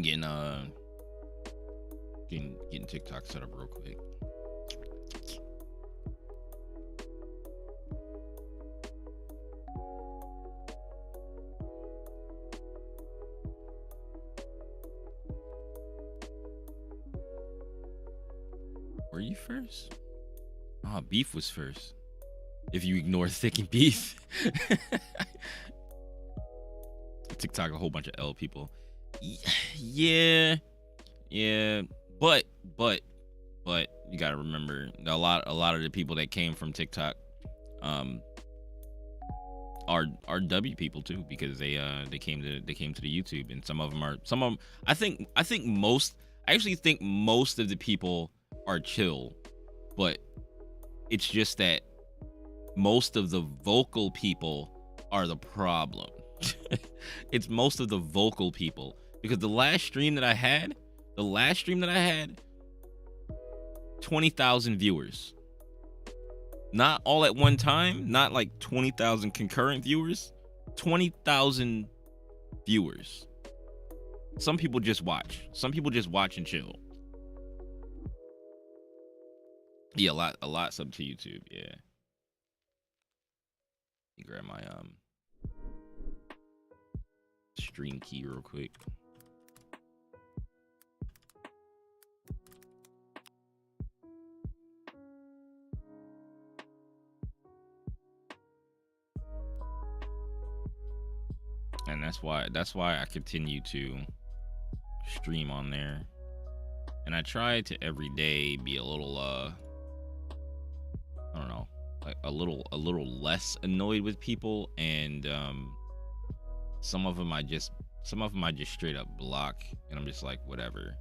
getting getting TikTok set up real quick. Were you first? Ah, beef was first. If you ignore thick and beef. TikTok, a whole bunch of L people. Yeah, yeah, but you gotta remember a lot of the people that came from TikTok, are W people too, because they came to the YouTube, and some of them I actually think most of the people are chill, but it's just that most of the vocal people are the problem. It's most of the vocal people, because the last stream that I had 20,000 viewers. Not all at one time, not like 20,000 concurrent viewers, 20,000 viewers. Some people just watch. Some people just watch and chill. Yeah, a lot sub to YouTube, yeah. Let me grab my stream key real quick. And that's why I continue to stream on there. And I try to every day be a little I don't know, like a little less annoyed with people, and some of them I just straight up block, and I'm just like, whatever.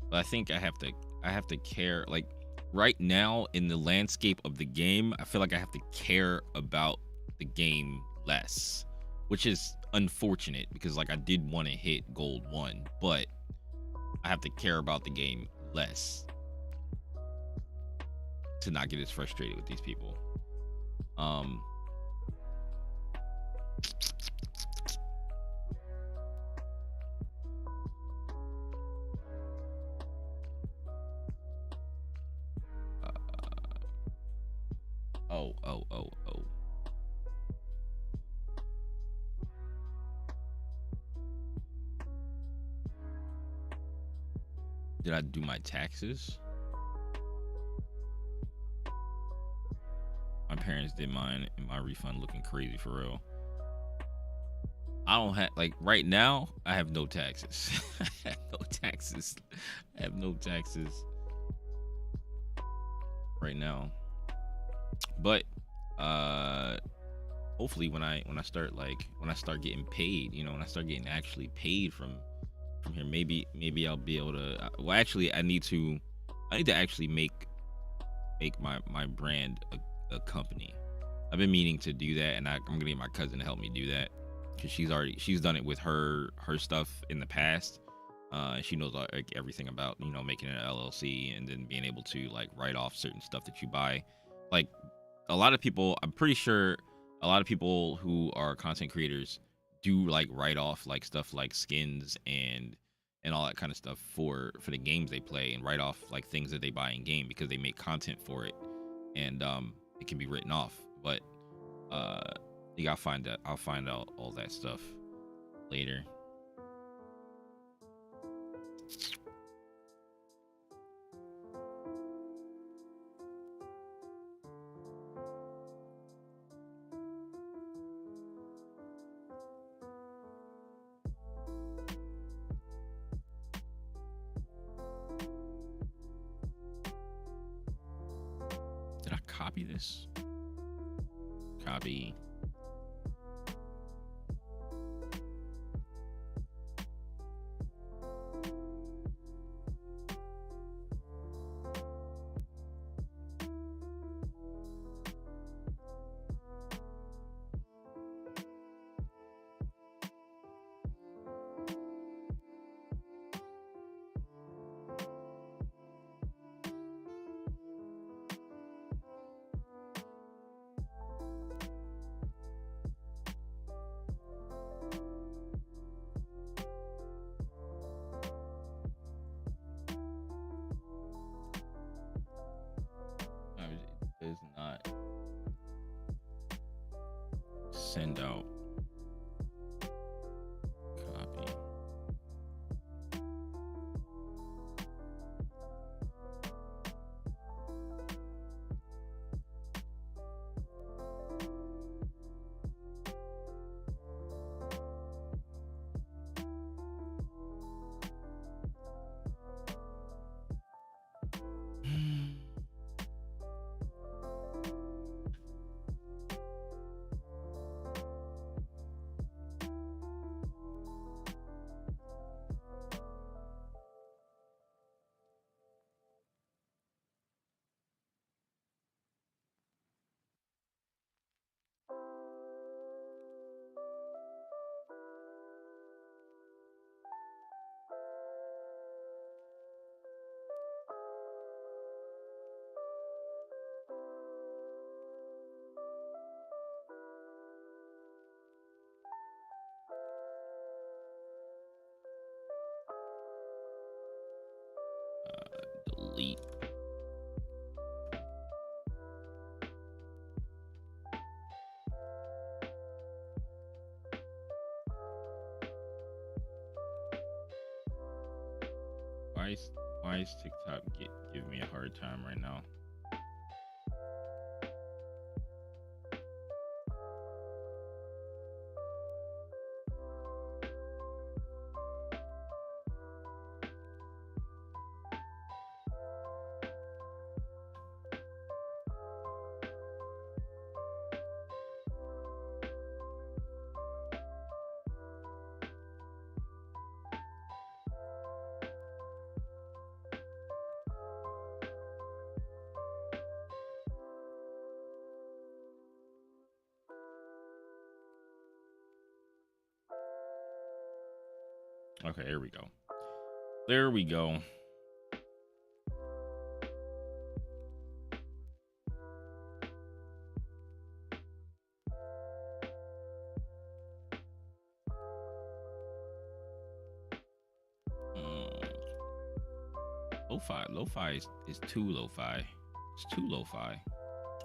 But I think I have to care, like right now in the landscape of the game, I feel like I have to care about the game less, which is unfortunate, because like I did want to hit gold 1, but I have to care about the game less to not get as frustrated with these people. Oh. Did I do my taxes? My parents did mine, and my refund looking crazy for real. I don't have, like, right now, I have no taxes. I have no taxes right now. But hopefully when I start getting paid, when I start getting actually paid from here, maybe I'll be able to, well, actually I need to actually make my brand a company. I've been meaning to do that, and I'm gonna get my cousin to help me do that, because she's done it with her stuff in the past. She knows like everything about making an LLC, and then being able to like write off certain stuff that you buy. Like a lot of people, I'm pretty sure a lot of people who are content creators do like write off like stuff like skins and all that kind of stuff for the games they play, and write off like things that they buy in game, because they make content for it, and it can be written off. But you gotta find that. I'll find out all that stuff later. Did I copy this? Copy. send out. Copy. Delete. Why is TikTok giving me a hard time right now? Okay, here we go. There we go. Lo-fi is too lo-fi. It's too lo-fi.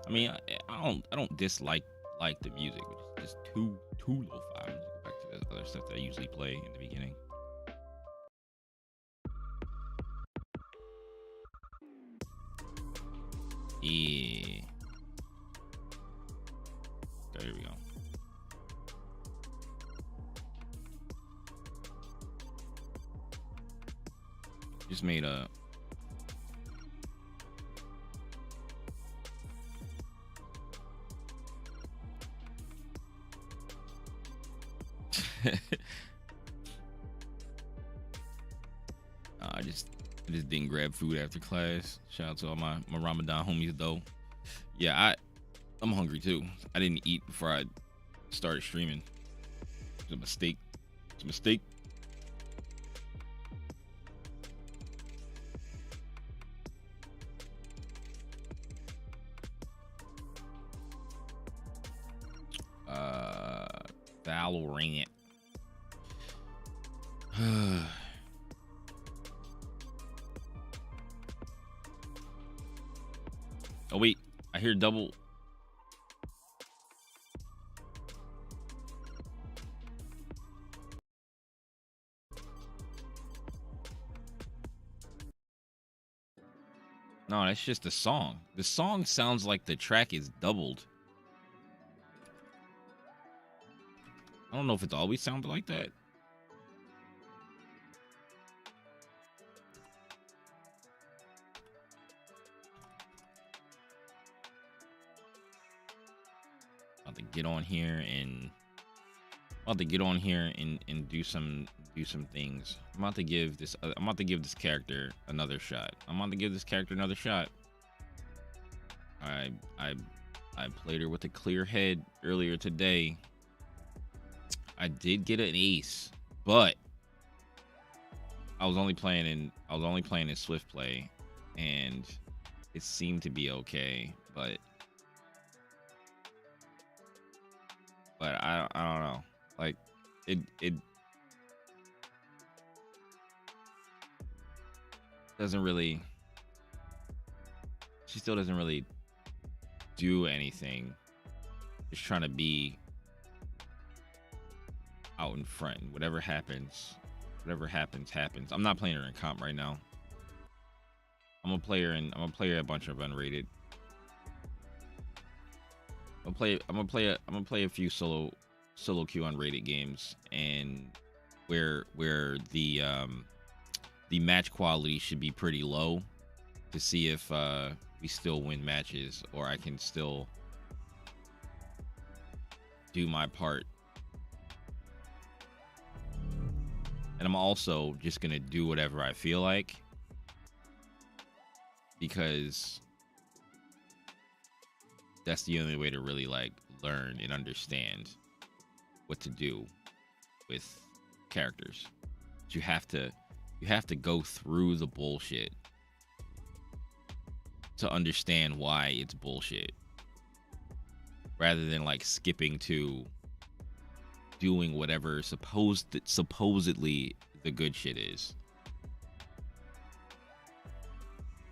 I mean, I don't dislike the music, but it's just too lo-fi. I'm just go back to the other stuff that I usually play in the beginning. Yeah. Okay, here we go. Just made a I just didn't grab food after class. Shout out to all my Ramadan homies though. Yeah, I'm hungry too. I didn't eat before I started streaming. It's a mistake. It's a mistake. Valorant. Oh wait, I hear double. No, that's just the song. The song sounds like the track is doubled. I don't know if it's always sounded like that. About to get on here and do some things. I'm about to give this character another shot. I played her with a clear head earlier today. I did get an ace, but I was only playing in Swift play, and it seemed to be okay, but I don't know. Like it doesn't really. She still doesn't really do anything. Just trying to be out in front. Whatever happens, happens. I'm not playing her in comp right now. I'm gonna play her a bunch of unrated. I'm gonna play a few solo queue unrated games, and where the match quality should be pretty low, to see if we still win matches, or I can still do my part. And I'm also just gonna do whatever I feel like, because that's the only way to really like learn and understand what to do with characters. You have to go through the bullshit to understand why it's bullshit, rather than like skipping to doing whatever supposedly the good shit is,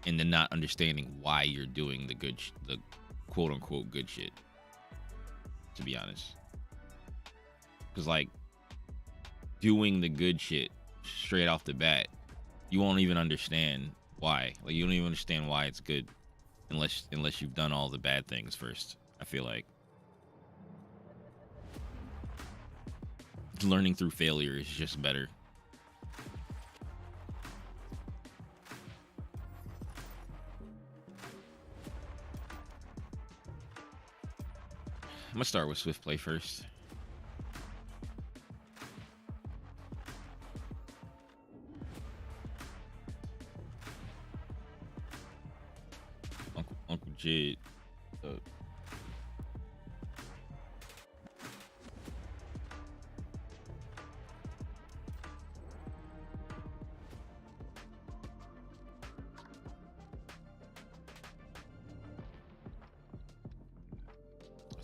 and then not understanding why you're doing the quote unquote good shit, to be honest. Because like doing the good shit straight off the bat, you won't even understand why. Like, you don't even understand why it's good unless you've done all the bad things first, I feel like. Learning through failure is just better. I'm gonna start with Swift Play first. Uncle Jid.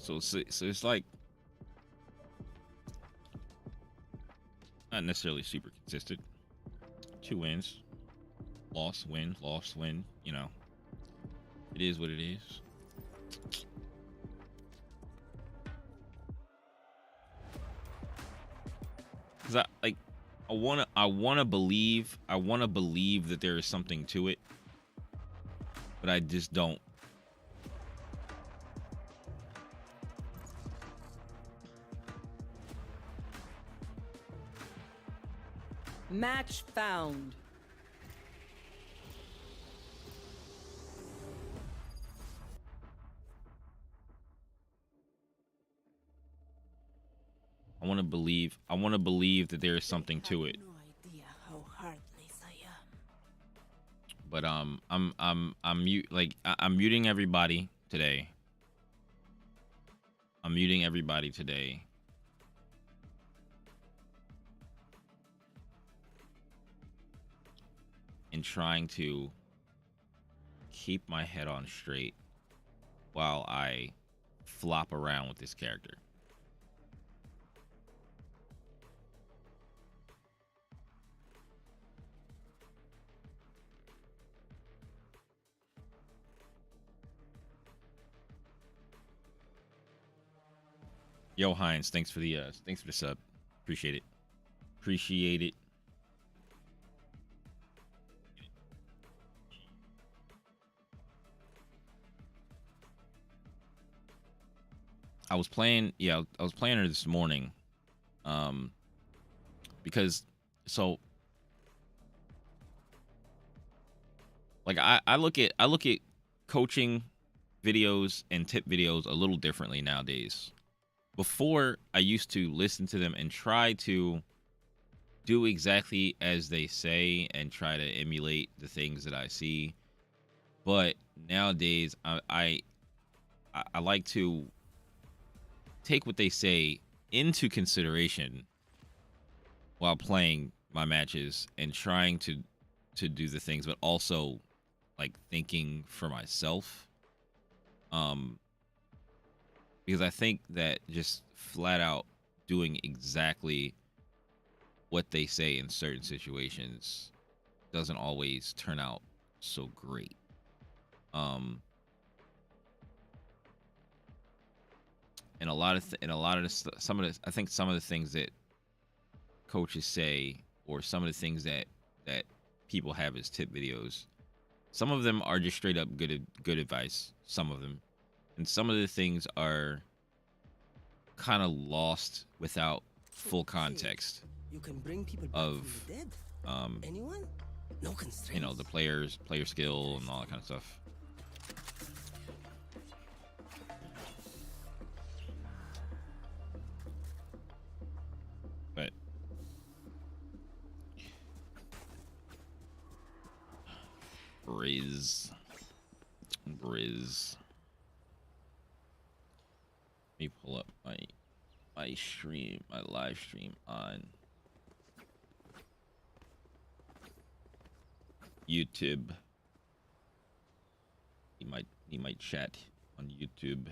So it's like not necessarily super consistent. 2 wins, loss, win, loss, win. You know, it is what it is. Cause I wanna believe that there is something to it, but I just don't. Match found. I want to believe that there is something to it. No idea how heartless I am. But I'm muting everybody today. I'm muting everybody today. And trying to keep my head on straight while I flop around with this character. Yo, Heinz, thanks for the sub. Appreciate it. Appreciate it. I was playing her this morning. Because like I look at coaching videos and tip videos a little differently nowadays. Before, I used to listen to them and try to do exactly as they say and try to emulate the things that I see. But nowadays, I like to take what they say into consideration while playing my matches and trying to do the things, but also like thinking for myself. Because I think that just flat out doing exactly what they say in certain situations doesn't always turn out so great. And some of the things that coaches say, or some of the things that people have as tip videos, some of them are just straight up good advice. Some of them, and some of the things are kind of lost without full context You can bring people back of from the dead. Anyone? No constraints. you know, the player skill and all that kind of stuff. But Briz. Let me pull up my live stream on YouTube. He might chat on YouTube.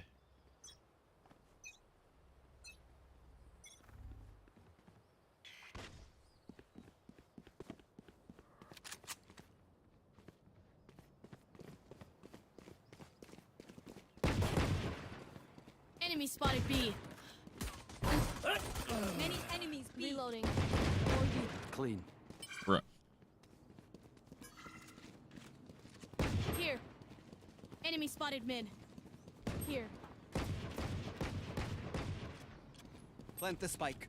Enemy spotted B. Many enemies B. Reloading. For you. Clean. Bruh. Here. Enemy spotted mid. Here. Plant the spike.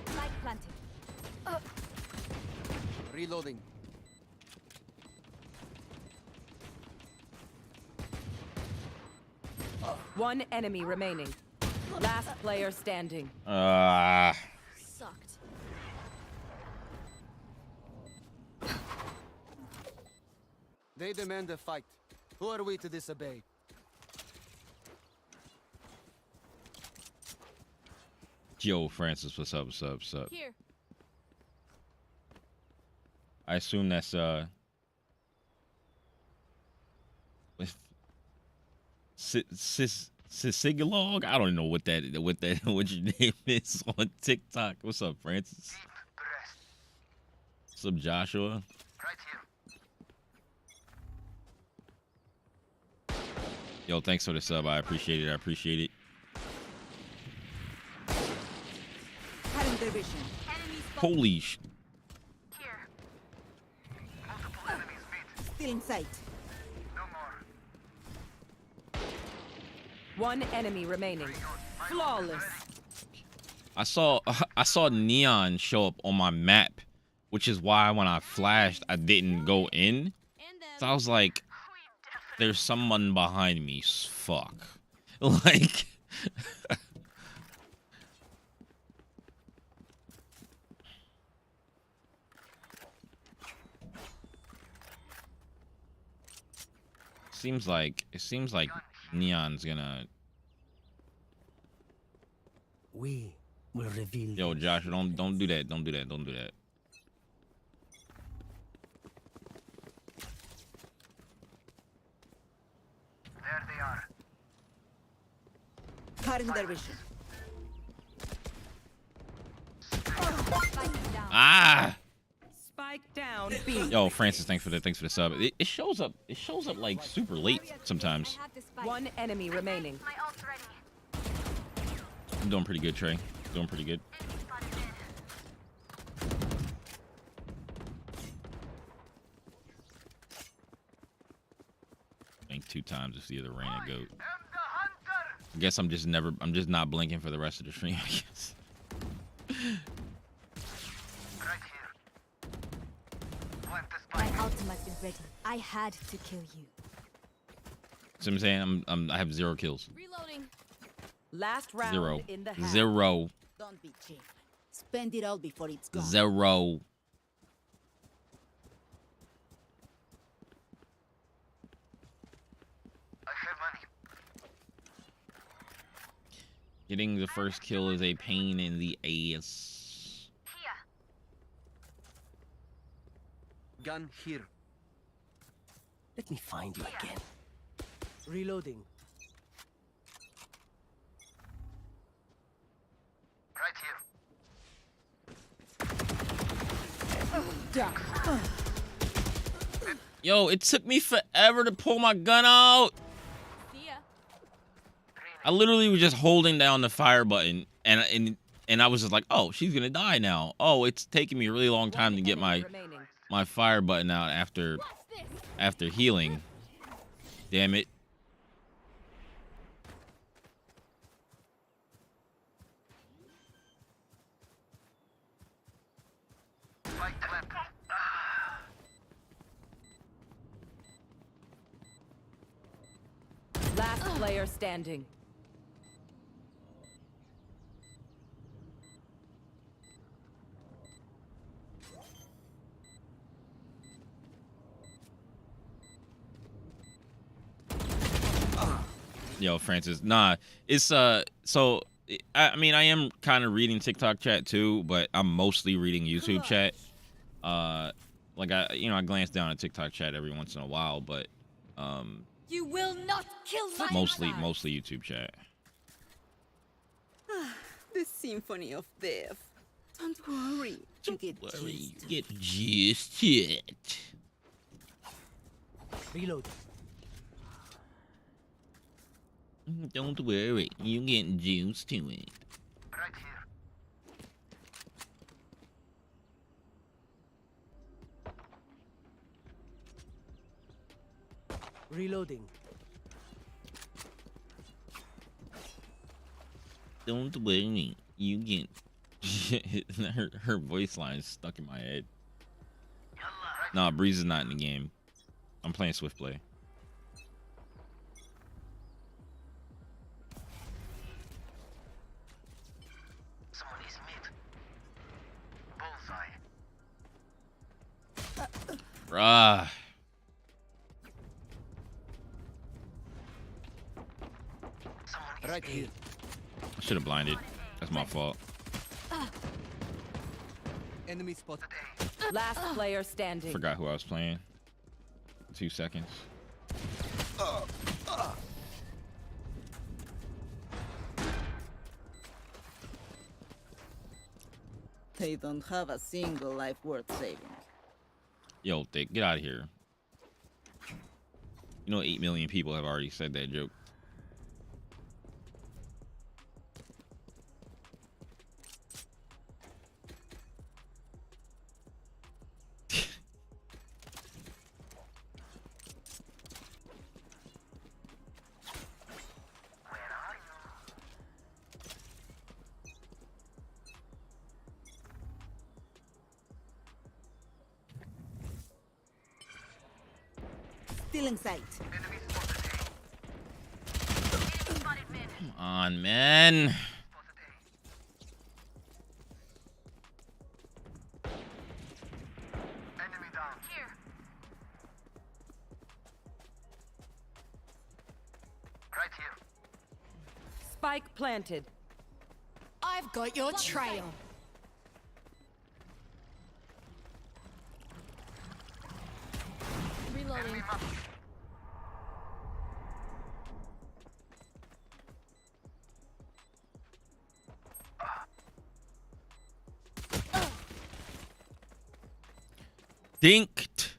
Spike planted. Reloading. One enemy remaining. Last player standing. Sucked. They demand a fight. Who are we to disobey? Yo, Francis, what's up? Here. I assume that's with Sigalog. I don't know what your name is on TikTok. What's up, Francis? What's up, Joshua? Yo, thanks for the sub. I appreciate it. Cutting their vision. Holy sh! Still in sight. One enemy remaining. Flawless. I saw neon show up on my map, which is why when I flashed, I didn't go in. So I was like, "There's someone behind me." Fuck, like. It seems like Neon's gonna. We will reveal. Yo, Joshua, don't do that. Don't do that. There they are. Cutting their vision. Ah! Spike down B. Yo, Francis, thanks for the sub. It shows up like super late sometimes. One enemy remaining. My ult's ready. I'm doing pretty good, Trey. Doing pretty good. Enemy spotted mid. I think 2 times if the other ran a goat. I am the hunter. I guess I'm just not blinking for the rest of the stream, I guess. Right here. Plant the My spike. ultimate is ready. I had to kill you. So I'm saying I have 0 kills. Reloading. Last round 0. in the half. 0. Don't be cheap. Spend it all before it's gone. 0. I have money. Getting the first kill is a pain in the ass. Here. Gun here. Let me find you again. Reloading. Right here. Yo, it took me forever to pull my gun out. See ya. I literally was just holding down the fire button, and I was just like, oh, she's gonna die now. Oh, it's taking me a really long time to get my fire button out after healing. Damn it. Spike plant. Last player standing. Yo, Francis, nah, it's so I mean I am kind of reading TikTok chat too, but I'm mostly reading YouTube chat. Like I glance down at TikTok chat every once in a while, but You will not kill my mostly YouTube chat. The symphony of death. Don't worry, you get used. Get used to it. Reload. Don't worry, you get used to it. Right here. Reloading. Don't worry, you get. her voice line is stuck in my head. Nah, Breeze is not in the game. I'm playing Swift Play. Someone is mid. Bullseye. Bruh. Someone is Right here. I should have blinded. That's my fault. Enemy spotted. Last player standing. Forgot who I was playing. 2 seconds. They don't have a single life worth saving. Yo, Thick, get out of here. You know 8 million people have already said that joke. Still in sight. enemy spotted A. Come on, man. Spotted A. Enemy down. Here. Right here. Spike planted. I've got your trail. Reloading. Enemy map. Dinked.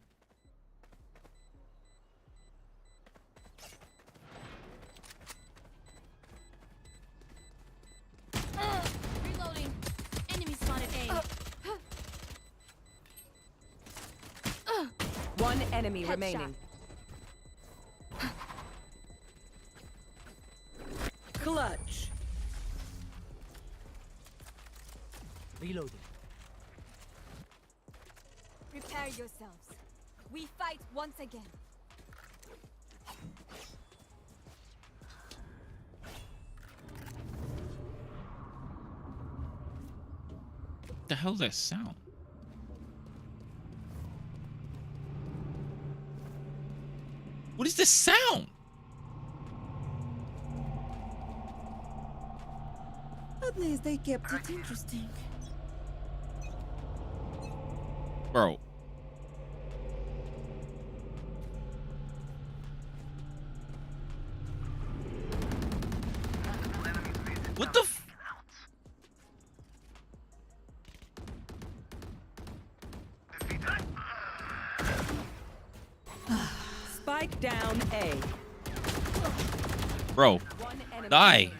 Reloading. Enemy spotted A. One enemy Headshot. remaining. Clutch. Reloading. Prepare yourselves. We fight once again. What the hell's that sound? What is this sound? At least they kept it interesting. Bro. What the f- Spike down A. Bro. One enemy Die.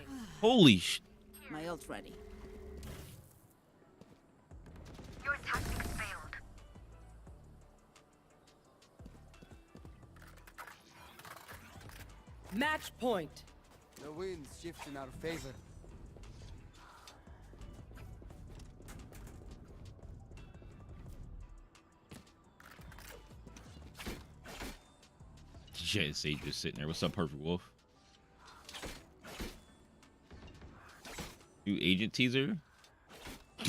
Holy sh. My ult ready. Your tactics failed. Match point. The winds shift in our favor. Shit, Sage just sitting there. What's up, Perfect Wolf? New agent teaser?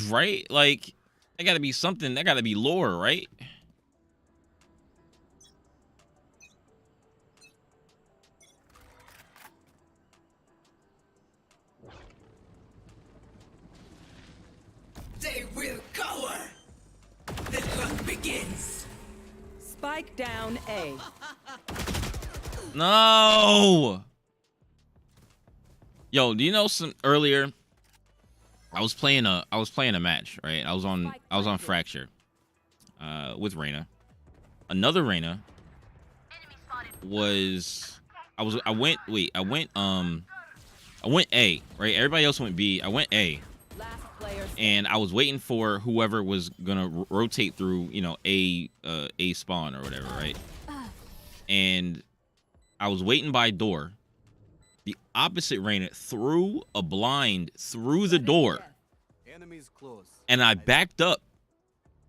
Right? Like, that gotta be something. That gotta be lore, right? They will cower. The hunt begins. Spike down A. No. Yo, do you know some earlier? I was playing a match, right? I was on Fracture, with Reyna. Another Reyna Enemy spotted. I went A, right? Everybody else went B. I went A. Last player. And I was waiting for whoever was gonna rotate through, you know, a spawn or whatever, right? And I was waiting by door. The opposite Reyna threw a blind through the door, Enemies close. and I backed up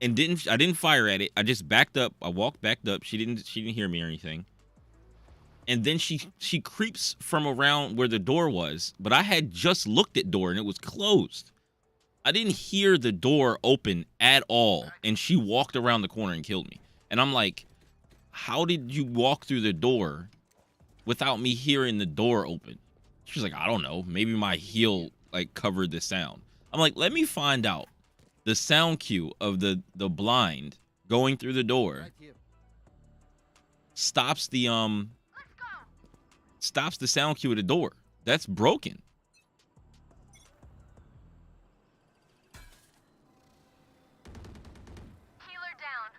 and I didn't fire at it. I just backed up. I walked backed up. She didn't hear me or anything. And then she creeps from around where the door was, but I had just looked at door and it was closed. I didn't hear the door open at all, and she walked around the corner and killed me. And I'm like, how did you walk through the door without me hearing the door open? She's like, I don't know. Maybe my heel like covered the sound. I'm like, let me find out. The sound cue of the blind going through the door Right here. stops the sound cue of the door. That's broken. Healer down.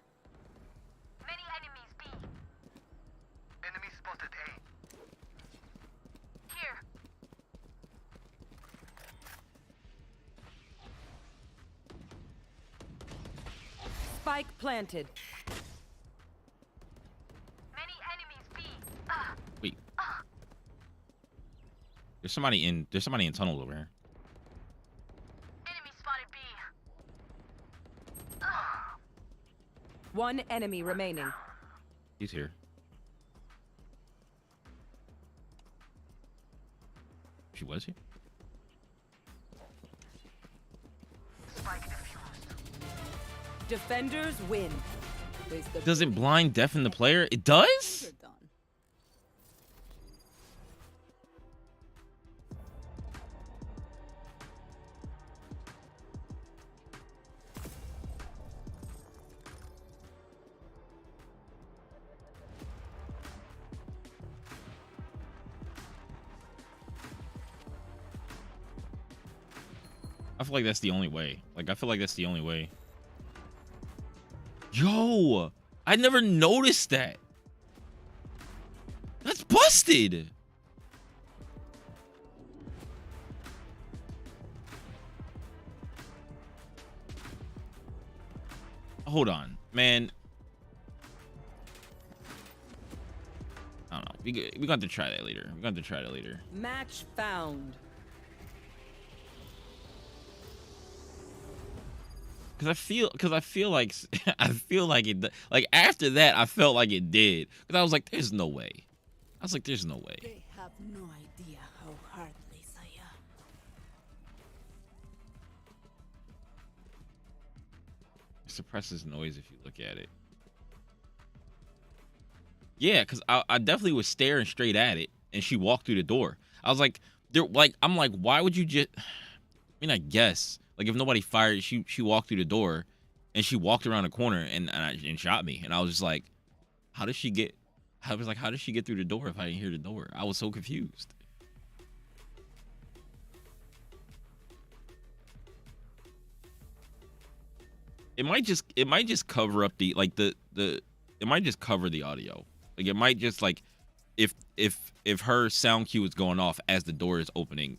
Many enemies B. Enemy spotted A. Here. Spike planted. Many enemies B. Wait. There's somebody in tunnels over here. Enemy spotted B. One enemy remaining. He's here. She was here? Spike defused. Defenders win. Does it blind deafen the player? It does? You're done. I feel like that's the only way. Like, I feel like that's the only way. Yo, I never noticed that. That's busted. Hold on, man. I don't know. We're going to try that later. We're going to try that later. Match found. Cause I feel like it, like after that I felt like it did. Cause I was like, there's no way. I was like, there's no way. They have no idea how heartless I am. It suppresses noise if you look at it. Yeah, cause I definitely was staring straight at it, and she walked through the door. I was like, I'm like, why would you just? I mean, I guess. Like, if nobody fired, she walked through the door, and she walked around the corner and shot me. And I was just like, how did she get? I was like, how did she get through the door if I didn't hear the door? I was so confused. It might just cover up the it might just cover the audio. Like, it might just like if her sound cue is going off as the door is opening.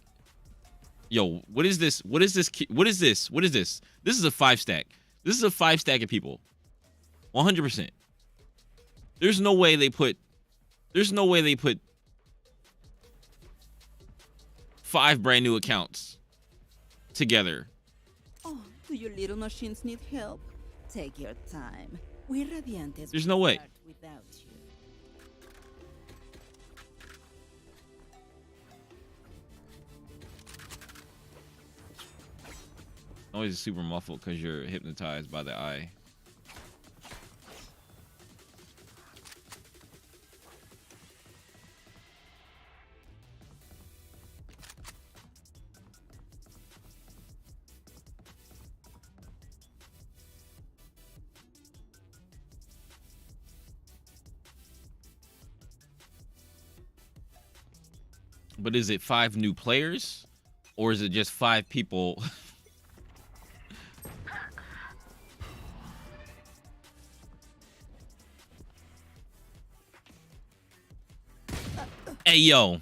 Yo, what is this? What is this? What is this? What is this? This is a 5-stack. This is a 5-stack of people. 100%. There's no way they put 5 brand new accounts together. Oh, do your little machines need help? Take your time. We're Radiantes. There's no way. Without you. Always super muffled because you're hypnotized by the eye. But is it 5 new players, or is it just 5 people? Hey, yo.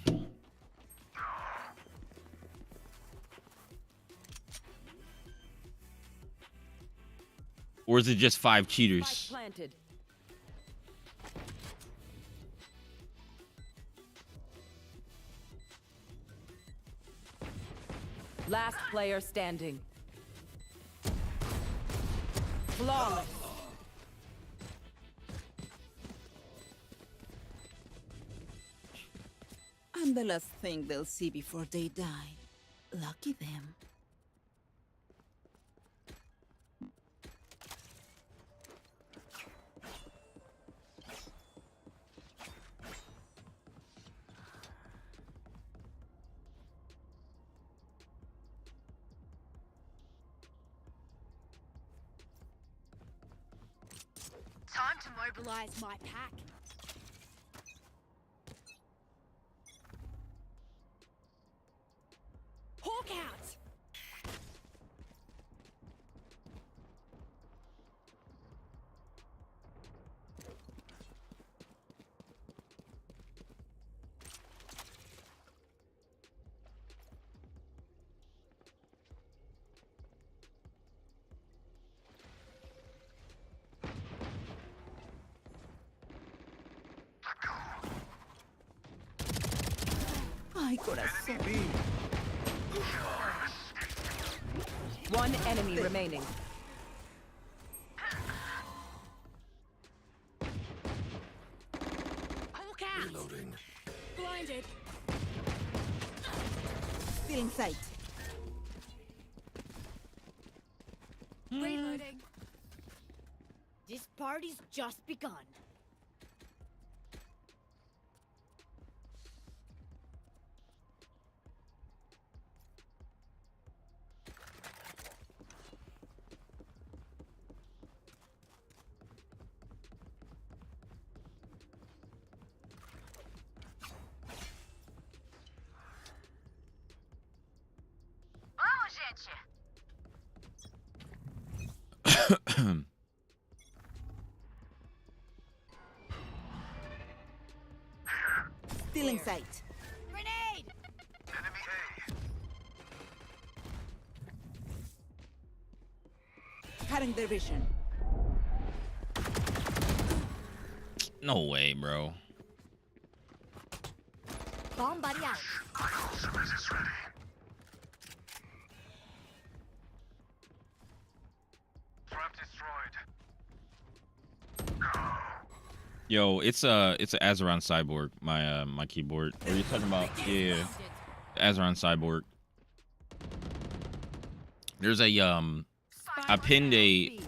Or is it just 5 cheaters? Planted. Last player standing. Flawless. I'm the last thing they'll see before they die. Lucky them. Time to mobilize my pack. Hawk out! Ay, corazón. One enemy remaining. Hawk out! Blinded. Still in sight. Reloading. This party's just begun. Still in sight. Grenade! Cutting their vision. No way, bro. Bomb buddy out. Yo, it's a Azeron Cyborg, my keyboard. What are you talking about? Yeah, Azeron Cyborg. There's a I pinned a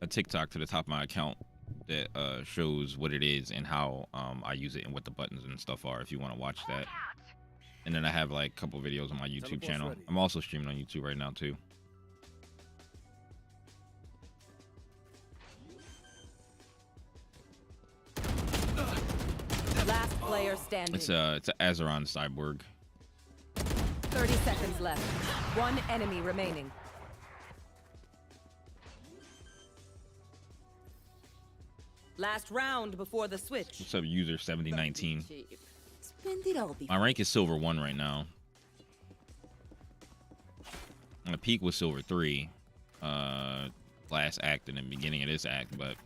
TikTok to the top of my account that shows what it is and how I use it and what the buttons and stuff are if you want to watch that. And then I have like a couple videos on my YouTube channel. I'm also streaming on YouTube right now too. Last player standing. It's a Azeron Cyborg. 30 seconds left. One enemy remaining. Last round before the switch. What's up, user 7019? Spend it all My rank is silver 1 right now. My peak was silver 3. Last act in the beginning of this act, but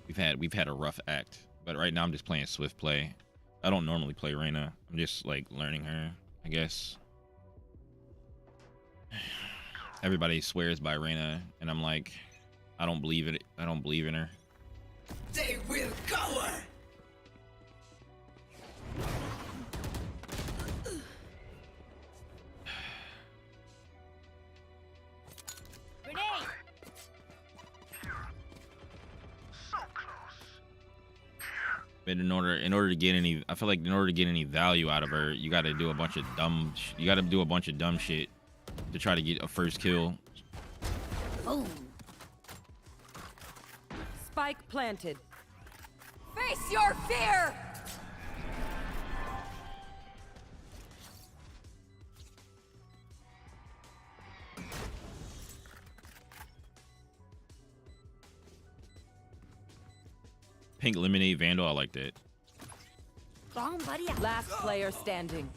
we've had a rough act. But right now I'm just playing swift play. I don't normally play Reyna. I'm just like learning her, I guess. Everybody swears by Reyna, and I'm like, I don't believe it. I don't believe in her. They will cower. Grenade! But in order to get any, I feel like in order to get any value out of her, you got to do a bunch of dumb shit to try to get a first kill. Boom! Spike planted. Face your fear! Pink lemonade vandal, I like that. Bombardier! Last player standing.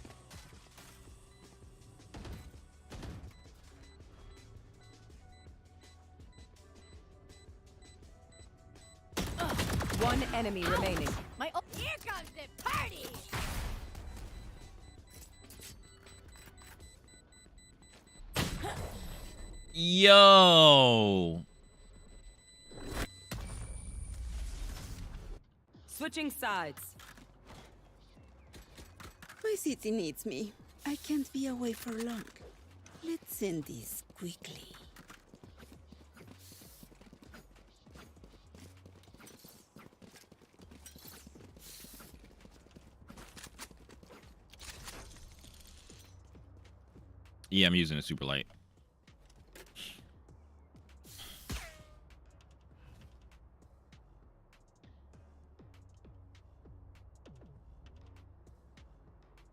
One enemy remaining. Here comes the party! Yo. Switching sides. My city needs me. I can't be away for long. Let's end this quickly. Yeah, I'm using a super light.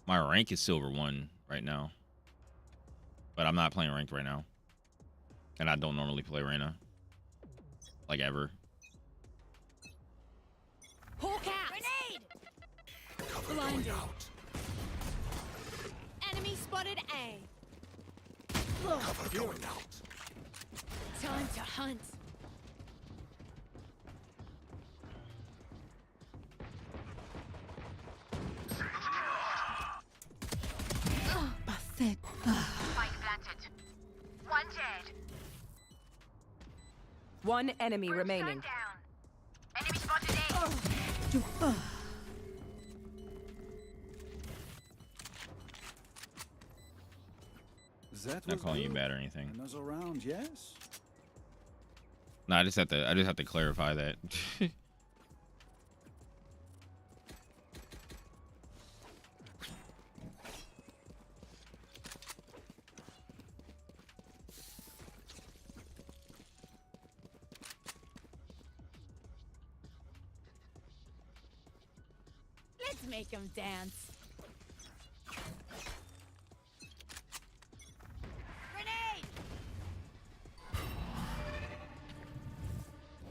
My rank is silver 1 right now, but I'm not playing ranked right now, and I don't normally play Reyna, like ever. Hawk out! Grenade! Cover Blinded. going out. Enemy spotted A. Cover going out. Time to hunt. Pathetic. Spike planted. One dead. One enemy remaining. Down. Enemy spotted A. That Not was calling you good. bad or anything. Another round, yes? No, I just have to clarify that. Let's make them dance. Grenade!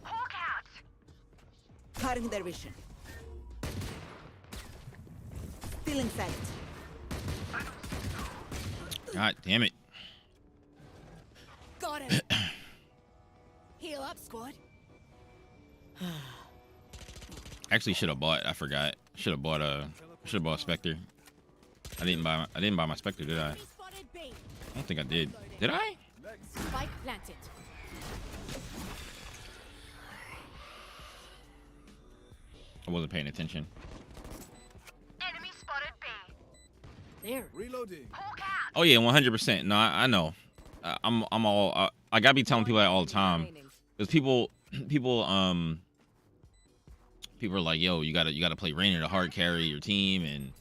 Hawk out. Cutting their vision. Stealing sight. God damn it. Got him. Heal up, squad. Actually, should have bought. I forgot. Should have bought Spectre. I didn't buy my Spectre, did I? Enemy spotted B. I don't think I did. Did I? Spike planted. I wasn't paying attention. Enemy spotted B. There. Reloading. Hawk out. Oh yeah, 100%. No, I know. I'm all. I gotta be telling people that all the time, because people are like, yo, you gotta play Reyna to hard carry your team, and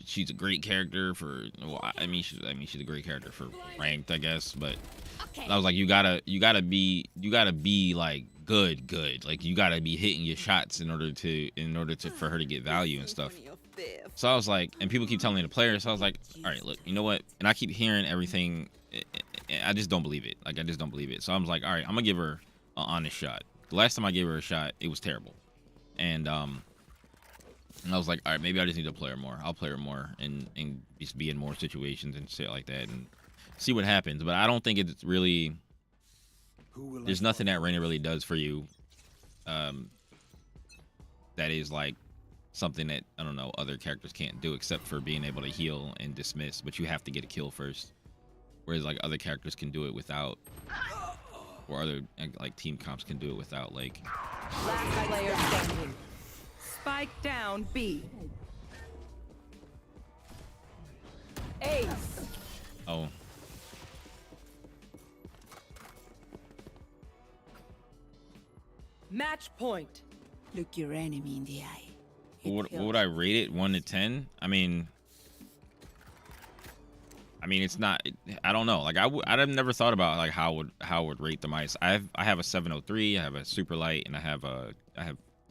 she's a great character for. Well, I mean she's a great character for ranked, I guess. But Okay. I was like, you gotta be like good. Like you gotta be hitting your shots in order to for her to get value and stuff. So I was like, and people keep telling me to play her. So I was like, all right, look, you know what? And I keep hearing everything. I just don't believe it. Like I just don't believe it. So I was like, all right, I'm gonna give her an honest shot. the last time I gave her a shot, it was terrible. And I was like, all right, maybe I just need to play her more. I'll play her more and just be in more situations and shit like that and see what happens. But I don't think it's really. There's nothing that Reyna really does for you. That is like something that, I don't know, other characters can't do except for being able to heal and dismiss, but you have to get a kill first, whereas like other characters can do it without, or other like team comps can do it without. Like, Last player standing. Spike down B. Ace. oh, Match point. Look your enemy in the eye. what would I rate it? 1 to 10? I mean, it's not. I don't know. Like I've never thought about like how I would rate the mice. I have a 703. I have a super light, and I have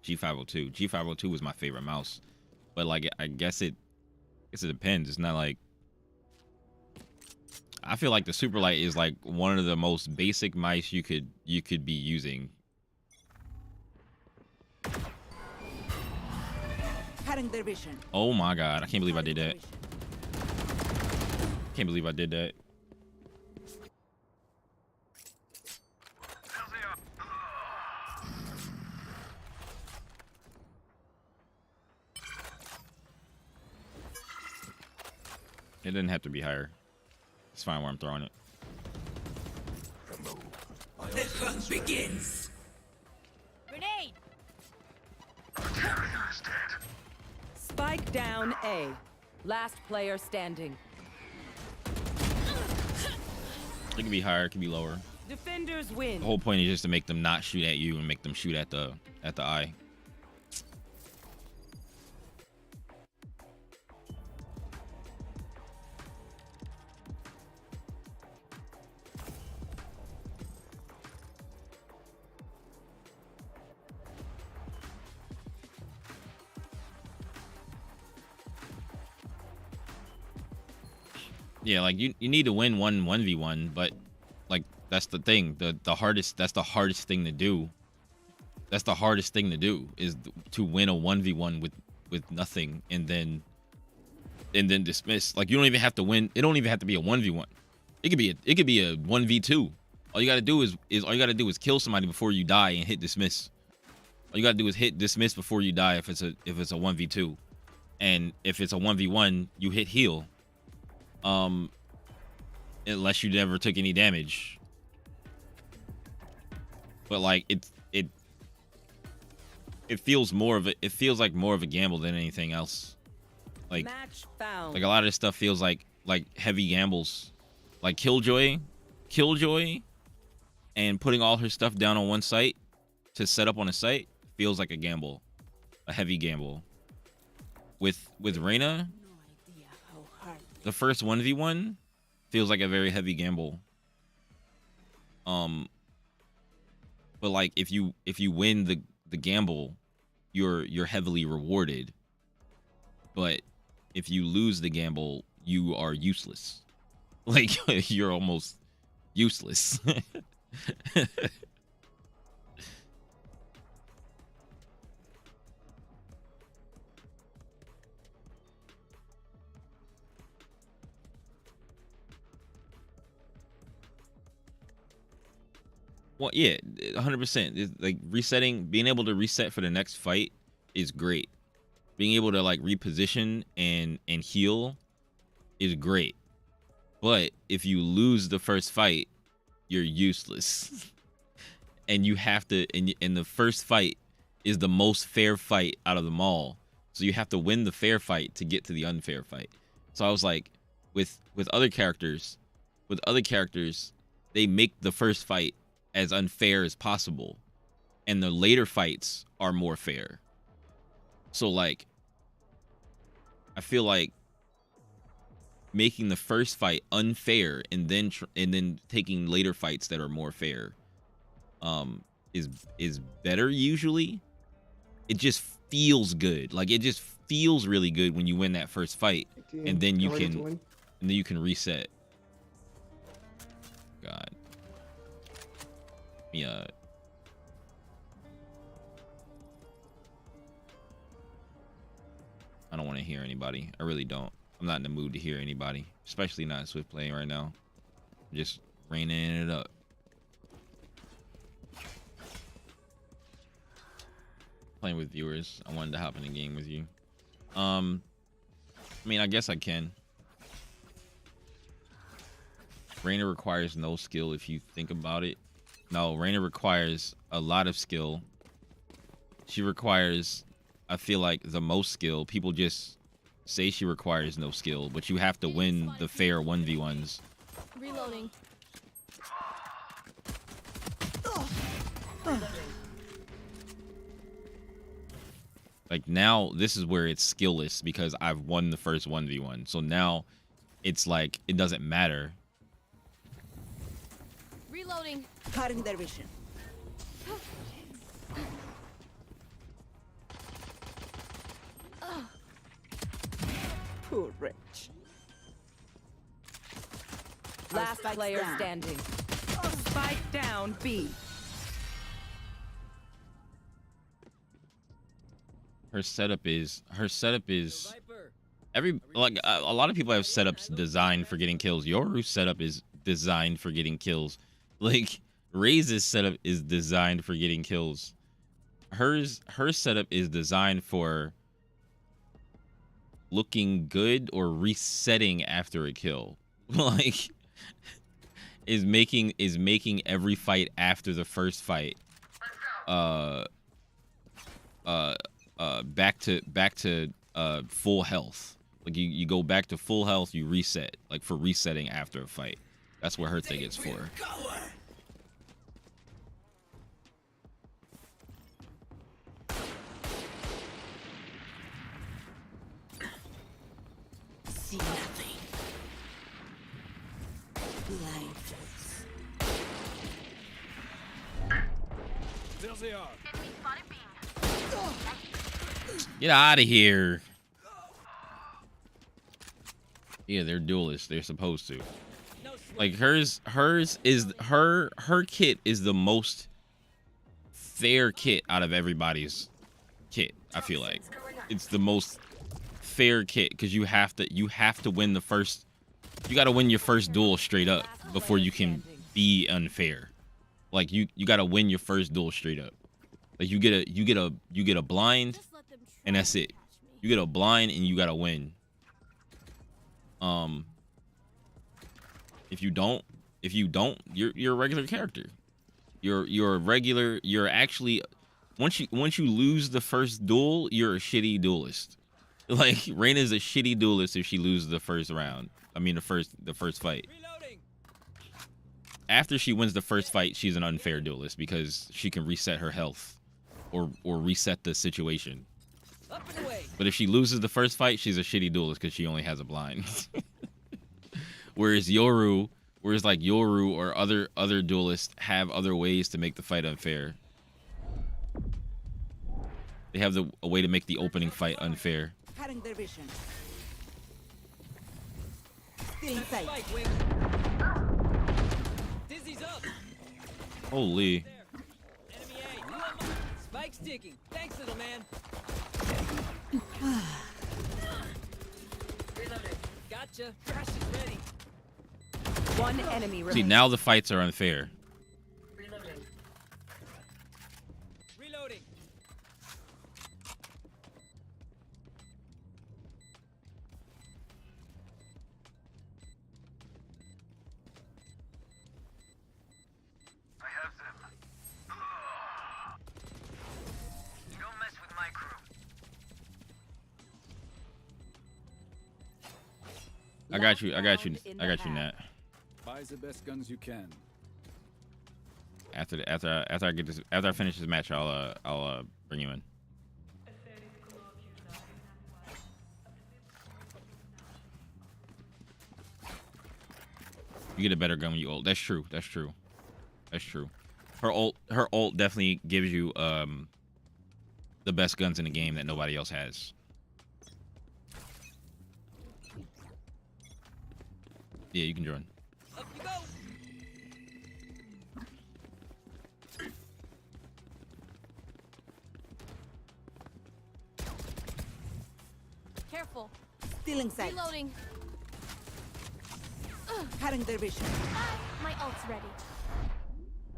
G502. G502 was my favorite mouse, but like I guess it depends. It's not like. I feel like the super light is like one of the most basic mice you could be using. Cutting their vision. Oh my god! I can't believe I did that. Can't believe I did that. It didn't have to be higher. It's fine where I'm throwing it. The hunt begins. Grenade! Spike down A. Last player standing. It can be higher, it can be lower. Defenders win. The whole point is just to make them not shoot at you and make them shoot at the eye. Yeah, like you need to win 1v1, but like that's the thing. That's the hardest thing to do. That's the hardest thing to do is to win a 1v1 with nothing and then dismiss. Like you don't even have to win. It don't even have to be a 1v1. It could be a 1v2. All you gotta do is kill somebody before you die and hit dismiss. All you gotta do is hit dismiss before you die if it's a 1v2. And if it's a 1v1, you hit heal. Unless you never took any damage. But like it feels like more of a gamble than anything else. Like Match found. like a lot of this stuff feels like heavy gambles. Like Killjoy and putting all her stuff down on one site to set up on a site feels like a gamble. A heavy gamble. With Reyna, No idea how hard. the first 1v1 feels like a very heavy gamble. But like if you win the gamble, you're heavily rewarded. But if you lose the gamble, you are useless. Like you're almost useless. Well, yeah, 100%. Like resetting, being able to reset for the next fight is great. Being able to like reposition and heal is great. But if you lose the first fight, you're useless. And you have to, and the first fight is the most fair fight out of them all. So you have to win the fair fight to get to the unfair fight. So I was like, with other characters, they make the first fight as unfair as possible, and the later fights are more fair. So like I feel like making the first fight unfair and then taking later fights that are more fair is better usually. It just feels good. Like it just feels really good when you win that first fight, and then you can reset. God. hear anybody. I really don't. I'm not in the mood to hear anybody, especially not Swift playing right now. Just reining it up. Playing with viewers. I wanted to hop in a game with you. I mean, I guess I can. Reyna requires no skill if you think about it. No, Reyna requires a lot of skill. She requires, I feel like, the most skill. People just say she requires no skill, but you have to win the fair 1v1s. Reloading. Like now, this is where it's skillless because I've won the first 1v1. So now it's like, it doesn't matter. Reloading. Cutting their vision. Poor wretch. Last spike's player down. standing. Spike down B. Her setup is every like a lot of people have setups designed for getting kills. Yoru's setup is designed for getting kills. Like Raze's setup is designed for getting kills. Her setup is designed for looking good or resetting after a kill. Like is making every fight after the first fight back to full health. Like you go back to full health, you reset, like for resetting after a fight. That's what her thing is for. See nothing. Blind face. There they are. Enemy spotted B. Get out of here. Yeah, they're duelists. They're supposed to. Like her kit is the most fair kit out of everybody's kit. I feel like it's the most fair kit because you have to win the first. You got to win your first duel straight up before you can be unfair. Like you got to win your first duel straight up. Like you get a blind, and that's it. You get a blind and you got to win. If you don't, you're a regular character. You're actually once you lose the first duel, you're a shitty duelist. Like Reyna's a shitty duelist if she loses the first round. I mean the first fight. After she wins the first fight, she's an unfair duelist because she can reset her health or reset the situation. But if she loses the first fight, she's a shitty duelist because she only has a blind. Whereas Yoru or other duelists have other ways to make the fight unfair. They have a way to make the opening fight unfair. Cutting their vision. Still inside. Dizzy's up. Holy. Enemy A. You want my spike's ticking. Thanks, little man. Gotcha. Crash is ready. One enemy See, remaining. now the fights are unfair. Reloading. I have them. Don't mess with my crew. I got you, Nat. Buy the best guns you can. After I finish this match, I'll bring you in. You get a better gun when you ult. That's true. Her ult definitely gives you the best guns in the game that nobody else has. Yeah, you can join. Up you go. Careful. Stealing sight. Reloading. Cutting their vision. My ult's ready.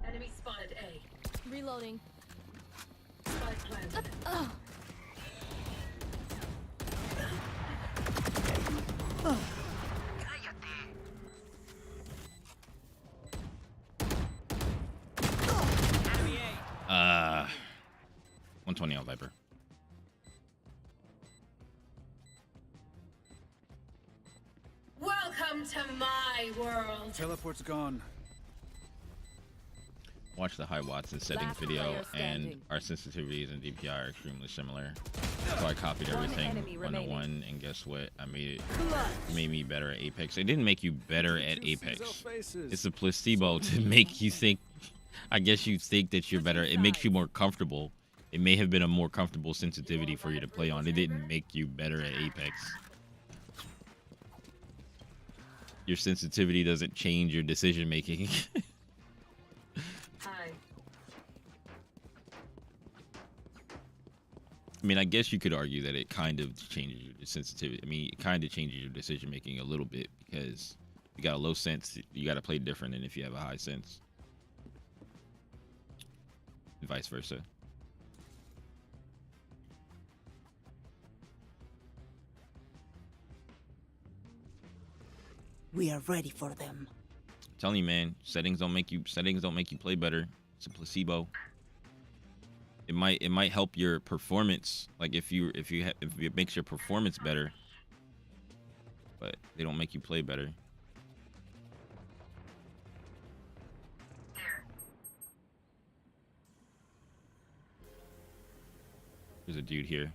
Enemy spotted A. Reloading. Spike planted. Enemy A. 120 on Viper. Welcome to my world. Teleport's gone. Watch the high Watson settings Last video, player and standing. our sensitivities and DPI are extremely similar. So I copied everything enemy 101, and guess what? I made it made me better at Apex. It didn't make you better at Apex. It's a placebo to make you think. I guess you think that you're better. It makes you more comfortable. It may have been a more comfortable sensitivity for you to play on. It didn't make you better at Apex. Your sensitivity doesn't change your decision making. Hi. I mean, I guess you could argue that it kind of changes your sensitivity. I mean, it kind of changes your decision making a little bit, because you got a low sense, you got to play different than if you have a high sense. And vice versa. We are ready for them. I'm telling you, man, settings don't make you play better. It's a placebo. It might help your performance, like if it makes your performance better, but they don't make you play better. There's a dude here.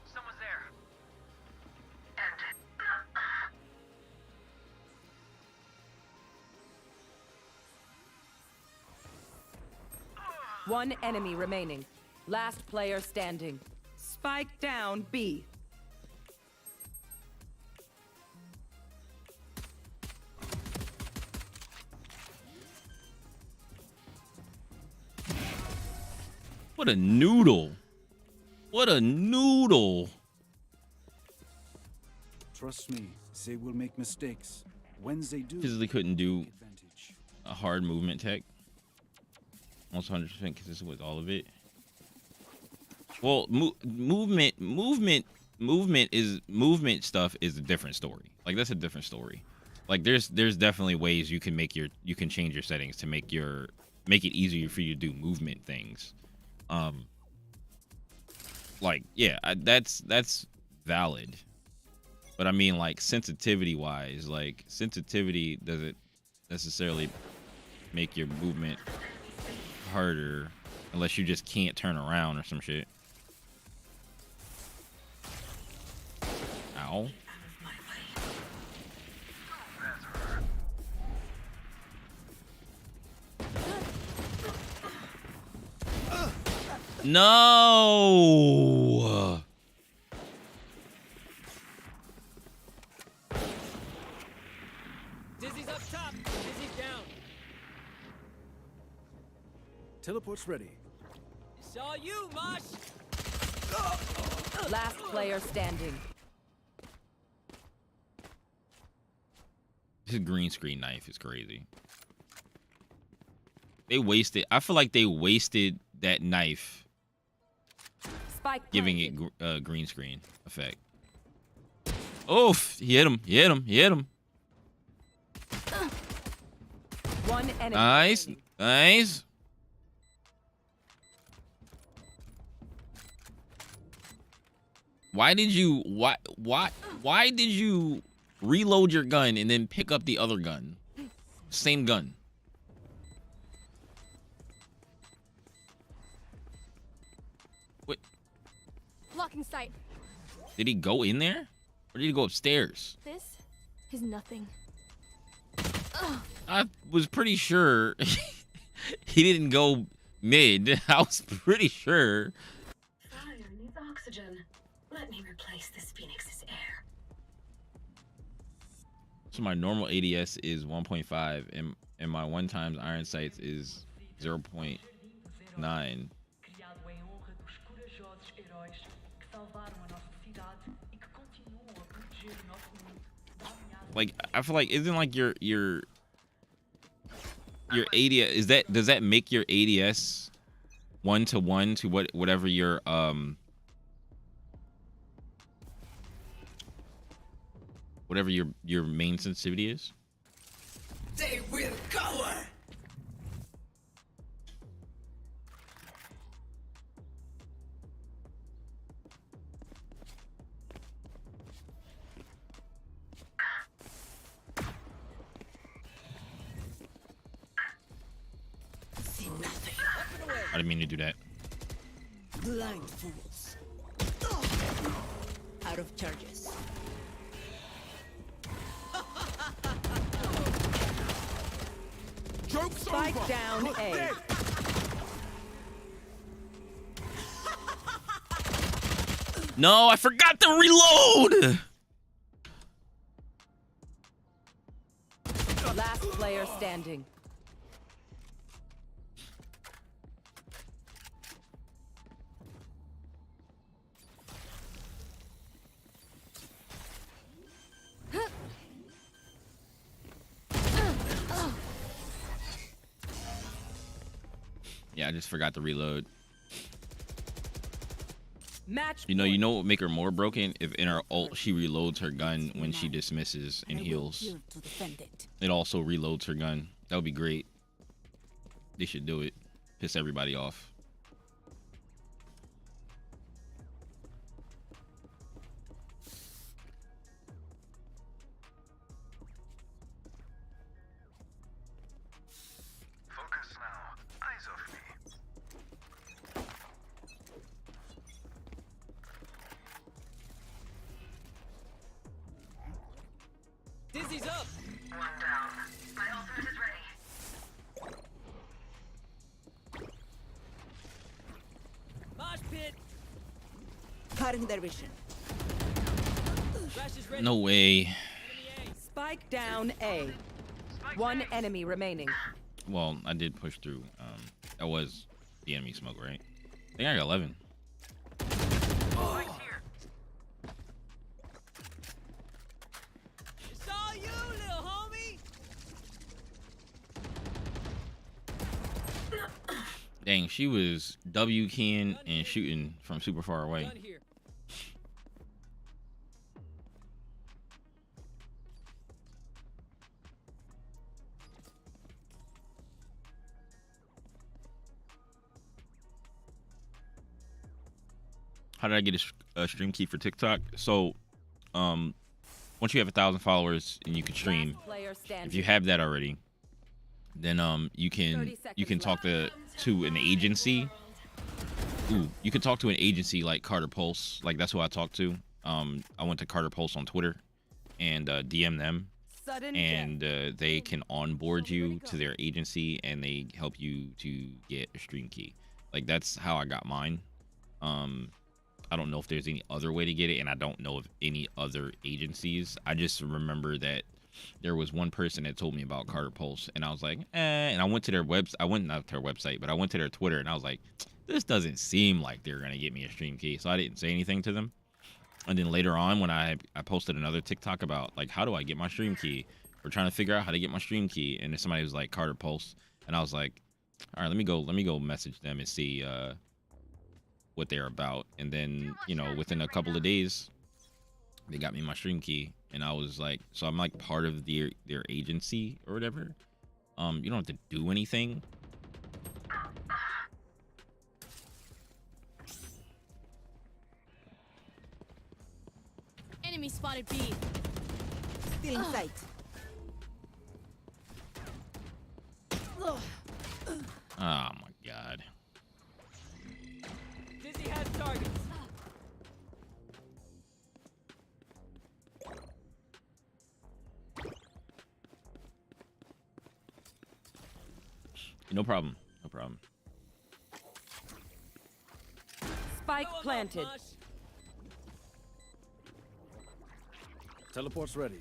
Someone's there. One enemy remaining. Last player standing. Spike down B. What a noodle. What a noodle. Trust me, they will make mistakes. When they do, Physically couldn't do advantage. a hard movement tech. Almost 100% consistent with all of it. Well, movement stuff is a different story. Like, that's a different story. Like, there's definitely ways you can change your settings to make it easier for you to do movement things. Like, yeah, that's valid. But I mean, like, sensitivity wise, like, sensitivity doesn't necessarily make your movement harder unless you just can't turn around or some shit. Ow. No. Dizzy's up top. Dizzy's down. Teleport's ready. It's all you, Mosh. Last player standing. This green screen knife is crazy. I feel like they wasted that knife Spike giving planted. it green screen effect. Oof, he hit him. One enemy. Nice. Why did you reload your gun and then pick up the other gun? Same gun. What? Blocking sight. Did he go in there? Or did he go upstairs? This is nothing. I was pretty sure he didn't go mid. I was pretty sure. Fire needs oxygen. Let me replace this phoenix's air. So my normal ADS is 1.5, and my one times iron sights is 0.9. Like I feel like isn't like your ADS does that make your ADS 1-to-1 to whatever your whatever your main sensitivity is? They will cower. See nothing. I didn't mean to do that. Blind fools. Out of charges. Spike down A. No, I forgot to reload. Last player standing. Yeah, I just forgot to reload. Match. You know what would make her more broken? If in her ult she reloads her gun when she dismisses and heals. Here to defend it. It also reloads her gun. That would be great. They should do it. Piss everybody off. Focus now. Eyes off me. Dizzy's up. One down. My ultimate is ready. Mosh pit. Cutting their vision. Flash is ready. No way. Enemy A. Spike down A. One enemy remaining. Well, I did push through. That was the enemy smoke, right? I think I got 11. Right here. It's all you, little homie. Dang, she was W keying and shooting from super far away. Gun here. How did I get a stream key for TikTok? So, once you have 1,000 followers and you can stream, Last player standing. if you have that already, then you can 30 talk to an agency. Ooh, you can talk to an agency like Carter Pulse. Like that's who I talked to. I went to Carter Pulse on Twitter and DM them, Sudden and death. they can onboard you to their agency and they help you to get a stream key. Like that's how I got mine. I don't know if there's any other way to get it, and I don't know of any other agencies. I just remember that there was one person that told me about Carter Pulse, and I was like, and I went to their website. I went not to their website, but I went to their Twitter, and I was like, this doesn't seem like they're gonna get me a stream key, so I didn't say anything to them. And then later on, when I posted another TikTok about like how do I get my stream key, we're trying to figure out how to get my stream key, and then somebody was like Carter Pulse, and I was like, all right, let me go message them and see what they're about. And then, you know, within a couple of days they got me my stream key, and I was like, so I'm like part of their agency or whatever. You don't have to do anything. Enemy spotted B. Still in sight. Oh my god. Dizzy has targets. No problem. No problem. Spike Throw 'em up, planted. Mosh. Teleport's ready.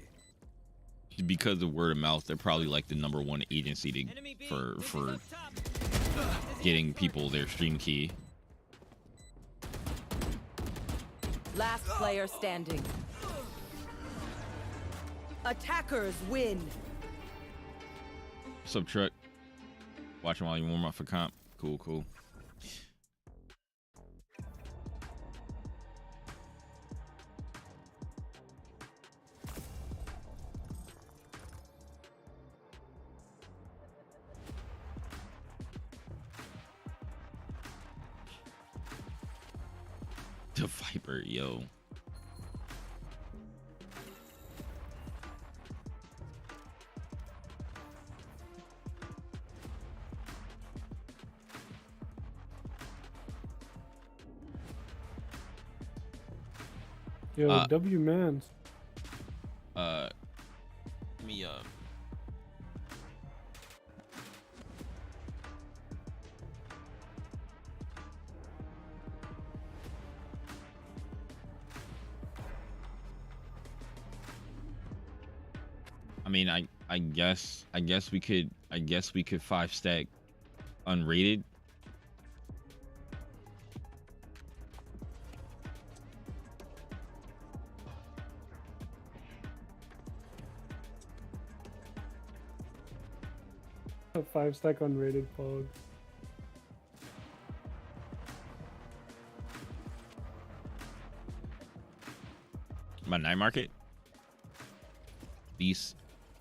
because of word of mouth, they're probably like the #1 agency to, Enemy B. for This is for up top. getting people their stream key. Last player standing. Attackers win. What's up, truck? Watching while you warm up for comp. Cool, cool. The Viper, yo. Yo, W mans. Let me I mean, I guess we could 5-stack unrated. A 5-stack unrated fog. My night market. This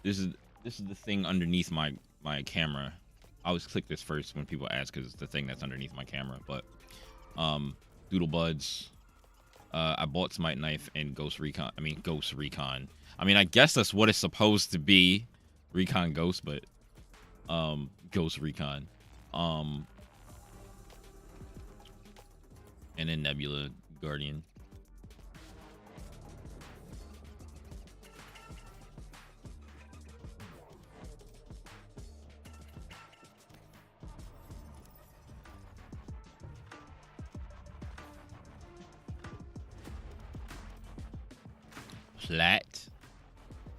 is the thing underneath my camera. I always click this first when people ask because it's the thing that's underneath my camera. But Doodle Buds. I bought Smite Knife and Ghost Recon. I mean, I guess that's what it's supposed to be. Recon Ghost, but Ghost Recon. And then Nebula Guardian.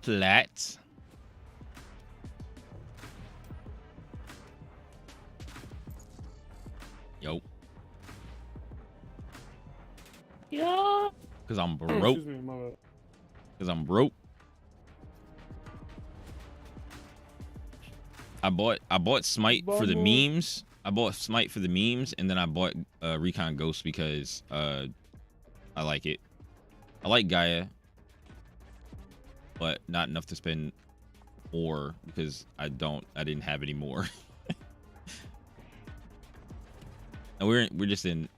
Flat. Yo. Yeah. Cause I'm broke. Excuse me, my bad. Cause I'm broke. I bought Smite for the memes. I bought Smite for the memes, and then I bought Recon Ghost because I like it. I like Gaia, but not enough to spend more because I didn't have any more. And we're just in.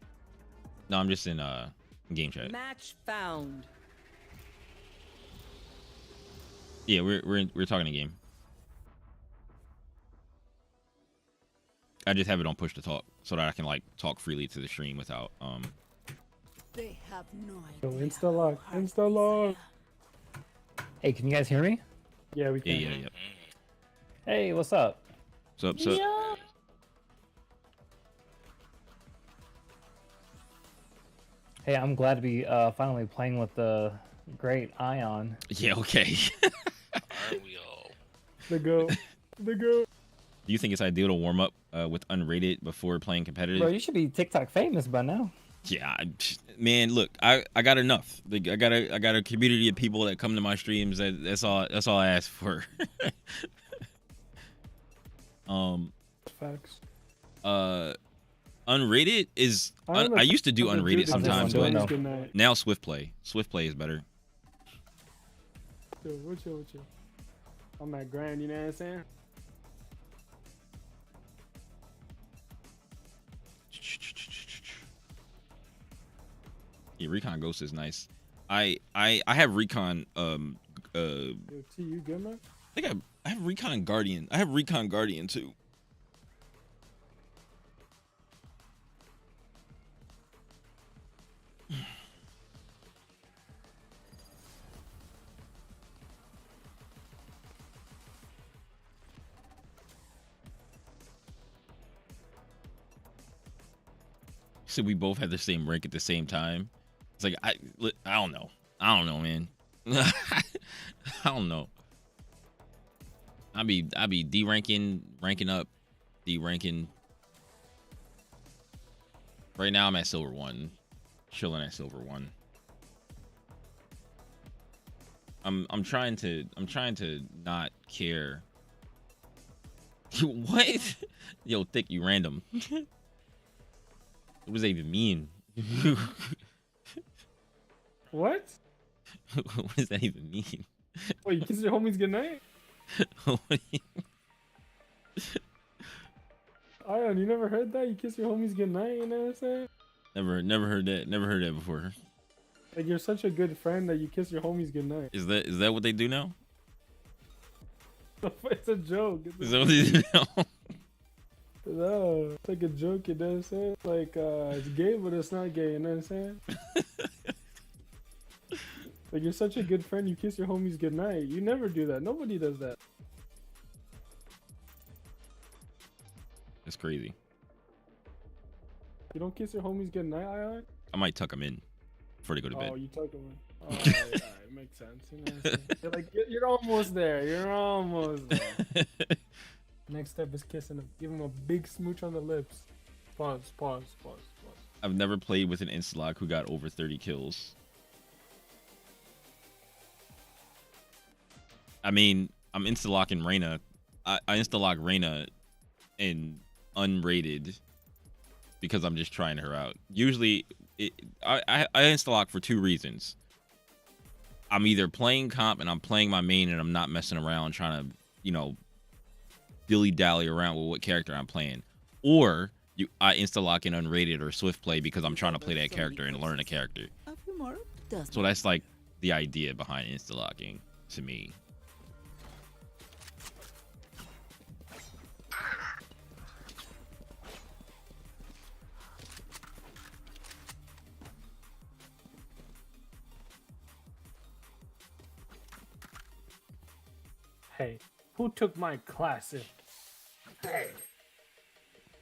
No, I'm just in game chat. Match found. Yeah, we're talking a game. I just have it on push to talk so that I can like talk freely to the stream without They have no Yo, idea. insta lock. Insta lock. Hey, can you guys hear me? Yeah, we can. Yeah. Hey, what's up? So Hey, I'm glad to be finally playing with the great Ion. yeah, okay. Aren't we all? The go. The go. Do you think it's ideal to warm up with unrated before playing competitive? Bro, you should be TikTok famous by now. Yeah, man. Look, I got enough. Like, I got a community of people that come to my streams. That's all I ask for. Facts. Unrated is. I used to do unrated sometimes, but now Swift Play is better. Chill. I'm at grind, you know what I'm saying? Yeah, Recon Ghost is nice. I have Recon Yo, T, you good, man? I think I have Recon Guardian. I have Recon Guardian too. So we both had the same rank at the same time. It's like I don't know, man. I don't know. I be D ranking, ranking up, D ranking. Right now I'm at silver 1, chilling at silver 1. I'm trying to not care. What? Yo, Thick, you random. What does that even mean? What? What does that even mean? Wait, you kiss your homies goodnight? Ion, you never heard that? You kiss your homies goodnight, you know what I'm saying? Never heard that. Never heard that before. Like, you're such a good friend that you kiss your homies goodnight. Is that what they do now? It's a joke. Is that what they do now? No, it's like a joke, you know what I'm saying? Like, it's gay, but it's not gay, you know what I'm saying? Like, you're such a good friend, you kiss your homies goodnight. You never do that. Nobody does that. That's crazy. You don't kiss your homies goodnight, Ion? I might tuck them in before they go to bed. Oh, you tuck them in. Oh, alright, makes sense. You know what I'm saying? You're like, you're almost there. You're almost there. Next step is kissing him. Give him a big smooch on the lips. Pause. I've never played with an Instalock who got over 30 kills. I mean, I'm Instalocking Reyna. I Instalock Reyna in unrated because I'm just trying her out. Usually, I Instalock for 2 reasons. I'm either playing comp and I'm playing my main and I'm not messing around trying to, you know, dilly-dally around with what character I'm playing. Or I Instalock in unrated or swift play because I'm trying to play that character and learn a character. So that's like the idea behind Instalocking to me. Hey, who took my classic? Hey.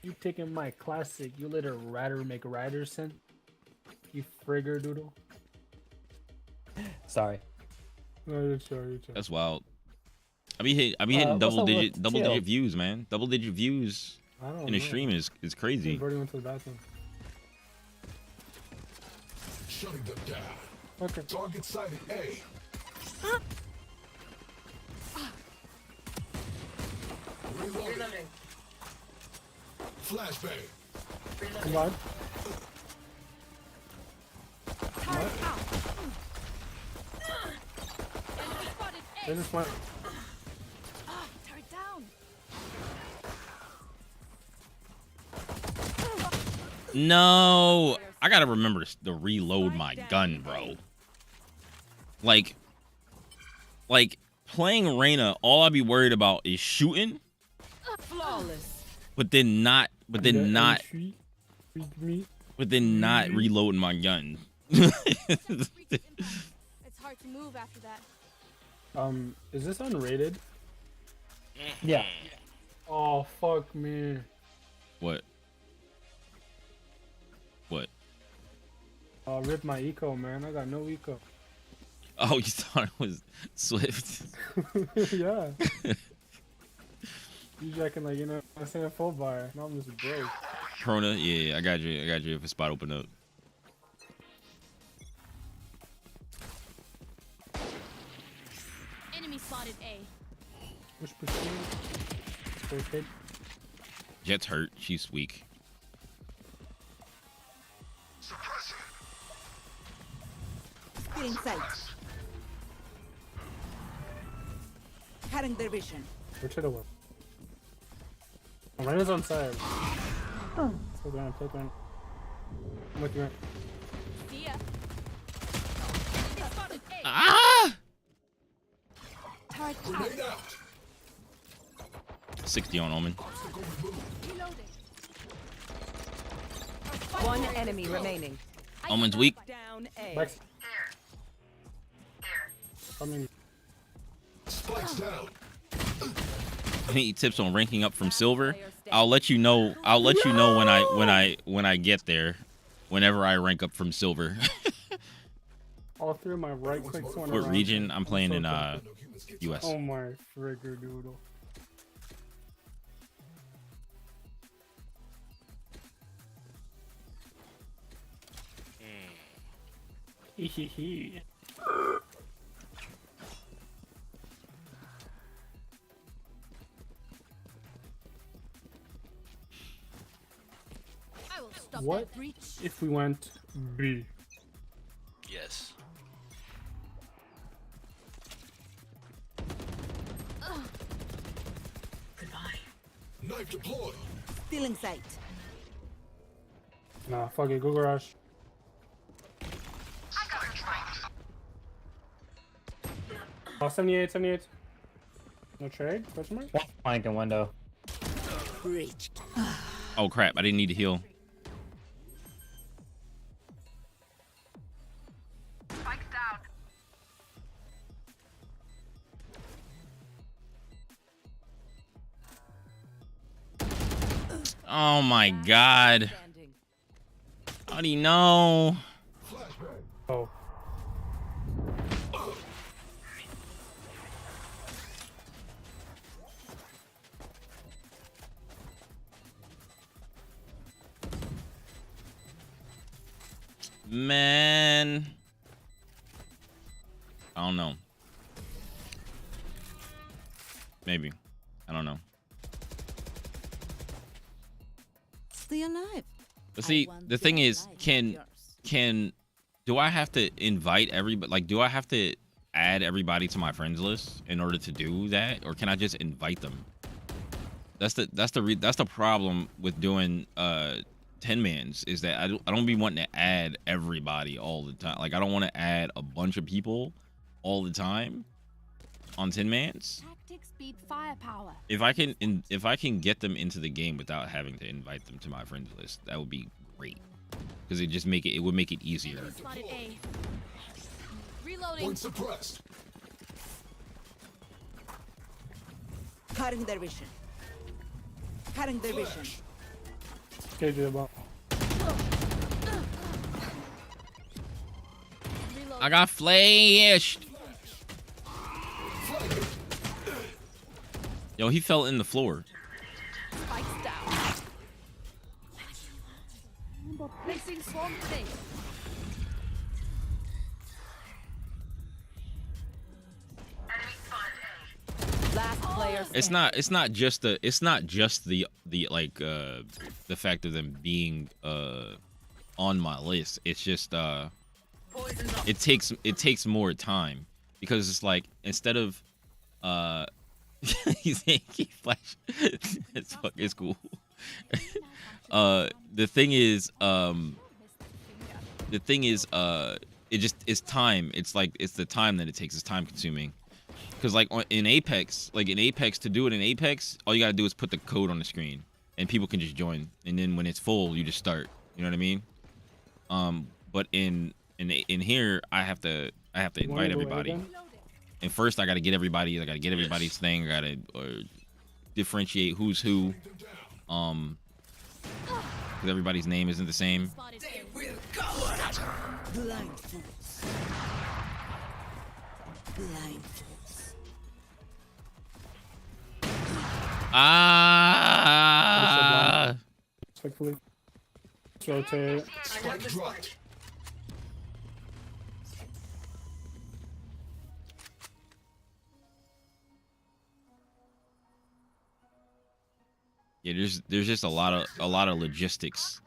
You taking my classic, you let a ratter make Riderson? You frigger doodle? Sorry. No, you're sure. That's wild. I be hitting double digit views, man. Double digit views in a stream is crazy. Birdie went to the bathroom. Shutting them down. Okay. Target sighted A. Reloading. Flashbang. Come on. They just went. Turret down. No, I gotta remember to reload my gun, bro. Like playing Reyna, all I be worried about is shooting, Flawless. but then not reloading my gun. It's hard to move after that. Is this unrated? Yeah. Oh, fuck me. What? Rip my eco, man. I got no eco. Oh, you thought it was Swift? Yeah. You reckon, like, you know, I'm saying full bar. No, I'm just broke. Corona, yeah, I got you if a spot open up. Enemy spotted A. Push. Jet's hurt. She's weak. Get in sight. Cutting their vision. Which other one? Reyna's on side. Take around. I'm looking at. See ya. They spotted A. Ah! Turret Grenade out. out. 60 on Omen. Reloading. One enemy remaining. Omen's weak. Down A. Max. I mean, Spikes down. Any tips on ranking up from silver? I'll let you know. when I get there. Whenever I rank up from silver. all 3 of my right clicks went What around. region? I'm playing in US. Oh my frigger doodle. Hehehe. I will stop What that breach. if we went B? Yes. Goodbye. Knife deployed. Still in sight. Nah, fuck it, go garage. Oh, 78, 78. No trade? Question mark? One flank and window. Breached. Oh crap! I didn't need to heal. Spike's down. Oh my god! Standing. How do you know? Oh. Man, I don't know. Maybe. I don't know. Stay alive. But I see, want the thing your is, life, not yours. do I have to invite everybody? Like, do I have to add everybody to my friends list in order to do that, or can I just invite them? That's the problem with doing 10-mans, is that I don't be wanting to add everybody all the time. Like, I don't want to add a bunch of people all the time on 10-mans. Tactics beat firepower. If I can get them into the game without having to invite them to my friends list, that would be great, because it would make it easier. Spotted A. Reloading. One suppressed. Cutting their vision. Cutting their vision. Okay, do the ball. I got flashed. Yo, he fell in the floor. Spikes down. Placing swarm grenade. Enemy spotted A. Last player standing. It's not just the like the fact of them being on my list. It's just it takes more time, because it's like, instead of he flash. It's cool. The thing is it's time. It's the time that it takes. It's time consuming. Because like in Apex, to do it in Apex, all you gotta do is put the code on the screen, and people can just join. And then when it's full, you just start. You know what I mean? But in here, I have to invite everybody. And first, I gotta get everybody. I gotta get everybody's thing. I gotta differentiate who's who. Because everybody's name isn't the same. They will go. Blind fools. Blind fools. Ah. Respectfully. Rotate. Spike dropped. Yeah, there's just a lot of logistics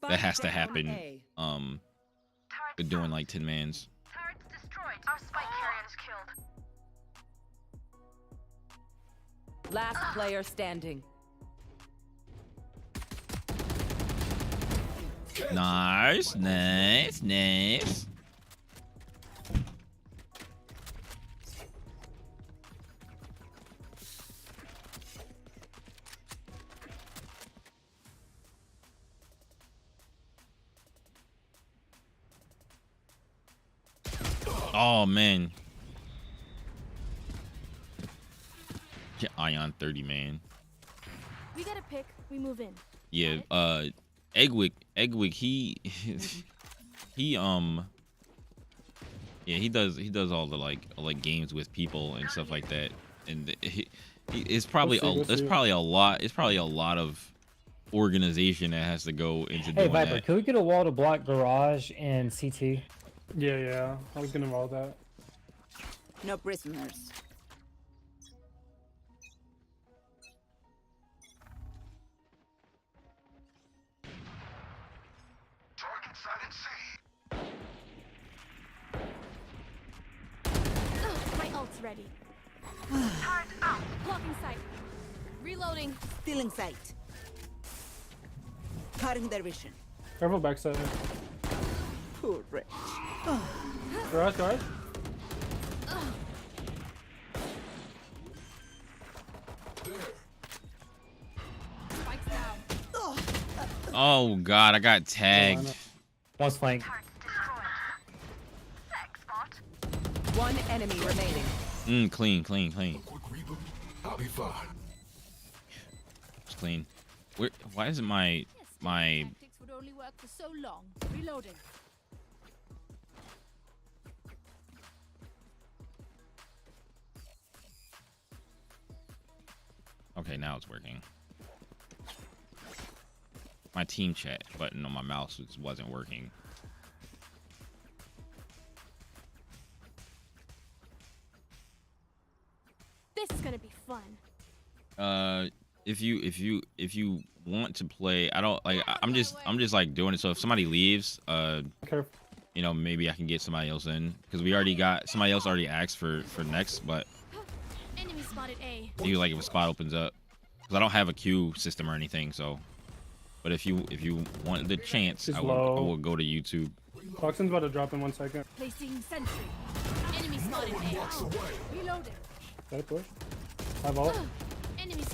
that has to happen. With doing like 10-mans. Turret's destroyed. Our spike carrier is killed. Last player standing. Nice. Oh man. Get Ion 30, man. We get a pick. We move in. Yeah, Eggwick, he he does all the like games with people and stuff like that, and it's probably a lot of organization that has to go into Hey doing Viper, that. can we get a wall to block garage and CT? Yeah. I was gonna roll that. No prisoners. Target sight and My ult's ready. Blocking sight. Reloading. Stealing sight. Cutting their vision. Careful backside. Poor wretch. Garage. Spikes down. Oh god, I got tagged. One's flank. One enemy remaining. Clean. quick reboot. I'll be fine. It's clean. Why isn't my Tactics would only work for so long. Reloading. okay, now it's working. My team chat button on my mouse wasn't working. This is gonna be fun. If you want to play, I don't like. I'm just like doing it. So if somebody leaves, Careful. you know, maybe I can get somebody else in because we already got somebody else already asked for next. But Enemy spotted A. you like if a spot opens up because I don't have a queue system or anything. So, but if you want the chance, She's I low. will go to YouTube. Toxin's about to drop in 1 second. Placing sentry. Enemy spotted A. Reloading. Got it, push. Have ult. Enemies.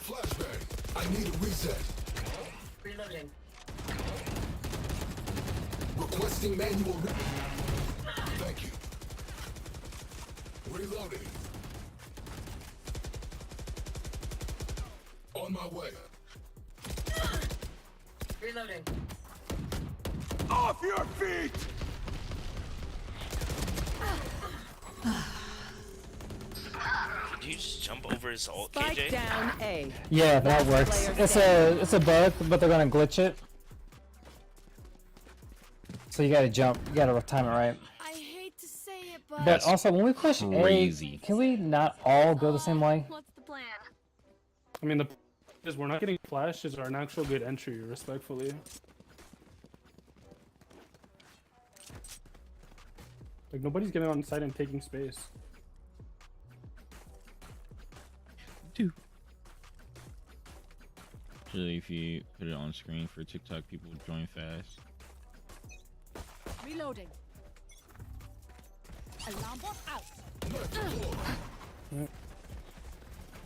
Flashbang. I need a reset. Reloading. Requesting manual. Thank you. Reloading. On my way. Reloading. Off your feet! Could you just jump over his ult, Spike KJ? down A. Yeah, that works. It's a bug, but they're gonna glitch it. So you gotta jump. You gotta time it right. I hate to say it, but. But also, when we push crazy. A, can we not all go the same way? What's the plan? I mean, the is we're not getting flashes are an actual good entry, respectfully. Like, nobody's getting on site and taking space. Actually, if you put it on screen for TikTok, people join fast. Reloading. Alarm bot out.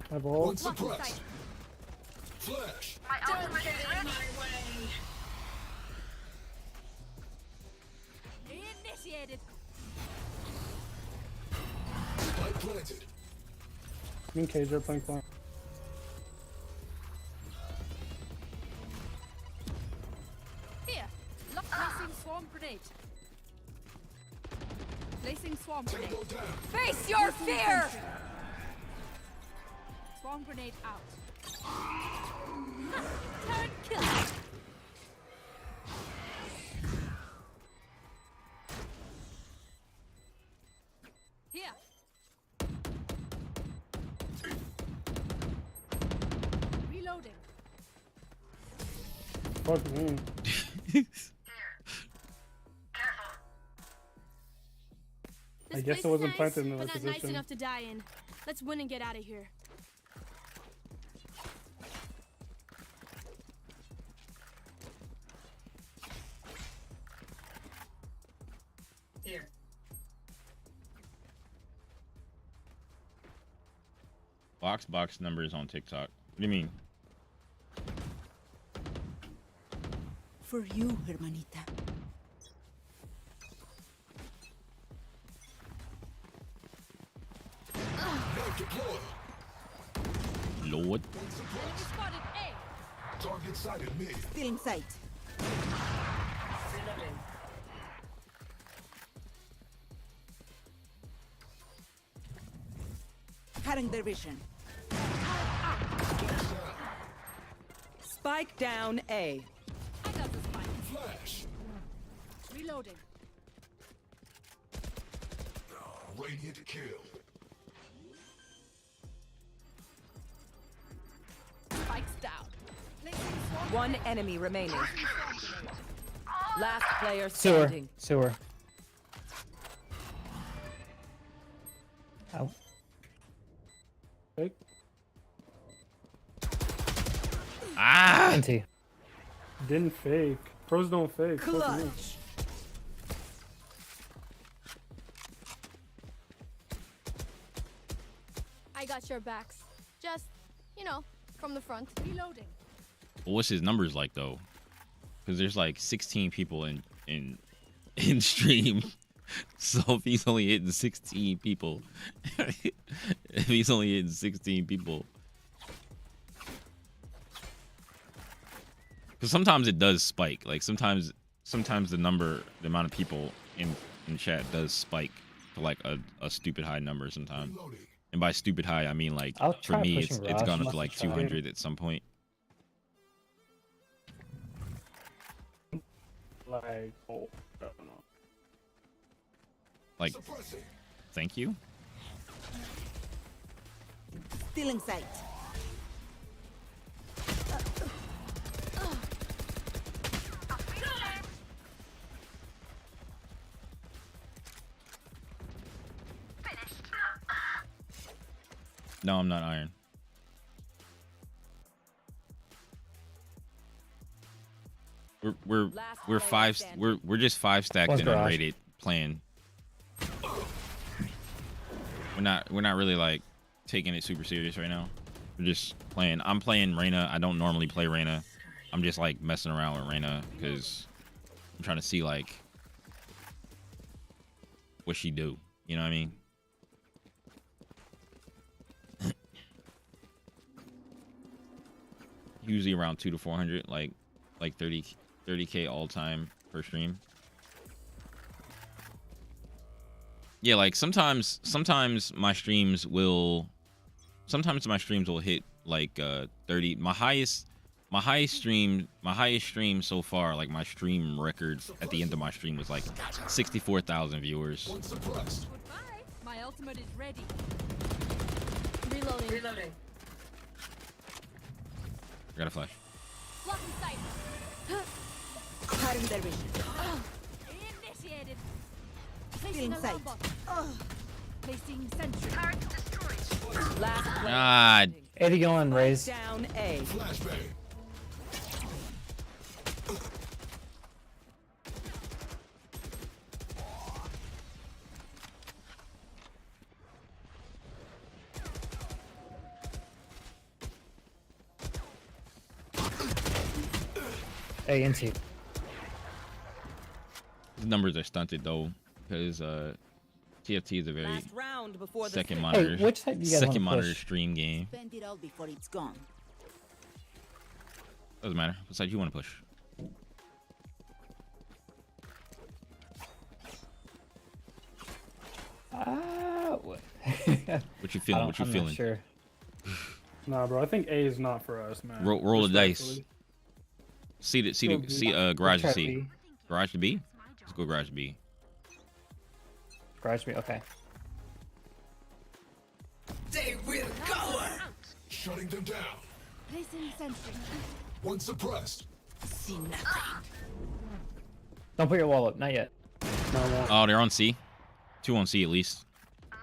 Have ult. Suppressed. Flash. My ultimate is ready. Initiated. Spike planted. Me and KJ are playing flank. Here. Placing swarm grenade. Placing swarm grenade. Go down. Face your fear! Swarm grenade out. Turret kill. Here. Reloading. Fuck me. I guess it wasn't planted in the but right not nice position. enough to die in. Let's win and get out of here. Here. Box numbers on TikTok. What do you mean? For you, hermanita. Knife deployed. Lord. Enemy spotted A. Target sighted mid. Stealing sight. Reloading. Cutting their vision. Spike down A. I got the spike. Flash. Reloading. Radiant kill. Spikes down. One enemy remaining. Last player Sewer. standing. Sewer. Ow. Fake. Ah! NT. Didn't fake. Pros don't fake. Fuck me. Clutch. I got your backs. Just, you know, from the front. Reloading. Well, what's his numbers like though? Because there's like 16 people in stream. So if he's only hitting 16 people, if he's only hitting 16 people, because sometimes it does spike. Like sometimes the amount of people in chat does spike to like a stupid high number sometimes. And by stupid high, I mean like I'll for try me, pushing it's Raj. gone up Must to like try. 200 at some point. Like, oh, I don't know. Like, thank you. Still in sight. No, I'm not iron. We're just five stacked What's and garage? unrated playing. We're not really like taking it super serious right now. We're just playing. I'm playing Reyna. I don't normally play Reyna. I'm just like messing around with Reyna because I'm trying to see like what she do. You know what I mean? Usually around 200 to 400, like 30K all time per stream. Yeah, like sometimes my streams will hit like 30. My highest stream so far, like my stream record at the end of my stream was like 64,000 viewers. Goodbye. My ultimate is ready. Reloading. Reloading. I got a flash. Block in sight. Cutting their vision. Initiated. Still Placing in alarm sight. bot. Placing sentry. Last player Ah, standing. 80 going raise. Down A. Flashbang. A NT. his numbers are stunted though because TFT is a very Last round before the second switch. monitor Hey, which side do you guys second wanna monitor push? stream game. Spend it all before it's gone. Doesn't matter. What side you want to push? What? What you feeling? What you I'm feeling? Not sure. Nah, bro. I think A is not for us, man. Roll the dice. Respectfully. Garage to Try C. B. Garage to B. Let's go garage to B. Garage me. Okay. They will go. Shutting them down. Placing sentry. One suppressed. See nothing. Don't put your wall up. Not yet. No, no. Oh, they're on C. 2 on C at least. I'm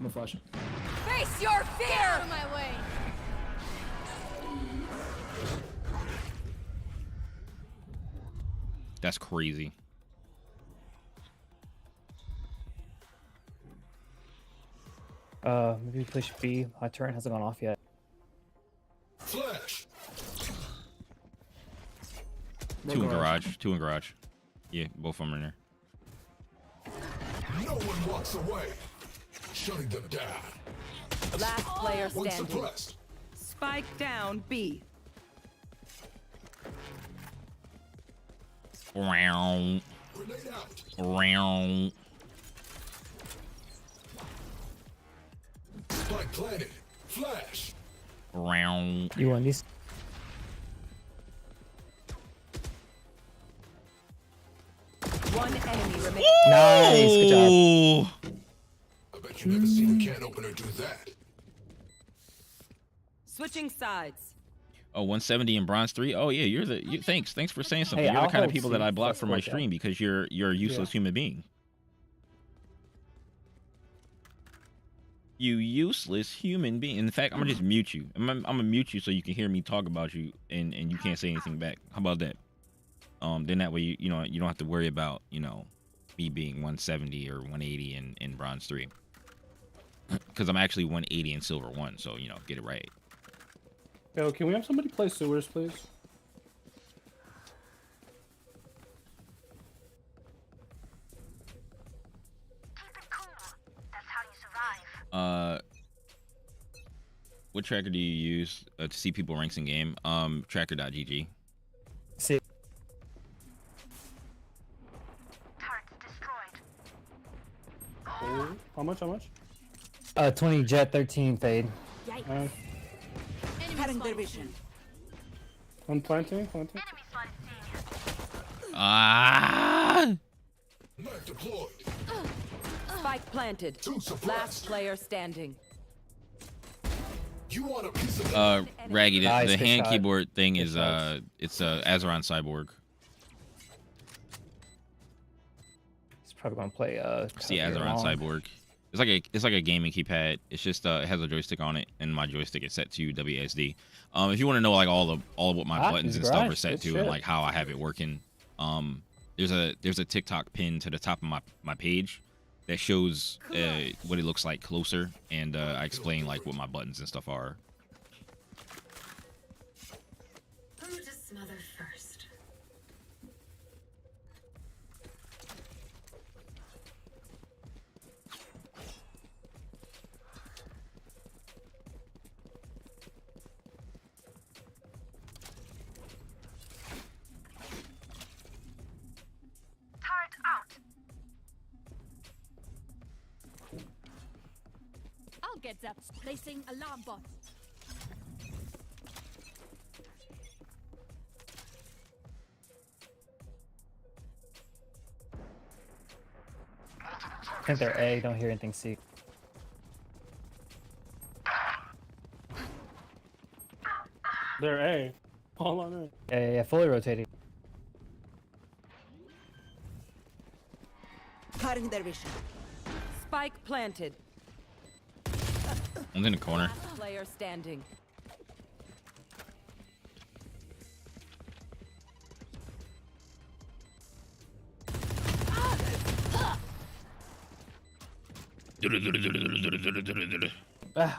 gonna flash it. Face your fear! Out of my way. That's crazy. Maybe push B. My turret hasn't gone off yet. Flash. 2 in garage. 2 in garage. Yeah, both of them are in there. No one walks away. Shutting them down. Last player One standing. suppressed. Spike down B. Round. Grenade out. Round. Spike planted. Flash. Round. You want these? One One enemy remaining. Nice, good job. Oh, I bet you never seen a can opener do that. Switching sides. oh, 170 in bronze 3. Oh yeah, thanks for saying something. Hey, You're the I'll kind of hold people that C. I block Let's from my work out. stream because you're a useless human being. You useless human being. In fact, I'm gonna just mute you. I'm gonna mute you so you can hear me talk about you and you can't say anything back. How about that? Then that way you know you don't have to worry about me being 170 or 180 in bronze 3. Because I'm actually 180 in silver 1, so get it right. Yo, can we have somebody play sewers, please? Keep it cool. That's how you survive. What tracker do you use to see people ranks in game? Tracker.gg. See. Turrets destroyed. Oh, how much? 20 jet, 13 fade. Cutting their vision. I'm planting. Enemy spotted C. Ah! Knife deployed. Spike planted. Two suppressed. Last player standing. You want a piece of Raggy, Nice, the good hand shot. keyboard thing Good is shots. it's Azeron Cyborg. He's probably gonna play See Cavalier Azeron long. Cyborg. It's like a gaming keypad. It's just it has a joystick on it, and my joystick is set to WSD. If you want to know like all of what my buttons and stuff are set to and like how I have it working, there's a TikTok pin to the top of my page that shows what it looks like closer, and I explain like what my buttons and stuff are. Who to smother first? Turret out. I'll get that. Placing alarm bot. I think they're A, don't hear anything C. They're A. All on A. Yeah, fully rotating. Cutting their vision. Spike planted. I'm in the corner. Last player standing.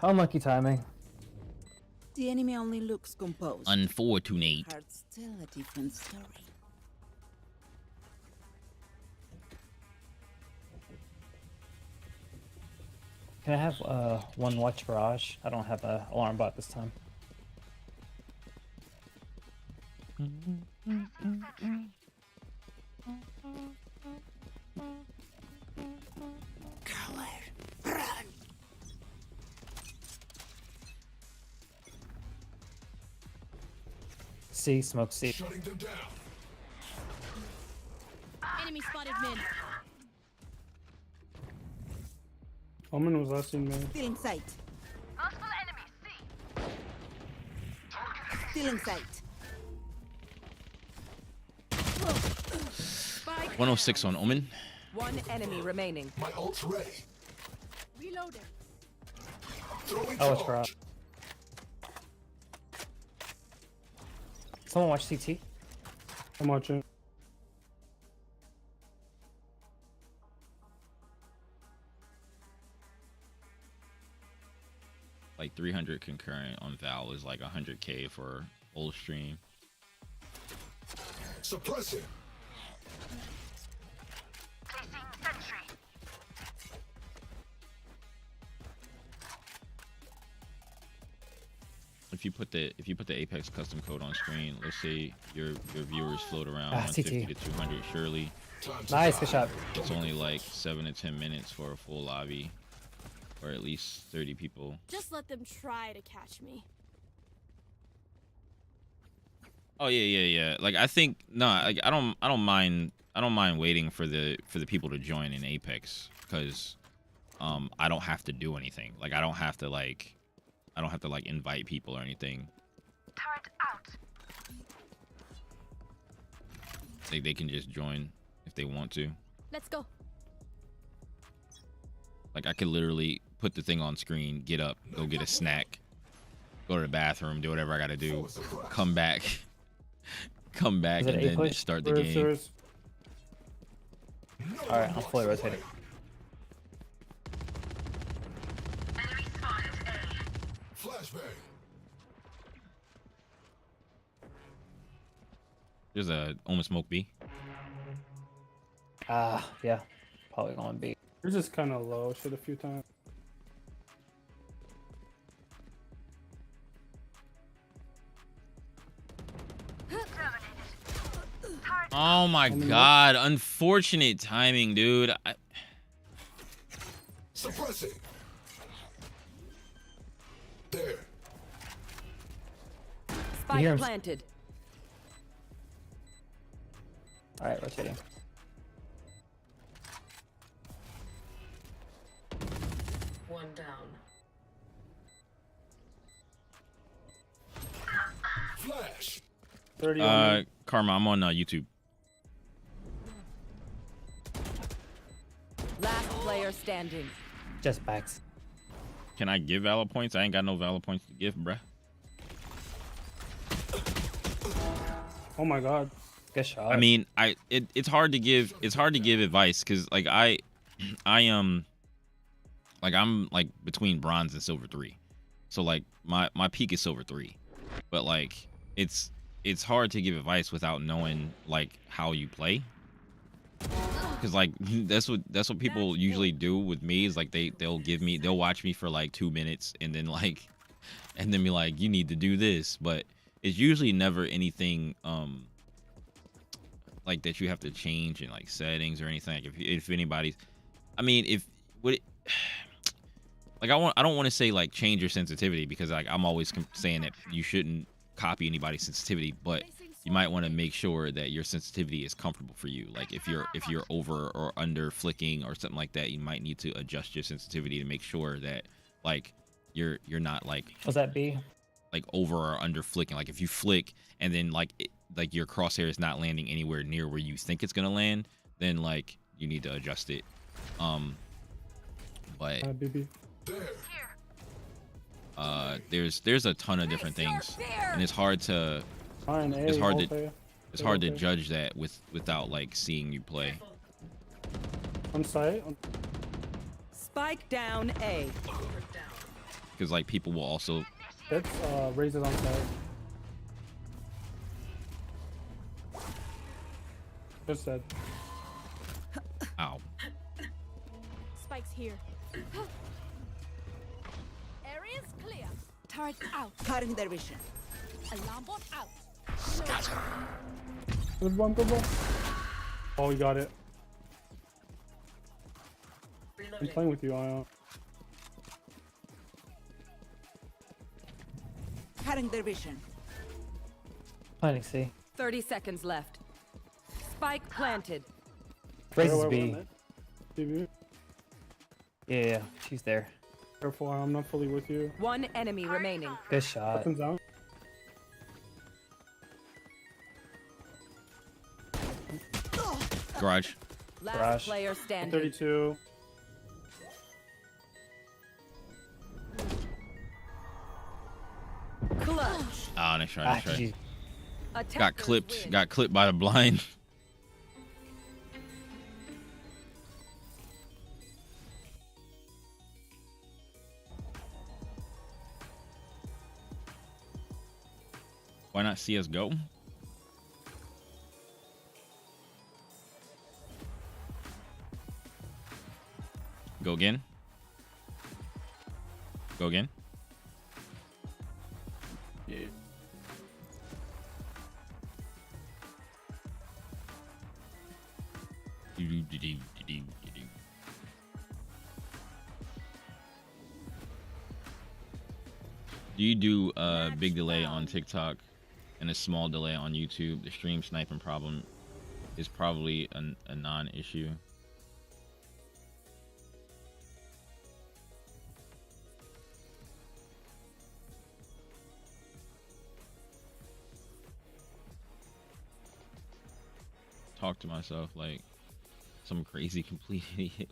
Unlucky timing. The enemy only looks composed. Unfortunate. Heart's still a different story. Can I have one watch barrage? I don't have a alarm bot this time. C, smoke C. shutting them down. Enemy spotted mid. Omen was last seen man. Still in sight. Multiple enemies. C. Still in sight. Spike 106 on Omen. One enemy remaining. My ult's ready. Reloading. Throwing Oh, it's charge. barrage. Someone watch CT. I'm watching. Like 300 concurrent on Val is like 100K for whole stream. Suppressing. Placing sentry. If you put the Apex custom code on screen, let's say your viewers float around Ah, 150 CT. to 200, surely Time to Nice, die. good shot. it's only like 7 to 10 minutes for a full lobby, or at least 30 people. Just let them try to catch me. Oh yeah. Like I think no, like I don't mind mind waiting for the people to join in Apex, because I don't have to do anything. Like I don't have to like invite people or anything. Turret out. They can just join if they want to. Let's go. Like I could literally put the thing on screen, get up, go get a snack, go to the bathroom, do whatever I gotta do, come back, and then start the game. All right, I'm fully rotating. Enemy spotted A. Flashbang. There's a almost smoke B. Yeah, probably going B. You're just kind of low. Shit a few times. Oh my god, unfortunate timing, dude. Suppressing. There. Spike planted. All right, rotating. One down. Flash. 30 Karma, I'm on YouTube. Last player standing. Just backs. Can I give Valor points? I ain't got no Valor points to give, bruh. Oh my god. Good shot. I mean, it's hard to give advice, because like I'm like between bronze and silver 3, so like my peak is silver 3, but like it's hard to give advice without knowing like how you play, because like that's what people usually do with me, is like they'll watch me for like 2 minutes and then be like, you need to do this, but it's usually never anything like that you have to change in like settings or anything. Like if anybody's, I mean, like I don't want to say like change your sensitivity, because like I'm always saying that you shouldn't copy anybody's sensitivity, but you might want to make sure that your sensitivity is comfortable for you. Like if you're over or under flicking or something like that, you might need to adjust your sensitivity to make sure that like you're not like, was that B? Like over or under flicking. Like if you flick and then like your crosshair is not landing anywhere near where you think it's gonna land, then like you need to adjust it. But there's a ton of different things, and it's hard to judge that without like seeing you play. On site. Spike down A. Because like people will also. That's raises on site. Just said. Ow. Spike's here. Area's clear. Turret out. Cutting their vision. Alarm bot out. Good one, good one. Oh, you got it. I'm playing with you, Ion. Cutting their vision. Planning C. 30 seconds left. Spike planted. Raises B. TV. Yeah, she's there. Careful, I'm not fully with you. One enemy remaining. Good shot. Weapons out. Garage. Last player standing. 32. Clutch. Oh, nice try, nice try. Geez. Got clipped by the blind. Why not CS:GO? Go again. Go again. Yeah. Do you do a big delay on TikTok and a small delay on YouTube? The stream sniping problem is probably a non-issue. Talk to myself like some crazy complete idiot.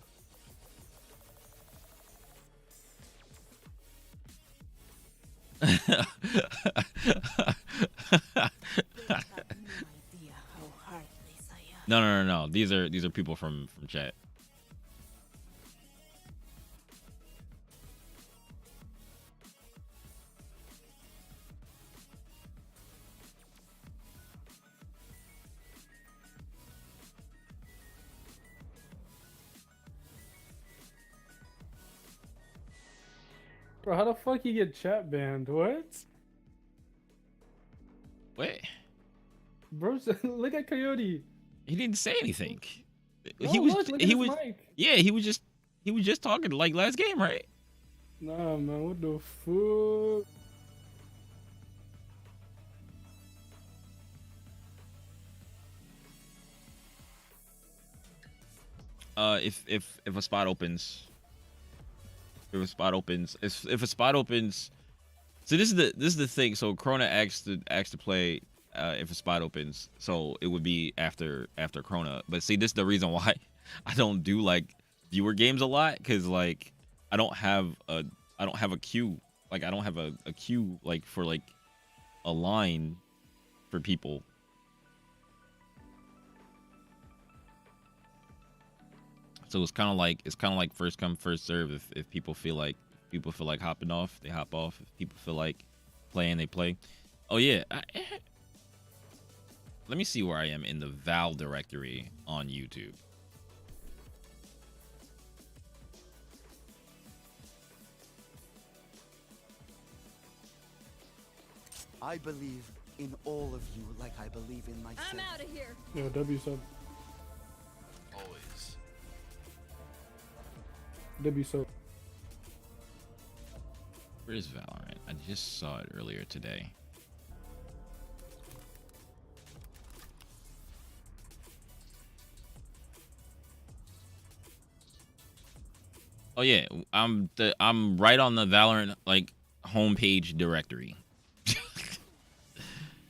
No. These are people from chat. Bro, how the fuck you get chat banned? What? Wait. Bro, look at Coyote. He didn't say anything. No, he was look at his mic. Yeah, he was just talking like last game, right? Nah, man, what the fuck? If a spot opens, if a spot opens, so this is the thing. So Krona asked to play if a spot opens, so it would be after Krona. But see, this is the reason why I don't do like viewer games a lot, because like I don't have a queue. Like I don't have a queue like for like a line for people. So it's kind of like first come first serve. If people feel like hopping off, they hop off. If people feel like playing, they play. Oh yeah. Let me see where I am in the Val directory on YouTube. I believe in all of you like I believe in myself. I'm out of here. Yo, W sub. Always. W sub. Where is Valorant? I just saw it earlier today. Oh yeah, I'm right on the Valorant like homepage directory.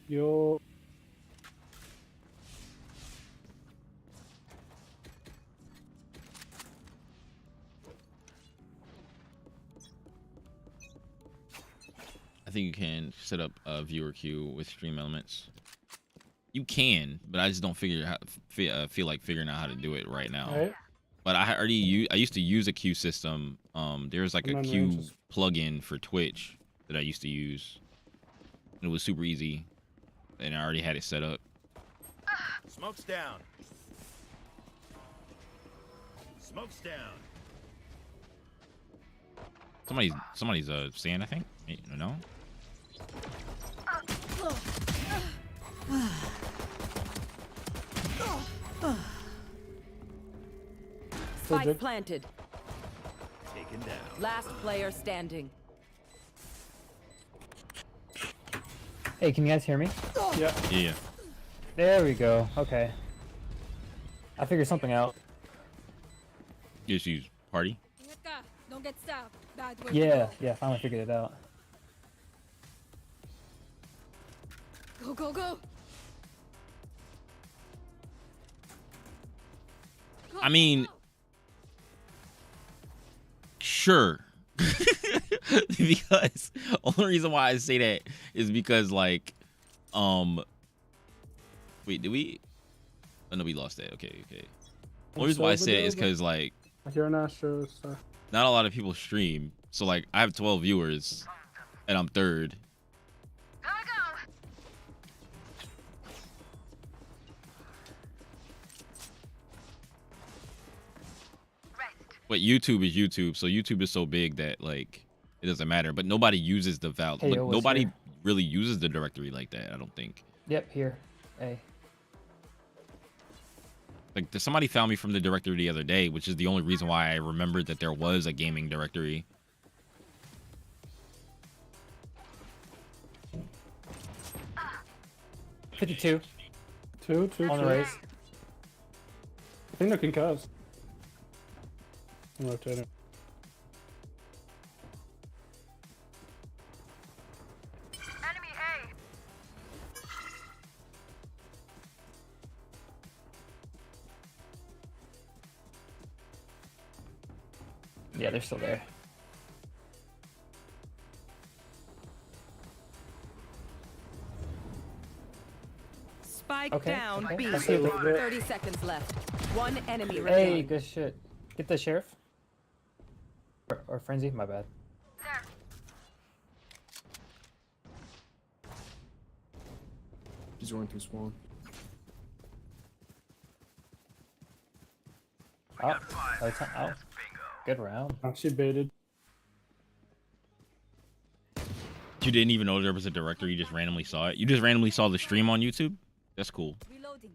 Yo. I think you can set up a viewer queue with stream elements. You can, but I just don't feel like figuring out how to do it right now. Right. But I used to use a queue system. There's like a queue plugin for Twitch that I used to use. And it was super easy, and I already had it set up. Smoke's down. Smoke's down. Somebody's saying, I think. No. Spike planted. Taken down. Last player standing. Hey, can you guys hear me? Yeah. There we go. Okay. I figured something out. Just use party. Don't get stabbed. Bad way. Yeah, finally figured it out. Go, go, go. I mean, sure. Because only reason why I say that is because like wait, did we? Oh no, we lost that. Okay. Only reason why I say it is because like You're not sure. So. not a lot of people stream, so like I have 12 viewers and I'm third. But YouTube is YouTube, so YouTube is so big that like it doesn't matter. But nobody uses the Val. Hey, yo, nobody here? really uses the directory like that. I don't think. Yep, here. Hey. Like somebody found me from the directory the other day, which is the only reason why I remembered that there was a gaming directory. $52. Two. On the raise. think they're concussed. I'm rotating. Enemy A. Yeah, they're still there. Spike down B. Let's see if 30 seconds left. One enemy Hey, remaining. good shit. Get the sheriff. Or frenzy, my bad. There. He's running through spawn. Oh, oh, good round. Oh, she baited. You didn't even know there was a director. You just randomly saw it. You just randomly saw the stream on YouTube. That's cool. Reloading.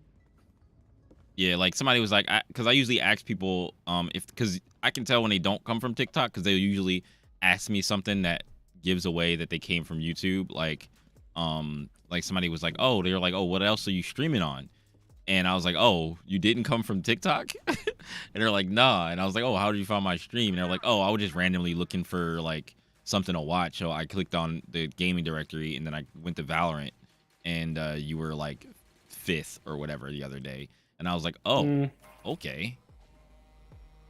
Yeah, like somebody was like, because I usually ask people, because I can tell when they don't come from TikTok, because they usually ask me something that gives away that they came from YouTube. Like somebody was like, oh, they're like, oh, what else are you streaming on? And I was like, oh, you didn't come from TikTok? And they're like, nah. And I was like, oh, how did you find my stream? And they're like, oh, I was just randomly looking for like something to watch. So I clicked on the gaming directory and then I went to Valorant, and you were like 5th or whatever the other day. And I was like, oh, okay.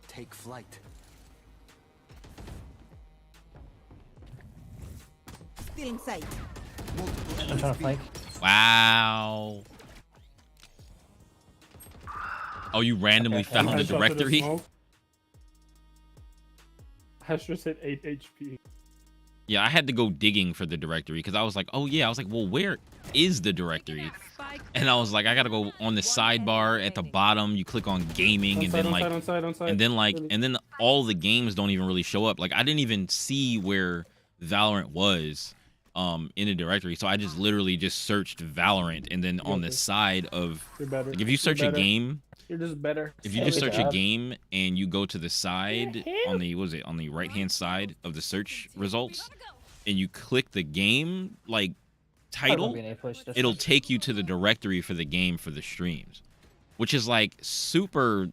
Take flight. Still inside. I'm trying to flank. Wow. Oh, you randomly found the directory? Hestra said 8 HP. Yeah, I had to go digging for the directory because I was like, oh yeah, I was like, well, where is the directory? And I was like, I gotta go on the sidebar at the bottom. You click on gaming, and then like, and then all the games don't even really show up. Like I didn't even see where Valorant was in the directory, so I just literally just searched Valorant, and then on the side of, like, if you search a game. You're just better. If you just search a game and you go to the side on the, what is it, on the right hand side of the search results, and you click the game like title, it'll take you to the directory for the game for the streams, which is like super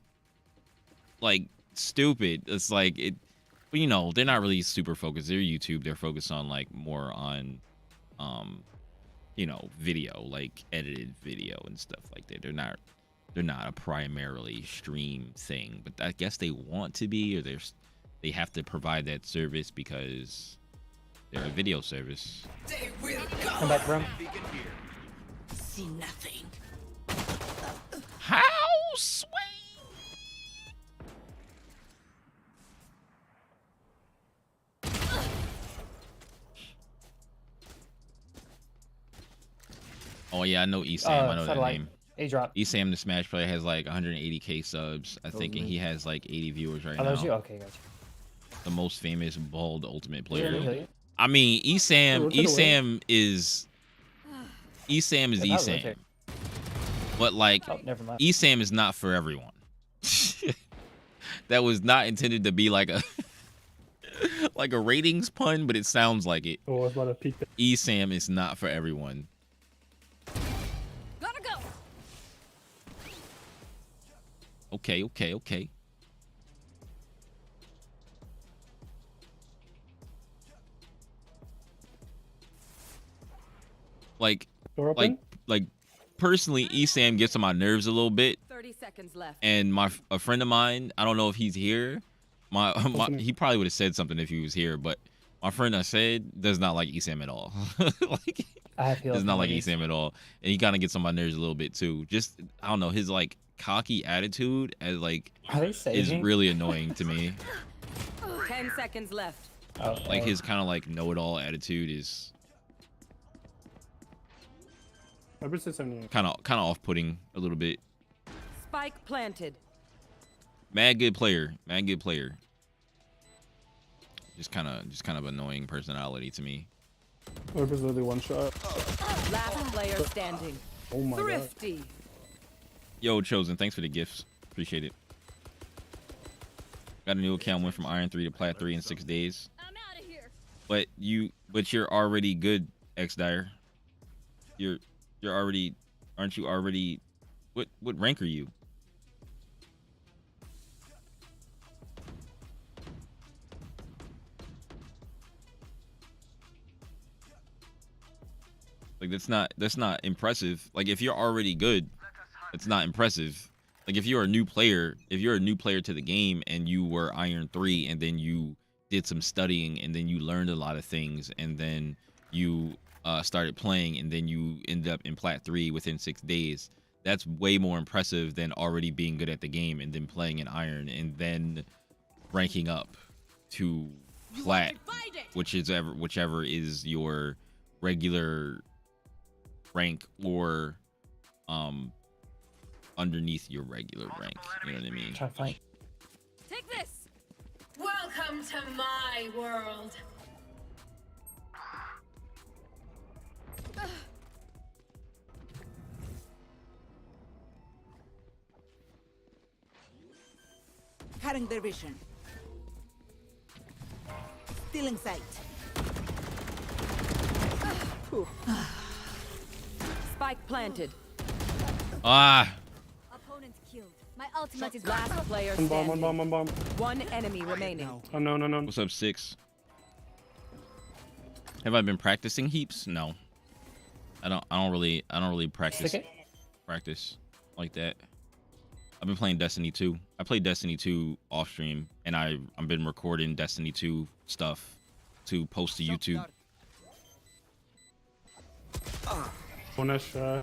like stupid. It's like it, but you know, they're not really super focused. They're YouTube. They're focused on like more on you know, video, like edited video and stuff like that. They're not a primarily stream thing, but I guess they want to be, or they have to provide that service because they're a video service. Come back, bro. See nothing. How sweet. Oh yeah, I know Esam. I know that name. A-drop. Esam, the Smash player, has like 180k subs, I think, and he has like 80 viewers right now. Oh, that was you? Okay, gotcha. The most famous bald ultimate player. I mean, Esam is Esam. But like, Esam is not for everyone. That was not intended to be like a like a ratings pun, but it sounds like it. Oh, I was about to peek that. Esam is not for everyone. Gotta go. Okay. Like personally, Esam gets on my nerves a little bit. 30 seconds left. And a friend of mine, I don't know if he's here. He probably would have said something if he was here, but my friend I said does not like Esam at all. Like, does not like Esam at all, and he kind of gets on my nerves a little bit too. Just, I don't know, his like cocky attitude as like is really annoying to me. 10 seconds left. Like his kind of like know-it-all attitude is kind of off-putting a little bit. Spike planted. Mad good player. Just kind of annoying personality to me. Orpus literally one shot. Last player standing. Oh my Thrifty. God. Yo, Chosen, thanks for the gifts. Appreciate it. Got a new account, went from Iron 3 to Plat 3 in 6 days. I'm out of here. But you're already good, X Dyer. You're already, aren't you already? What rank are you? Like that's not impressive. Like if you're already good, it's not impressive. Like if you're a new player to the game and you were Iron 3 and then you did some studying and then you learned a lot of things and then you started playing and then you ended up in Plat 3 within 6 days. That's way more impressive than already being good at the game and then playing in Iron and then ranking up to Plat, whichever is your regular rank or underneath your regular rank. You know what I mean? Try to fight. Take this. Welcome to my world. Cutting their vision. Still in sight. Spike planted. Ah. Opponent killed. My ultimate is Last player One bomb, standing. one bomb. One enemy remaining. Oh no. What's up, 6? Have I been practicing heaps? No. I don't really practice like that. I've been playing Destiny 2. I played Destiny 2 off stream and I've been recording Destiny 2 stuff to post to YouTube. Oh, nice try.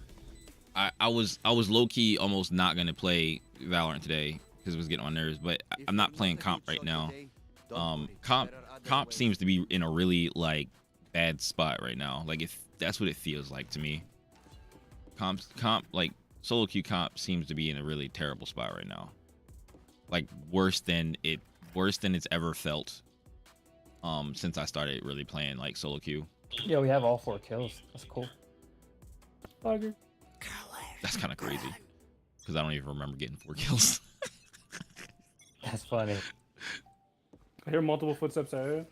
I was low key almost not gonna play Valorant today because it was getting on my nerves, but I'm not playing comp right now. Comp seems to be in a really like bad spot right now. Like if that's what it feels like to me. Comp like solo queue comp seems to be in a really terrible spot right now. Like worse than it's ever felt since I started really playing like solo queue. Yeah, we have all 4 kills. That's cool. That's kind of crazy because I don't even remember getting 4 kills. That's funny. I hear multiple footsteps out here.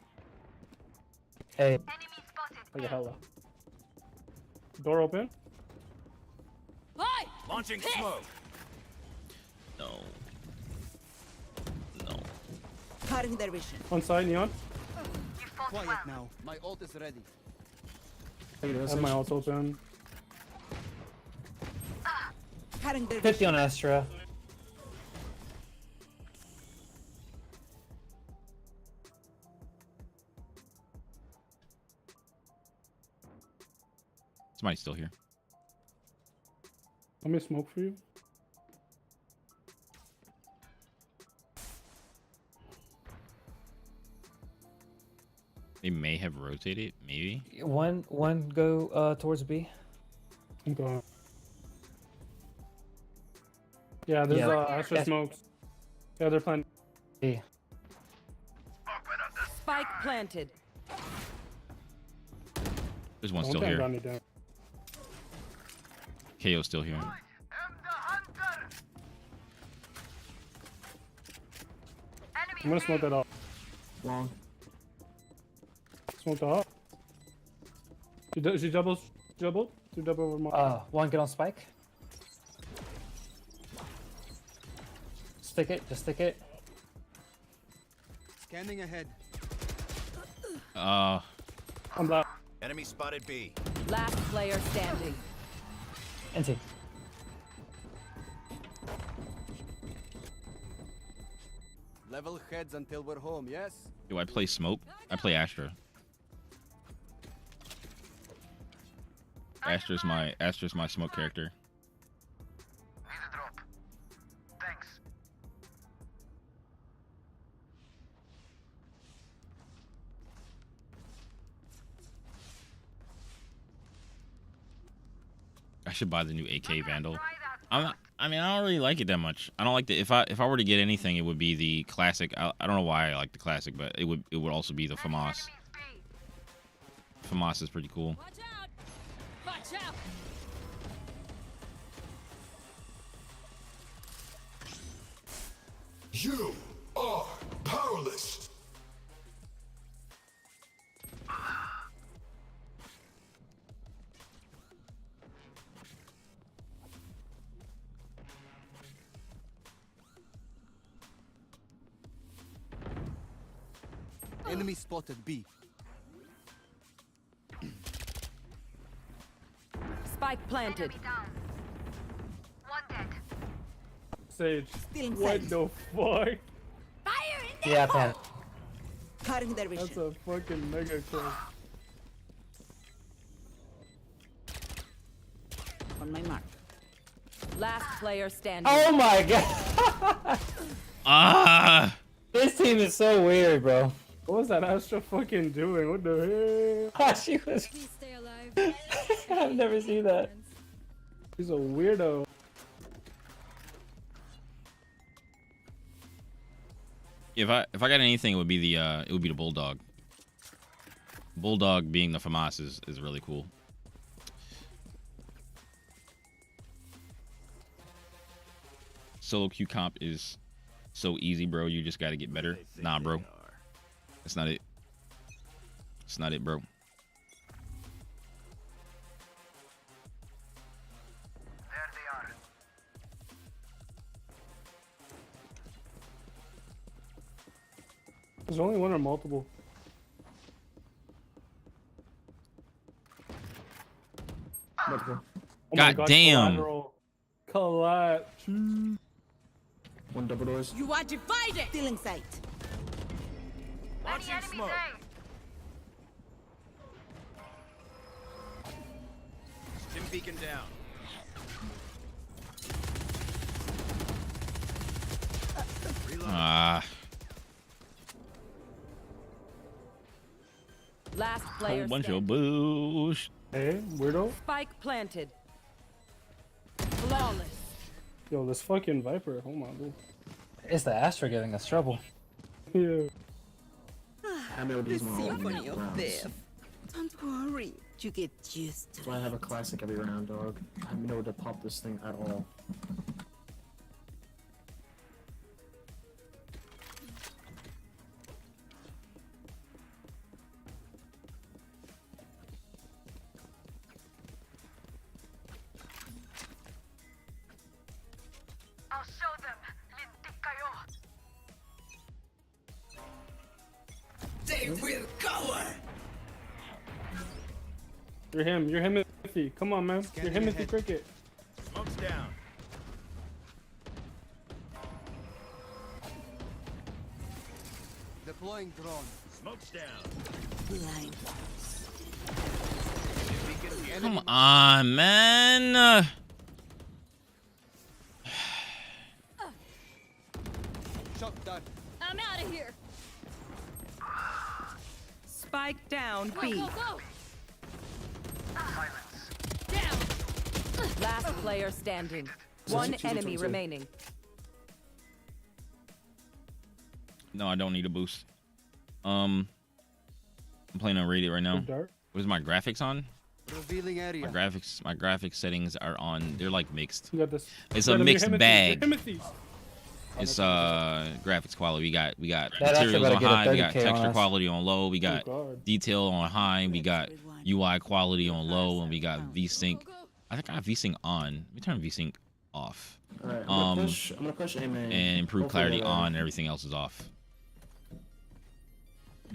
Hey. Like a hella. Door open. Hi. Launching smoke. No. Cutting their vision. On side, Neon. Quiet now. My ult is ready. I have my ult open. Cutting their 50 on Astra. Somebody's still here. Let me smoke for you. They may have rotated, maybe. One go towards B. I'm going. Yeah, there's Astra smokes. Yeah, they're planting. B. Spike planted. There's one still here. Down, down. KO's still here. I'm gonna smoke that up. Long. Smoke that up. She doubles. Two double over more. One get on Spike. Stick it. Just stick it. Scanning ahead. I'm black. Enemy spotted B. Last player standing. NT. Level heads until we're home, yes? Do I play smoke? I play Astra. Astra's my smoke character. Need a drop. Thanks. I should buy the new AK Vandal. I mean, I don't really like it that much. I don't like the if I were to get anything, it would be the classic. I don't know why I like the classic, but it would also be the FAMAS. FAMAS is pretty cool. Watch out. Watch out. You are powerless. Enemy spotted B. Spike planted. One dead. Sage. Still What inside. the fuck? Fire in the Yeah, man. Cutting their vision. That's a fucking mega kill. On my mark. Last player standing. Oh my god. Ah. This team is so weird, bro. What was that Astra fucking doing? What the hell? She was. Please stay alive. I've never seen that. He's a weirdo. If I got anything, it would be the bulldog. Bulldog being the FAMAS is really cool. Solo Q comp is so easy, bro. You just got to get better. Nah, bro. That's not it. It's not it, bro. There they are. There's only one or multiple. Multiple. Oh my God damn. Collateral. Collat. One double doors. You are divided. Still in sight. Many enemies A. Stim beacon down. Ah. Last Whole player bunch standing. of bullshit. Hey, weirdo. Spike planted. Flawless. Yo, this fucking Viper. Oh my god. It's the Astra giving us trouble. Yeah. How many of The these more symphony of rounds? death. Don't worry. You get used to That's why I have a classic every round, dog. I haven't been able to pop this thing at all. I'll show them. Lintik kayo. They will cower. You're him. You're Himothy. Come on, man. You're Himothy Cricket. Smoke's down. Deploying drone. Smoke's down. blind. Come on, man. Shot done. I'm out of here. Spike down Go, B. go, go. Last player standing. One enemy remaining. No, I don't need a boost. I'm playing on rated right now. Dark. What is my graphics on? Revealing area. My graphics settings are on. They're like mixed. You got this. It's Right, a you're mixed Himothy. bag. You're Himothy. It's graphics quality. We got That actually materials better on get a high. We got 30K on texture us. quality on low. We got God. detail on high. We got UI quality on low, and we got VSync. I think I have VSync on. Let me turn VSync off. Alright, I'm gonna push A main. And improve Hopefully clarity they're on. ready. And everything else is off.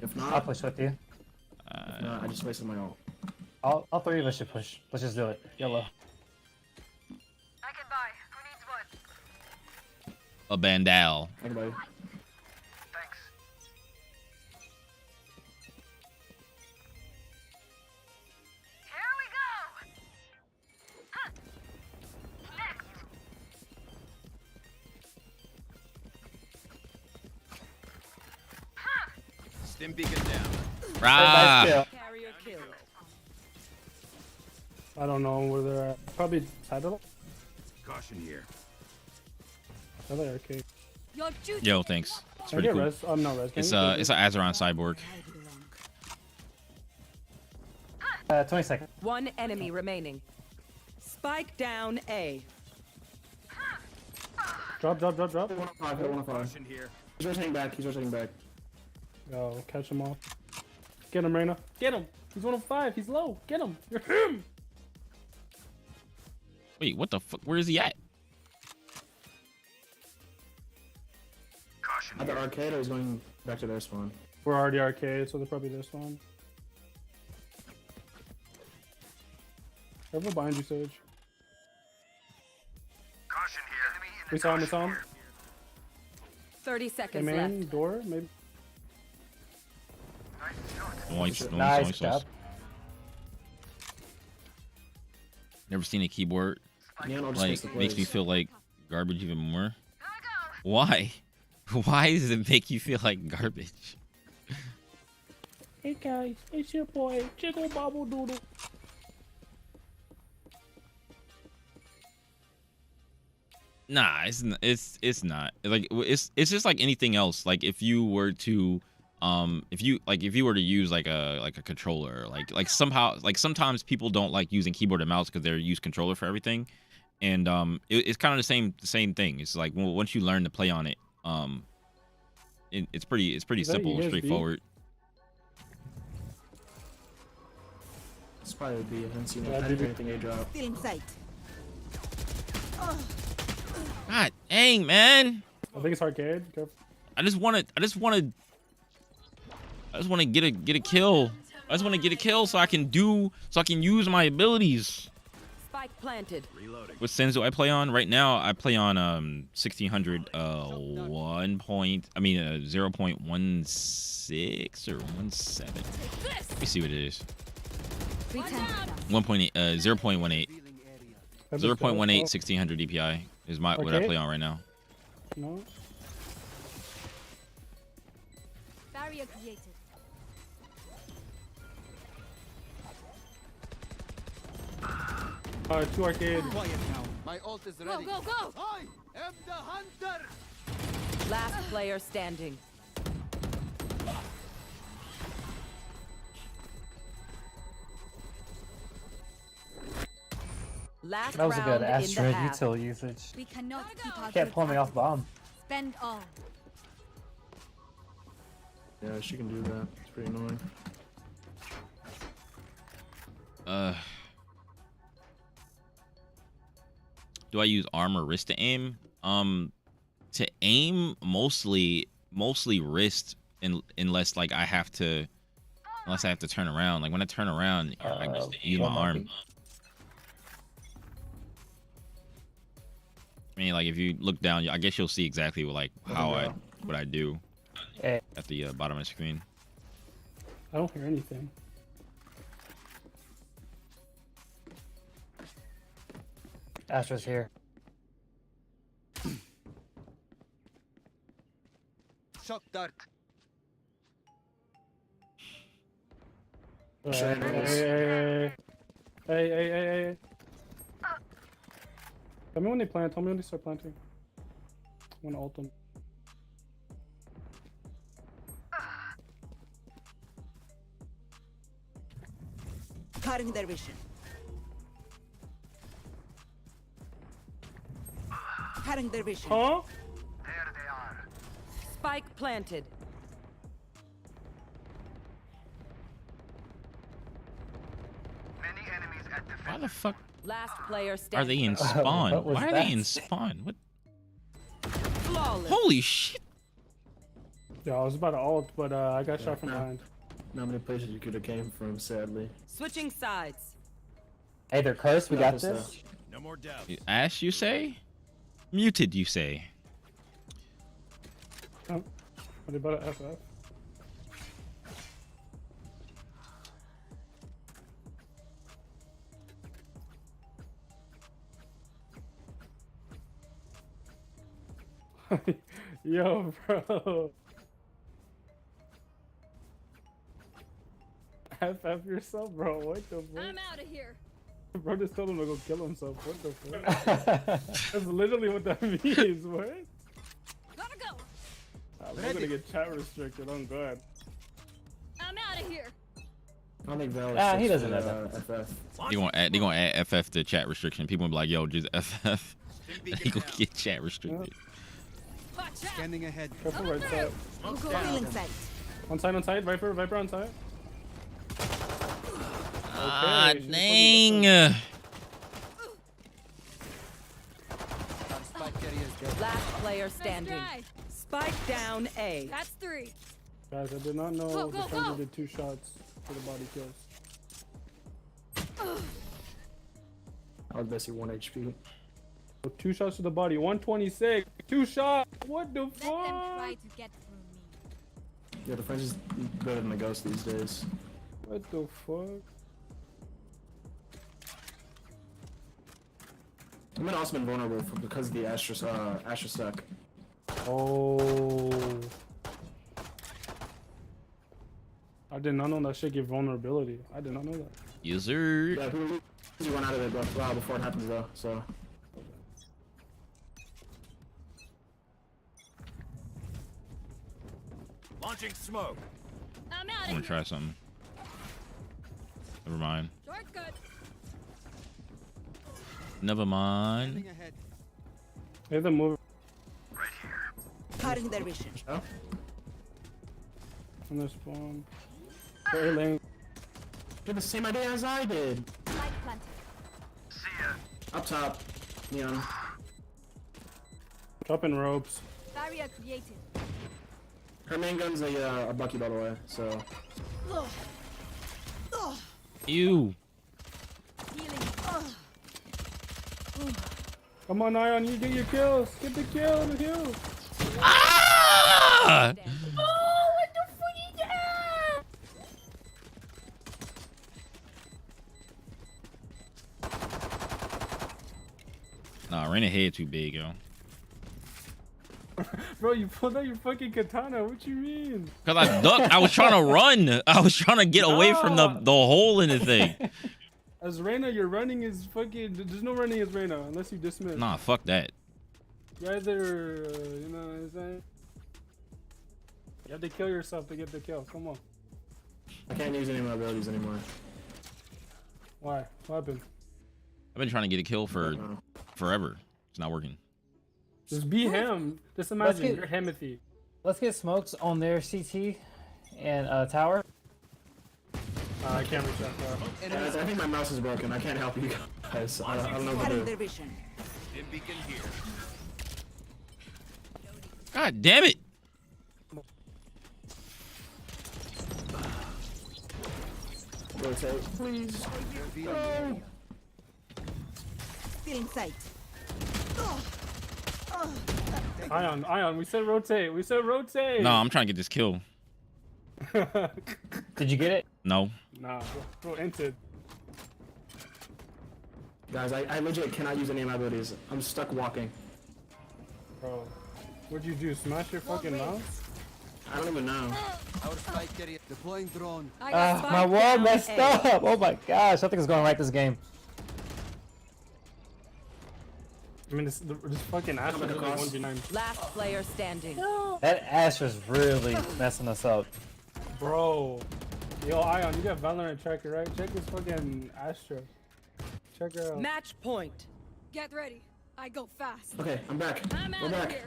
If I'll not, push with you. I just wasted my ult. All three of us should push. Let's just do it. Yellow. I can buy. Who needs wood? A bandal. Everybody. Thanks. Here we go. Huh. Next. Huh. Stim beacon down. Rah. Nice kill. Carrier kill. I don't know where they're at. Probably title. Caution here. I like arcade. Your duty. Yo, thanks. It's Can I pretty get cool. res? I'm not res. Can It's you get it's an Azeron cyborg. 20 seconds. One enemy remaining. Spike down A. Drop. 105, hit 105. Caution here. He's rotating back, he's rotating back. Yo, catch him off. Get him, Reyna. Get him. He's 105. He's low. Get him. You're him. Wait, what the fuck? Where is he at? Caution At the arcade or he's going back to their spawn? We're already arcade, so they're probably this one. Careful behind you, Sage. Caution here. We saw him, we saw him. 30 Hey, seconds man, left. door, maybe. Nice job. Never seen a keyboard Neon, I'll just like miss the makes me plays. feel like garbage even more. Why? Why does it make you feel like garbage? Hey guys, it's your boy, Jiggle Bobble Doodle. Nah, it's not. Like it's just like anything else. Like if you were to if you were to use like a controller, like somehow like sometimes people don't like using keyboard and mouse because they're use controller for everything. And it's kind of the same thing. It's like once you learn to play on it, it's pretty simple and straightforward. It's probably would be. I haven't seen anything A drop. Still in sight. God dang, man! I think it's arcade. Careful. I just want to get a kill. I just want to get a kill so I can use my abilities. Spike planted. What sins do I play on right now? I play on 1600 0.16 or 17. Let me see what it is. 1.8 0.18 0.18 1600 DPI is what I play on right now. No. Barrier created. Two arcade. Quiet now. My ult is ready. Go, go, go! I am the hunter. Last player standing. Last That was a good round in the asteroid half. util usage. We cannot keep our Can't pull me off bomb. Spend all. Yeah, she can do that. It's pretty annoying. Do I use arm or wrist to aim? To aim mostly wrist, unless like I have to turn around. Like when I turn around, I just use my arm. I mean, like if you look down, I guess you'll see exactly what I do at the bottom of the screen. I don't hear anything. Astra's here. Shock dart. Hey. Tell me when they plant. Tell me when they start planting. I want to ult them. Cutting their vision. Cutting their vision. Huh? There they are. Spike planted. Many enemies at the Why the fuck Last player are standing. they in spawn? What was Why are that? they in spawn? What? Flawless. Holy shit! Yeah, I was about to ult, but I got shot from no. behind. Not many places you could have came from, sadly. Switching sides. Hey, they're cursed. We got Stuff. this. No more doubt. Ash, you say? Muted, you say? Oh, are they about to FF? Yo, bro. FF yourself, bro. What the fuck? I'm out of here. Bro just told him to go kill himself. What the fuck? That's literally what that means. What? Gotta go. I'm gonna get chat restricted. I'm good. I'm out of here. I don't think Val He doesn't know FF. They gonna add FF to chat restriction. People will be like, yo, just FF. They gonna get chat restricted. Watch out. Scanning ahead. Careful right side. Still in sight. On side. Viper on side. Ah, she's dang. Spike carrier is dead. Last player standing. Nice try. Spike down A. That's 3. Guys, I did not know Go, the go, Defender go. did 2 shots for the body kills. I was basically 1 HP. 2 shots to the body. 126. 2 shots. What the Let them try Oh. to get through me. Yeah, the French is better than the Ghost these days. What the fuck? I might also been vulnerable because of the Astra stuck. Oh. I did not know that shit give vulnerability. I did not know that. Yes, sir. Yeah, people usually run out of it before it happens though, so. Launching smoke. I'm I'm out gonna of try something. Never mind. Shortcut. Never mind. Standing ahead. Hey, the move. Cutting their vision. Oh? On the spawn. Hey, lane. You had the same idea as I did. Light planted. Up top, Neon. Dropping ropes. Barrier created. Her main gun's a Bucky, by the way, so. Ew. Healing. Come on, Ion, you get your kills. Get the kill, the kill. Ah! Nah, Reyna head too big, yo. Bro, you pulled out your fucking katana. What you mean? Cause I ducked. I was trying to run. I was trying to get away from the hole in the thing. As Reyna, your running is fucking. There's no running as Reyna unless you dismiss. Nah, fuck that. You either, you know what I'm saying? You have to kill yourself to get the kill. Come on. I can't use any of my abilities anymore. Why? What happened? I've been trying to get a kill for forever. It's not working. Just be him. Just imagine you're Himothy. Let's get smokes on their CT and tower. I can't reach that far. Guys, I think my mouse is broken. I can't help you guys. I don't know what to Cutting do. their vision. Stim beacon here. God damn it. Rotate, please. Still in sight. Ion, we said rotate. We said rotate. No, I'm trying to get this kill. Did you get it? No. Nah, bro, entered. Guys, I legit cannot use any of my abilities. I'm stuck walking. Bro, what'd you do? Smash your fucking mouse? I don't even know. Our spike carrier deploying drone. My wall messed up. Oh my gosh, I think it's going right this game. I mean, this fucking Astra is like 1v9. Last player standing. That Astra's really messing us up. Bro. Yo, Ion, you got Valorant tracker, right? Check this fucking Astra. Check her out. Match point. Get ready. I go fast. Okay, I'm back. I'm We're out of back. here.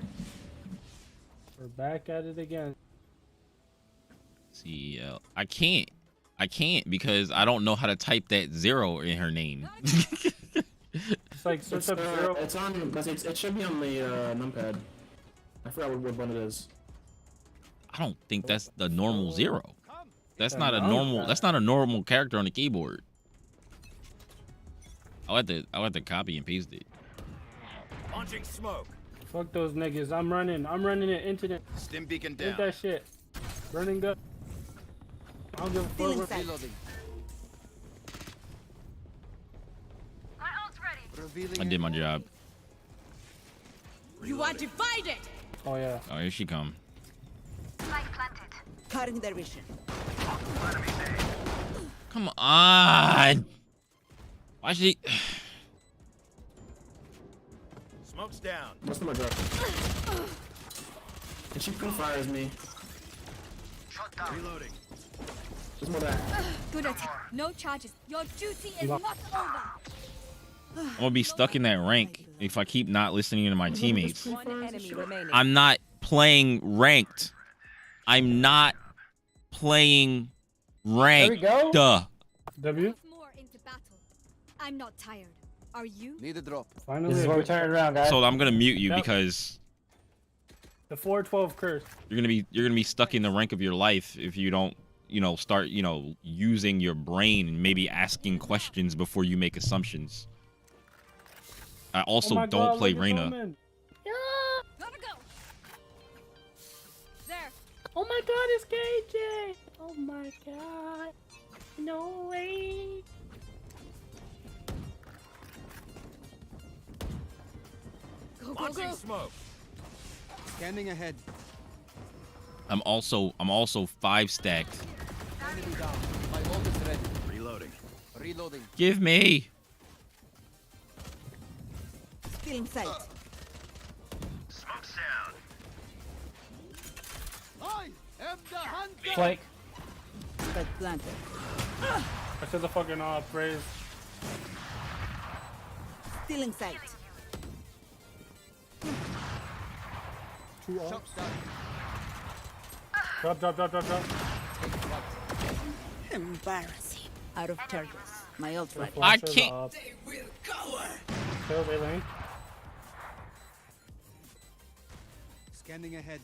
We're back at it again. CL. I can't because I don't know how to type that 0 in her name. It's like search It's, up 0. it's on. It should be on the numpad. I forgot what one it is. I don't think that's the normal 0. That's The not a normal. That's not a normal character on the keyboard. I'll have to copy and paste it. Launching smoke. Fuck those niggas. I'm running it into the. Stim beacon Take down. that shit. Running up. I don't give a Still in fuck. sight. Reloading. My ult's ready. Revealing I did my job. You are divided. Oh yeah. Oh, here she come. Spike planted. Cutting their vision. Come on. Why she? Smoke's down. Most of my drop. And she pre-fires me. Reloading. There's more back. Good at it. No charges. Your duty is not over. I'm gonna be stuck in that rank if I keep not listening to my teammates. One enemy remaining. I'm not playing ranked. I'm not playing ranked. There we go. Duh. W. More into battle. I'm not tired. Are you? Need a drop. Finally. This is where we turn it around, guys. So I'm gonna mute you Yep. because The 412 curse. you're gonna be stuck in the rank of your life if you don't, start, using your brain and maybe asking questions before you make assumptions. I also Oh my don't God, play look at Reyna. Roman. Gotta go. There. Oh my God, it's KJ. Oh my God. No way. Go, go, go. Smoke. Scanning ahead. I'm also 5 stacked. Enemy down. My ult is ready. Reloading. Reloading. Give me. Still in sight. Smoke's down. I am the hunter. Flank. Spike planted. I said the fucking praise. Still in sight. 2 off. Shots down. Drop. Embarrassing. Out of charges. My ult ready. I can't. They will cover. Kill they lane. Scanning ahead.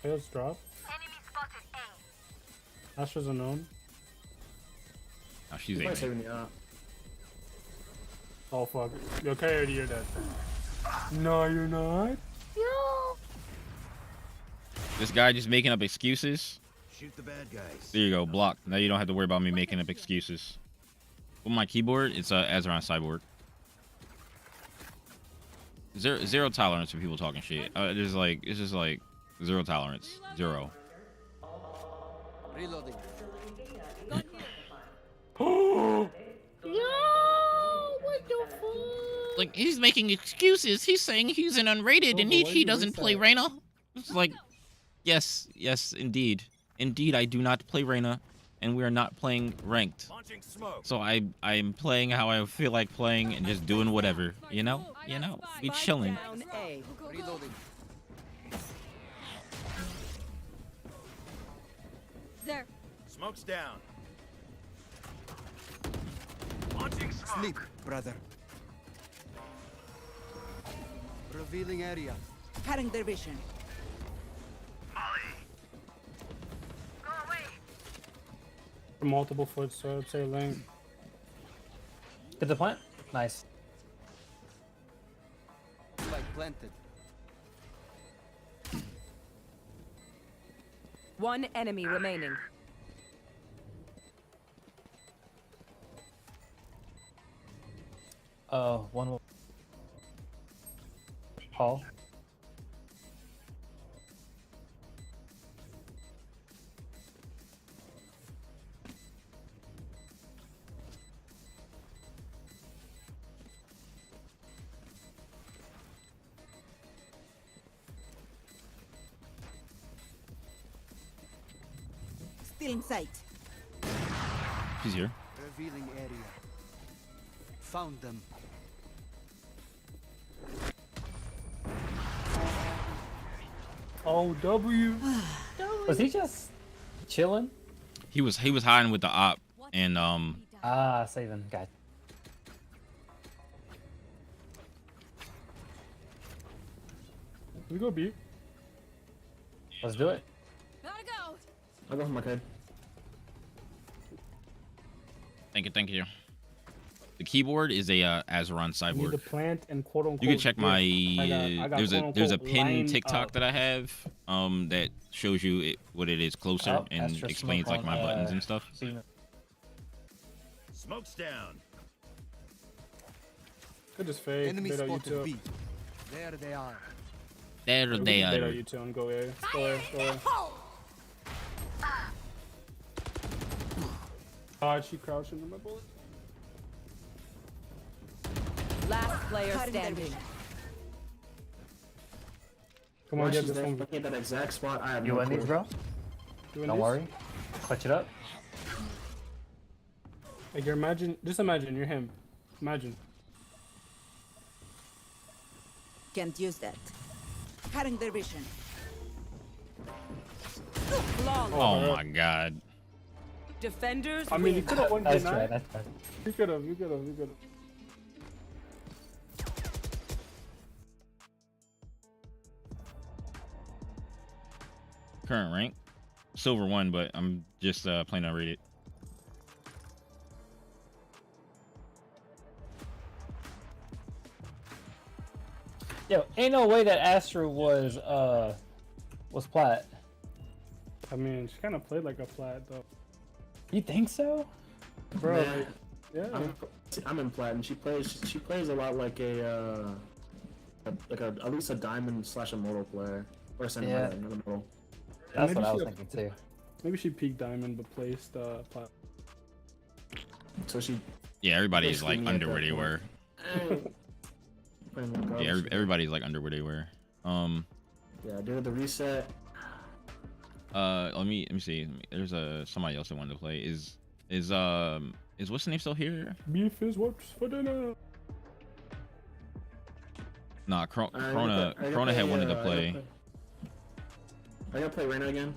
Kills drop. Enemy spotted A. Astra's unknown. Oh, she's He's aiming. saving me up. Oh fuck. Yo, Coyote, you're dead. No, you're not. This guy just making up excuses. Shoot the bad guys. There you go, blocked. Now you don't have to worry about me making up excuses. On my keyboard, it's Azeron Cyborg. Zero tolerance for people talking shit. It's just like 0 tolerance. 0. Reloading. Like, he's making excuses. He's saying he's an unrated and he doesn't play Reyna. It's like, yes, indeed. Indeed, I do not play Reyna, and we are not playing ranked. So I'm playing how I feel like playing and just doing whatever, you know? We chilling. Down A. Reloading. There. Smoke's down. Launching smoke. Sleep, brother. Revealing area. Cutting their vision. Go away. Multiple foot, so I'd say lane. Get the plant. Nice. Like planted. One enemy remaining. One more. Paul. Still in sight. She's here. Revealing area. Found them. Oh, W. Was he just chilling? He was hiding with the op and Saving. Got. We go B. Let's do it. Gotta go. I'll go for my kid. Thank you. The keyboard is a Azeron Need Cyborg. the plant and quote unquote. You can check my I got there's a quote-unquote pin line TikTok up. that I have that shows you what it is closer Oh, and Astra explains smoke like my on, buttons and stuff. Smoke's down. Could just fake. Enemy Bait out spotted U2. B. There they are. There We they can bait are. out U2 and go A. Go A. God, she crouched into my bullet. Last player Cutting their standing. vision. Come on, Why get she's this there one. looking at that exact spot. I have You no win these, clue. bro? Doing Don't this? worry. Clutch it up. Like, you're just imagine, you're him. Imagine. Can't use that. Cutting their vision. Flawless. Oh my god. Defenders I mean, you win. could have won Nice K9. try. Nice try. You could have. Current rank silver 1, but I'm just playing unrated. Yo, ain't no way that Astra was plat. I mean, she kind of played like a plat though. You think so? Bro, Nah, like, yeah. I'm in plat, and she plays a lot like at least a diamond / immortal player or a center, not immortal. That's Maybe what I was she- thinking too. Maybe she peaked diamond but placed plat. So she. Yeah, everybody is basically like me at under that where they point. were. Playing with Yeah, garbage. everybody's like under where they were. Yeah, did the reset. Let me see. There's somebody else that wanted to play. Is what's the name still here? Beef is what's for dinner. Nah, Corona I gotta had play, wanted to play. I gotta play Reyna again.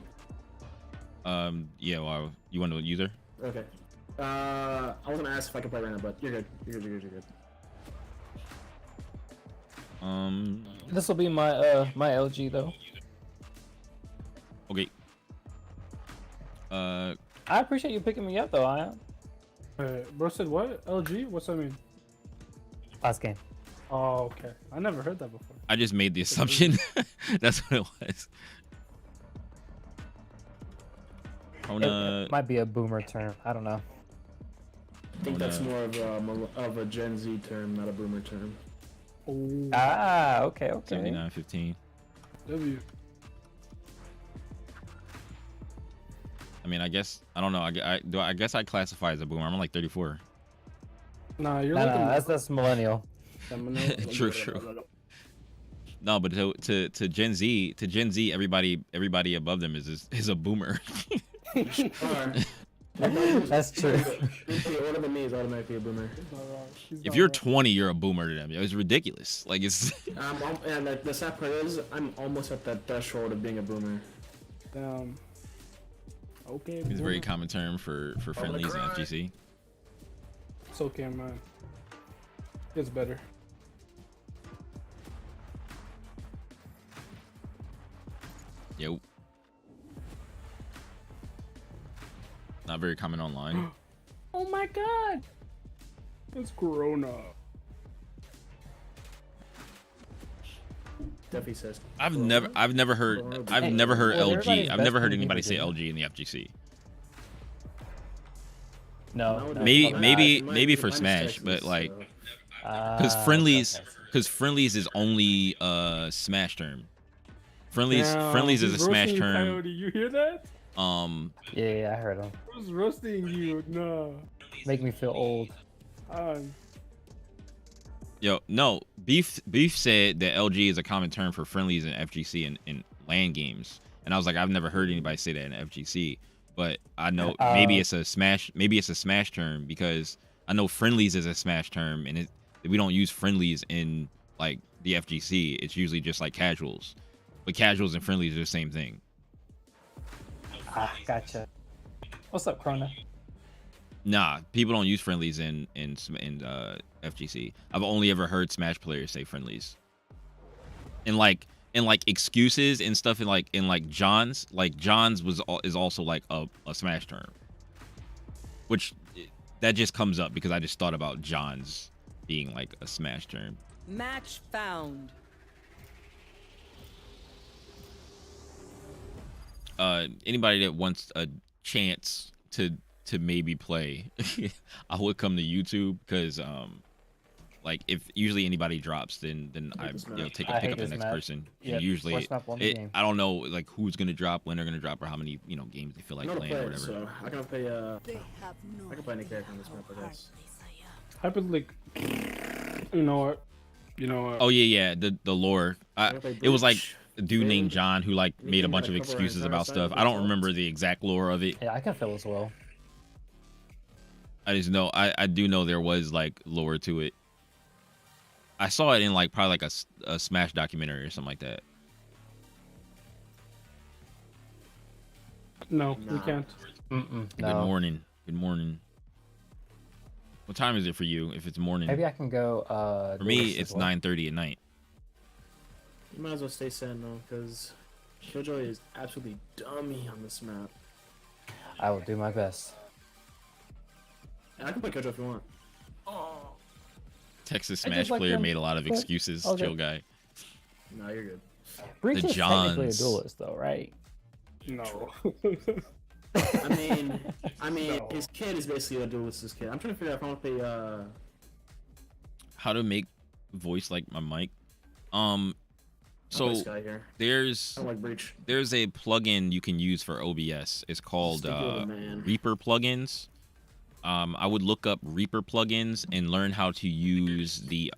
Yeah. Well, you want to use her? Okay. I was gonna ask if I could play Reyna, but you're good. You're good. This will be my my LG though. Okay. I appreciate you picking me up though, Ion. Bro said what? LG? What's that mean? Last game. Oh, okay. I never heard that before. I just made the assumption. That's what it was. It might be a boomer term. I don't know. I think that's more of a Gen Z term, not a boomer term. Oh. Ah, okay. 79-15. W. I mean, I guess I don't know. I guess I classify as a boomer. I'm like 34. Nah, you're No, like that's millennial. True. No, but to Gen Z, everybody above them is a boomer. That's true. Older than me is automatically a boomer. If you're 20, you're a boomer to them. It's ridiculous. Like it's. And like the sad part is, I'm almost at that threshold of being a boomer. Okay. It's a very common term for friendlies in FGC. It's okay, man. It's better. Yo. Not very common online. Oh my god! It's Corona. Duffy says. I've never heard LG. I've never heard anybody say LG in the FGC. No. Maybe for Smash, but like, because friendlies is only a Smash term. Friendlies is a Smash term. Coyote, you hear that? Yeah, I heard him. Who's roasting you? No. Make me feel old. Yo, no. Beef said that LG is a common term for friendlies in FGC and LAN games, and I was like, I've never heard anybody say that in FGC, but I know maybe it's a Smash term because I know friendlies is a Smash term, and we don't use friendlies in like the FGC. It's usually just like casuals, but casuals and friendlies are the same thing. Gotcha. What's up, Krona? Nah, people don't use friendlies in FGC. I've only ever heard Smash players say friendlies. And like excuses and stuff in like John's is also like a Smash term. Which that just comes up because I just thought about John's being like a Smash term. Match found. Anybody that wants a chance to maybe play, I would come to YouTube because like if usually anybody drops, then I pick up the next person. Yep. And usually game. I don't know like who's gonna drop, when they're gonna drop, or how many games they feel like playing or whatever. So I can play I can play any character on this map, I guess. Hypothetically, you know what? Oh yeah, the lore. It was like a dude named John who like made a bunch of cover our excuses entire about side stuff. with I don't ourselves. remember the exact lore of it. Yeah, I can feel as well. I just know I do know there was like lore to it. I saw it in like probably like a Smash documentary or something like that. No, we can't. No. Good morning. Good morning. What time is it for you? If it's morning. Maybe I can go. For me, it's 9:30 at night. You might as well stay sand though, because Killjoy is absolutely dummy on this map. I will do my best. And I can play Killjoy if you want. Texas I just Smash like player them, made a lot of but- excuses. okay. Chill guy. No, you're good. Breach The is technically a Johns. duelist, though, right? No. I mean, No. his kid is basically a duelist's kid. I'm trying to figure out if I want to play. How to make voice like my mic. So this guy here. there's I don't like Breach. there's a plugin you can use for OBS. It's called Sticky little man. Reaper plugins. I would look up Reaper plugins and learn how to use the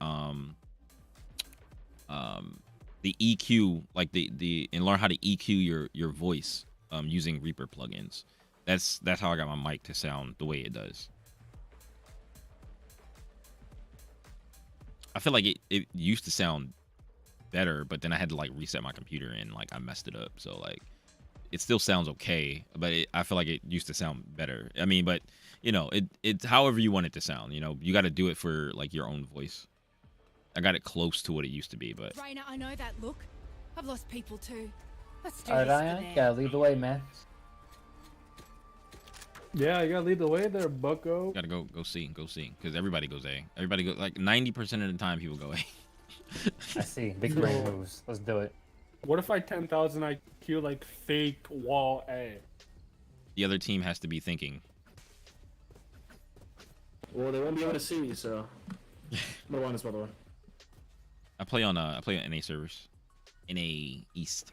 EQ, like and learn how to EQ your voice using Reaper plugins. That's how I got my mic to sound the way it does. I feel like it used to sound better, but then I had to like reset my computer and like I messed it up. So like it still sounds okay, but I feel like it used to sound better. I mean, but you know, it's however you want it to sound. You know, you got to do it for like your own voice. I got it close to what it used to be, but Raina, I know that look. I've lost people too. Let's do Alright, this for Ian, them. gotta lead the way, man. Yeah, you gotta lead the way there, bucko. gotta go C, because everybody goes A. Everybody goes like 90% of the time people go A. I see. Big brain moves. Let's do it. What if I 10,000 IQ like fake wall A? The other team has to be thinking. Well, they won't be able to see me, so. I'm gonna this, by the way. I play on NA servers, NA East,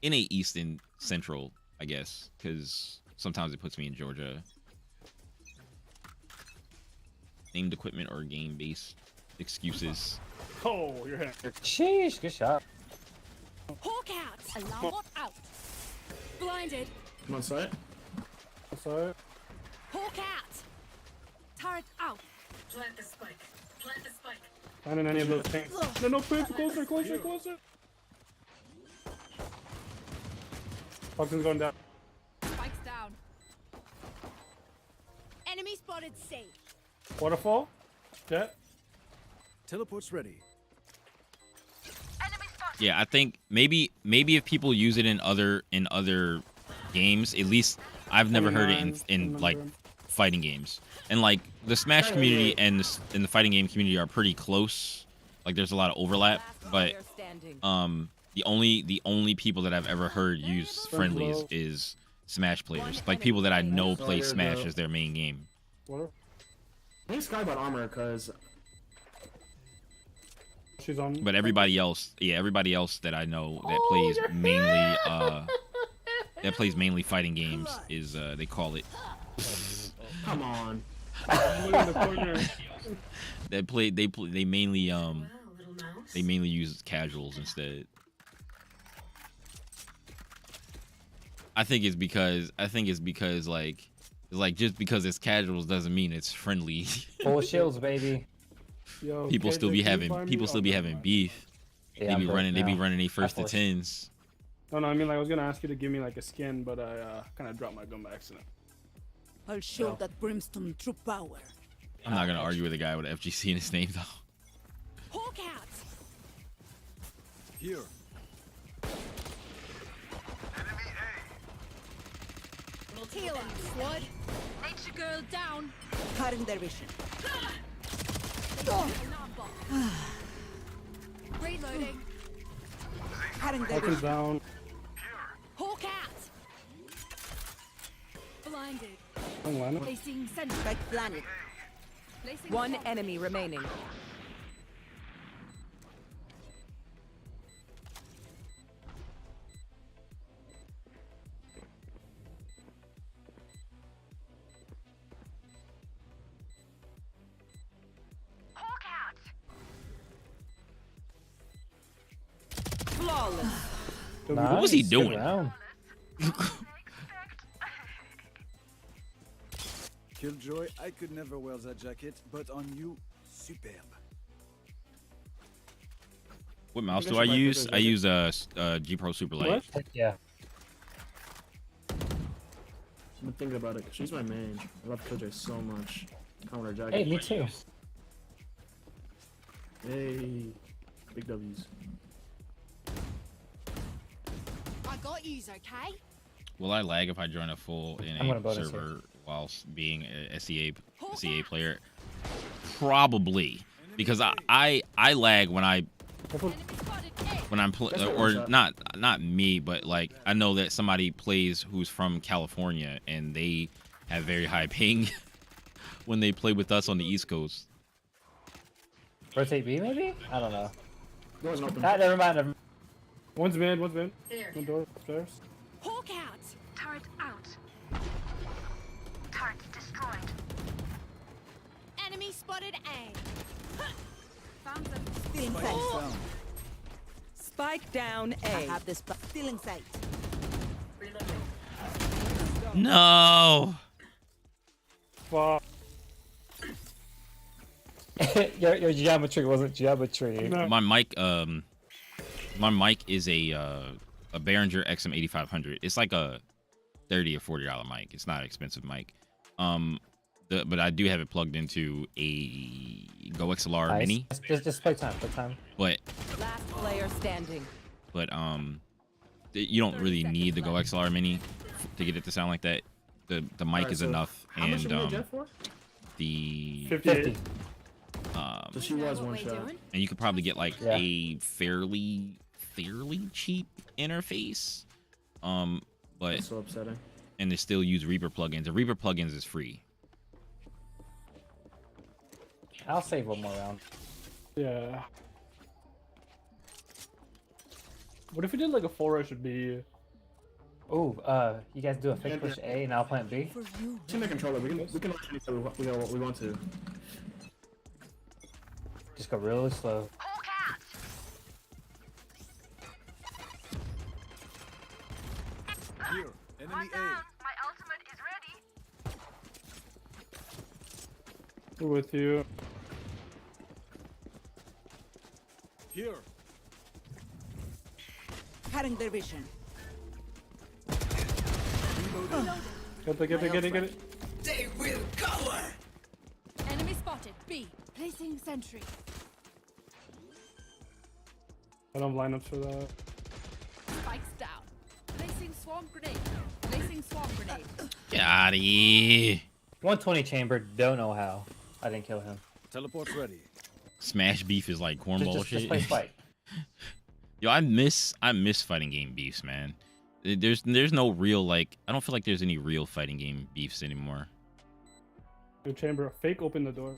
NA East and Central, I guess, because sometimes it puts me in Georgia. Named equipment or game based excuses. Oh, you're hit. Sheesh, good shot. Hawk out! Alarm bot out! Blinded! Come on, side. Sorry. Hawk out! Turret out! Plant the spike. Plant the spike. Not in any of those things. No, please, closer. Falcon's going down. Spikes down. Enemy spotted C. Waterfall. Jet. Teleport's ready. Yeah, I think maybe if people use it in other games, at least I've never heard it in like fighting games. And like the Smash community and the fighting game community are pretty close. Like there's a lot of overlap, but the only people that I've ever heard use friendlies is Smash players. Like people that I know play Smash as their main game. Water. I think Sky bought armor because. She's on. But everybody else that I know that plays mainly fighting games is they call it. Come on. They mainly use casuals instead. I think it's because like just because it's casuals doesn't mean it's friendly. Full shields, baby. Yo, people KJ, still be can you having find me? beef. Yeah, They be running their first to forced. 10s. No, I mean like I was gonna ask you to give me like a skin, but I kind of dropped my gun by accident. I'll show that brimstone true power. I'm not gonna argue with a guy with an FGC in his name though. Hawk out! Here. Healer, squad. Nature girl down. Cutting their vision. Alarm bot. Reloading. Cutting their Falcon's vision. down. Hawk out! Blinded. Don't land. Placing sentry. Spike planet. Placing One bomb. enemy remaining. Hawk out. Flawless. Nice, What was he good doing? round. Killjoy, I could never wear that jacket, but on you, superb. What mouse You do guys I should use? like I use G Pro Super Light. What? Heck yeah. I've been thinking about it. She's my main. I love Killjoy so much. I want her jacket. Hey, me too. Hey. Big W's. I got yous, okay? Will I lag if I join a full I'm gonna NA bonus server whilst being a SEA player? Probably, because I lag when I'm or not me, but like I know that somebody plays who's from California and they have very high ping when they play with us on the East Coast. Rotate B, maybe? I don't know. Door's open. Never mind. Never... One's mid. One door upstairs. Hawk out. Turret out. Turret destroyed. Enemy spotted A. Found them. Still in Spike sight. down. Spike down I A. have this spike. Still in sight. No. Fuck. your geometry wasn't geometry. No. My mic is a Behringer XM8500. It's like a $30 or $40 mic. It's not an expensive mic. But I do have it plugged into a Go XLR Nice. Mini. Just play time. Play time. But Last player standing. you don't really need the Go XLR Mini to get it to sound like that. The mic Alright, is so enough, how much and are we Jet for? the 50. So she was one shot. and you could probably get like Yeah. a fairly cheap interface. But That's so upsetting. and they still use Reaper plugins. The Reaper plugins is free. I'll save one more round. Yeah. What if we did like a 4 rush would be? Ooh, you guys do a fake push A and I'll plant B. Team the controller. We can launch anything we want to. Just go really slow. Hawk out. Here, enemy One A. down. My ultimate is ready. With you. Here. Cutting their vision. Get it. They will cover. Enemy spotted B. Placing sentry. I don't have lineups for that. Spikes down. Placing swarm grenade. Placing swarm grenade. Get out of here. 120 chamber. Don't know how. I didn't kill him. Teleport's ready. Smash beef is like cornball Just shit. play spike. Yo, I miss fighting game beefs, man. There's no real like I don't feel like there's any real fighting game beefs anymore. Your chamber. Fake open the door.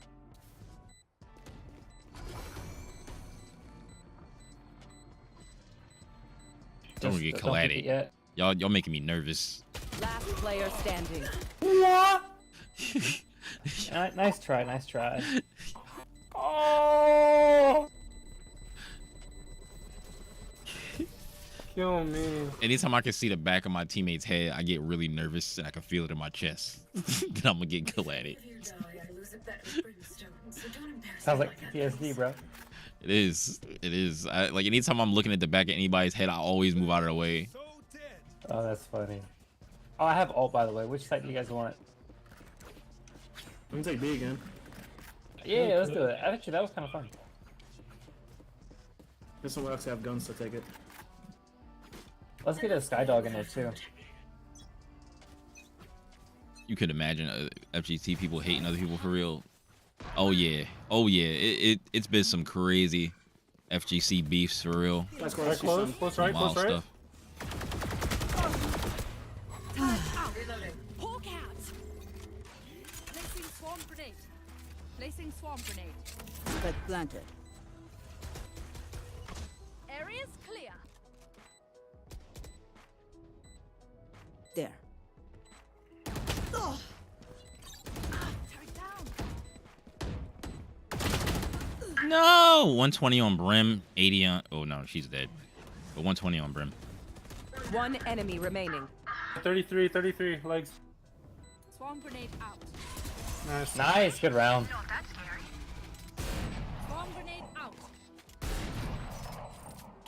Don't get Don't collided. peek it yet. Y'all making me nervous. Last player standing. Nice try. Nice try. Oh! Kill me. Anytime I can see the back of my teammate's head, I get really nervous and I can feel it in my chest. Then I'm gonna get collided. Sounds like PSD, bro. It is. Like anytime I'm looking at the back of anybody's head, I always move out of the way. Oh, that's funny. Oh, I have ult, by the way. Which side do you guys want? We can take B again. Yeah, let's do it. Actually, that was kind of fun. There's someone else have guns to take it. Let's get a Skydog in there, too. You could imagine FGT people hating other people for real. Oh yeah. It's been some crazy FGC beefs for real. Right close. Close right. Wild Close right. stuff. Hawk out. Placing swarm grenade. Placing swarm grenade. But planted. Area's clear. There. Turret down. No, 120 on Brim, 80 on. Oh no, she's dead. But 120 on Brim. One enemy remaining. 33 legs. Swarm grenade out. Nice. Nice, good round. Not that scary. Swarm grenade out.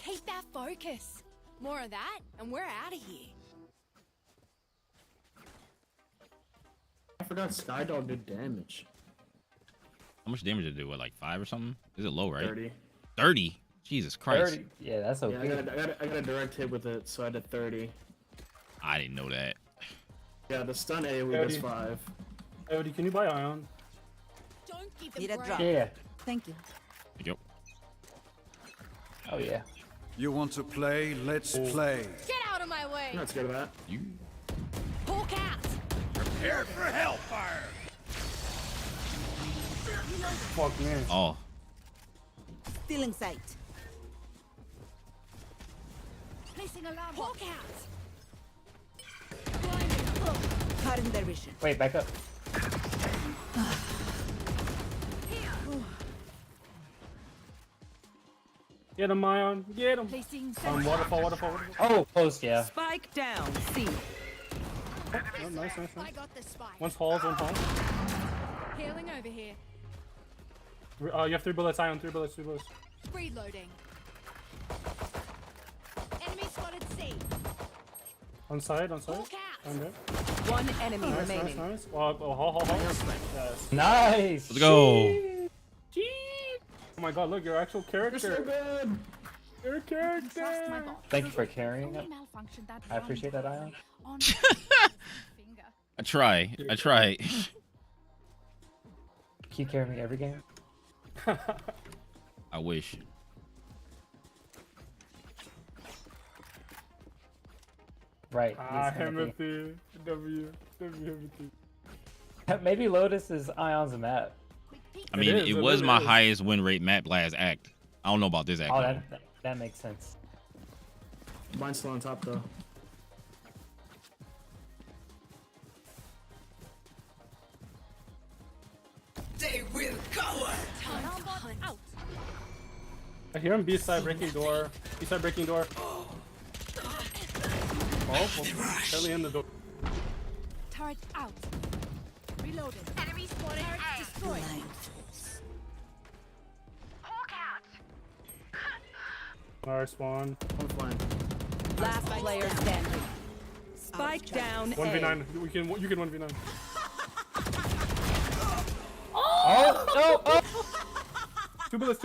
Keep that focus. More of that, and we're out of here. I forgot Skydog did damage. How much damage did it do? What, like 5 or something? Is it low, right? 30. 30. Jesus Christ. 30. Yeah, that's okay. Yeah, I got a direct hit with it, so I did 30. I didn't know that. Yeah, the stun AoE does 5. Eddie, can you buy Ion? Don't give Need a them drop. Yeah. Thank you. Yep. Oh yeah. You want to play? Let's play. Get out of my way. I'm not scared of that. You. Hawk out. Prepare for hellfire. Fuck man. Oh. Still in sight. Placing alarm. Hawk out. Cutting their vision. Wait, back up. Get him, Ion. Get him. Placing Waterfall. Oh, close, yeah. Spike down, C. Oh, nice. I got the spike. One's halls. Healing over here. You have 3 bullets, Ion. 3 bullets. Reloading. Enemy spotted C. On side. Hawk out. I'm there. One enemy Nice. remaining. Oh, yes. Nice. Let's go. Oh my god, look, your actual character. You're so good. Your character. Thank you for carrying it. I appreciate that, Ion. I try. Keep carrying me every game. I wish. Right. Empathy. W empathy. Maybe Lotus is Ion's map. I mean, it was my highest win rate map last act. I don't know about this act. Oh, though. that makes sense. Mine's still on top though. They will cover. Out. I hear him B-side breaking door. Oh, barely in the door. Turret out. Reloaded. Enemy spotted. Turret destroyed. Hawk out. Alright, spawn. I'm flying. Last player standing. Spike down. 1v9. You can 1v9. Oh! 2 bullets.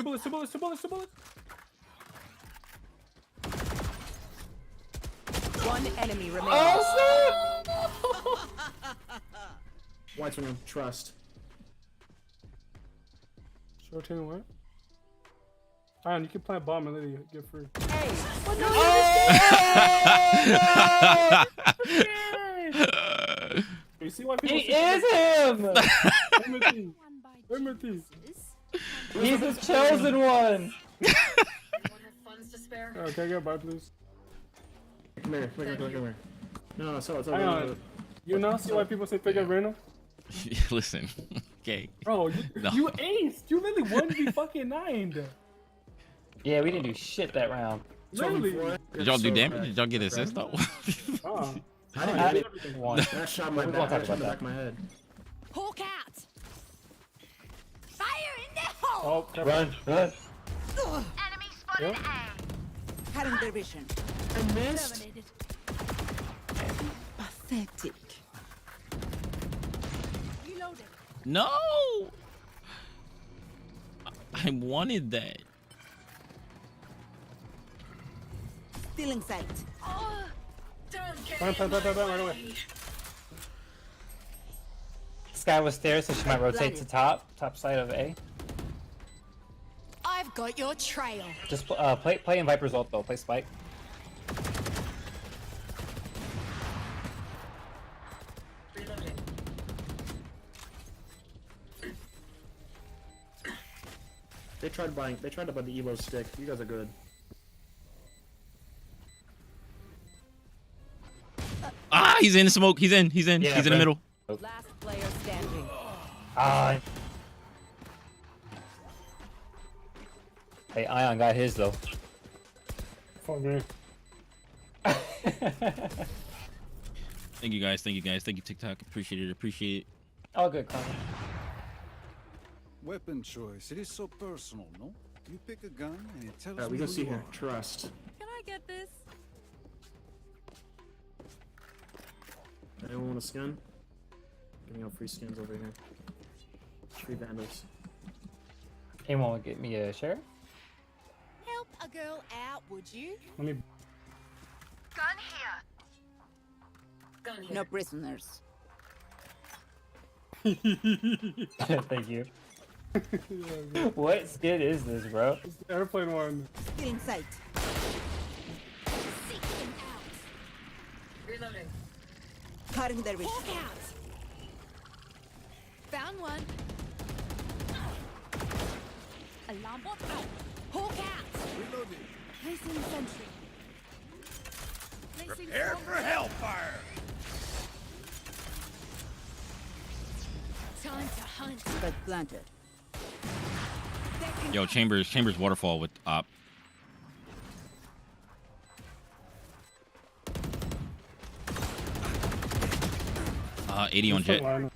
One enemy remaining. Oh, White's room. Trust. Short in what? Ion, you can plant bomb and let it get free. Hey. You see why people He is him! Empathy. He's the chosen one! Okay, goodbye, please. Come here. No, so it's Ion, you now see why people say pick up random? Listen. Okay. Bro, No. you aced. You literally 1v9'd. Yeah, we didn't do shit that round. Really? Did y'all do damage? Did y'all get assist though? I didn't get it. One. That shot my back. That shot in the back of my head. Hawk out. Fire in the hole. Oh, Run. Enemy spotted Yep. A. Cutting their vision. I missed. Terminated. Pathetic. Reloaded. No. I wanted that. Still in sight. Plant right away. Sky was stairs, so she might rotate to top side of A. I've got your trail. Just play in Viper's ult though. Play Spike. They tried to buy the Evo stick. You guys are good. Ah, he's in the smoke. He's in. Yeah, he's in the middle. Last player standing. Ah. Hey, Ion got his though. Fuck me. Thank you guys. Thank you TikTok. Appreciate it. All good, Connor. Weapon choice. It is so personal, no? You pick a gun and it tells Alright, we me go who see you here. are. Trust. Can I get this? Anyone want a skin? Giving out free skins over here. Free vandals. Anyone want to get me a share? Help. girl out, would you? Let me. Gun here. No prisoners. Thank you. What skin is this, bro? It's the airplane one. Still in sight. Seek him out. Reloading. Cutting their vision. Hawk out. Found one. Alarm bot out. Hawk out. Reloading. Placing sentry. Placing Prepare for hellfire. Time to hunt. But planted. Yo, Chambers waterfall with op. 80 on jet. Goodbye.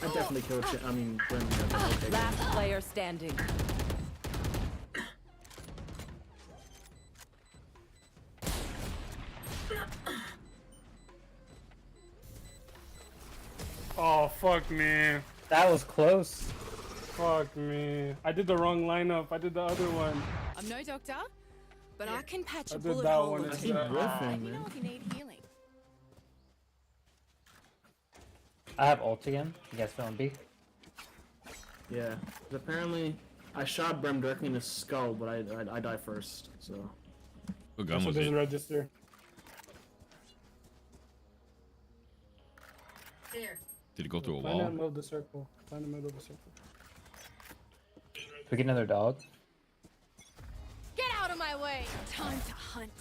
I definitely killed Jet. I mean, Brendan. Last player standing. Oh fuck me. That was close. Fuck me. I did the wrong lineup. I did the other one. I'm no doctor, but I can patch I a did bullet that hole one or instead. two. I keep riffing, Let me know man. if you need healing. I have ult again. You guys feeling B? Yeah. 'Cause apparently, I shot Brem directly in his skull, but I die first. So. What gun This one was doesn't it? register. There. Did it go through a Find that wall? middle of the circle. Find the middle of the circle. Can we get another dog? Get out of my way. Time to hunt.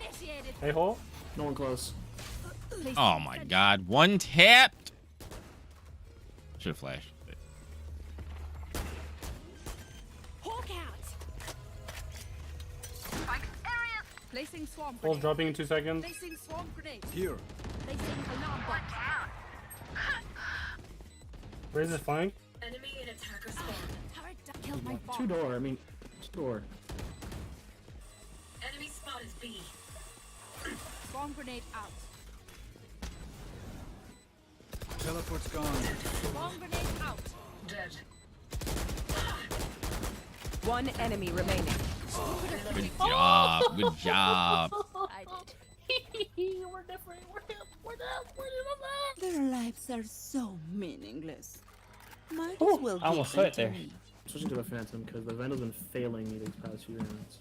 Initiated. Hey, hole. No one close. Oh my god, one tapped. Should have flashed. Hawk out. Spike areas. Placing swarm Hole's grenade. dropping in 2 seconds. Placing swarm grenade. Here. Placing alarm bot. Down. Where is it flying? Enemy in attacker spawn. Turret killed my bomb. 2 door. I mean, 2 door. Enemy spot is B. Swarm grenade out. Teleport's gone. Swarm grenade out. Dead. One enemy remaining. Good job. Good job. I did. Their lives are so meaningless. Might Ooh, as well I almost give hit them there. to me. Switching to the Phantom because the Vandal's been failing me these past few rounds.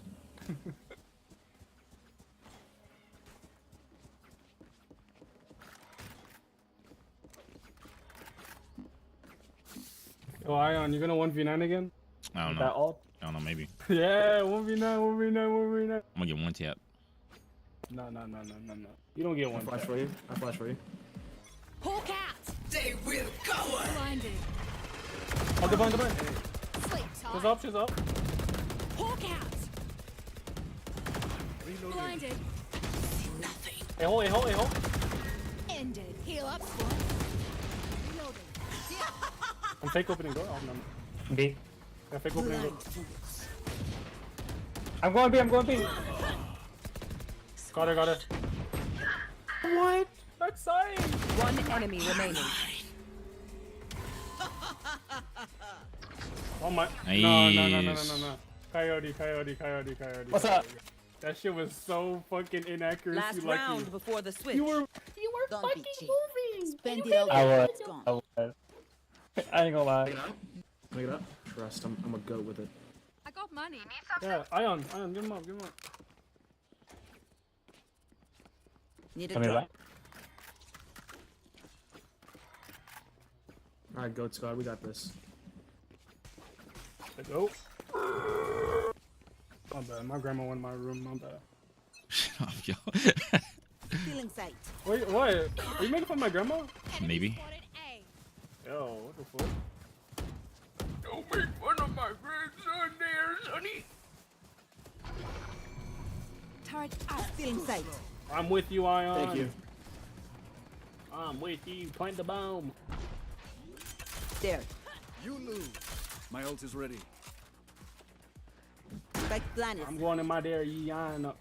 Oh, Ion, you gonna 1v9 again? I don't With know. that ult? I don't know, maybe. Yeah, 1v9, 1v9, 1v9. I'm gonna get one tap. No. You don't get I one. flash tap. for you. I flash for you. Hawk out. They will cover. Blinded. Oh, goodbye. Sleep She's tight. up, she's up. Hawk out. Reloading. Blinded. Nothing. Hey, hole. Ended. Heal up, squad. Reloading. I'm fake opening door. Oh, no. B. Yeah, fake opening door. Blind fools. I'm going B. I'm going B. Got her. What? That's sight. One enemy remaining. Oh my. Nice. No. Coyote. What's up? That shit was so fucking inaccurate. Last round before the switch. You were Don't fucking be cheap. moving. Spend it all. I was. It's gone. I was. I ain't gonna lie. Make it up. Make it up. Trust. I'm a goat with it. I got money. Yeah, Ion, give him up. Need a Come here, drop. back. All right, goat squad. We got this. Let's go. My bad. My grandma went in my room. My bad. Shut up, yo. Still in sight. Wait, what? Are you making fun of my grandma? Maybe. Spotted A. Yo, what the fuck? Don't make fun of my grandson there, sonny. Turret out. Still in sight. I'm with you, Ion. Thank you. I'm with you. Plant the bomb. There. You lose. My ult is ready. Spike planet. I'm going in my dare, Ion up.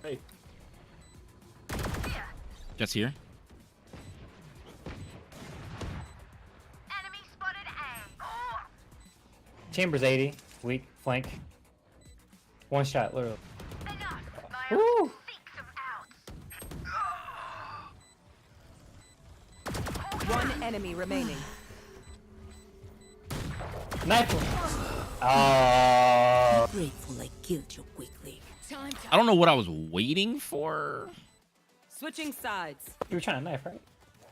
Hey. Just here. Enemy spotted A. Oh. Chambers 80. Weak. Flank. One shot, literally. Enough. Woo! Seek them out. One enemy remaining. Knife. Grateful I killed you quickly. I don't know what I was waiting for. Switching sides. You were trying to knife, right?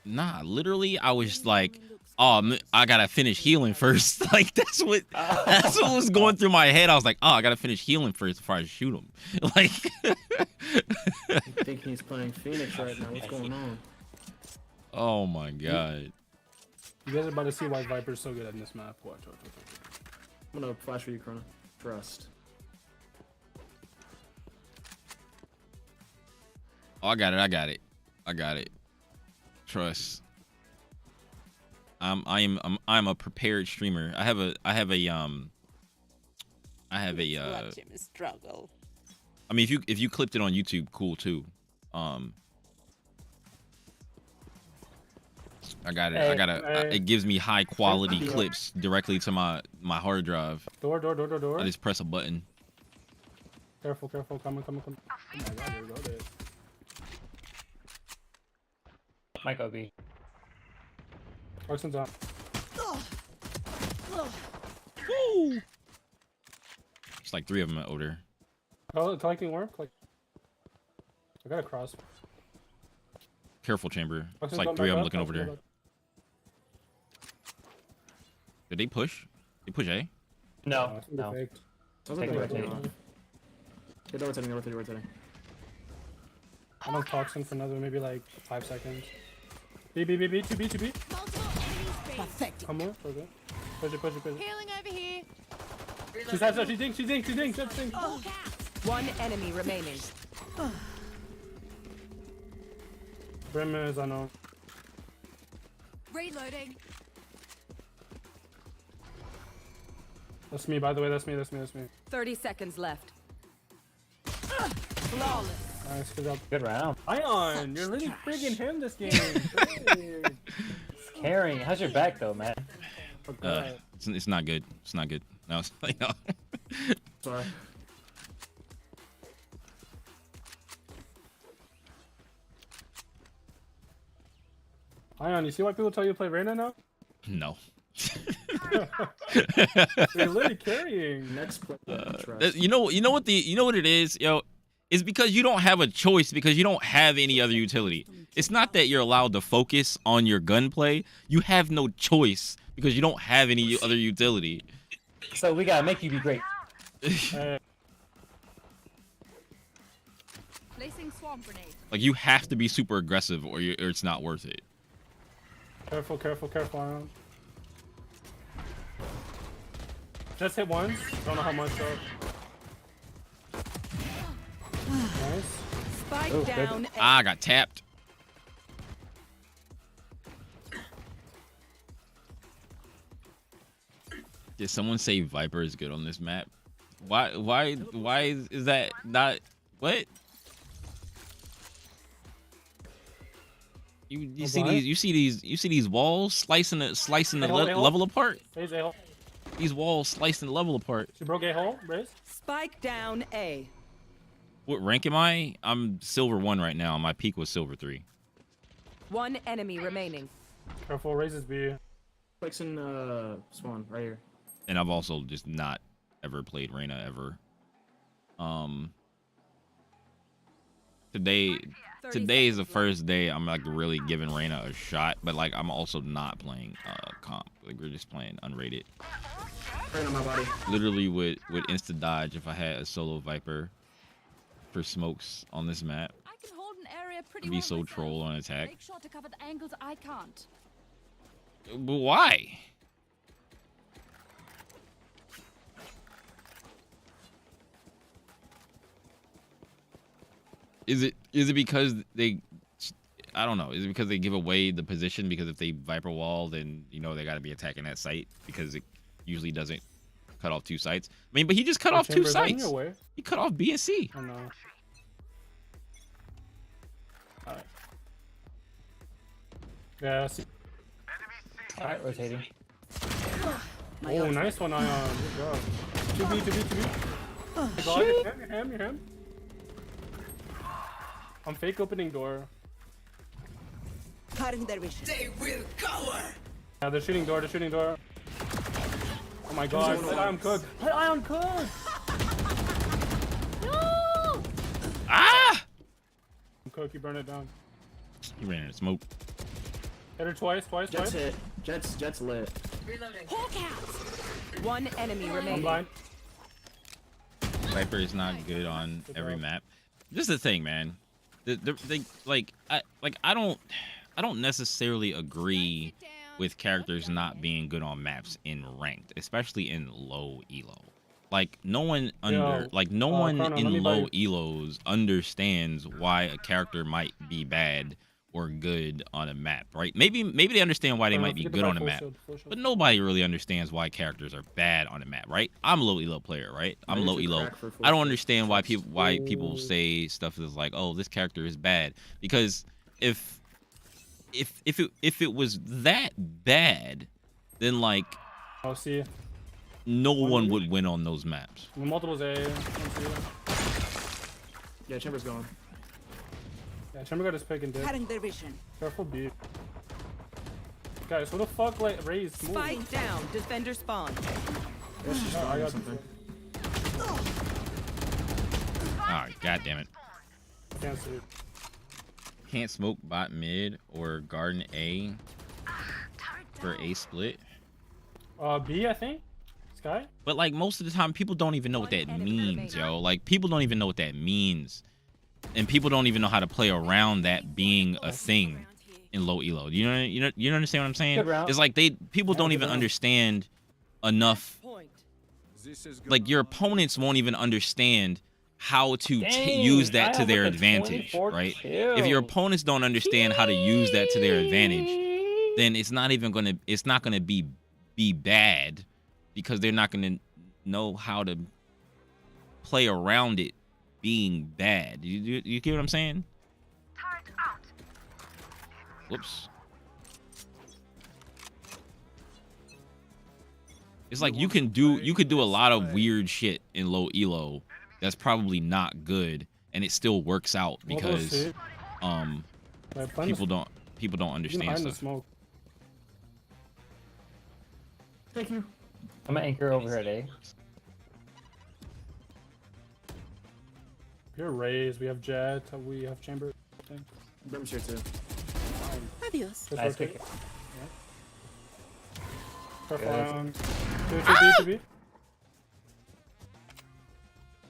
Nah, literally, I was like, oh, I gotta finish healing first. Like that's what was going through my head. I was like, oh, I gotta finish healing first before I shoot him. Like, I think he's playing Phoenix right now. What's going on? oh my god. You guys are about to see why Viper's so good at this map. Watch. I'm gonna flash for you, Corona. Trust. Oh, I got it. Trust. I'm a prepared streamer. I have a Watch him struggle. I mean, if you clipped it on YouTube, cool too. I got it. It gives me high quality clips directly to my hard drive. Door. I just press a button. Careful. Come. Oh my god, there we go. There. Might go B. Oxen's up. Woo! It's like 3 of them over there. Oh, collecting work? Like, I got a cross. Careful, chamber. It's Oxen's like going 3 back of them up, looking over Oxen's there. going Did they push? They push A? No. back. Faked. Sounds like they're rotating. They're rotating. I'm on Toxin for another maybe like 5 seconds. B, 2B. Pathetic. Come on, okay. Push it. Healing over here. She's ding. One enemy remaining. Brim is unknown. Reloading. That's me, by the way. That's me. 30 seconds left. Flawless. Nice, good job. Good round. Ion, you're really friggin' him this game. It's carrying. How's your back though, man? It's not good. It's not good. No, it's like, no. Sorry. Ion, you see why people tell you to play Reyna now? No. They're literally carrying. Next play. You know what it is, yo. It's because you don't have a choice because you don't have any other utility. It's not that you're allowed to focus on your gunplay. You have no choice because you don't have any other utility. So we gotta make you be great. Placing swarm grenade. Like you have to be super aggressive or it's not worth it. Careful, Ion. Just hit once. Don't know how much though. Nice. Spike down. I got tapped. Did someone say Viper is good on this map? Why is that not what? You see these walls slicing the level apart? These walls slicing the level apart. She broke a hole, Riz. Spike down A. What rank am I? I'm silver 1 right now. My peak was silver 3. One enemy remaining. Careful, raises B. Flexing spawn right here. And I've also just not ever played Reyna ever. Today is the first day I'm like really giving Reyna a shot, but like I'm also not playing comp. Like we're just playing unrated. Right on my body. Literally would insta dodge if I had a solo Viper for smokes on this map. I can hold an area pretty Be well so myself. troll on attack. Make sure to cover the angles I can't. But why? Is it because they, I don't know. Is it because they give away the position? Because if they Viper wall, then you know they got to be attacking that site because it usually doesn't cut off 2 sites. I mean, but he just cut off 2 sites. He cut off B and C. I know. Alright. Yeah, I see. Alright, rotating. Oh, nice one, Ion. Good job. 2B, 2B, 2B. Oh my god, you're him. I'm fake opening door. Cutting their vision. They will cover. Yeah, they're shooting door, Oh my god, let Ion cook. Let Ion cook! No! Ah! Cook, you burn it down. He ran in the smoke. Hit her twice. Jet's hit. Jet's lit. Reloading. One enemy I'm remaining. blind. Viper is not good on every map. This is the thing, man. I don't necessarily agree with characters not being good on maps in ranked, especially in low elo. Like no one in low elos understands why a character might be bad or good on a map, right? Maybe they understand why they might be good on a map, but nobody really understands why characters are bad on a map, right? I'm a low elo player, right? I'm low elo. I don't understand why people say stuff is like, oh, this character is bad, because if it was that bad, then like I'll see. No one would win on those maps. Multiples A. Yeah, Chamber's going. Yeah, Chamber got his pick and dip. Cutting their vision. Careful B. Guys, what the fuck, like, raise, move. Spike down, defender spawn. I got something. Ah, god damn it. Can't see it. Can't smoke bot mid or garden A for A split. B, I think. Sky. But like most of the time, people don't even know what that means, yo. Like people don't even know what that means, and people don't even know how to play around that being a thing in low elo. You understand what I'm saying? It's like people don't even understand enough. Like your opponents won't even understand how to use that to their advantage, right? If your opponents don't understand how to use that to their advantage, then it's not gonna be bad, because they're not gonna know how to play around it being bad. You get what I'm saying? Whoops. It's like you could do a lot of weird shit in low elo that's probably not good, and it still works out because people don't understand stuff. Thank you. I'm gonna anchor over at A. You're raised. We have Jet. We have Chamber. Brim's here too. Adios. Nice pick. Careful on. 2B.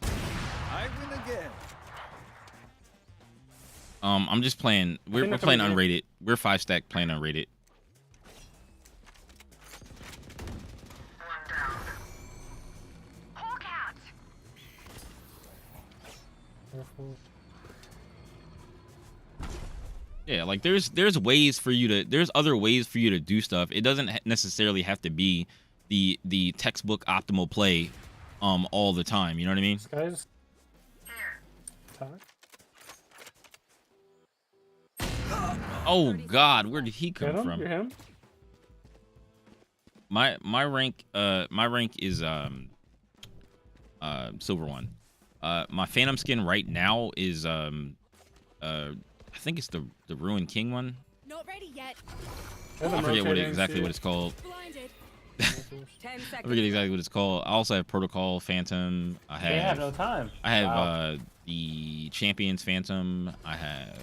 I win again. I'm just playing. We're playing unrated. We're 5-stack playing unrated. Yeah, like there's ways for you to there's other ways for you to do stuff. It doesn't necessarily have to be the textbook optimal play all the time. You know what I mean? Guys. Oh God, where did he come from? You're him? My rank is silver 1. My Phantom skin right now is I think it's the Ruined King one. Not ready yet. I forget exactly what it's called. I forget exactly what it's called. I also have Protocol Phantom. I have no time. I have the Champions Phantom. I have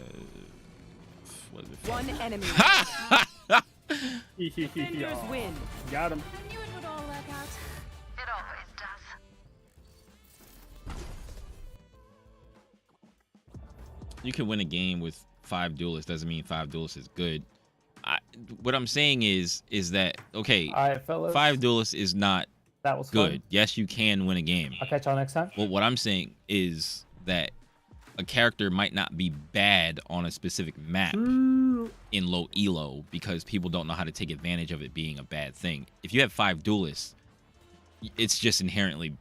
what is it? One enemy. Defenders win. Got him. I knew it would all work out. It always does. You can win a game with 5 duelists. Doesn't mean 5 duelists is good. What I'm saying is that okay? All right, fellas. 5 duelists is not good. Fun. Yes, you can win a game. I'll catch y'all next time. Well, what I'm saying is that a character might not be bad on a specific map in low elo because people don't know how to take advantage of it being a bad thing. If you have 5 duelists, it's just inherently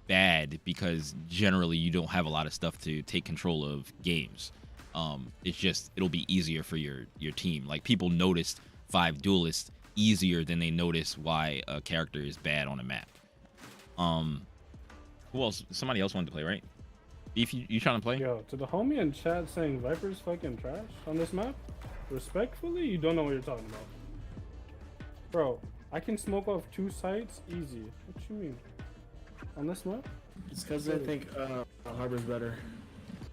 bad because generally you don't have a lot of stuff to take control of games. It's just it'll be easier for your team. Like people noticed 5 duelists easier than they notice why a character is bad on a map. Who else? Somebody else wanted to play, right? Beef, you trying to play? Yo, to the homie in chat saying Viper's fucking trash on this map, respectfully, you don't know what you're talking about. Bro, I can smoke off 2 sites easy. What you mean? On this map? It's because I think Harbor's better.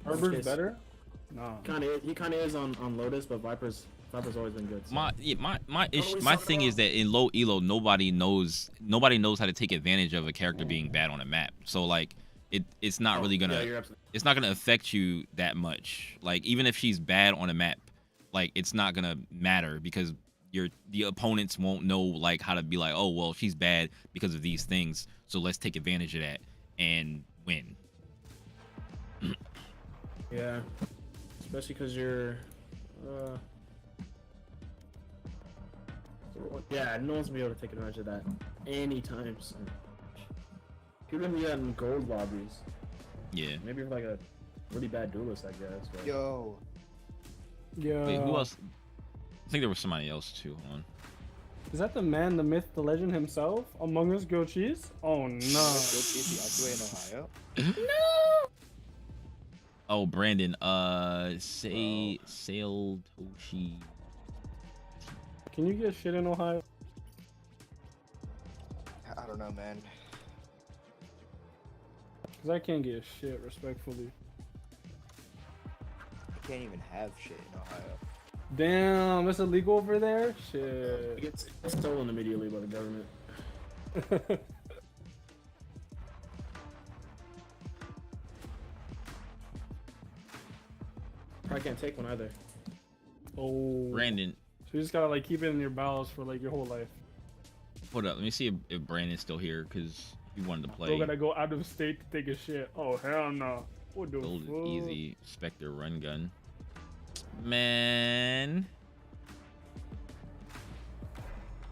Harbor's better? No. He kind of is on Lotus, but Viper's always been good. So. My thing is that in low elo, nobody knows how to take advantage of a character being bad on a map. So like it's not really gonna it's not gonna affect you that much. Like even if she's bad on a map, like it's not gonna matter because the opponents won't know like how to be like, oh well, she's bad because of these things, so let's take advantage of that and win. Yeah, especially because you're yeah, no one's gonna be able to take advantage of that anytime soon. You're gonna be in gold lobbies. Yeah. Maybe like a really bad duelist, I guess. But... Yo. Wait, who else? I think there was somebody else too. Hold on. Is that the man, the myth, the legend himself? Among Us Grilled Cheese? Oh no. No. Oh, Brandon. Sail Toshi. Can you get shit in Ohio? I don't know, man. Cause I can't get shit, respectfully. I can't even have shit in Ohio. Damn, it's illegal over there? Shit. It gets stolen immediately by the government. Probably can't take one either. Oh. Brandon. So you just gotta like keep it in your bowels for like your whole life. Hold up, let me see if Brandon's still here because he wanted to play. Still gotta go out of state to take a shit. Oh hell no. What the Gold fuck? is easy. Spectre run gun. Man.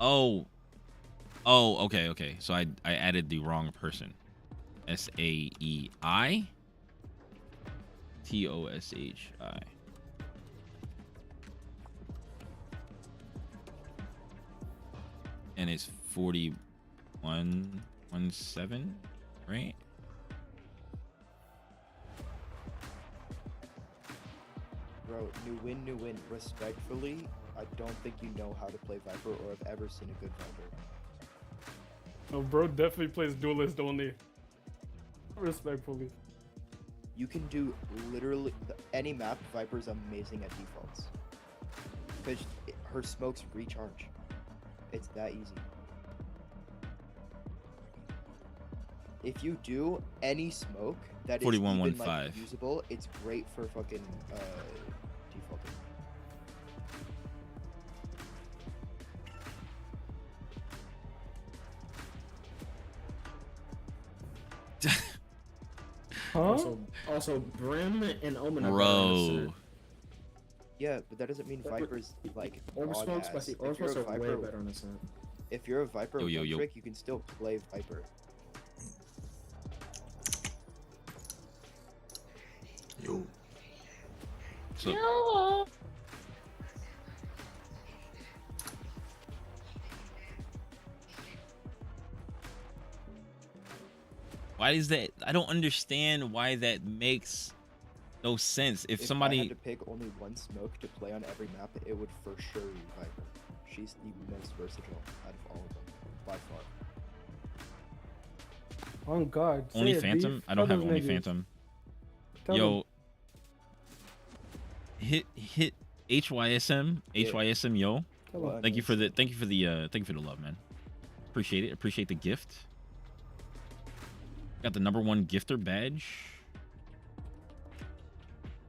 Oh, okay. So I added the wrong person. SAEI TOSHI. And it's 4117, right? Bro, new win. Respectfully, I don't think you know how to play Viper or have ever seen a good Viper. No, bro definitely plays duelist only. Respectfully. You can do literally any map. Viper's amazing at defaults. Because her smokes recharge. It's that easy. If you do any smoke that is even, like, usable, it's great for fucking defaulting. Huh? Also, Brim and Omen are Bro. Yeah, but that doesn't mean Viper's like Orb smokes, but the Orb smokes are way better on this map. If you're a Viper Yo. trick, you can still play Viper. Yo. So, why is that? I don't understand why that makes no sense. If somebody I had to pick only one smoke to play on every map, it would for sure be Viper. She's the most versatile out of all of them, by far. On God. Only say it, Phantom? Beef. I don't Tell have those only niggas. Phantom. Tell Yo. Hit HYSM yo. Hello. Thank you for the love, man. Appreciate it. Appreciate the gift. Got the #1 gifter badge.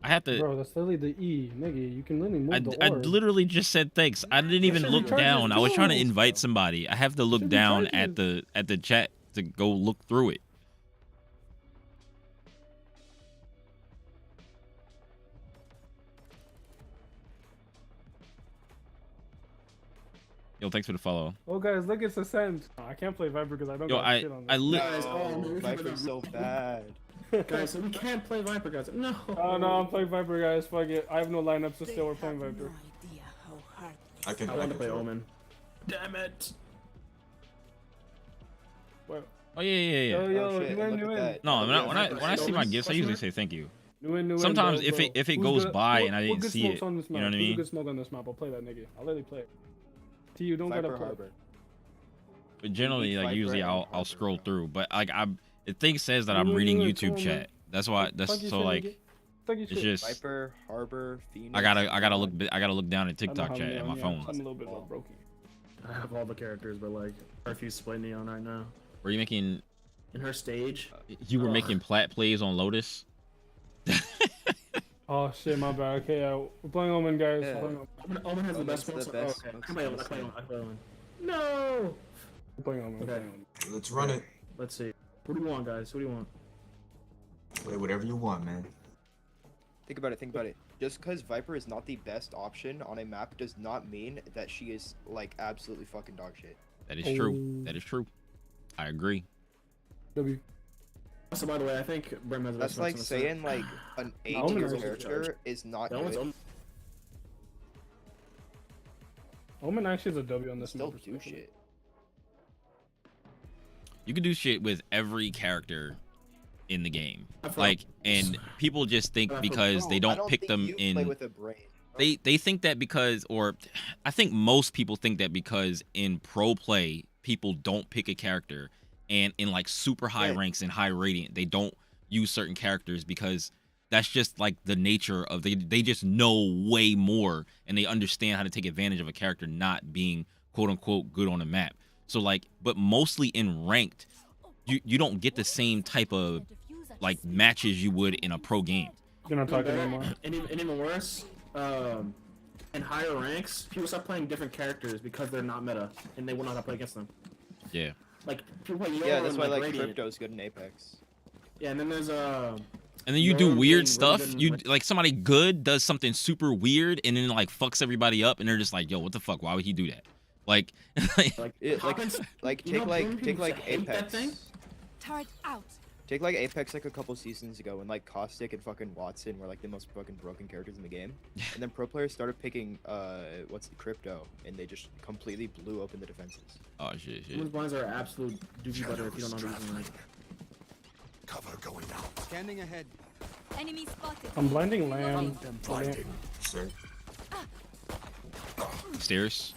I have to. Bro, that's literally the E, nigga. You can literally move the I orb. literally just said thanks. I didn't even should look be charged down. as I was trying to duels, invite somebody. I have to look Should be down charged at the chat to go look through it. Yo, thanks for the follow. Oh, guys, look, it's Ascent. I can't play Viper because I don't Yo, got shit on this. Viper's so bad. Guys, we can't play Viper, guys. No. Oh no, I'm playing Viper, guys. Fuck it. I have no lineups, so still we're playing Viper. I want to play Omen. Damn it. What? Oh yeah. Yo, shit, new in, look new at in. that. No, Yeah, when I see my gifts, I usually say thank you. New in, Sometimes bro, if bro. it Who's goes good- by what- and I what didn't good see smokes it, on this you map? know what I Who's a mean? good smoke on this map? I'll play that nigga. I'll let you play it. T, you don't Viper gotta play. Harbor. But generally, like Viper usually and I'll Harbor, scroll bro. through, but like the thing says that I'm New in, reading new in, YouTube come on, man. chat. That's why. That's Fuck you, so shit, like nigga. Fuck you, it's shit. just Viper, Harbor, Phoenix. I gotta look down at I know TikTok how chat many at my on here. phone. I'm a little bit more broken. I have all the characters, but like, a few split neon right now. Were you making? In her stage. You were making plat plays on Lotus. Oh shit, my bad. Okay, we're playing Omen, guys. Yeah. We're playing Omen. Omen has the Omen's best the smokes. best Okay. smokes I play in Omen. the I play scene. Omen. I play Omen. No. We're playing Omen. We're Okay. playing Omen. Let's run it. Let's see. What do you want, guys? What do you want? Play whatever you want, man. Think about it. Just because Viper is not the best option on a map does not mean that she is like absolutely fucking dog shit. That is true. That is true. I agree. W. So by the way, I think Brim has the best That's like smokes in the saying like an A Omen tier is also character charged. is not That one's good. Omen. Omen actually is a W on this Still map. do shit. You can do shit with every character in the game. I feel- Like, and people just think because they I don't pick think them you play in. with a brain. They think that because, or I think most people think that because in pro play people don't pick a character, and in like super high Yeah. ranks and high radiant they don't use certain characters because that's just like the nature of they just know way more and they understand how to take advantage of a character not being quote unquote good on the map. So like, but mostly in ranked, you don't get the same type of like matches you would in a pro game. You're not talking anymore. And even worse, in higher ranks, people start playing different characters because they're not meta, and they will not play against them. Yeah. Like people play Yoru Yeah, that's and, why like Radiant. Crypto's good in Apex. Yeah, and then there's And then you do Yoru weird playing really stuff. good in You Radiant. like somebody good does something super weird and then like fucks everybody up, and they're just like, "Yo, what the fuck? Why would he do that?" Like, like It, like Hawkins- like you know take Brim like people hate that Apex. thing? Turret out. Take like Apex like a couple seasons ago when like Caustic and fucking Watson were like the most fucking broken characters in the game. And then pro players started picking Crypto and they just completely blew open the defenses. oh shit. Women's blinds are absolute doozy butter if you don't know how to use them right. Cover going out. Scanning ahead. Enemy spotted. I'm blinding Lamb. Blinding, sir. Stairs.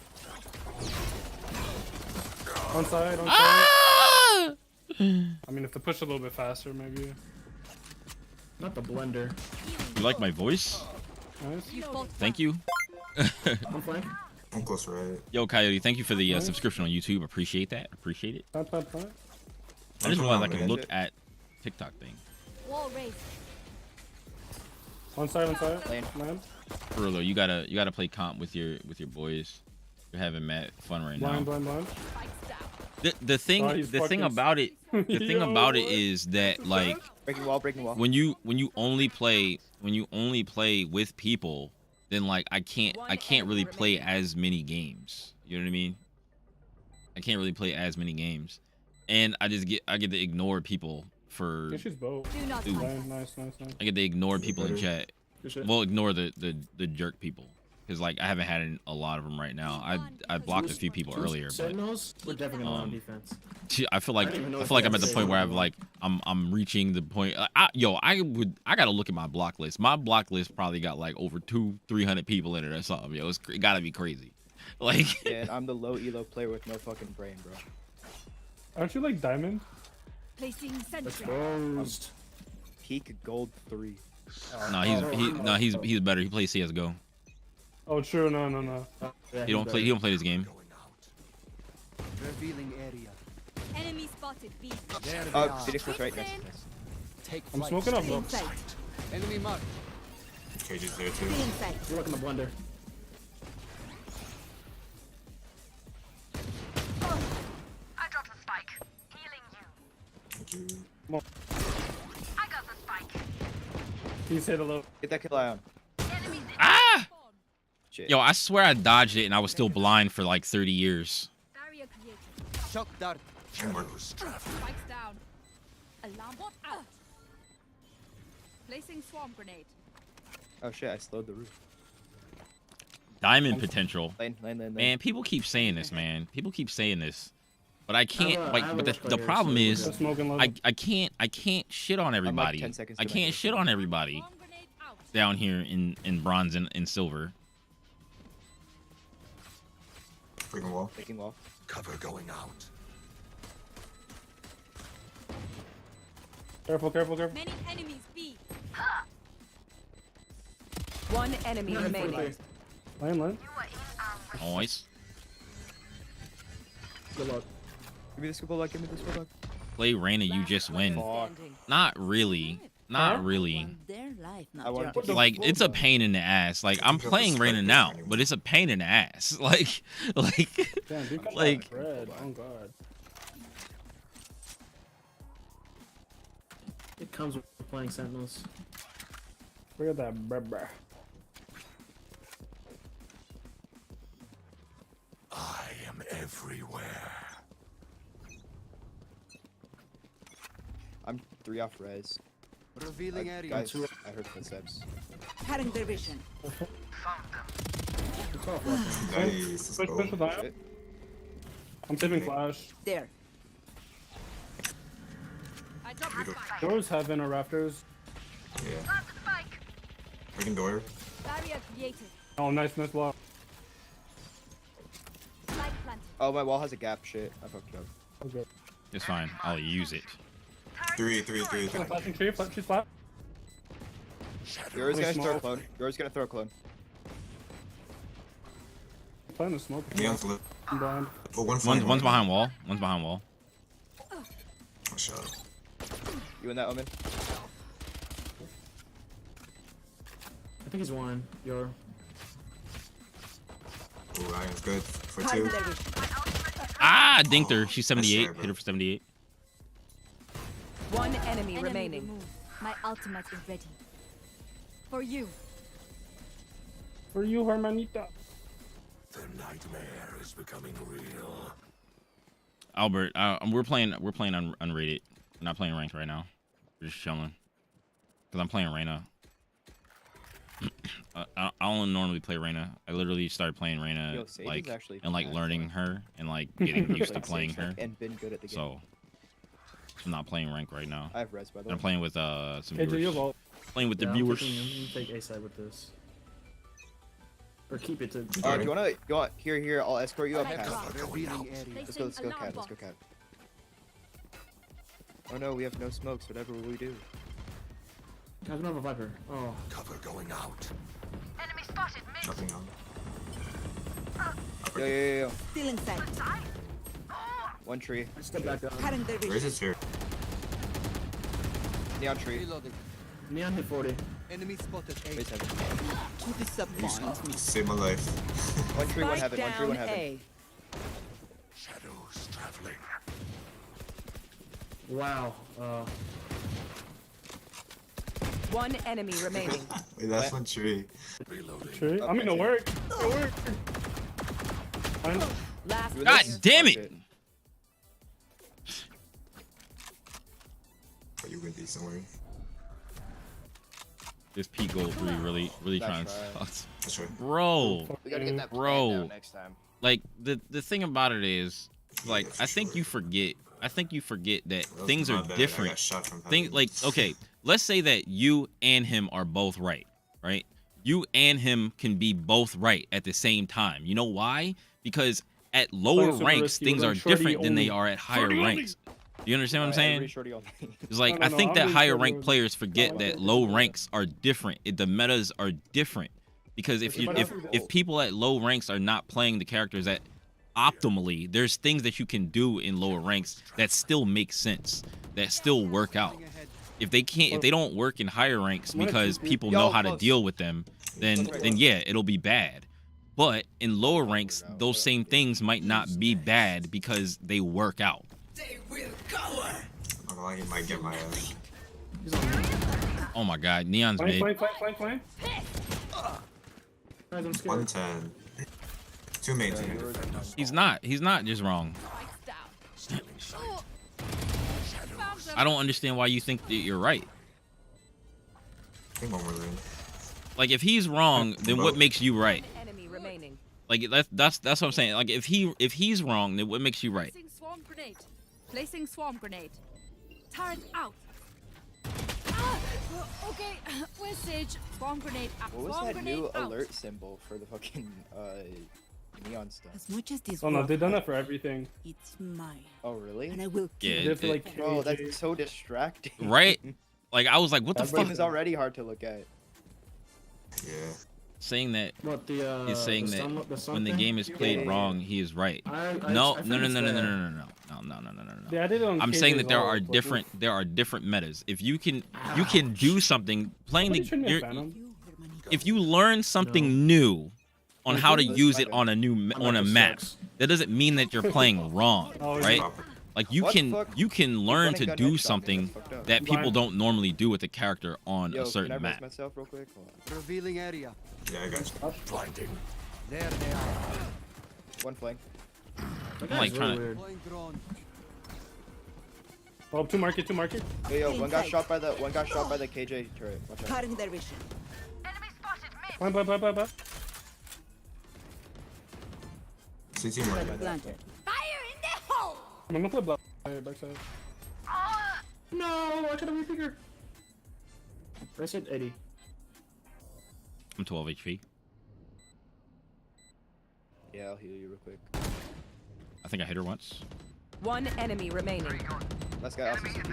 On side, on side. Ah! I mean, if they push a little bit faster, maybe. Not the blender. You like my voice? Nice. You fought Thank you. I'm flank. I'm close, right? Yo, Coyote, thank you for the subscription on YouTube. Appreciate that. Appreciate it. Tap, tap, tap. I just realized I can man. look at TikTok thing. Wall raised. On side, Lane. Lamb. For real though, you gotta play comp with your boys. You're having mad fun right Blind, now. blind. The thing Oh, he's the thing fucking- about it Yo, about it what? is that like Breaking wall. when you only play with people, then like I can't really play as many games. You know what I mean? I can't really play as many games, and I get to ignore people I for. think she's both. Do not Ooh. touch. Nice. I get to ignore people in chat. Good shit. Well, ignore the jerk people, because like I haven't had a lot of them right now. I blocked a few people earlier, but Sentinels, we're definitely going on defense. I feel like I don't even know if I'm at the that's point where it. I've like I'm reaching the point. I gotta look at my block list. My block list probably got like over 200-300 people in it or something. Yo, it gotta be crazy. Like Yeah, and I'm the low elo player with no fucking brain, bro. Aren't you like Diamond? Placing sentry. Exposed. Peak gold 3. he's better. He plays CS:GO. Oh, true. No. Yeah, He don't play this game. Revealing area. Enemy spotted. B. There they Oh, are. Phoenix was right next to me. Take I'm flight. smoking up, bro. In sight. Enemy marked. Cage's there too. In sight. You're looking the blender. I dropped the spike. Healing you. Thank you. I got the spike. He said hello. Get that kill eye on. Enemies in Ah! Shit. Yo, I swear I dodged it and I was still blind for like 30 years. Barrier created. Shock dart. Cameras. Spikes down. Alarm bot out. Placing swarm grenade. Oh shit! I slowed the roof. Diamond potential. Lane. Man, people keep saying this, man. People keep saying this, but I can't. But the player, problem so is, smoking low. I can't shit on everybody. 10 seconds I to can't make shit on everybody down here in bronze and silver. Freaking wall. Taking wall. Cover going out. Careful. Many enemies B. One enemy remaining. Lane. Nice. Good luck. Give me the scuba lock. Give me the scuba lock. Play Reyna, you just win. Not really. Not really. Their life, I not want yours. to Like, it's a pain in the ass. Like, I'm playing Reyna now, but it's a pain in the ass. Like, Damn, dude, got like, bread. Oh god. It comes with playing Sentinels. Look at that, bruh. I am everywhere. I'm 3 off res. Revealing area. Guys, I heard footsteps. Cutting their vision. Nice. Push with that. I'm saving flash. There. I dropped the spike. Doors heaven or rafters. Yeah. Freaking door. Barrier created. Oh, nice block. Spike planted. Oh, my wall has a gap. Shit, I fucked up. Okay. it's fine. I'll use it. 3. Flashing tree, she's flat. Yours gonna Smoke. throw a clone. Yours gonna throw a clone. Playing the smoke. Neon's lit. I'm blind. Oh, One's behind wall. One's behind wall. Oh, shut up. You in that, Omen? I think he's one. Your. Oh, Ryan's good for Cutting 2. their vision. Ah, dinked her. She's 78. That's right, Hit her for 78. One enemy Enemy remaining. removed. My ultimate is ready. For you. For you, Hermanita. The nightmare is becoming real. Albert, we're playing unrated. We're not playing ranked right now. We're just chilling. Cause I'm playing Reyna. I only normally play Reyna. I literally started playing Reyna Yo, Sage like is actually and like bad, learning her and like getting used to Like, playing Sage, her. like, and been good at the game. So I'm not playing rank right now. I have res, by the way. I'm playing with some Hey, do you viewers. vault? Playing with the I'm viewers. take A side with this. Or keep it to. Do you wanna go here? I'll escort you up. Spike Cat. drop. Revealing area. Let's go, Cat. Let's go, Cat. Oh no, we have no smokes. Whatever will we do? Guys, we don't have a Viper. Oh. Cover going out. Enemy spotted. Mid. Jumping on. Yo. Still inside. One tree. Step back down. Cutting their Where's vision. his here? Neon tree. Reloading. Neon hit 40. Enemy spotted. A. Base heaven. You disappoint me. Save my life. One tree, one Spike heaven. One tree, one down heaven. A. Shadows traveling. Wow. One enemy remaining. Wait, that's one tree. Reloading. Tree? I mean, it worked. It worked. Fine. Last. Doing God this? damn Oh, it! shit. Oh, you win these, don't worry. This Pete Gold 3 really trying That's to right. suck. That's right. Bro, We gotta get that Bro. plan down next time. like the thing about it is, like, I think you forget that things my are bad. I different. got shot from Think heaven. like, okay, let's say that you and him are both right? You and him can be both right at the same time. You know why? Because at lower Playing super ranks, risky, things we're are going shorty different than they only. are at higher Shorty only. ranks. You understand what I'm Alright, saying? shorty all night. It's like, No, I think I'm that really higher shorty ranked only. players forget that low ranks are different. The metas are different. Because if people at low ranks are not playing the characters at optimally, there's things that you can do in lower ranks that still make sense, that still work out. If they don't work in higher ranks because people know how to deal with them, then yeah, it'll be bad. But in lower ranks, those same things might not be bad because they work out. I'm like, he might get my ass. Oh my god, Neon's mid. Flank. Guys, I'm scared. 110. 2 mains in here. He's not just wrong. I don't understand why you think that you're right. think one more lane. Like if he's wrong, then what makes you right? Enemy remaining. Like that's what I'm saying. Like if he's wrong, then what makes you right? Placing swarm grenade. Placing swarm grenade. Turret out. Okay, where's Sage? Swarm grenade out. What was Swarm that grenade new out. alert symbol for the fucking neon stuff? As much as this Oh no, world they've done has- that for everything. It's mine. Oh really? And I will Yeah, kill They did for, like, Bro, KJ. that's so distracting. Right? Like I was like, what the That game fuck? is already hard to look at. Yeah. Saying that What the is saying the that the sun when the thing? game is played Yeah. wrong, he is right. I No, think no, no, it's no, no, no, no, the- no, no, no. They added it on I'm saying that KJ's there all, are but different metas. If you can do something playing Somebody the shouldn't have you're- banned him. if you learn something new on how to use it on a on a map, that doesn't mean that you're playing wrong, Oh, yeah. right? Like you What can fuck? you can learn running to gun do headshot, something that's fucked up. that people Why? don't normally do with a character on Yo, a can I certain rest map. myself real quick? Hold on. Revealing area. Yeah, I got you. Blinding. There they are. One flank. That I'm like guy's really trying. weird. Deploying drone. Oh, two market. Yo, one got Inside. shot by the KJ turret. Watch out. Cutting their vision. Enemy spotted mid. Bye. CT market. Planted. Fire in the hole! I'm gonna play blood. Backside. No, I could have been bigger. I said 80. I'm 12 HP. Yeah, I'll heal you real quick. I think I hit her once. One enemy remaining. Last guy also CT.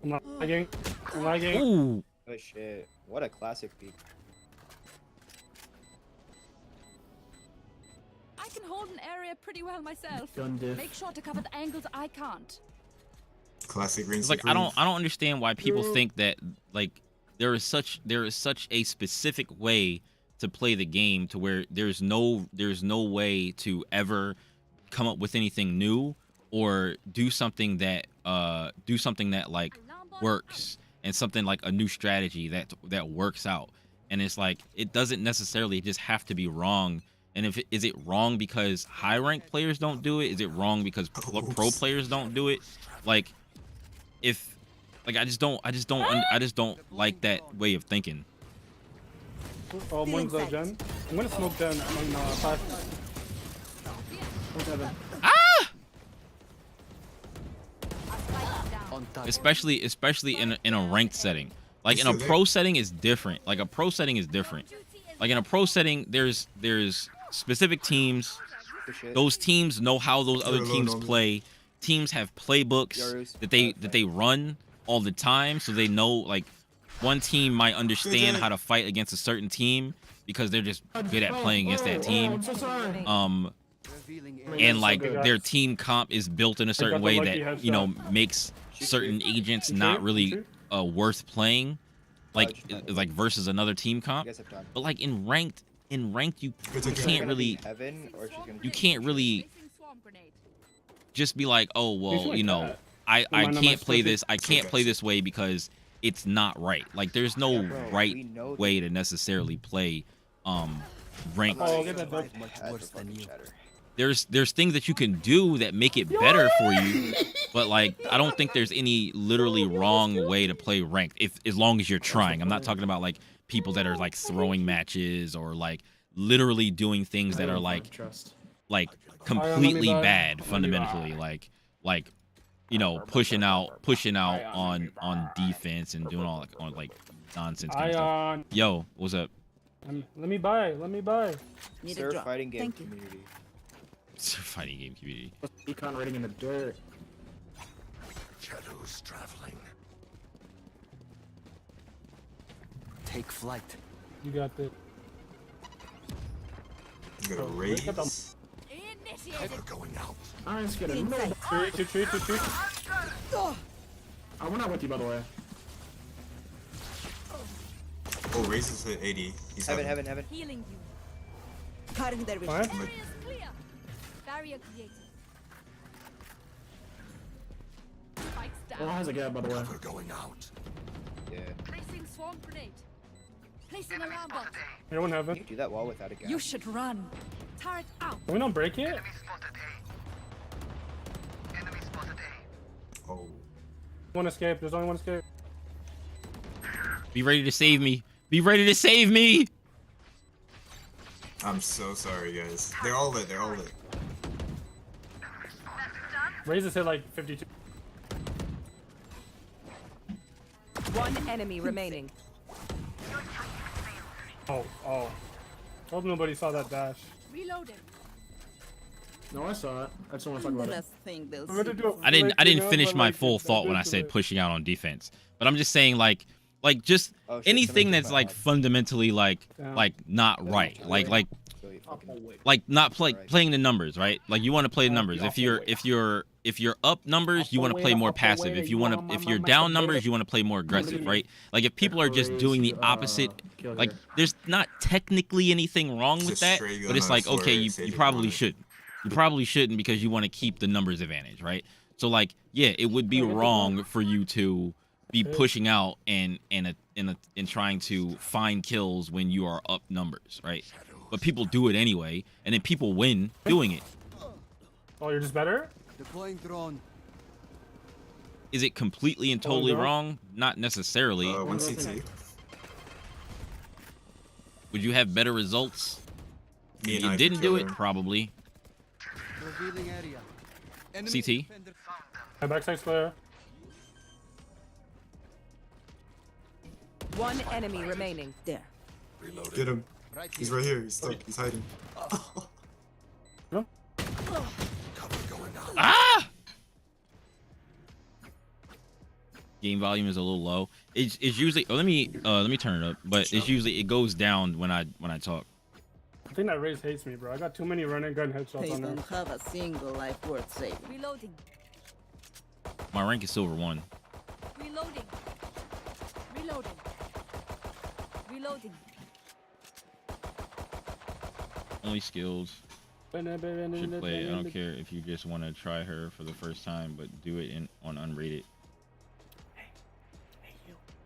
I'm not lagging. Ooh. Oh shit. What a classic peak. I can hold an area pretty well myself. Gun diff. Make sure to cover the angles I can't. Classic green. It's like I don't understand why people think that like there is such a specific way to play the game to where there's no way to ever come up with anything new or do something that like works and something like a new strategy that works out. And it's like it doesn't necessarily just have to be wrong. And is it wrong because high rank players don't do it? Is it wrong because pro players don't do it? Like if like I just don't like that way of thinking. Oh, one's Jen. I'm gonna smoke Jen on 5. Ah! On touch. Especially in a ranked setting. Like in a pro setting is different. Like in a pro setting, there's specific teams. Those teams know how those other teams play. Teams have playbooks that they run all the time, so they know like one team might understand how to fight against a certain team because they're just good at playing against that team. Revealing area. And like their team comp is built in a certain way that makes certain agents not really worth playing, like versus another team comp. But like in ranked you can't really just be like, oh well, you know, I can't play this. I can't play this way because it's not right. Like there's no right way to necessarily play ranked. Much worse than you. There's things that you can do that make it better for you, but like I don't think there's any literally wrong way to play ranked as long as you're trying. I'm not talking about like people that are like throwing matches or like literally doing things that are like completely bad fundamentally, like you know, pushing out on defense and doing all like nonsense kind of stuff. Yo, what's up? Let me buy. Need a drop. Fighting game Thank you. community. Fighting game community. Econ rating in the dirt. Shadows traveling. Take flight. You got this. You got a raise. Ever going out. I'm just gonna move. Tree. I went out with you, by the way. Oh, raise is at 80. He's Heaven. Healing you. Cutting their vision. What? Area is clear. Barrier created. Spikes Oh, down. has a gap, by the way. Ever going out. Yeah. Placing swarm grenade. Placing alarm bot. Everyone have Can it. you do that wall without a gap? You should run. Turret out. Can we not break it? Oh. One escape. There's only one escape. Be ready to save me. Be ready to save me. I'm so sorry, guys. They're all lit. They're all lit. Razor's hit like 52. One enemy remaining. Oh. Hope nobody saw that dash. Reloading. No, I saw it. I just want to talk about it. I didn't finish my full thought when I said pushing out on defense. But I'm just saying like just anything that's like fundamentally like not right. Like not playing the numbers, right? Like you want to play the numbers. If you're up numbers, you want to play more passive. If you're down numbers, you want to play more aggressive, right? Like if people are just doing the opposite, like there's not technically anything wrong with that, but it's like okay, you probably shouldn't. You probably shouldn't because you want to keep the numbers advantage, right? So like, yeah, it would be wrong for you to be pushing out and trying to find kills when you are up numbers, right? But people do it anyway, and then people win doing it. Oh, you're just better? Deploying drone. Is it completely and totally wrong? Not necessarily. One CT. Would you have better results? Me If and you I didn't can do kill it, him. probably. Revealing area. CT. My backside's clear. One enemy remaining. There. Get him. He's right here. He's stuck. He's hiding. Ah! Game volume is a little low. It's usually. Oh, let me turn it up. But it's usually it goes down when I talk. I think that Raze hates me, bro. I got too many running gun headshots They on there. don't have a single life worth saving. Reloading. My rank is silver 1. Reloading. Reloading. Reloading. Only skills. Should play. I don't care if you just want to try her for the first time, but do it on unrated.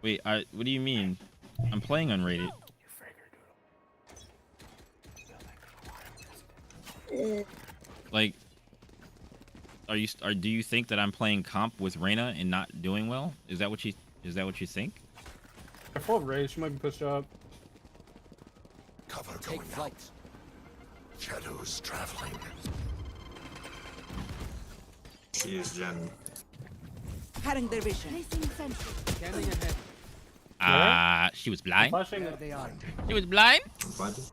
Wait, what do you mean? I'm playing unrated. Like, do you think that I'm playing comp with Reyna and not doing well? Is that what you think? I fought Raze. She might be pushed up. Cover going out. Shadows traveling. She is Jen. Cutting their vision. Scanning ahead. She was blind. There they are. She was blind. I'm blinded.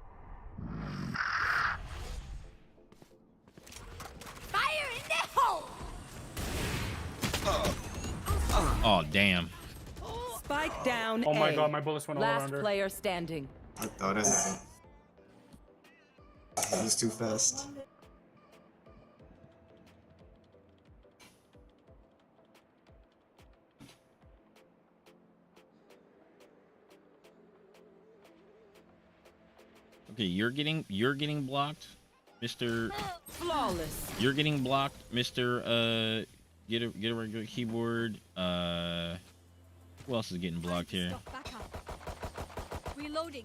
Fire in the hole. Oh damn. Spike down. Oh my A. god, my bullets went all Last around her. player standing. I thought I had it. He was too fast. Okay, you're getting blocked, Mr. Flawless. You're getting blocked, Mr. Get a regular keyboard. Who else is getting blocked here? Back up. Reloading.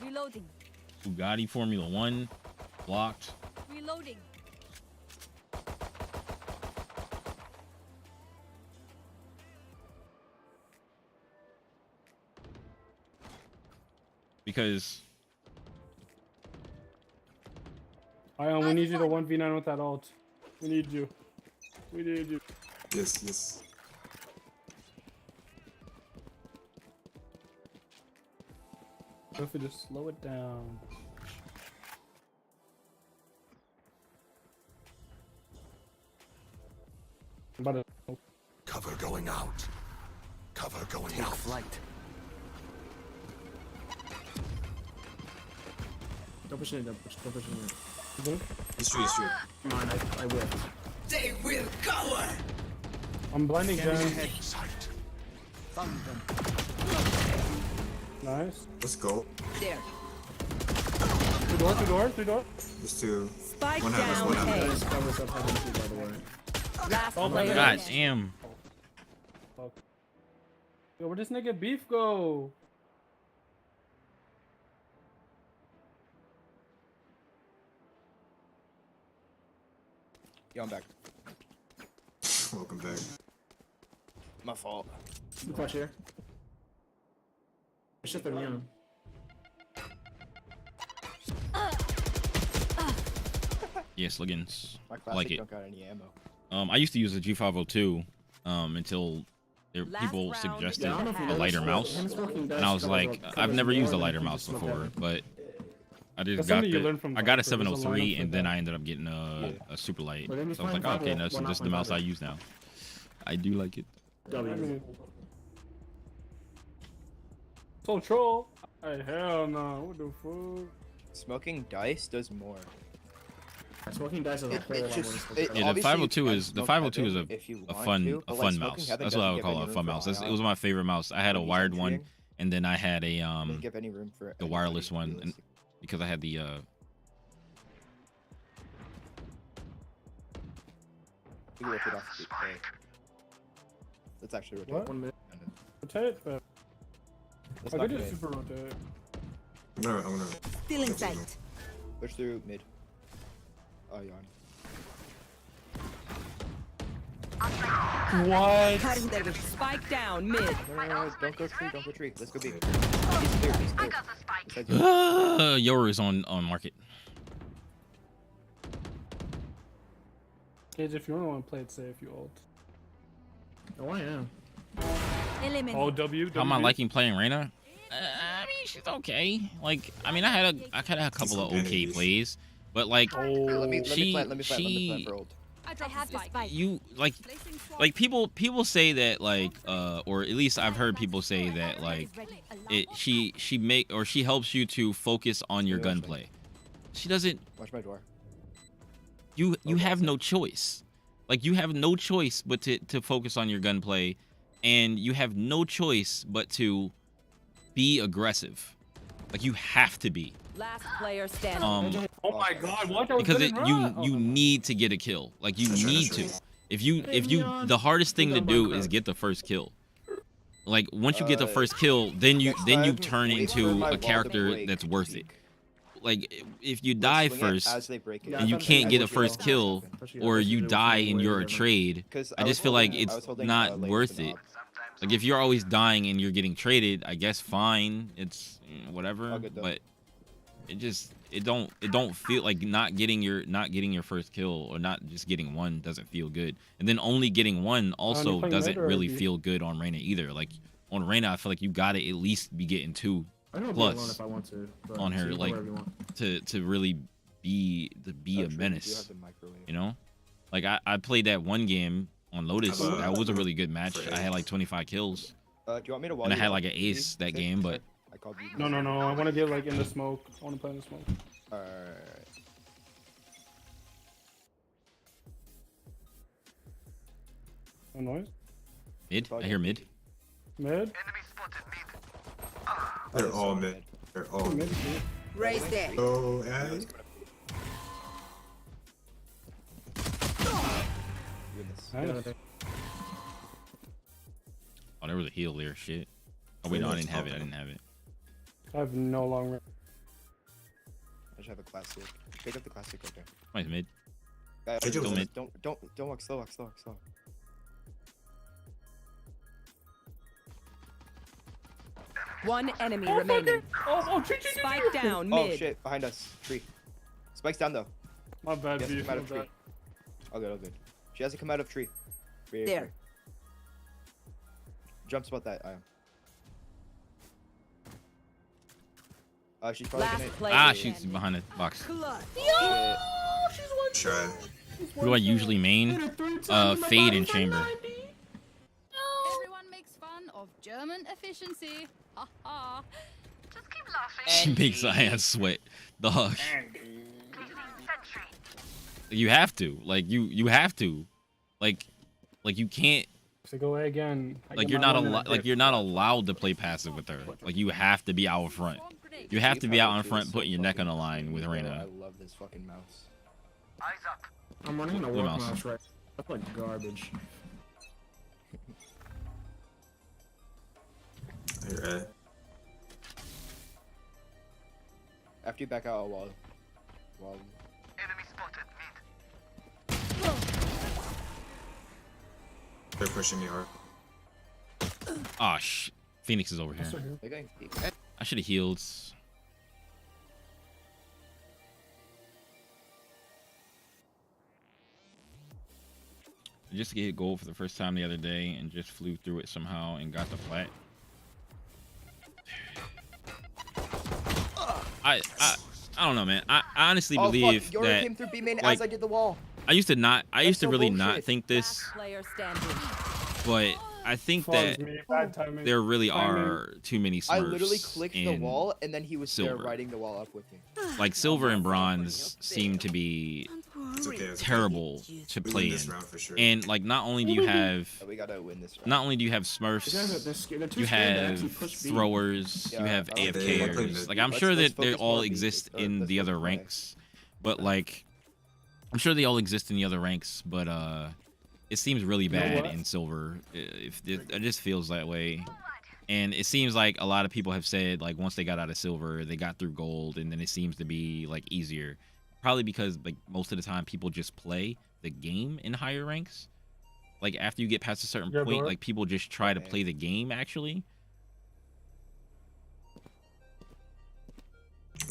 Reloading. Bugatti Formula 1 blocked. Reloading. Because Ion, we need you to 1v9 with that ult. We need you. We need you. Yes, yes. What if we just slow it down? I'm about to... Cover going out. Cover going Take out. flight. Don't push in. Don't push in. It's true, it's true. Come on, I will. They will cover. I'm blinding Scanning Jen. ahead. Found them. Nice. Let's go. There. Through door. There's two. Spike One house, down. one house. A. Guys, covers up heaven too, by the way. Last Oh my player. God damn. Fuck. Yo, where this nigga Beef go? Yo, I'm back. Welcome back. My fault. Clutch here. Shift the neon. Yes, Liggins. My I classic like it. don't got any ammo. I used to use a G502 until people round suggested Yeah, I don't know if you a noticed, lighter but mouse, him smoking and dice I was covers like, covers I've never used a more lighter than mouse people smoke before, heavy. but I just That's got something you learn from I got a Viper. There's a 703, lineup for and then that. I ended up getting a super light. But then he's So I was like, playing okay, Viper, no, so well, this is not the mouse I playing use now. I do like it. I W. mean, so troll. Hey, hell no. What the fuck? Smoking dice does more. Smoking dice is a whole lot more than smoking Yeah, the obviously 502 you is can the smoke 502 is heaven if you a want fun to, but, a like, fun smoking mouse. heaven That's what I doesn't would give call any a room fun for mouse. It ion. was my favorite mouse. I had a When he's wired one, entering, and then I had a doesn't give any room for the anybody, wireless one, and realistically. because I had the You can rotate off the A. Let's actually rotate. What? 1 minute. Rotate? Let's I not could do grenade. super rotate. I'm gonna. Still in sight. Push through mid. Oh, yawn. What? Cutting their vision. Spike down mid. No, don't go tree, don't go tree. Let's go B. He's clear, he's clear. Besides you. Yoru is on market. Gage, if you want to play it safe, you ult. Oh, I am. Oh, W. How am I liking playing Reyna? I mean, she's okay. Like, I mean, I had a couple of okay plays, but like, Let me plant for ult. I have the spike. you like people say that like or at least I've heard people say that like she helps you to focus on your gunplay. She doesn't. Watch my door. You have no choice. Like, you have no choice but to focus on your gunplay, and you have no choice but to be aggressive. Like, you have to be. Last player standing. Oh my god, what? Because you need to get a kill. Like, you need to. If you the hardest thing to do is get the first kill. Like, once you get the first kill, then you turn into a character that's worth it. Like, if you die first and you can't get a first kill, or you die and you're a trade, I just feel like it's not worth it. Like, if you're always dying and you're getting traded, I guess fine, it's whatever. But it don't feel like not getting your first kill, or not just getting one, doesn't feel good. And then only getting one also doesn't really feel good on Reyna either. Like, on Reyna, I feel like you gotta at least be getting 2 plus if I want to, on her, like, to really be a menace. You know, like I played that one game on Lotus. That was a really good match. I had like 25 kills. Do you want me to? And I had like an ace that game, but No. I want to get like in the smoke. I want to play in the smoke. Alright. No noise. Mid. I hear mid. Mid. They're all mid. They're all mid. Raise there. Oh, and Nice. Oh, there was a heal there. Shit. Oh wait, no, I didn't have it. I have no long range. I just have a classic. Pick up the classic right there. Mine's mid. Still mid. Don't walk slow. One enemy remaining. Spike down Oh mid. shit! Behind us, tree. Spike's down though. My bad, She has to beef. come out of tree. All good. She has to come out of tree. Right There. Jump spot that. I am. She's probably Last gonna. player. She's behind the box. try. Who do I usually main? Fade and chamber. Everyone makes fun of German efficiency. Ha ha. Just keep laughing. She makes my ass sweat. Dog. You have to. Like, you have to. Like you can't. So go away again. Like, you're not allowed to play passive with her. Like, you have to be out front. You have to be out in front, putting your neck on the line with Reyna. I love this fucking mouse. Eyes up. I'm running a Blue work mouse. mouse right. That's like garbage. You're right. After you back out, wall. Enemy spotted. Mid. They're pushing me hard. Oh, Phoenix is over here. They're going deep. I should have healed. Just to get gold for the first time the other day and just flew through it somehow and got the flat. I don't know, man. I honestly believe fuck. that came through B main like, as I did the wall. I used to so really bullshit. not think this, Player standing. but I think that there really are too many Smurfs. I literally clicked the in wall, and then he was there Silver. riding the wall up with me. Like Silver and Bronze seem to be terrible to play in. Sure. And like not only do you have We gotta win this round. not only do you have Smurfs, you have throwers, you have AFKers. Like I'm sure that they all exist in the other ranks, but like I'm sure they all exist in the other ranks, but it seems really bad in Silver. It just feels that way. And it seems like a lot of people have said like once they got out of Silver, they got through Gold, and then it seems to be like easier. Probably because like most of the time people just play the game in higher ranks. Like after you get past a certain point, like people just try to play the game actually.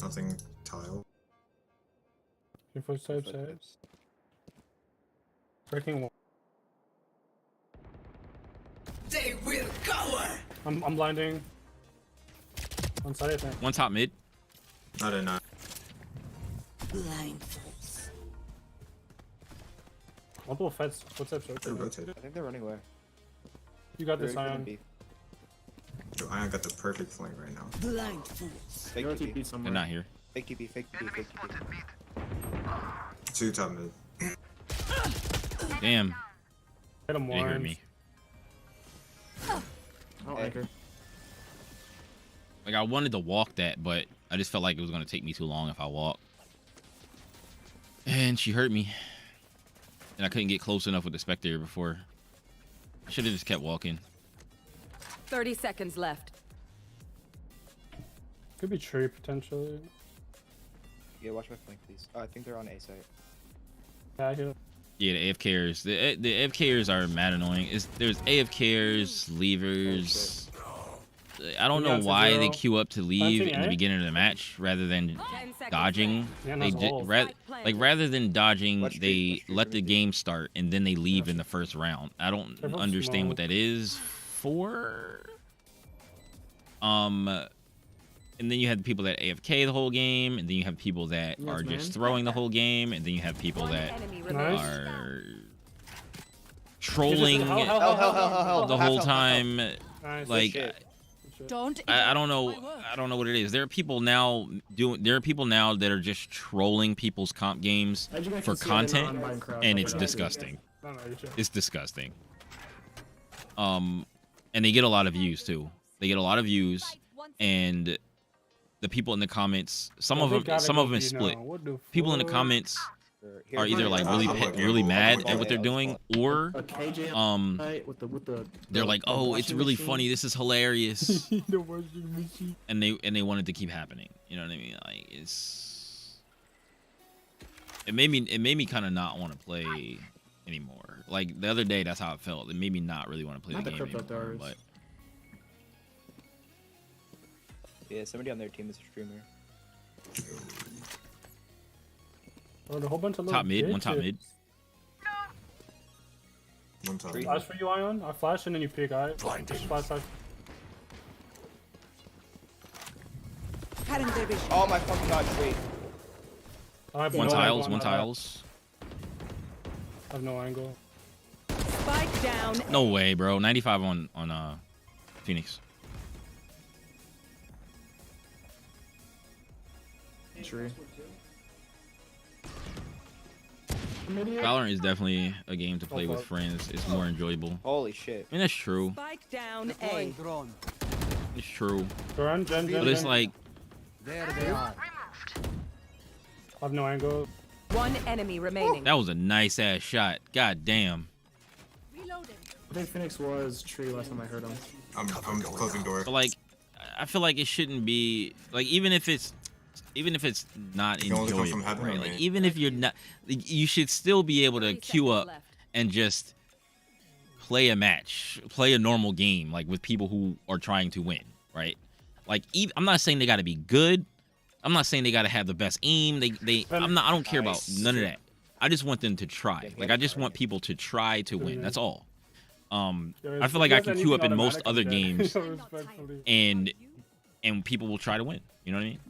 Nothing tile. Your footsteps, breaking wall. They will cover. I'm blinding. One side, I think. One top mid. Not enough. Blindfolds. Multiple footsteps. They're rotated. I think they're running away. You got this, Ion. Yo, Ion got the perfect flank right now. Blindfolds. Fake TP. They're not here. Fake TP. Fake TP. Fake TP. 2 top mid. Damn. Hit him They heard once. me. Oh, anchor. Like I wanted to walk that, but I just felt like it was gonna take me too long if I walked. And she hurt me. And I couldn't get close enough with the Spectre before. I should have just kept walking. 30 seconds left. Could be tree potentially. Yeah, watch my flank, please. I think they're on A site. Yeah, I hear. Yeah, the AFKers. The AFKers are mad annoying. There's AFKers, leavers. I don't know why they queue up to leave in the beginning of the match rather than dodging. Rather than dodging, they let the game start and then they leave in the first round. I don't understand what that is for. And then you have people that AFK the whole game, and then you have people that are just throwing the whole game, and then you have people that are trolling the whole time. Like, I don't know. I don't know what it is. There are people now that are just trolling people's comp games for content, and it's disgusting. It's disgusting. And they get a lot of views too. They get a lot of views, and the people in the comments, some of them is split. People in the comments are either like really mad at what they're doing, or they're like, oh, it's really funny, this is hilarious, and they want it to keep happening. You know what I mean? Like it made me kind of not want to play anymore. Like the other day, that's how it felt. It made me not really want to play the game anymore. But yeah, somebody on their team is a streamer. Oh, a whole bunch of top mid, one top mid. One top. Flash for you, Ion. I flash and then you pick. Alright. Flash. Oh my fucking god! Wait. One tiles. I have no angle. Spike down. No way, bro. 95 on Phoenix. True. Valorant is definitely a game to play with friends. It's more enjoyable. Holy shit. I mean, that's true. Spike down A. It's true. But it's like... There they are. I have no angle. One enemy remaining. That was a nice ass shot. God damn. I think Phoenix was tree last time I heard him. I'm closing door. But like, I feel like it shouldn't be like even if it's not enjoyable, right? Like even if you're not, you should still be able to queue up and just play a match, play a normal game, like with people who are trying to win, right? Like, I'm not saying they got to be good. I'm not saying they got to have the best aim. I don't care about none of that. I just want them to try. Like, I just want people to try to win. That's all. I feel like I can queue up in most other games, and people will try to win. You know what I mean?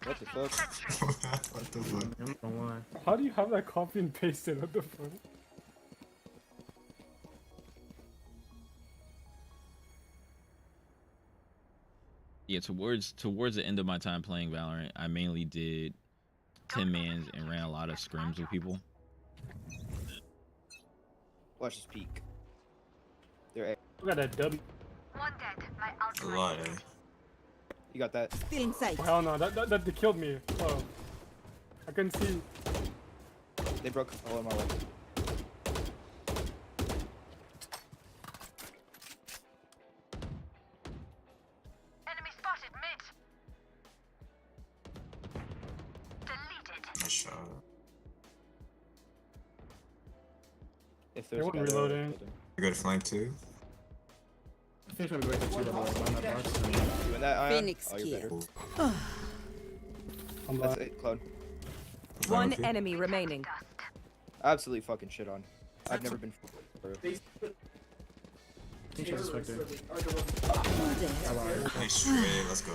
What the fuck? What the fuck? How do you have that copy and pasted? What the fuck? Yeah, towards the end of my time playing Valorant, I mainly did 10-mans and ran a lot of scrims with people. Watch this peek. They're Look at that W. One dead. My A lot, eh? You got that? Still inside. Oh, hell no, that they killed me. Oh, I couldn't see. They broke all of my way. enemy spotted mid. Deleted. Nice shot. If They there's weren't a guy there, reloading. I got a flank too. I think I'm gonna break the 2 level in that box. doing that, Ion? Phoenix Oh, you're better. kill. I'm That's blind. it, Cloud. One enemy remaining. Absolutely fucking shit on. I've never been. I think she's a Spectre. Nice trade, let's go.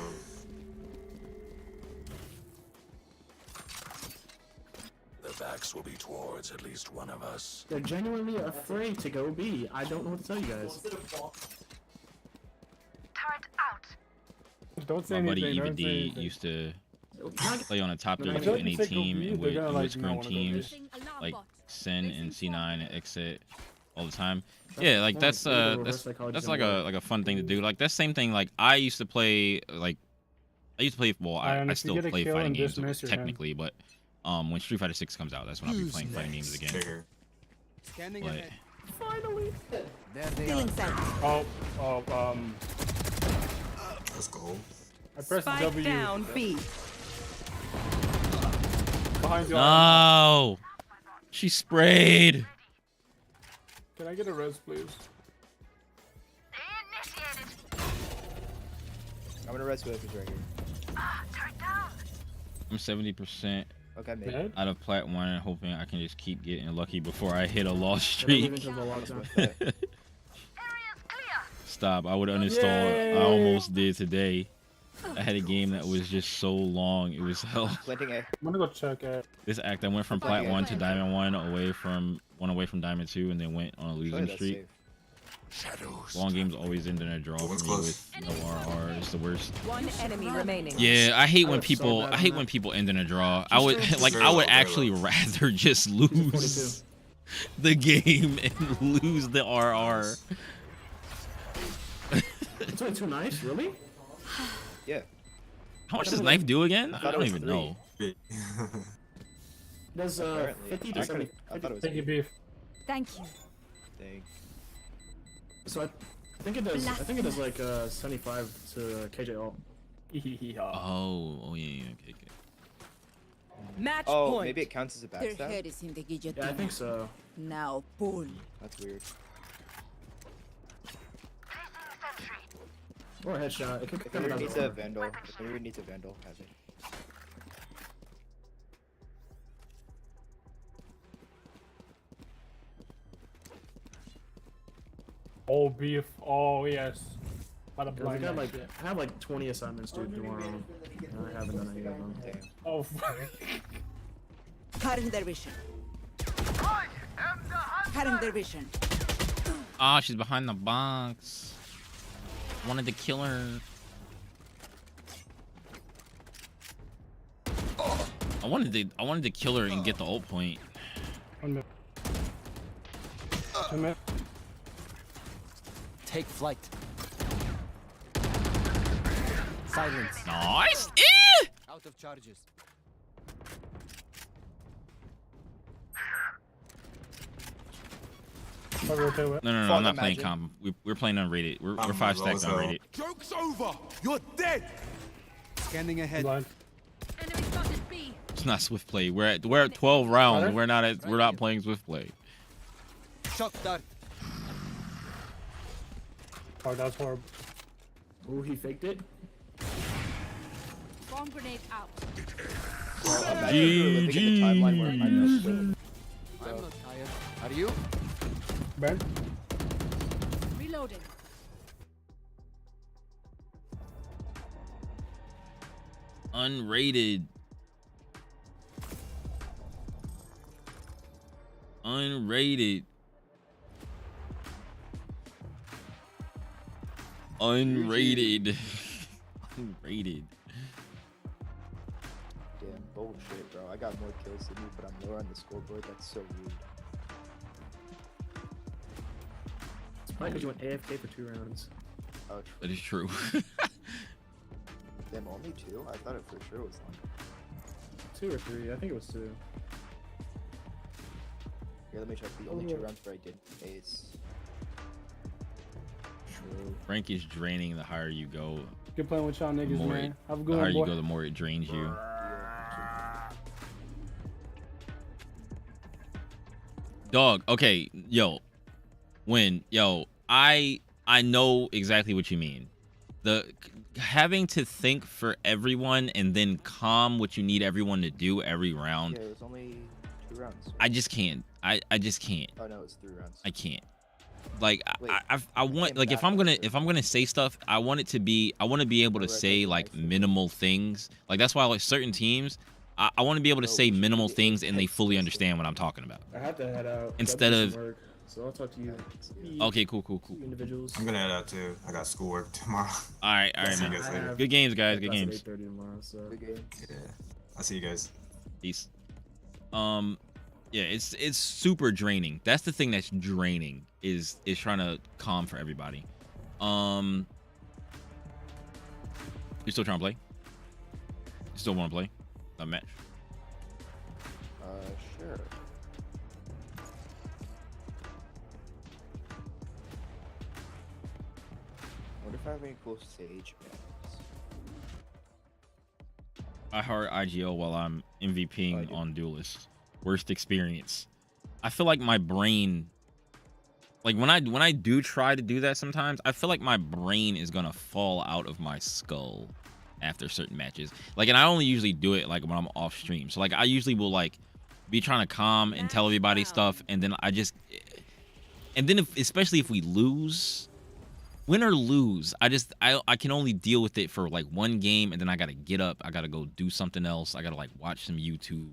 The backs will be towards at least one of us. They're genuinely afraid to go B. I don't know what to tell you guys. Turret out. Don't say My buddy anything. Eva Don't say D anything. used to play on a top I 32 feel like NA you said go team B, and they're would gonna, like, scrim know teams Alarm like bot. Sen and C9 and Exit all the time. That's Yeah, like fine. that's Maybe the reverse psychology that's doesn't like work. a fun thing to do. Like that same thing. Like I used to play well, I if you still get a play kill fighting and games dismiss your hand. technically, but when Street Fighter 6 comes out, that's when I'll be playing fighting games again. Trigger. Scanning But ahead. Finally. There they Still are. inside. Let's go. I pressed Spike W down B. behind you. no, she sprayed. Can I get a res, please? Initiated. I'm gonna res with right here. Turret down. I'm 70% Okay, mid. Dead? out of plat 1 and hoping I can just keep getting lucky before I hit a lost I don't streak. even know the logs are. Area's clear. Stop. I would uninstall. I almost did today. I had a game that was just so long. It was hell. Planting A. I'm gonna go check it. This act, I went from plat 1 to diamond 1 away from diamond 2 and then went on a Oh, losing that's streak. safe. Shadows. Long games always end in a draw for One's me close. with no RR. It's the worst. One enemy remaining. Yeah, I hate I when was so people bad I on hate that. when people end in a draw. I would like Very I low, would very actually low. rather just lose the game and lose the RR. It's only 2 knives, really? Yeah. How much does knife do again? I thought it don't was even 3. know. There's Apparently. 50 to I 70. thought it was. Thank you, beef. Thank you. Dang. So I think it does like 75 to KJ ult. Oh yeah, okay. Match Oh, point. maybe it counts as a Their backstab? head is in the guillotine. Yeah, I think so. Now pull. That's weird. Or a headshot. It could If come anyone out needs of a vandal, have it. Oh, beef. Oh, yes. By the I blind. got man. like I have like 20 assignments due tomorrow. And I haven't done any of them. Damn. Oh, Cutting their vision. Cutting their vision. Ah, she's behind the box. Wanted to kill her. I wanted to kill her and get the ult point. 1 minute. 2 minutes. Take flight. Silence. Nice. Out of charges. I'll rotate with. No, I'm Fuck, not playing imagine. comp. We're playing unrated. We're I'm 5 low stacks as hell. unrated. Joke's over. You're dead. Scanning ahead. Blind. Enemy spotted B. It's not swift play. We're at 12 rounds. We're not playing swift play. Shock dart. Oh, that's horrible. Ooh, he faked it. Swarm grenade out. GG. I'm not tired. Are you? Ben? Reloading. Unrated. Unrated. Unrated. Unrated. Damn bullshit, bro. I got more kills than you, but I'm lower on the scoreboard. That's so rude. It's probably because you went AFK for 2 rounds. Oh, That is true. damn, only 2? I thought it for sure was longer. 2 or 3. I think it was 2. Here, let me check the only 2 rounds where I did ace. True. Rank is draining the higher you go. Good playing with y'all niggas, More man. Have a The good higher one, boy. you go, the more it drains you. Dog, okay, yo. I know exactly what you mean. The having to think for everyone and then calm what you need everyone to do every round. Yeah, it was only 2 rounds. So. I just can't. I just can't. Oh no, it's 3 rounds. I can't. Like Wait, I want like if I'm gonna say stuff, I want to be able to say like minimal things. Like that's why like certain teams, I want to be able to say minimal things and they fully understand what I'm talking about. I have to head out. Instead of work, so I'll talk to you. okay, cool. Individuals. I'm gonna head out too. I got schoolwork tomorrow. All right, See you man. guys later. Good games, guys. Good games. 8:30 tomorrow, so. Good game. Yeah, I'll see you guys. Peace. Yeah, it's super draining. That's the thing that's draining is trying to calm for everybody. You still trying to play? You still want to play a match? Sure. Wonder if I have any cool sage maps. I heart IGL while I'm MVPing on Duelist. Worst experience. I feel like my brain, like when I do try to do that sometimes, I feel like my brain is gonna fall out of my skull after certain matches. Like, and I only usually do it like when I'm off stream. So like I usually will like be trying to calm and tell everybody stuff, and then especially if we lose, win or lose, I can only deal with it for like one game, and then I gotta get up, I gotta go do something else, I gotta like watch some YouTube,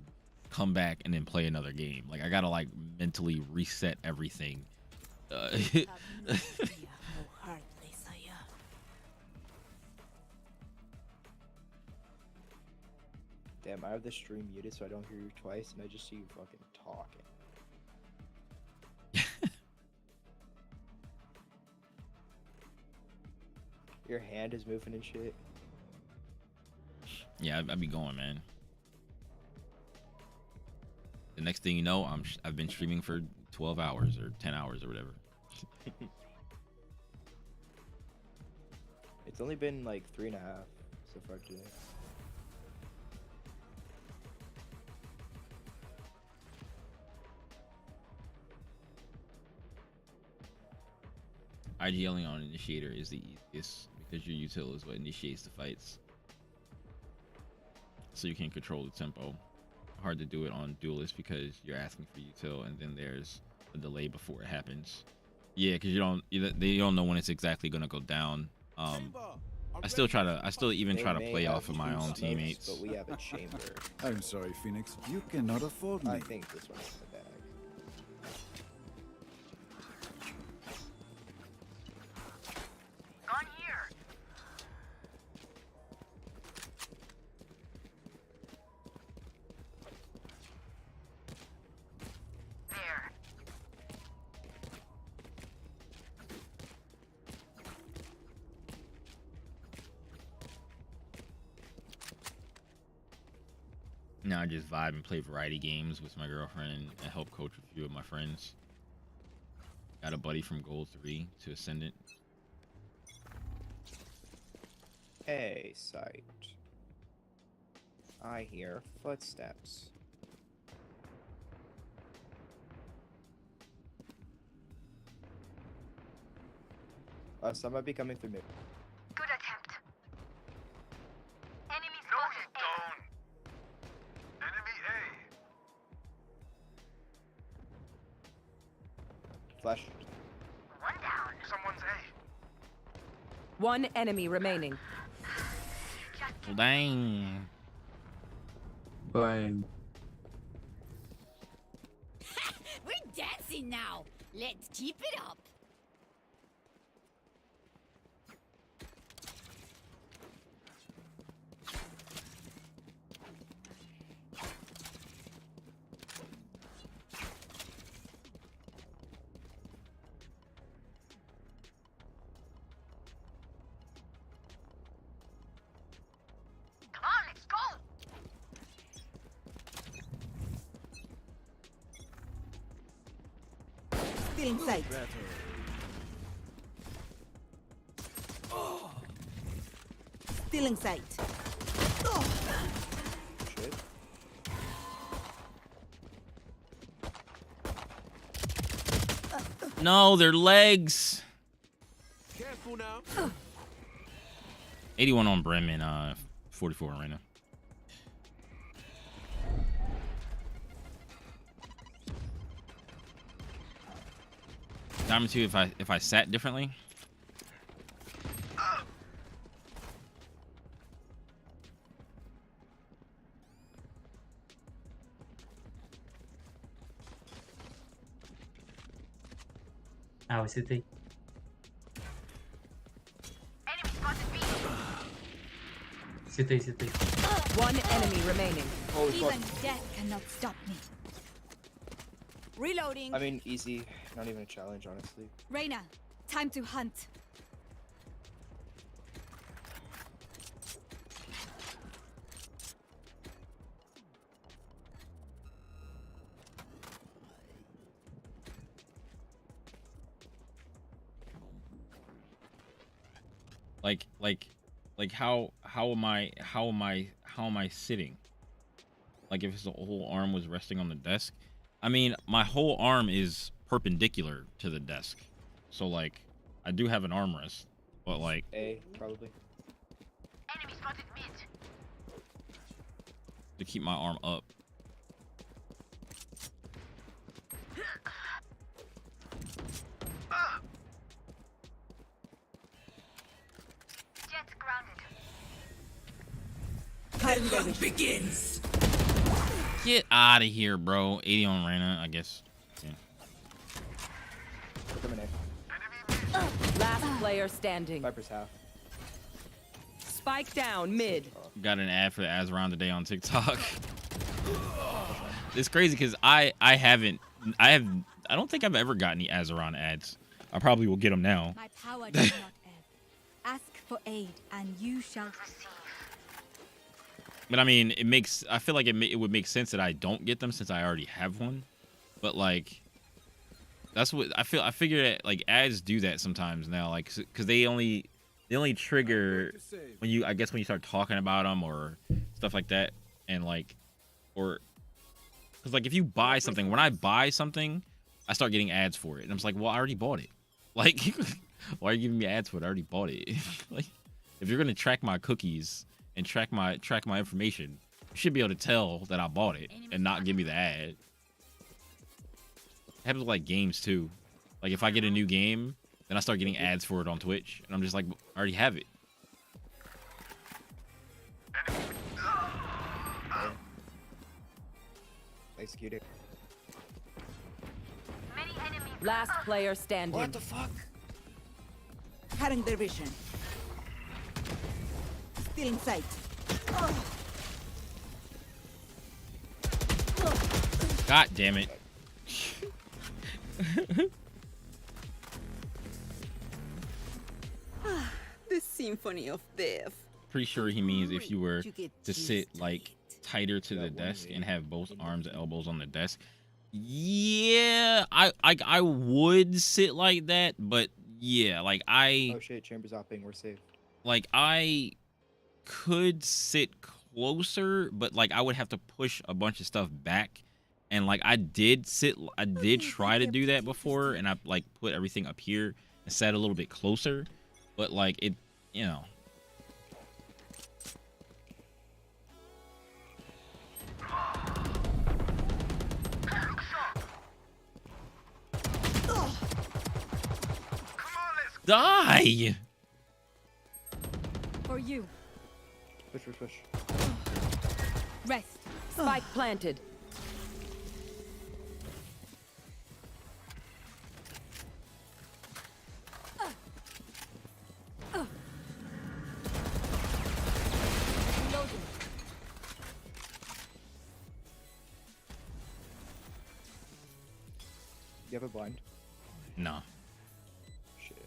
come back, and then play another game. Like I gotta like mentally reset everything. Damn, I have the stream muted so I don't hear you twice, and I just see you fucking talking. Your hand is moving and shit. Yeah, I'd be going, man. The next thing you know, I've been streaming for 12 hours or 10 hours or whatever. It's only been like 3.5 so far today. IGLing on initiator is the easiest because your util is what initiates the fights. So you can control the tempo. Hard to do it on duelist because you're asking for util and then there's a delay before it happens. Yeah, because they don't know when it's exactly gonna go down. I still even try to play off of my own teammates. But we have a chamber. I'm sorry, Phoenix. You cannot afford me. I think this one's in the bag. Gone here. There. Now I just vibe and play variety games with my girlfriend and help coach a few of my friends. Got a buddy from Gold 3 to Ascendant. Hey, sight. I hear footsteps. Some might be coming through mid. Good attempt. Enemy spotted. Down. Enemy A. Flash. One down. Someone's A. One enemy remaining. Well, dang. Fine. We're dancing now. Let's keep it up. Come on, let's go. Still in sight. Still in sight. Shit. No, their legs. Careful now. 81 on Brim and 44 right now. Diamond 2 if I sat differently. Ah, CT. Enemy spotted B. CT. One enemy remaining. Holy fuck. Even death cannot stop me. Reloading. I mean, easy. Not even a challenge, honestly. Reyna, time to hunt. Like how am I sitting? Like if the whole arm was resting on the desk. I mean, my whole arm is perpendicular to the desk. So like I do have an armrest, but like A, probably. Enemy spotted mid. to keep my arm up. Jet grounded. Hunt begins. Get out of here, bro. 80 on Reyna, I guess. Yeah. Put them in A. Last player standing. Viper's half. Spike down mid. Got an ad for the Azeron today on TikTok. It's crazy because I don't think I've ever got any Azeron ads. I probably will get them now. My power does not ebb. Ask for aid, and you shall receive. But I mean, I feel like it would make sense that I don't get them since I already have one. But like, that's what I feel. I figure that like ads do that sometimes now, like because they only trigger when you start talking about them or stuff like that, and like, or because like if you buy something, when I buy something, I start getting ads for it, and I'm just like, well, I already bought it. Like, why are you giving me ads for it? I already bought it. Like, if you're gonna track my cookies and track my information, you should be able to tell that I bought it and not give me the ad. It happens with like games too. Like if I get a new game, then I start getting ads for it on Twitch, and I'm just like, I already have it. Executed. Many enemies. Last player standing. What the fuck? Cutting their vision. Still in sight. God damn it. The symphony of death. Pretty sure he means if you were You get to used sit to like it. tighter to the desk and have both arms and elbows on the desk. Yeah, I would sit like that, but yeah, like Oh shit, Chamber's opping, we're safe. like I could sit closer, but like I would have to push a bunch of stuff back, and like I did try to do that before, and I like put everything up here, and sat a little bit closer, but like it, you know. Die! For you. Push, push, push. Rest. Spike planted. Reloading. You have a blind? No. Shit.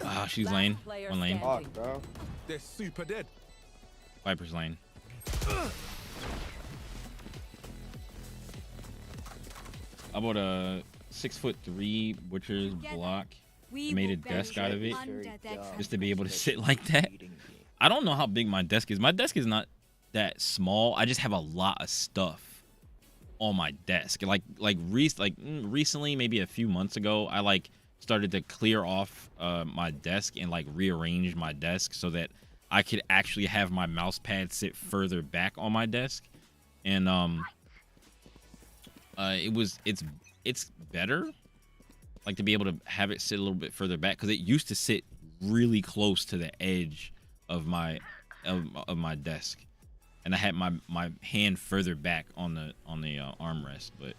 Ah, she's lane. One lane. Fuck, bro. They're super dead. Viper's lane. I bought a 6'3" butcher's block. I made a desk out of it just to be able to sit like that. I don't know how big my desk is. My desk is not that small. I just have a lot of stuff on my desk. Like recently, maybe a few months ago, I like started to clear off my desk and like rearrange my desk so that I could actually have my mouse pad sit further back on my desk. And it's better like to be able to have it sit a little bit further back, because it used to sit really close to the edge of my desk, and I had my hand further back on the armrest. But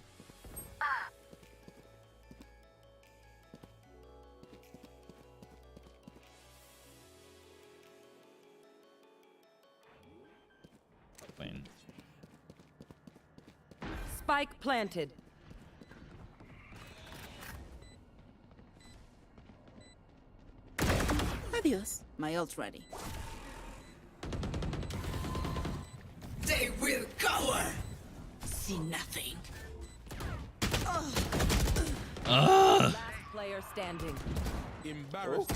playing. Spike planted. Adios. My ult's ready. They will cower. See nothing. Last player standing. Embarrassed.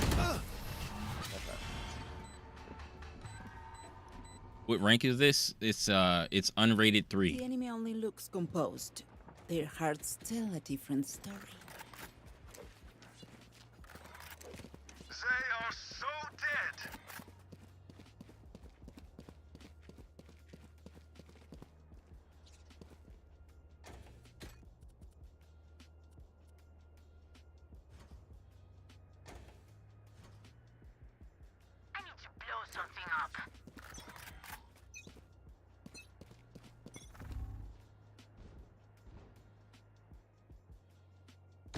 What rank is this? It's unrated 3. The enemy only looks composed. Their hearts tell a different story. They are so dead. I need to blow something up.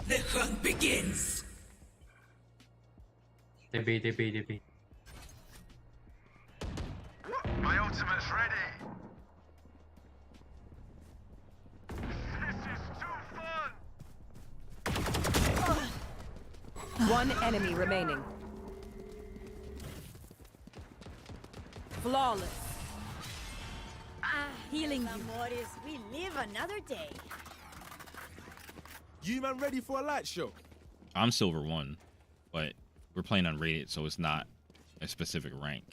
The hunt begins. DB. My ultimate's ready. This is too fun. One enemy remaining. Flawless. Healing you. Amores, we live another day. You man ready for a light show? I'm silver 1, but we're playing unrated, so it's not a specific rank.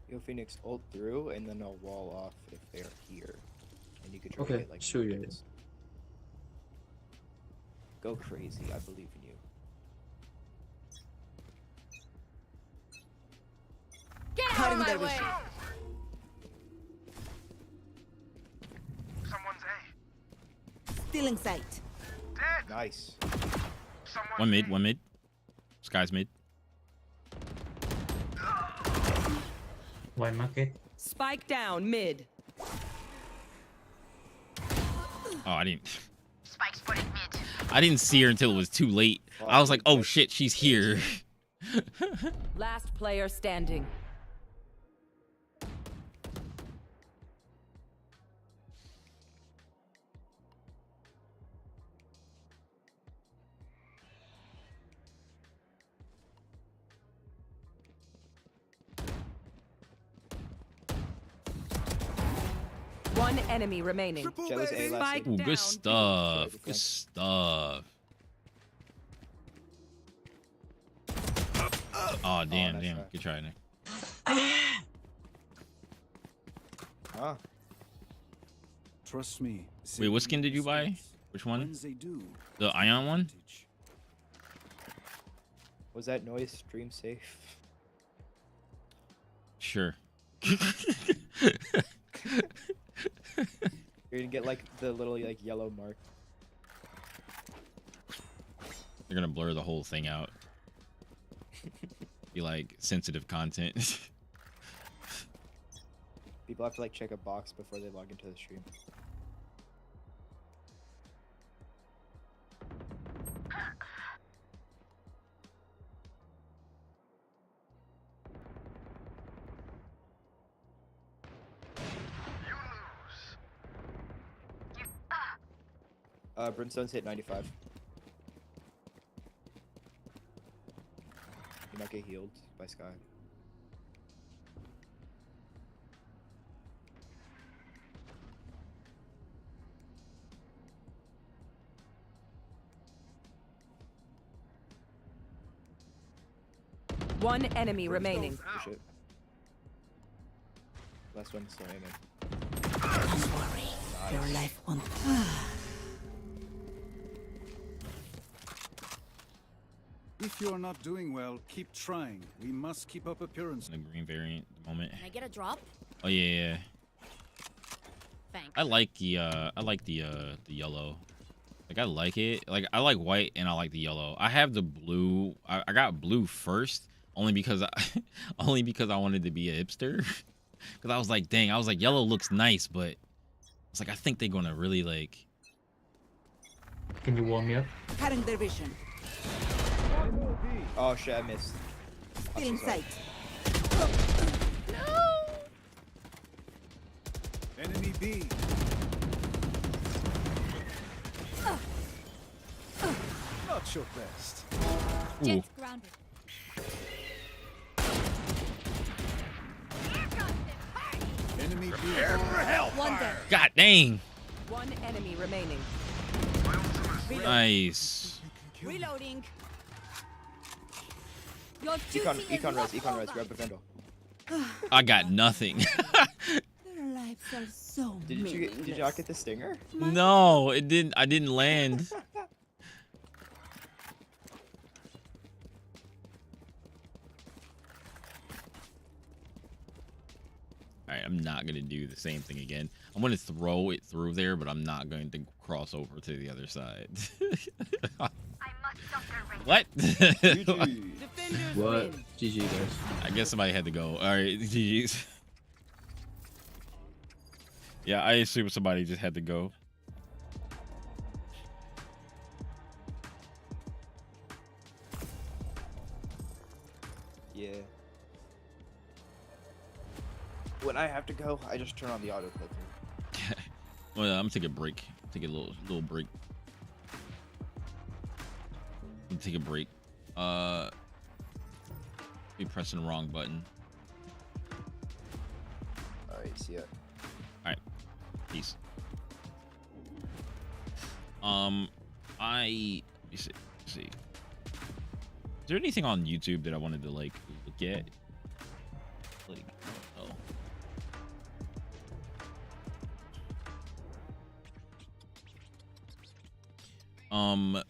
Yo, Phoenix, ult through, and then I'll wall off if they're here. And you could try Okay, to get, like, sure, yeah. kills. Go crazy, I believe in you. Get out of my way. Someone's A. Still in sight. Dead. Nice. One mid. Sky's mid. One market. Spike down mid. Oh, I didn't. Spike spotted mid. I didn't see her until it was too late. I was like, oh shit, she's here. Last player standing. One enemy remaining. Jealous A last Spike Ooh, down. good stuff. Good stuff. Oh, damn, nice damn. try. Good try, Nick. Ah. Trust me. Wait, what skin did you buy? Which one? When they do, The Ion one? Was that noise stream safe? Sure. You're gonna get like the little like yellow mark. They're gonna blur the whole thing out. Be like sensitive content. People have to like check a box before they log into the stream. Brimstone's hit 95. You might get healed by Sky. One enemy remaining. Oh, shit. Last one, so aiming. Don't worry. Your life won't. if you're not doing well, keep trying. We must keep up appearance. The green variant at the moment. Can I get a drop? Oh yeah. Thanks. I like the yellow. Like I like it. Like I like white and I like the yellow. I have the blue. I got blue first only because I wanted to be a hipster. Cause I was like, dang, I was like, yellow looks nice, but it's like I think they're gonna really like. Can you warm me up? Cutting their vision. Oh shit, I missed. Get in sight. Enemy B. Not your best. Jet's grounded. Enemy B. One dead. God dang. One enemy remaining. Nice. Reloading. Your Econ res, grab the vendor. I got nothing. Their lives are so Did you not get the stinger? No, it didn't. I didn't land. Alright, I'm not gonna do the same thing again. I'm gonna throw it through there, but I'm not going to cross over to the other side. What? What? GG, guys. I guess somebody had to go. Alright, GG's. Yeah, I assume somebody just had to go. Yeah. When I have to go, I just turn on the autoplay. Well, I'm gonna take a break. Take a little break. Take a break. Be pressing the wrong button. Alright, see ya. Alright. Peace. Let me see. Is there anything on YouTube that I wanted to like look at? Like, oh.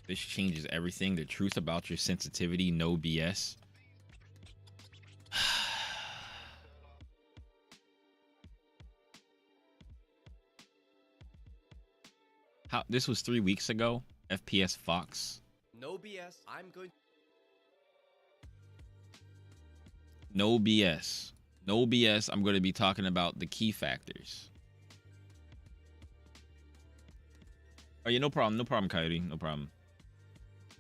This changes everything. The truth about your sensitivity, no BS. This was 3 weeks ago. FPS Fox. No BS. No BS. No BS. I'm going to be talking about the key factors. Oh yeah, no problem. No problem, Coyote. No problem.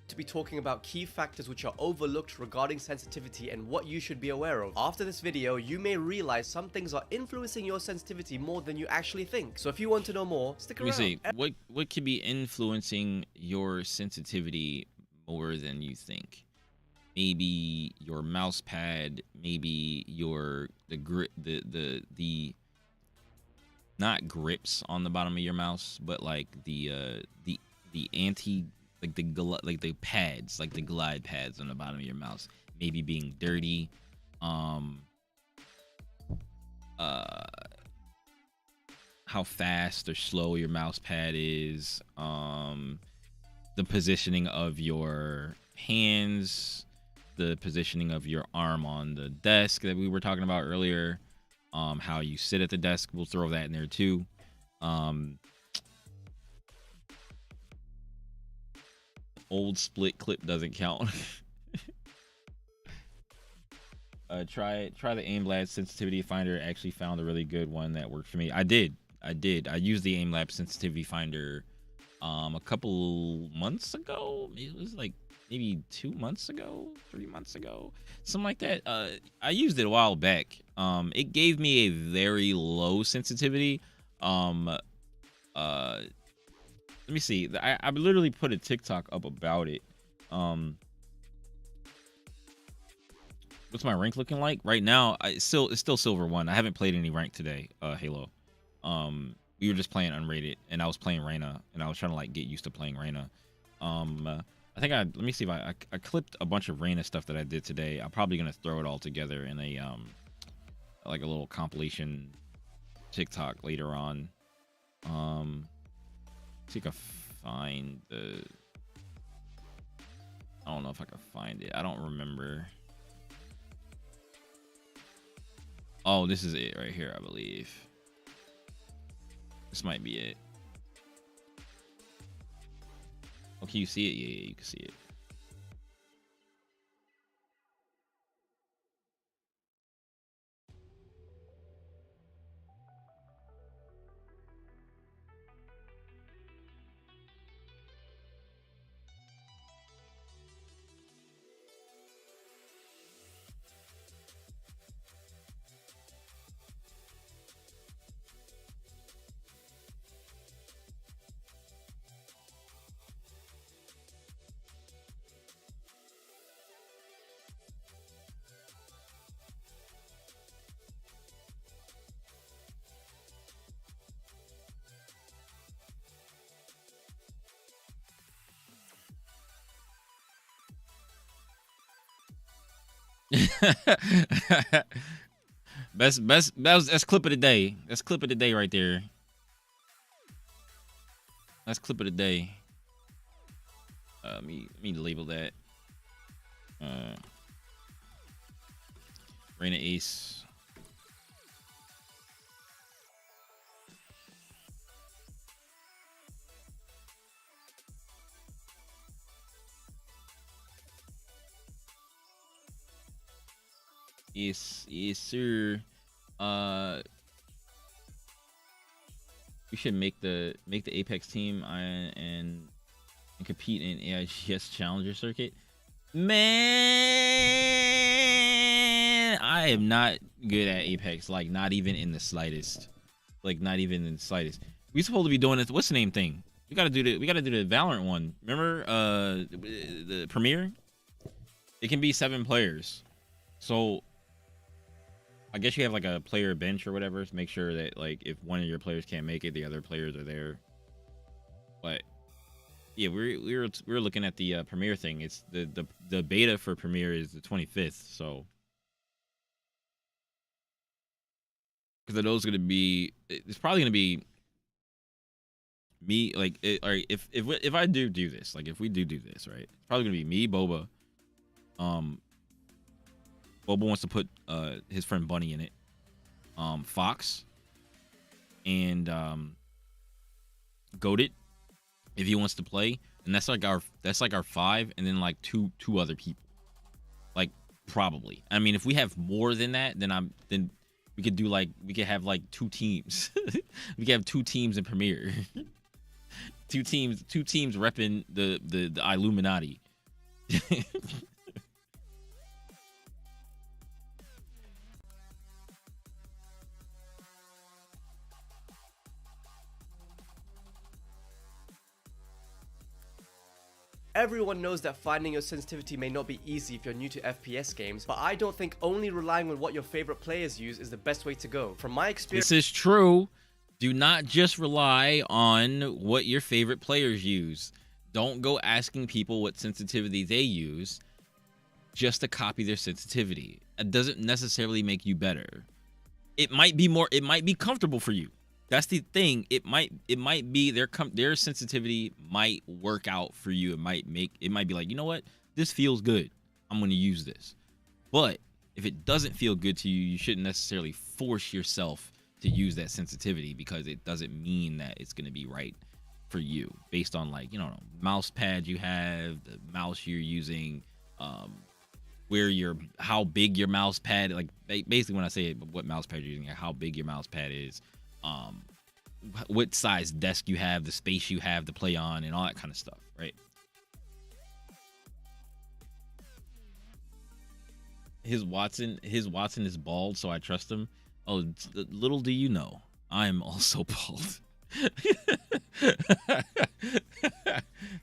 To be talking about key factors which are overlooked regarding sensitivity and what you should be aware of. After this video, you may realize some things are influencing your sensitivity more than you actually think. So if you want to know more, stick around. Let me see. What could be influencing your sensitivity more than you think? Maybe your mouse pad, maybe the grip, the not grips on the bottom of your mouse, but like the like the pads, like the glide pads on the bottom of your mouse, maybe being dirty. How fast or slow your mouse pad is, the positioning of your hands, the positioning of your arm on the desk that we were talking about earlier, how you sit at the desk. We'll throw that in there too. Old split clip doesn't count. Try the AimLab sensitivity finder. Actually found a really good one that worked for me. I used the AimLab sensitivity finder a couple months ago. It was like maybe 2 months ago, 3 months ago, something like that. I used it a while back. It gave me a very low sensitivity. Let me see. I literally put a TikTok up about it. What's my rank looking like right now? It's still silver 1. I haven't played any rank today. Halo. We were just playing unrated, and I was playing Reyna, and I was trying to like get used to playing Reyna. I think let me see if I clipped a bunch of Reyna stuff that I did today. I'm probably gonna throw it all together in a like a little compilation TikTok later on. See if I can find the. I don't know if I can find it. I don't remember. Oh, this is it right here, I believe. This might be it. Oh, can you see it? Yeah, you can see it. That's clip of the day. That's clip of the day right there. That's clip of the day. Let me label that. Reyna Ace. Yes, sir. We should make the Apex team and compete in AIGS Challenger Circuit. Man, I am not good at Apex. Like, not even in the slightest. Like, not even in the slightest. We supposed to be doing this. What's the name thing? We gotta do the Valorant one. Remember the premiere? It can be 7 players. So I guess you have like a player bench or whatever to make sure that like if one of your players can't make it, the other players are there. But yeah, we're looking at the premiere thing. It's the beta for premiere is the 25th. So because of those gonna be, it's probably gonna be me. Like, all right, if I do this, like if we do this, right, it's probably gonna be me, Boba. Boba wants to put his friend Bunny in it. Fox and Goated if he wants to play, and that's like our 5, and then like two other people. Like probably. I mean, if we have more than that, then we could do like we could have like 2 teams. We could have 2 teams in Premiere. two teams repping the Illuminati. Everyone knows that finding your sensitivity may not be easy if you're new to FPS games, but I don't think only relying on what your favorite players use is the best way to go. From my experience— This is true. Do not just rely on what your favorite players use. Don't go asking people what sensitivity they use just to copy their sensitivity. It doesn't necessarily make you better. It might be comfortable for you. That's the thing. It might be their sensitivity might work out for you. It might be like, you know what? This feels good. I'm going to use this. But if it doesn't feel good to you, you shouldn't necessarily force yourself to use that sensitivity, because it doesn't mean that it's going to be right for you based on, like, you know, mouse pad you have, the mouse you're using, how big your mouse pad, like basically when I say what mouse pad you're using, how big your mouse pad is, what size desk you have, the space you have to play on, and all that kind of stuff, right? His Watson is bald, so I trust him. Oh, little do you know, I am also bald.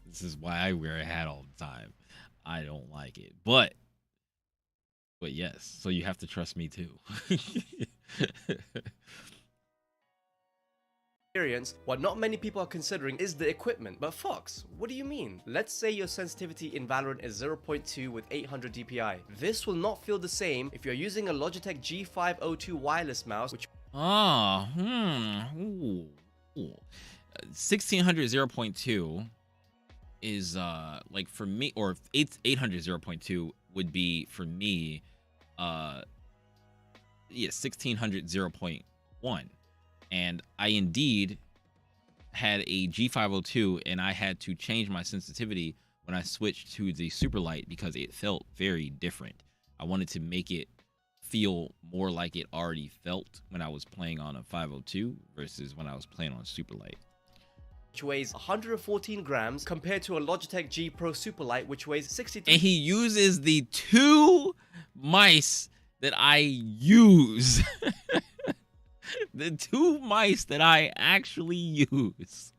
This is why I wear a hat all the time. I don't like it, but yes. So you have to trust me too. Experience, what not many people are considering is the equipment. But Fox, what do you mean? Let's say your sensitivity in Valorant is 0.2 with 800 DPI. This will not feel the same if you're using a Logitech G502 wireless mouse, which 1600 0.2 is like for me, or 800 0.2 would be for me 1600 0.1. And I indeed had a G502, and I had to change my sensitivity when I switched to the super light because it felt very different. I wanted to make it feel more like it already felt when I was playing on a 502 versus when I was playing on super light, which weighs 114 grams compared to a Logitech G Pro Superlight, which weighs 63. And he uses the 2 mice that I use. The 2 mice that I actually use.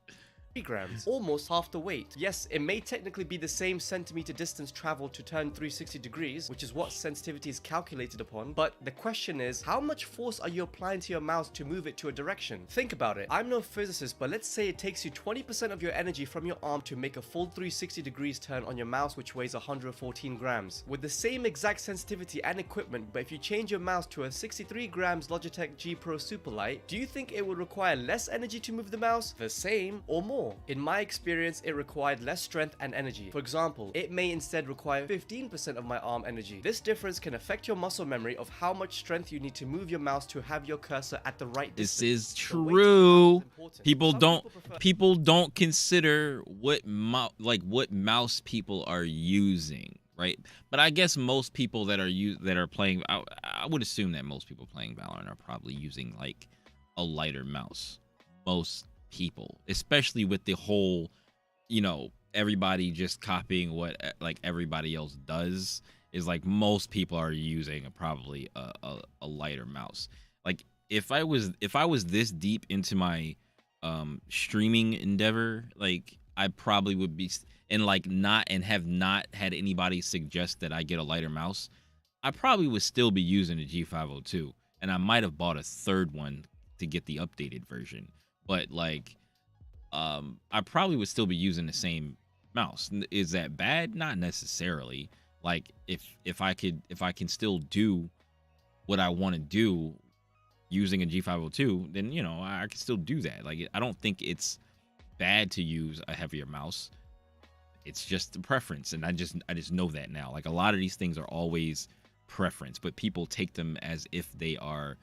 Grams, almost half the weight. Yes, it may technically be the same centimeter distance traveled to turn 360 degrees, which is what sensitivity is calculated upon, but the question is, how much force are you applying to your mouse to move it to a direction? Think about it. I'm no physicist, but let's say it takes you 20% of your energy from your arm to make a full 360 degrees turn on your mouse, which weighs 114 grams. With the same exact sensitivity and equipment, but if you change your mouse to a 63 grams Logitech G Pro Superlight, do you think it would require less energy to move the mouse, the same, or more? In my experience, it required less strength and energy. For example, it may instead require 15% of my arm energy. This difference can affect your muscle memory of how much strength you need to move your mouse to have your cursor at the right distance. This is true. People don't consider what mouse people are using, right? But I guess most people that are playing, I would assume that most people playing Valorant are probably using like a lighter mouse. Most people, especially with the whole, you know, everybody just copying what like everybody else does, is like most people are using probably a lighter mouse. Like if I was this deep into my streaming endeavor, like I probably would be, and have not had anybody suggest that I get a lighter mouse, I probably would still be using a G502, and I might have bought a third one to get the updated version. But like, I probably would still be using the same mouse. Is that bad? Not necessarily. Like if I can still do what I want to do using a G502, then, you know, I can still do that. Like, I don't think it's bad to use a heavier mouse. It's just a preference, and I just know that now. Like, a lot of these things are always preference, but people take them as if they are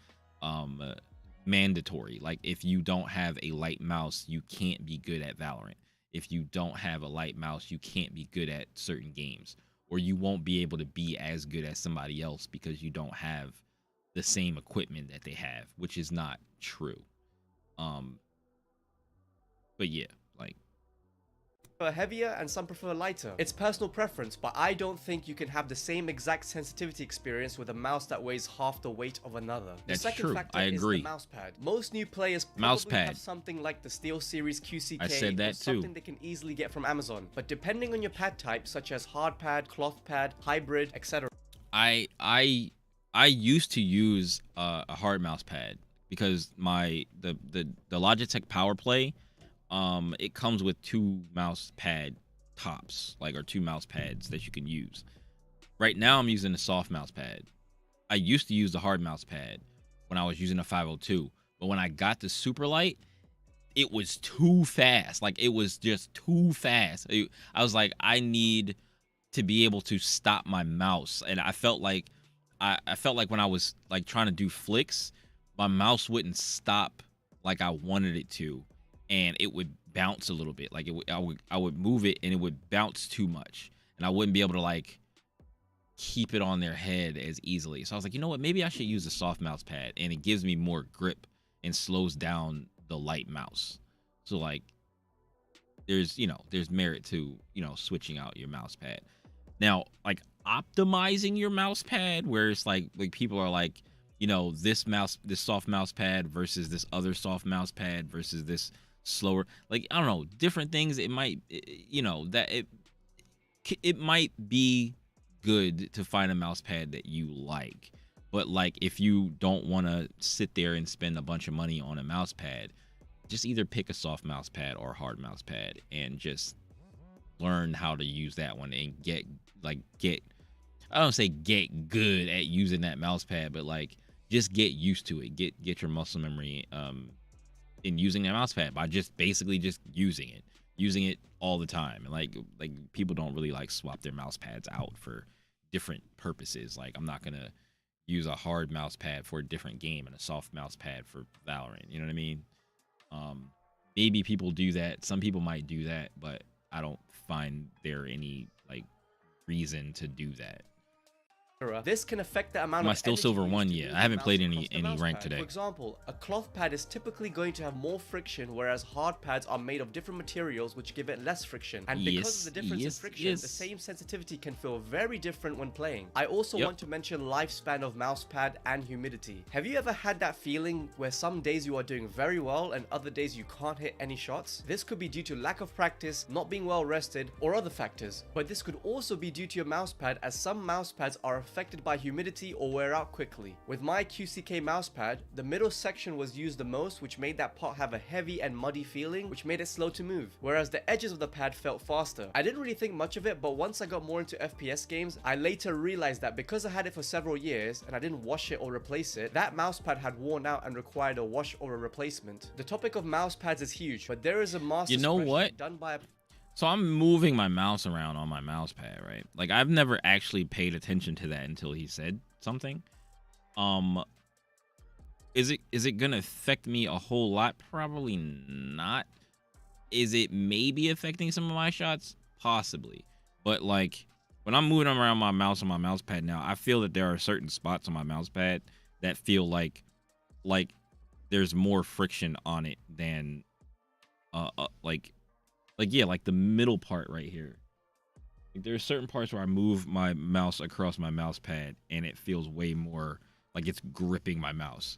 mandatory. Like, if you don't have a light mouse, you can't be good at Valorant. If you don't have a light mouse, you can't be good at certain games, or you won't be able to be as good as somebody else because you don't have the same equipment that they have, which is not true. But yeah, like, heavier and some prefer lighter. It's personal preference, but I don't think you can have the same exact sensitivity experience with a mouse that weighs half the weight of another. That's the second true. factor I is agree. the mouse pad. Most new players probably have something like the SteelSeries QCK, I said that or something they can easily get from Amazon. But depending on your pad type, such as hard pad, cloth pad, hybrid, etc. I used to use a hard mouse pad because the Logitech PowerPlay, it comes with 2 mouse pad tops, like, or 2 mouse pads that you can use. Right now, I'm using a soft mouse pad. I used to use the hard mouse pad when I was using a 502, but when I got the super light, it was too fast. Like, it was just too fast. I was like, I need to be able to stop my mouse, and I felt like when I was like trying to do flicks, my mouse wouldn't stop like I wanted it to, and it would bounce a little bit. Like I would move it and it would bounce too much, and I wouldn't be able to like keep it on their head as easily. So I was like, you know what? Maybe I should use a soft mouse pad, and it gives me more grip and slows down the light mouse. So like, there's merit to switching out your mouse pad. Now, like optimizing your mouse pad, where it's like people are like, this soft mouse pad versus this other soft mouse pad versus this slower, like, I don't know, different things. It might, that it might be good to find a mouse pad that you like, but like if you don't want to sit there and spend a bunch of money on a mouse pad, just either pick a soft mouse pad or a hard mouse pad and just learn how to use that one and get I don't say get good at using that mouse pad, but like just get used to it. Get your muscle memory in using that mouse pad by just basically just using it all the time. And like people don't really like swap their mouse pads out for different purposes. Like, I'm not gonna use a hard mouse pad for a different game and a soft mouse pad for Valorant. You know what I mean? Maybe people do that. Some people might do that, but I don't find there any like reason to do that. This can affect the amount Am I of still energy silver used 1? to Yeah, move I haven't the played mouse any across the mouse rank pad. today. For example, a cloth pad is typically going to have more friction, whereas hard pads are made of different materials which give it less friction. And because of the difference in friction, the same sensitivity can feel very different when playing. I also want to mention lifespan of mouse pad and humidity. Have you ever had that feeling where some days you are doing very well and other days you can't hit any shots? This could be due to lack of practice, not being well rested, or other factors. But this could also be due to your mouse pad, as some mouse pads are affected by humidity or wear out quickly. With my QCK mousepad, the middle section was used the most, which made that part have a heavy and muddy feeling, which made it slow to move, whereas the edges of the pad felt faster. I didn't really think much of it, but once I got more into FPS games, I later realized that because I had it for several years and I didn't wash it or replace it, that mousepad had worn out and required a wash or a replacement. The topic of mousepads is huge, but there is a master spreadsheet done by a... So I'm moving my mouse around on my mouse pad, right? Like, I've never actually paid attention to that until he said something. Is it gonna affect me a whole lot? Probably not. Is it maybe affecting some of my shots? Possibly. But like, when I'm moving around my mouse on my mouse pad now, I feel that there are certain spots on my mouse pad that feel like there's more friction on it than like the middle part right here. Like, there's certain parts where I move my mouse across my mouse pad and it feels way more like it's gripping my mouse.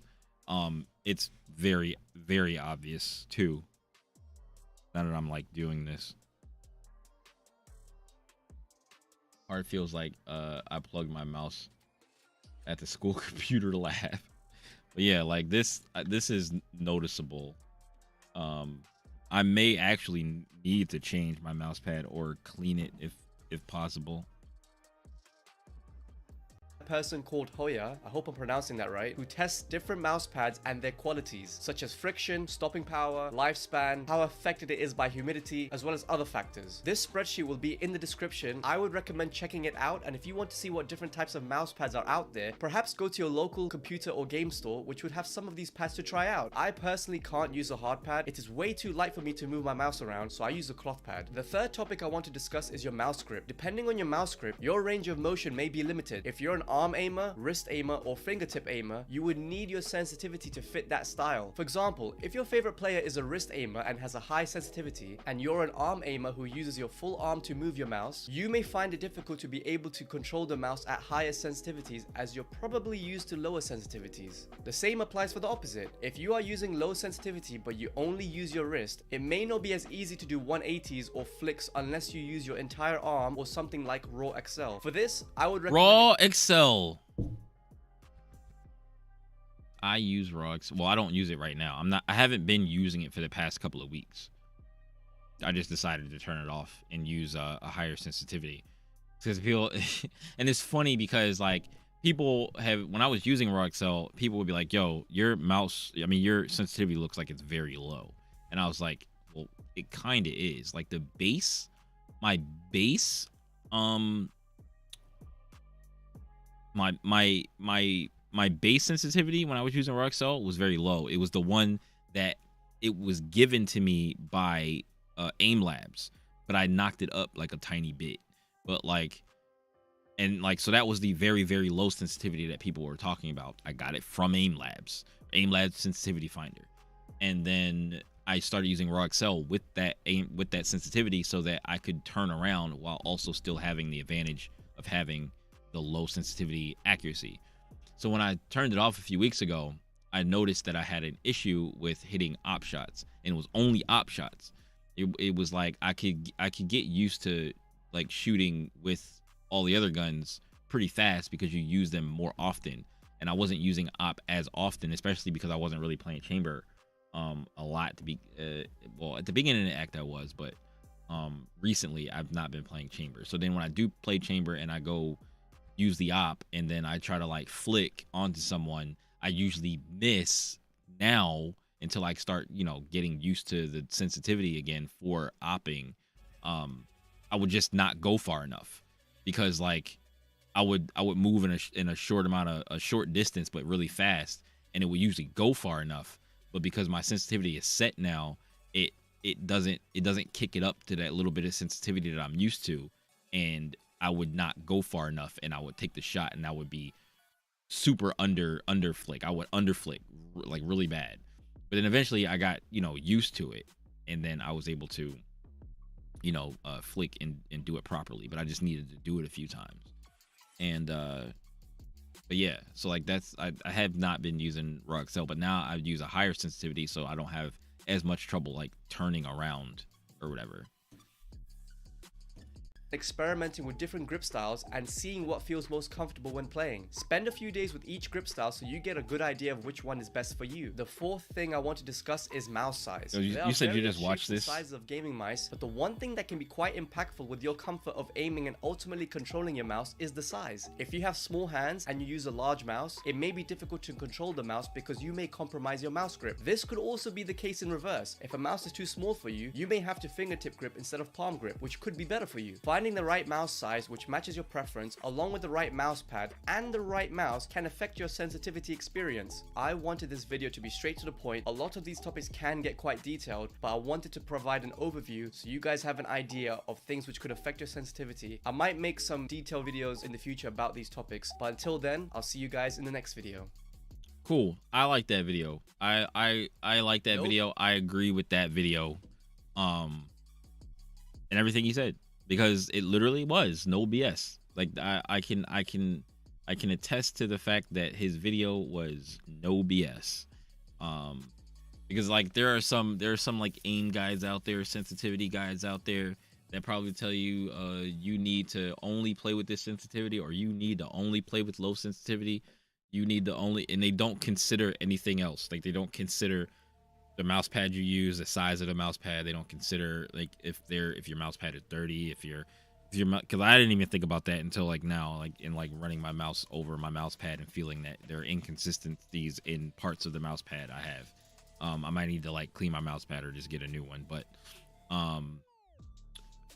It's very, very obvious too, now that I'm like doing this. Or it feels like I plugged my mouse at the school computer lab. But yeah, like this is noticeable. I may actually need to change my mouse pad or clean it if possible. Person called Hoya, I hope I'm pronouncing that right, who tests different mouse pads and their qualities, such as friction, stopping power, lifespan, how affected it is by humidity, as well as other factors. This spreadsheet will be in the description. I would recommend checking it out, and if you want to see what different types of mouse pads are out there, perhaps go to your local computer or game store, which would have some of these pads to try out. I personally can't use a hard pad. It is way too light for me to move my mouse around, so I use a cloth pad. The third topic I want to discuss is your mouse grip. Depending on your mouse grip, your range of motion may be limited. If you're an arm aimer, wrist aimer, or fingertip aimer, you would need your sensitivity to fit that style. For example, if your favorite player is a wrist aimer and has a high sensitivity, and you're an arm aimer who uses your full arm to move your mouse, you may find it difficult to be able to control the mouse at higher sensitivities, as you're probably used to lower sensitivities. The same applies for the opposite. If you are using low sensitivity but you only use your wrist, it may not be as easy to do 180s or flicks unless you use your entire arm or something like Raw XL. For this, I would recommend Raw XL. I use Raw XL. Well, I don't use it right now. I haven't been using it for the past couple of weeks. just decided to turn it off and use a higher sensitivity, because people and it's funny because like people have, when I was using raw Excel, people would be like, yo, your mouse, I mean your sensitivity looks like it's very low, and I was like, well, it kind of is. Like the base, my base my base sensitivity when I was using raw Excel was very low. It was the one that it was given to me by aim labs, but I knocked it up like a tiny bit. But like, and like, so that was the very, very low sensitivity that people were talking about. I got it from aim labs sensitivity finder. And then I started using raw Excel with that sensitivity so that I could turn around while also still having the advantage of having the low sensitivity accuracy. So when I turned it off a few weeks ago, I noticed that I had an issue with hitting op shots, and it was only op shots. It was like I could get used to like shooting with all the other guns pretty fast because you use them more often, and I wasn't using op as often, especially because I wasn't really playing chamber a lot to be well, at the beginning of the act I was, but recently I've not been playing chamber. So then when I do play chamber and I go use the op and then I try to like flick onto someone, I usually miss now until I start, you know, getting used to the sensitivity again for opping. I would just not go far enough because like I would move in a short amount of a short distance but really fast, and it would usually go far enough. But because my sensitivity is set now, it doesn't kick it up to that little bit of sensitivity that I'm used to, and I would not go far enough, and I would take the shot, and I would be super under flick. I would under flick like really bad. But then eventually I got, you know, used to it, and then I was able to, you know, flick and do it properly. But I just needed to do it a few times. And but yeah, so like that's I have not been using raw Excel, but now I use a higher sensitivity so I don't have as much trouble like turning around or whatever. Experimenting with different grip styles and seeing what feels most comfortable when playing. Spend a few days with each grip style so you get a good idea of which one is best for you. The fourth thing I want to discuss is mouse size. So you said you just watched this? Sizes of gaming mice, but the one thing that can be quite impactful with your comfort of aiming and ultimately controlling your mouse is the size. If you have small hands and you use a large mouse, it may be difficult to control the mouse because you may compromise your mouse grip. This could also be the case in reverse. If a mouse is too small for you, you may have to fingertip grip instead of palm grip, which could be better for you. Finding the right mouse size which matches your preference along with the right mouse pad and the right mouse can affect your sensitivity experience. I wanted this video to be straight to the point. A lot of these topics can get quite detailed, but I wanted to provide an overview so you guys have an idea of things which could affect your sensitivity. I might make some detailed videos in the future about these topics, but until then, I'll see you guys in the next video. Cool. I like that video. I like that video. I agree with that video. And everything he said. Because it literally was no BS. Like I can attest to the fact that his video was no BS. Because like there are some like aim guides out there, sensitivity guides out there that probably tell you you need to only play with this sensitivity, or you need to only play with low sensitivity. You need to only, and they don't consider anything else. Like they don't consider the mouse pad you use, the size of the mouse pad. They don't consider like if your mouse pad is dirty, if your because I didn't even think about that until like now, like in like running my mouse over my mouse pad and feeling that there are inconsistencies in parts of the mouse pad I have. I might need to like clean my mouse pad or just get a new one. But I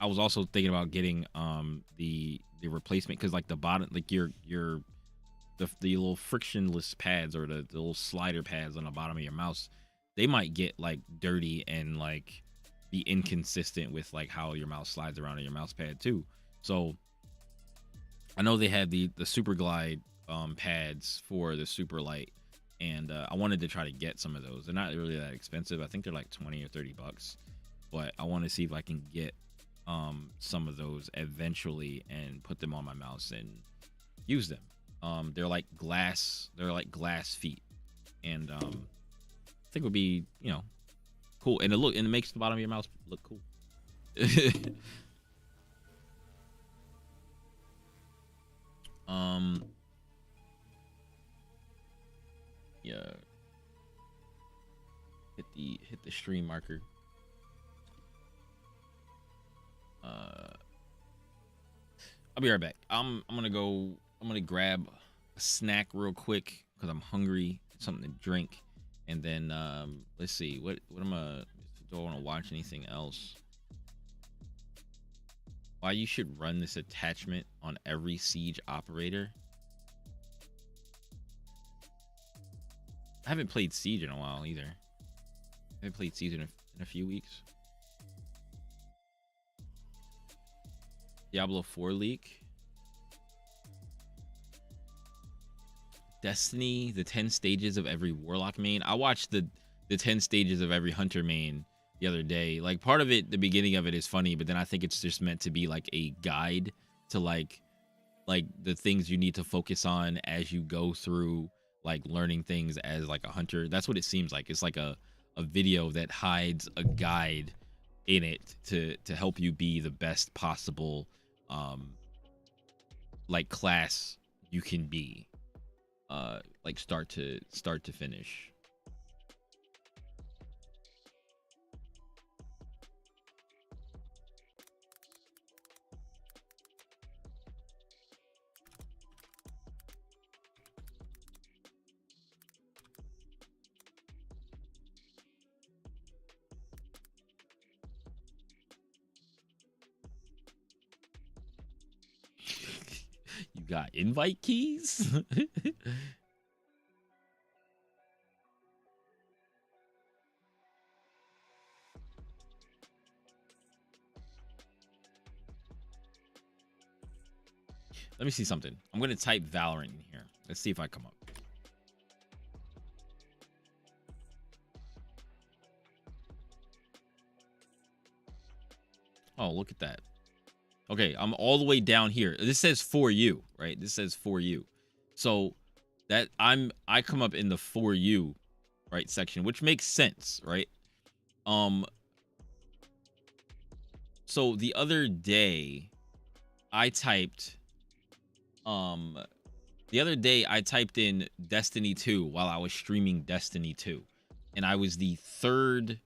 was also thinking about getting the replacement, because like the bottom, like the little frictionless pads, or the little slider pads on the bottom of your mouse, they might get like dirty and like be inconsistent with like how your mouse slides around on your mouse pad too. So I know they have the super glide pads for the super light, and I wanted to try to get some of those. They're not really that expensive. I think they're like 20 or 30 bucks, but I want to see if I can get some of those eventually and put them on my mouse and use them. They're like glass feet, and I think would be, you know, cool, and it makes the bottom of your mouse look cool. Yeah, hit the stream marker. I'll be right back. I'm gonna grab a snack real quick because I'm hungry, something to drink, and then let's see what am I. Do I want to watch anything else? Why you should run this attachment on every siege operator? I haven't played Siege in a while either. I haven't played Siege in a few weeks. Diablo 4 leak. Destiny, the 10 stages of every Warlock main. I watched the 10 stages of every Hunter main the other day. Like, part of it, the beginning of it is funny, but then I think it's just meant to be like a guide to like the things you need to focus on as you go through like learning things as like a hunter. That's what it seems like. It's like a video that hides a guide in it to help you be the best possible like class you can be, like start to finish. You got invite keys? Let me see something. I'm going to type Valorant in here. Let's see if I come up. Oh, look at that. Okay, I'm all the way down here. This says for you, right? This says for you. So that I come up in the for you, right, section, which makes sense, right? So the other day I typed in Destiny 2 while I was streaming Destiny 2. And I was the third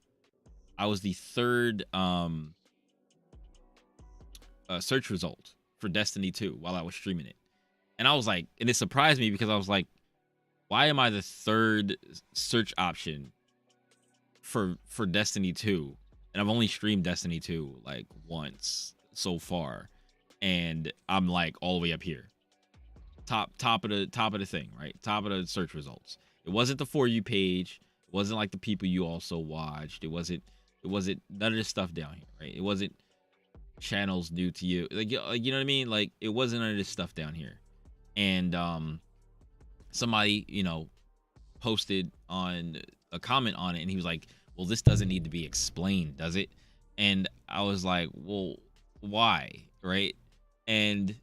search result for Destiny 2 while I was streaming it. And I was like, and it surprised me because I was like, why am I the third search option for Destiny 2? And I've only streamed Destiny 2 like once so far, and I'm like all the way up here. Top of the thing, right? Top of the search results. It wasn't the For You page. It wasn't like the people you also watched. It wasn't none of this stuff down here, right? It wasn't channels new to you, like you know what I mean? Like, it wasn't none of this stuff down here. And somebody, you know, posted on a comment on it, and he was like, well, this doesn't need to be explained, does it? And I was like, well, why, right? And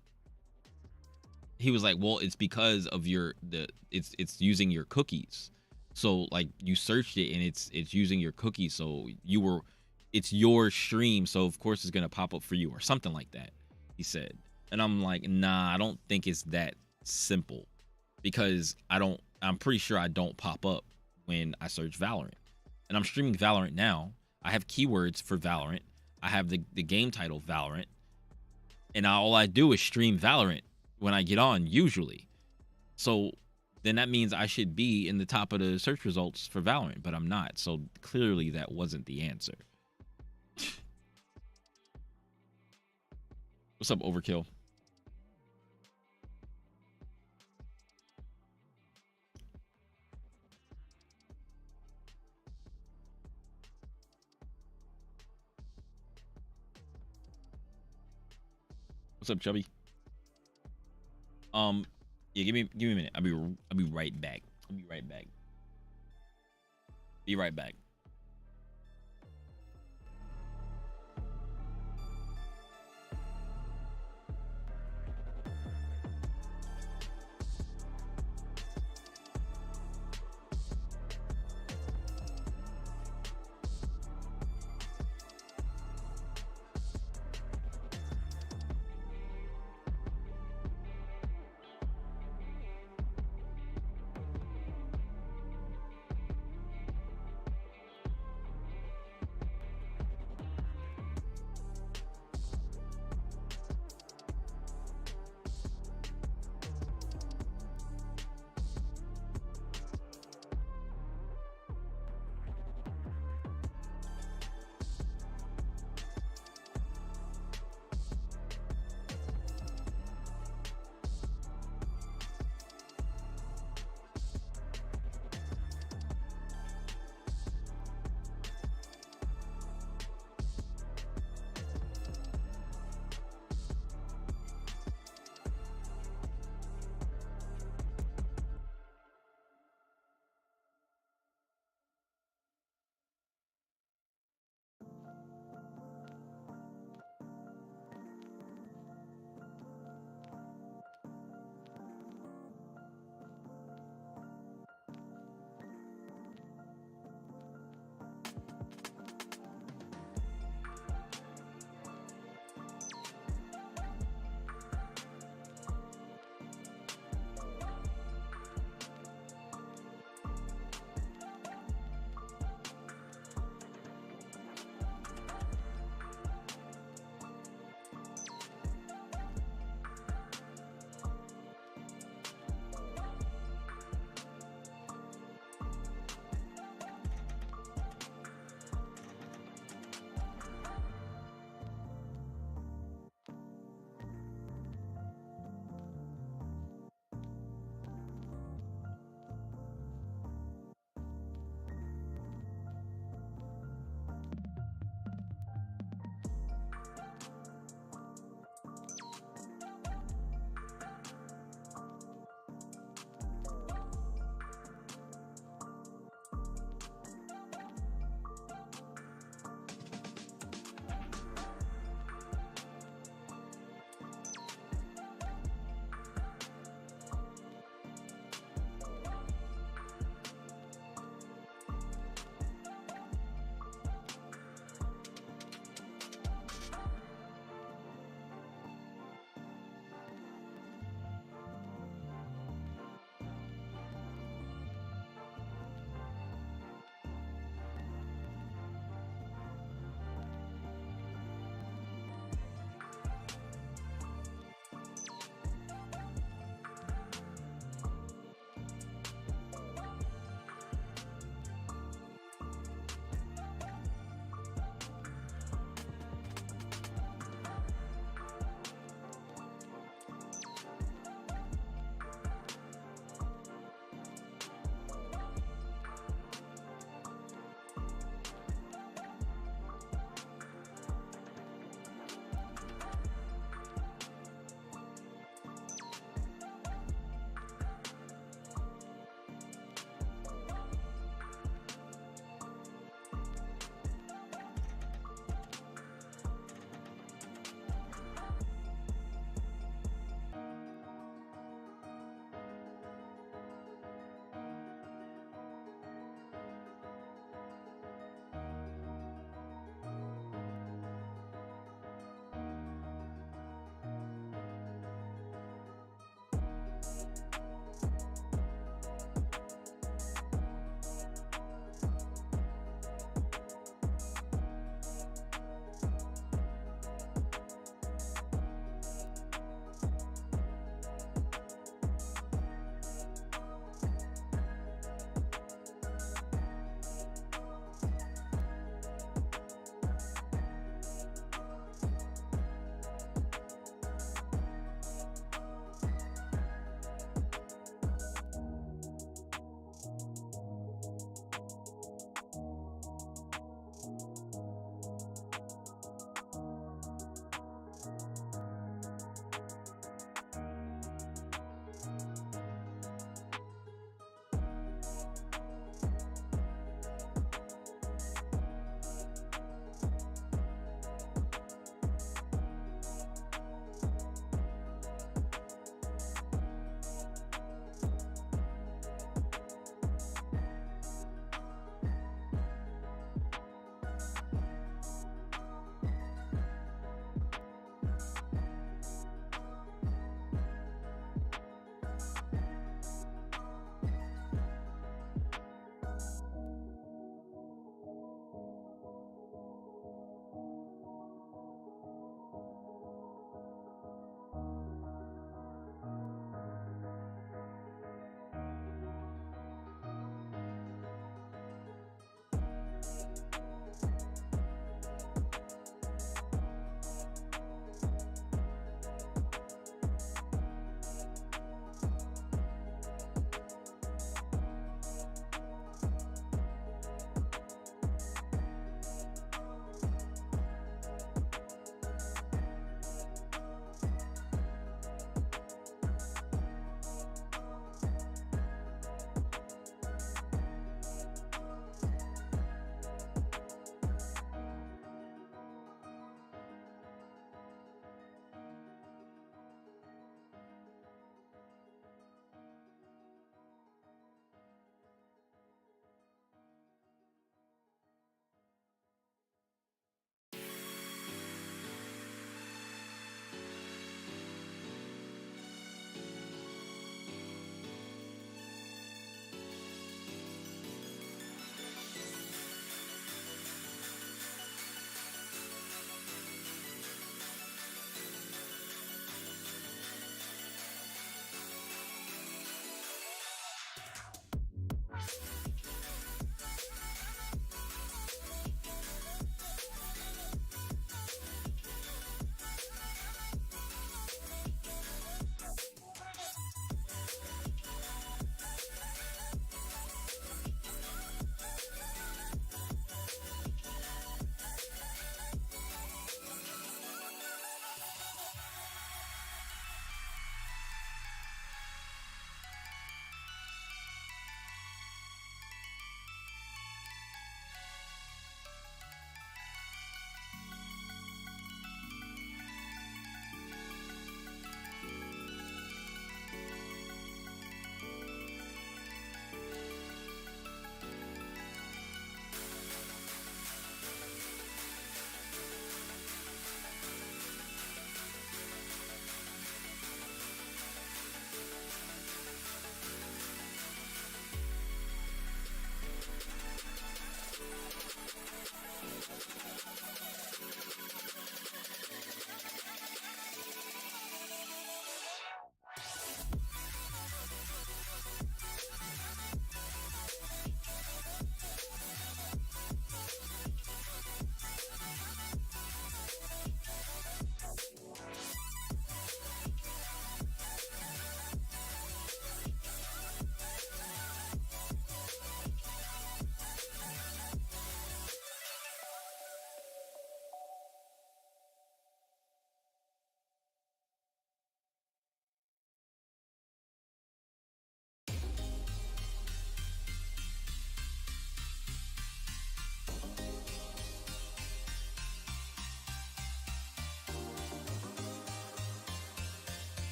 he was like, well, it's because of it's using your cookies. So like, you searched it and it's using your cookies, so it's your stream, so of course it's gonna pop up for you, or something like that, he said. And I'm like, nah, I don't think it's that simple, because I'm pretty sure I don't pop up when I search Valorant. And I'm streaming Valorant now. I have keywords for Valorant. I have the game title Valorant. And all I do is stream Valorant when I get on, usually. So then that means I should be in the top of the search results for Valorant, but I'm not. So clearly that wasn't the answer. What's up, Overkill? What's up, Chubby? Yeah, give me a minute. I'll be right back. Be right back.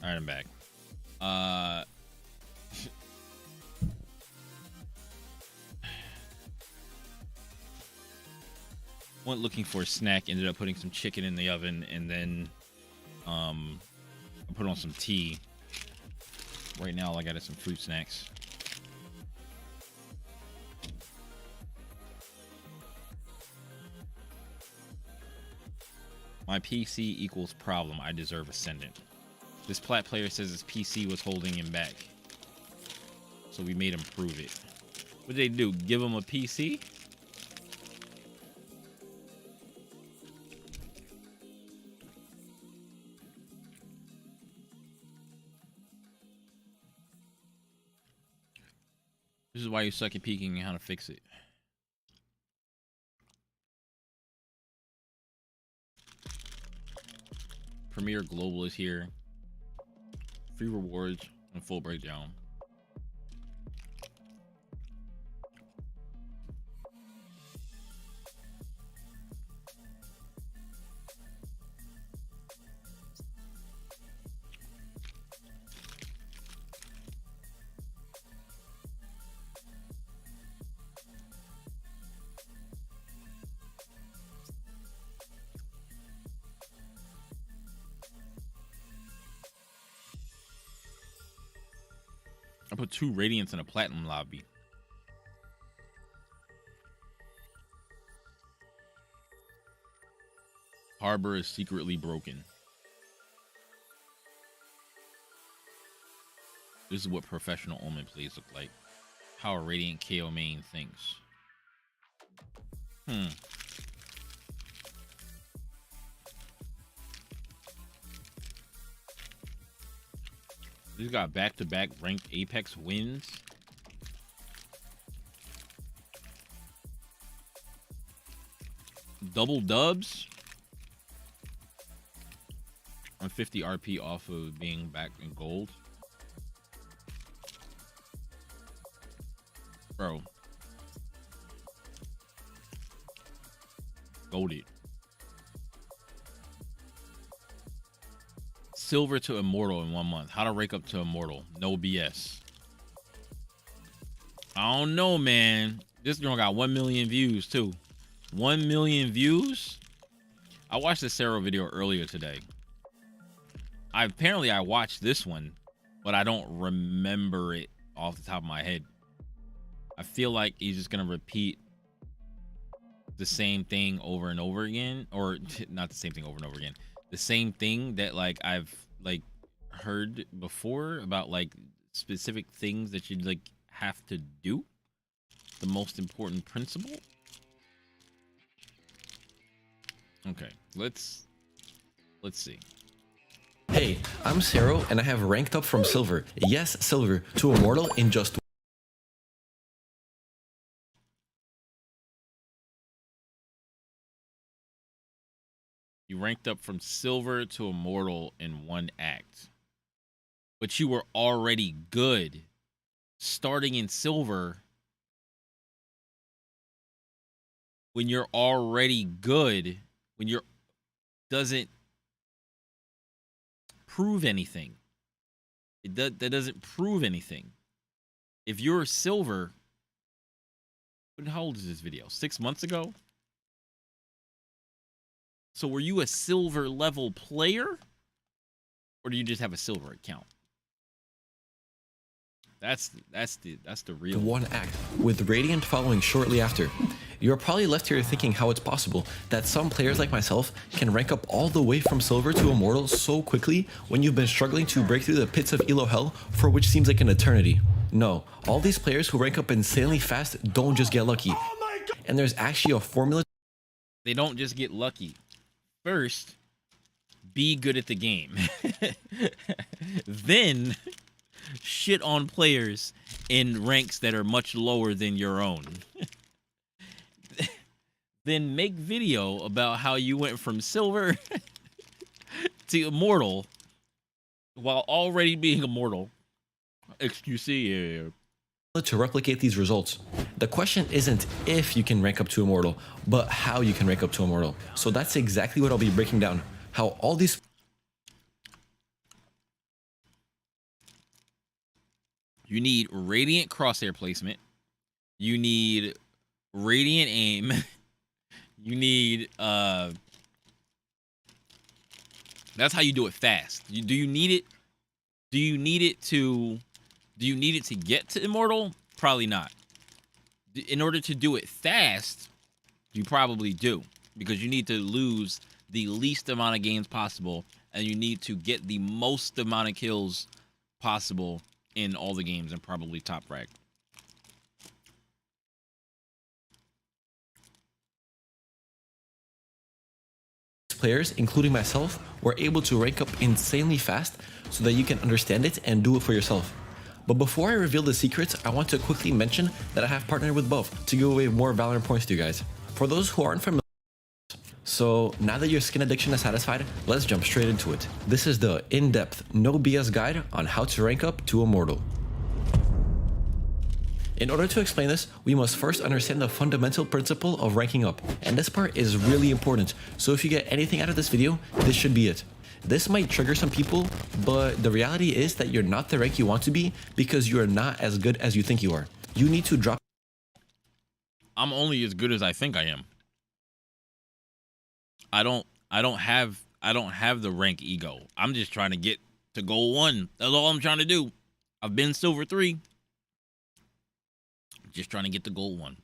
All right, I'm back. Went looking for a snack, ended up putting some chicken in the oven, and then I put on some tea. Right now, all I got is some fruit snacks. My PC equals problem. I deserve ascendant. This plat player says his PC was holding him back, so we made him prove it. What did they do? Give him a PC? This is why you suck at peeking and how to fix it. Premier Global is here. Free rewards and full breakdown. I put 2 radiants in a platinum lobby. Harbor is secretly broken. This is what professional Omen plays look like. How a Radiant KO main thinks. He's got back-to-back ranked Apex wins. Double dubs. On 50 RP off of being back in gold. Bro. Golded. Silver to Immortal in 1 month. How to rank up to Immortal. No BS. I don't know, man. This girl got 1 million views, too. 1 million views? I watched the Cero video earlier today. Apparently I watched this one, but I don't remember it off the top of my head. I feel like he's just going to repeat the same thing over and over again. Or not the same thing over and over again. The same thing that like I've like heard before about like specific things that you like have to do. The most important principle. Okay, let's see. Hey, I'm Cero and I have ranked up from silver. Yes, silver to immortal in just You ranked up from silver to immortal in 1 act. But you were already good. Starting in silver. When you're already good. When you're... Doesn't prove anything. That doesn't prove anything. If you're silver... How old is this video? 6 months ago? So were you a silver level player? Or do you just have a silver account? That's the real 1 act, with Radiant following shortly after. You're probably left here thinking how it's possible that some players like myself can rank up all the way from silver to immortal so quickly when you've been struggling to break through the pits of Elo Hell for which seems like an eternity. No, all these players who rank up insanely fast don't just get lucky. And there's actually a formula. They don't just get lucky. First, be good at the game. Then, shit on players in ranks that are much lower than your own. Then make video about how you went from silver to immortal while already being immortal. XQC, to replicate these results. The question isn't if you can rank up to immortal, but how you can rank up to immortal. So that's exactly what I'll be breaking down. How all these You need radiant crosshair placement. You need radiant aim. You need that's how you do it fast. Do you need it? Do you need it to get to immortal? Probably not. In order to do it fast, you probably do, because you need to lose the least amount of games possible, and you need to get the most amount of kills possible in all the games, and probably top frag. Players, including myself, were able to rank up insanely fast so that you can understand it and do it for yourself. But before I reveal the secrets, I want to quickly mention that I have partnered with both to give away more Valorant points to you guys. For those who aren't familiar, so now that your skin addiction is satisfied, let's jump straight into it. This is the in-depth, no BS guide on how to rank up to Immortal. In order to explain this, we must first understand the fundamental principle of ranking up, and this part is really important, so if you get anything out of this video, this should be it. This might trigger some people, but the reality is that you're not the rank you want to be because you are not as good as you think you are. You need to drop. I'm only as good as I think I am. I don't have the rank ego. I'm just trying to get to gold 1. That's all I'm trying to do. I've been silver 3. Just trying to get the gold 1.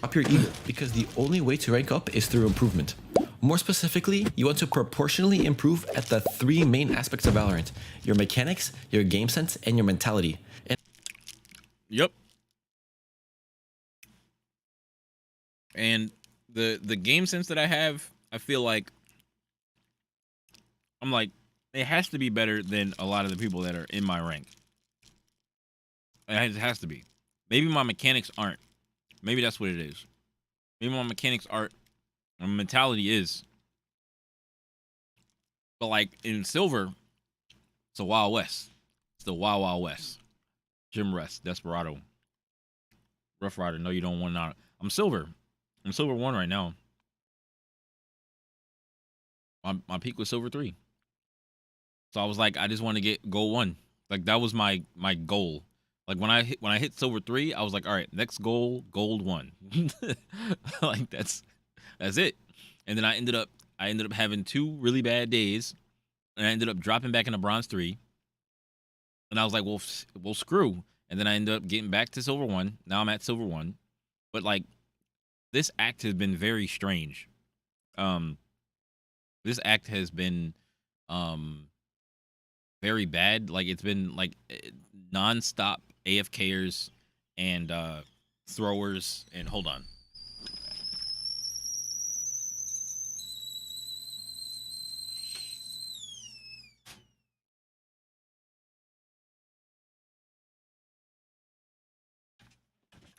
Up your ego, because the only way to rank up is through improvement. More specifically, you want to proportionally improve at the 3 main aspects of Valorant: your mechanics, your game sense, and your mentality. Yep. And the game sense that I have, I feel like I'm like, it has to be better than a lot of the people that are in my rank. It has to be. Maybe my mechanics aren't. Maybe that's what it is. Maybe my mechanics aren't. My mentality is. But like in silver, it's a Wild West. It's the Wild Wild West. Jim Rest, Desperado, Rough Rider. No, you don't want to. I'm silver. I'm silver 1 right now. My peak was silver 3. So I was like, I just want to get gold 1. Like that was my goal. Like when I hit silver 3, I was like, all right, next goal, gold 1. Like that's it. And then I ended up having 2 really bad days, and I ended up dropping back into bronze 3. And I was like, well, screw. And then I ended up getting back to silver 1. Now I'm at silver 1. But like, this act has been very strange. This act has been very bad. Like it's been like nonstop AFKers and throwers, and hold on.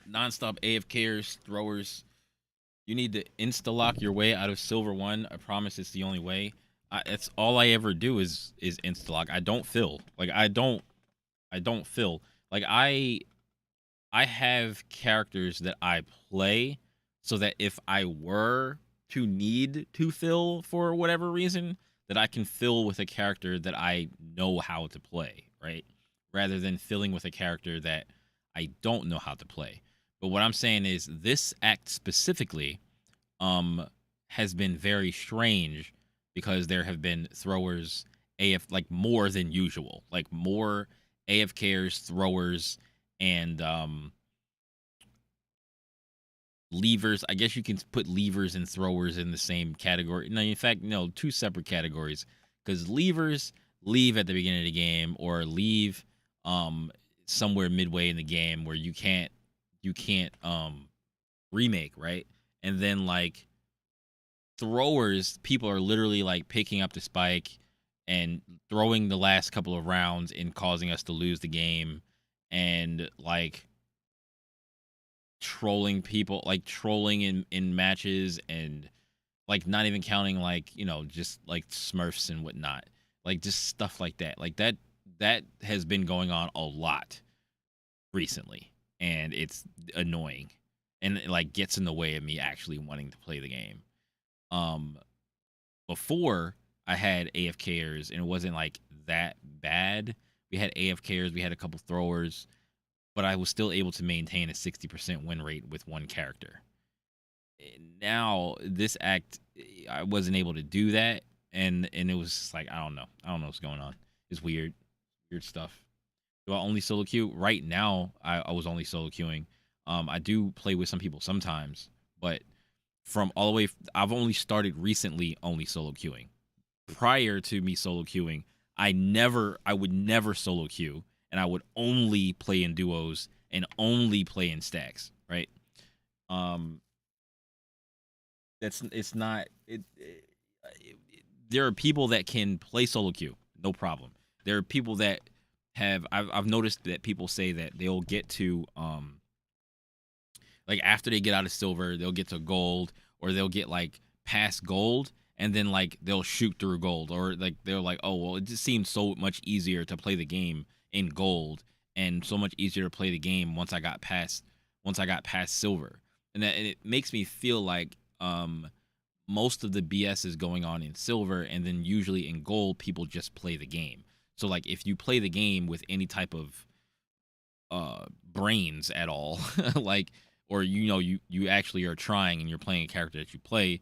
Nonstop AFKers, throwers. You need to insta-lock your way out of silver 1. I promise it's the only way. That's all I ever do is insta-lock. I don't fill. Like I don't fill. Like I have characters that I play so that if I were to need to fill for whatever reason, that I can fill with a character that I know how to play, right? Rather than filling with a character that I don't know how to play. But what I'm saying is this act specifically has been very strange because there have been throwers like more than usual, like more AFKers, throwers, and levers. I guess you can put levers and throwers in the same category. No, in fact, no, 2 separate categories, because levers leave at the beginning of the game or leave somewhere midway in the game where you can't remake, right? And then like throwers, people are literally like picking up the spike and throwing the last couple of rounds and causing us to lose the game, and like trolling people, like trolling in matches, and like not even counting like, you know, just like smurfs and whatnot, like just stuff like that. Like that has been going on a lot recently, and it's annoying, and it like gets in the way of me actually wanting to play the game. Before I had AFKers and it wasn't like that bad. We had AFKers, we had a couple throwers, but I was still able to maintain a 60% win rate with one character. Now this act, I wasn't able to do that, and it was just like, I don't know what's going on. It's weird stuff. Do I only solo queue? Right now, I was only solo queuing. I do play with some people sometimes, but from all the way, I've only started recently only solo queuing. Prior to me solo queuing, I would never solo queue, and I would only play in duos and only play in stacks, right? There are people that can play solo queue, no problem. There are people that I've noticed that people say that they'll get to like after they get out of silver, they'll get to gold, or they'll get like past gold, and then like they'll shoot through gold, or like they're like, oh well, it just seems so much easier to play the game in gold, and so much easier to play the game once I got past silver, and it makes me feel like most of the BS is going on in silver, and then usually in gold people just play the game. So like if you play the game with any type of brains at all, like, or you actually are trying and you're playing a character that you play,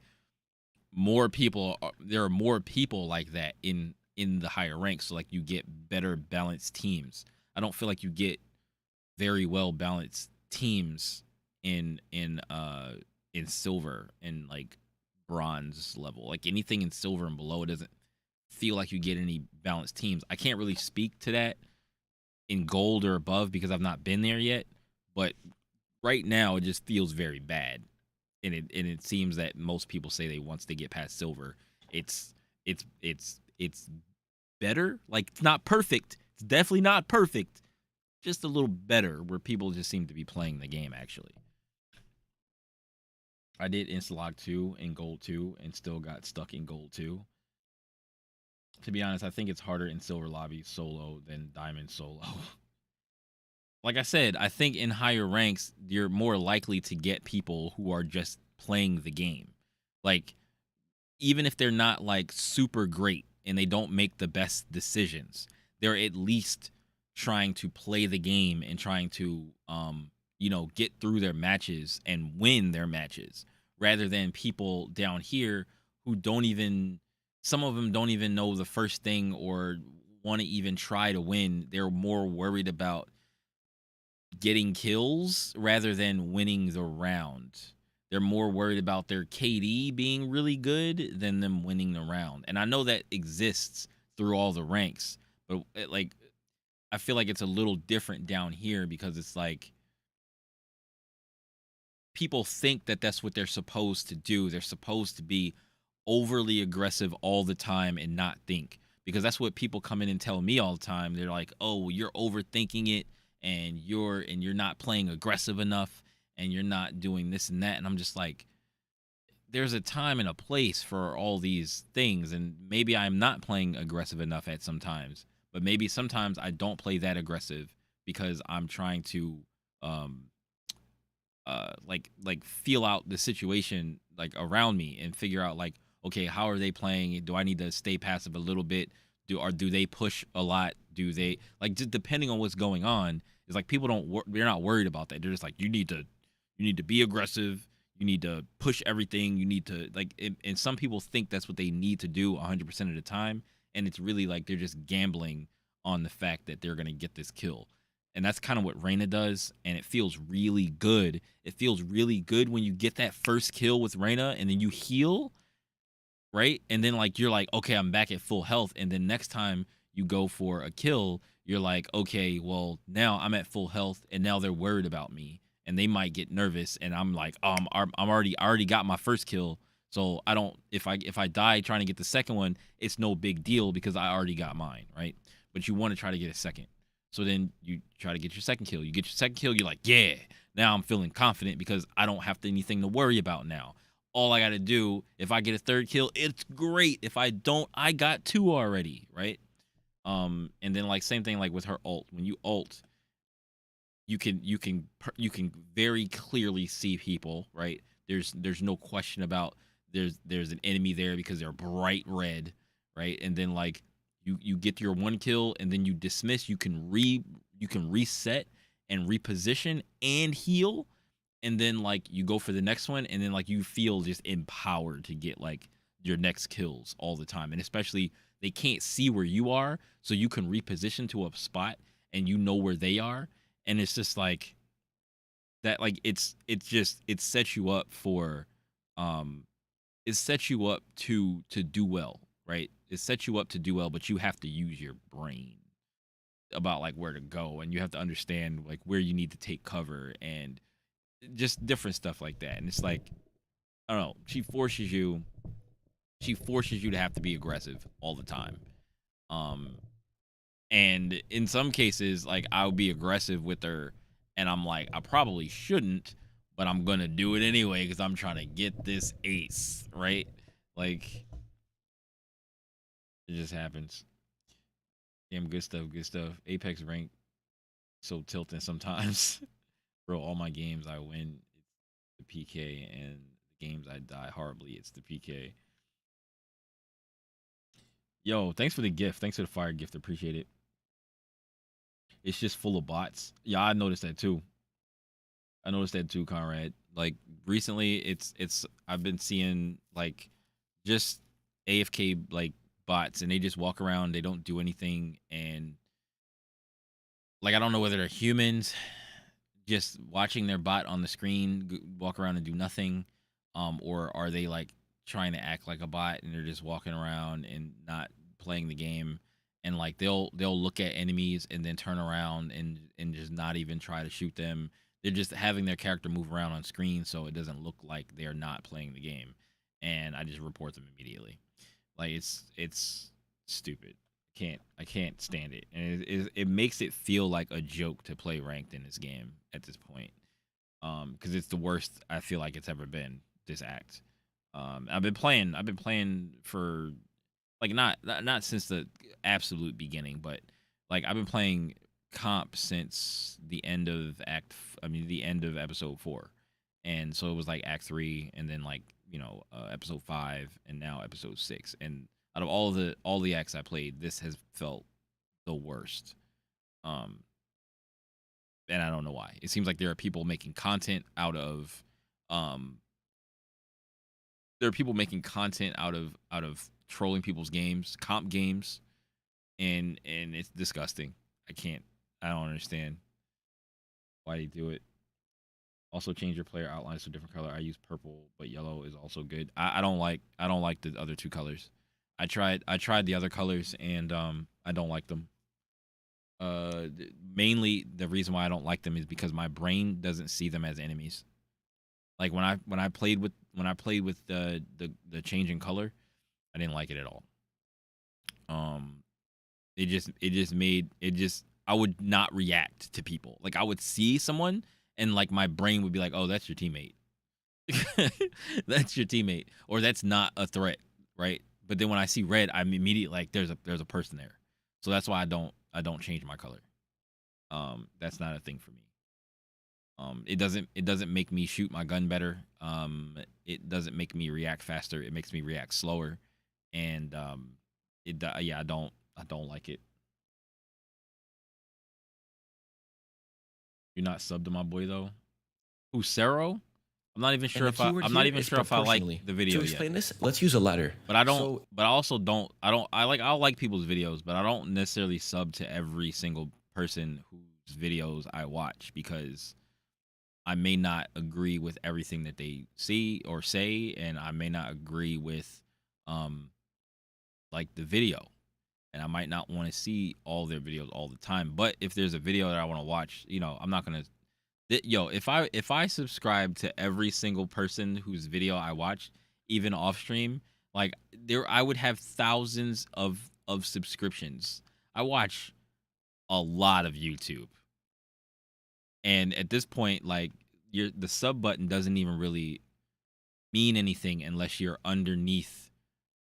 there are more people like that in the higher ranks, so like you get better balanced teams. I don't feel like you get very well balanced teams in silver and like bronze level. Like anything in silver and below, it doesn't feel like you get any balanced teams. I can't really speak to that in gold or above because I've not been there yet, but right now it just feels very bad. And it seems that most people say once they get past silver, it's better. Like it's not perfect. It's definitely not perfect. Just a little better, where people just seem to be playing the game actually. I did Instalog 2 in Gold 2 and still got stuck in Gold 2. To be honest, I think it's harder in Silver Lobby solo than Diamond solo. Like I said, I think in higher ranks, you're more likely to get people who are just playing the game. Like, even if they're not like super great and they don't make the best decisions, they're at least trying to play the game and trying to get through their matches and win their matches, rather than people down here who some of them don't even know the first thing or want to even try to win. They're more worried about getting kills rather than winning the round. They're more worried about their KD being really good than them winning the round. And I know that exists through all the ranks, but I feel like it's a little different down here because it's like people think that that's what they're supposed to do. They're supposed to be overly aggressive all the time and not think, because that's what people come in and tell me all the time. They're like, oh, you're overthinking it, and you're not playing aggressive enough, and you're not doing this and that. And I'm just like, there's a time and a place for all these things, and maybe I'm not playing aggressive enough at sometimes, but maybe sometimes I don't play that aggressive because I'm trying to feel out the situation like around me and figure out like, okay, how are they playing? Do I need to stay passive a little bit? Do they push a lot? Do they just depending on what's going on? It's like people they're not worried about that. They're just like, you need to be aggressive. You need to push everything. You need to and some people think that's what they need to do 100% of the time, and it's really like they're just gambling on the fact that they're gonna get this kill. And that's kind of what Reyna does, and it feels really good. It feels really good when you get that first kill with Reyna, and then you heal, right? And then you're like, okay, I'm back at full health. And then next time you go for a kill, you're like, okay, well now I'm at full health, and now they're worried about me, and they might get nervous. And I'm like, I already got my first kill, so I don't. If I die trying to get the second one, it's no big deal because I already got mine, right? But you want to try to get a second. So then you try to get your second kill. You get your second kill, you're like, yeah, now I'm feeling confident because I don't have anything to worry about now. All I got to do, if I get a third kill, it's great. If I don't, I got 2 already, right? And then same thing with her ult. When you ult, you can very clearly see people, right? There's no question about there's an enemy there because they're bright red, right? And then you get your 1 kill and then you dismiss. You can reset and reposition and heal, and then like you go for the next one, and then like you feel just empowered to get like your next kills all the time. And especially they can't see where you are, so you can reposition to a spot and you know where they are. And it's just like that, like it sets you up for it sets you up to do well, right? It sets you up to do well, but you have to use your brain about like where to go, and you have to understand like where you need to take cover and just different stuff like that. And it's like, I don't know, she forces you to have to be aggressive all the time. And in some cases, like I'll be aggressive with her and I'm like, I probably shouldn't, but I'm gonna do it anyway because I'm trying to get this ace, right? Like it just happens. Damn, good stuff, good stuff. Apex rank so tilting sometimes. Bro, all my games I win, it's the PK, and the games I die horribly, it's the PK. Yo, thanks for the gift. Thanks for the fire gift. Appreciate it. It's just full of bots. Yeah, I noticed that too. I noticed that too, Conrad. Like recently, it's I've been seeing like just AFK like bots, and they just walk around. They don't do anything, and like I don't know whether they're humans just watching their bot on the screen walk around and do nothing, or are they like trying to act like a bot and they're just walking around and not playing the game. And like they'll look at enemies and then turn around and just not even try to shoot them. They're just having their character move around on screen so it doesn't look like they're not playing the game. And I just report them immediately. Like it's stupid. I can't stand it. And it makes it feel like a joke to play ranked in this game at this point. Because it's the worst I feel like it's ever been, this act. I've been playing for like not since the absolute beginning, but like I've been playing comp since the end of the end of episode 4. And so it was like act 3 and then like, episode 5 and now episode 6. And out of all the acts I played, this has felt the worst. And I don't know why. It seems like there are people making content out of trolling people's games, comp games, and it's disgusting. I don't understand why they do it. Also change your player outlines to a different color. I use purple, but yellow is also good. I don't like the other two colors. I tried the other colors and I don't like them. Mainly the reason why I don't like them is because my brain doesn't see them as enemies. Like when I played with the changing color, I didn't like it at all. I would not react to people. Like I would see someone and like my brain would be like, "Oh, that's your teammate." That's your teammate, or that's not a threat, right? But then when I see red, I'm immediately like, "There's a person there." So that's why I don't change my color. That's not a thing for me. It doesn't make me shoot my gun better. It doesn't make me react faster. It makes me react slower, and I don't like it. You're not subbed to my boy though. Who's Sero? I'm not even sure if I like the video to explain yet. this, let's use a ladder. But I don't. But I also don't. I'll like people's videos, but I don't necessarily sub to every single person whose videos I watch because I may not agree with everything that they see or say, and I may not agree with like the video, and I might not want to see all their videos all the time. But if there's a video that I want to watch, I'm not gonna. If I subscribe to every single person whose video I watch, even off stream, like I would have thousands of subscriptions. I watch a lot of YouTube. And at this point, like the sub button doesn't even really mean anything unless you're underneath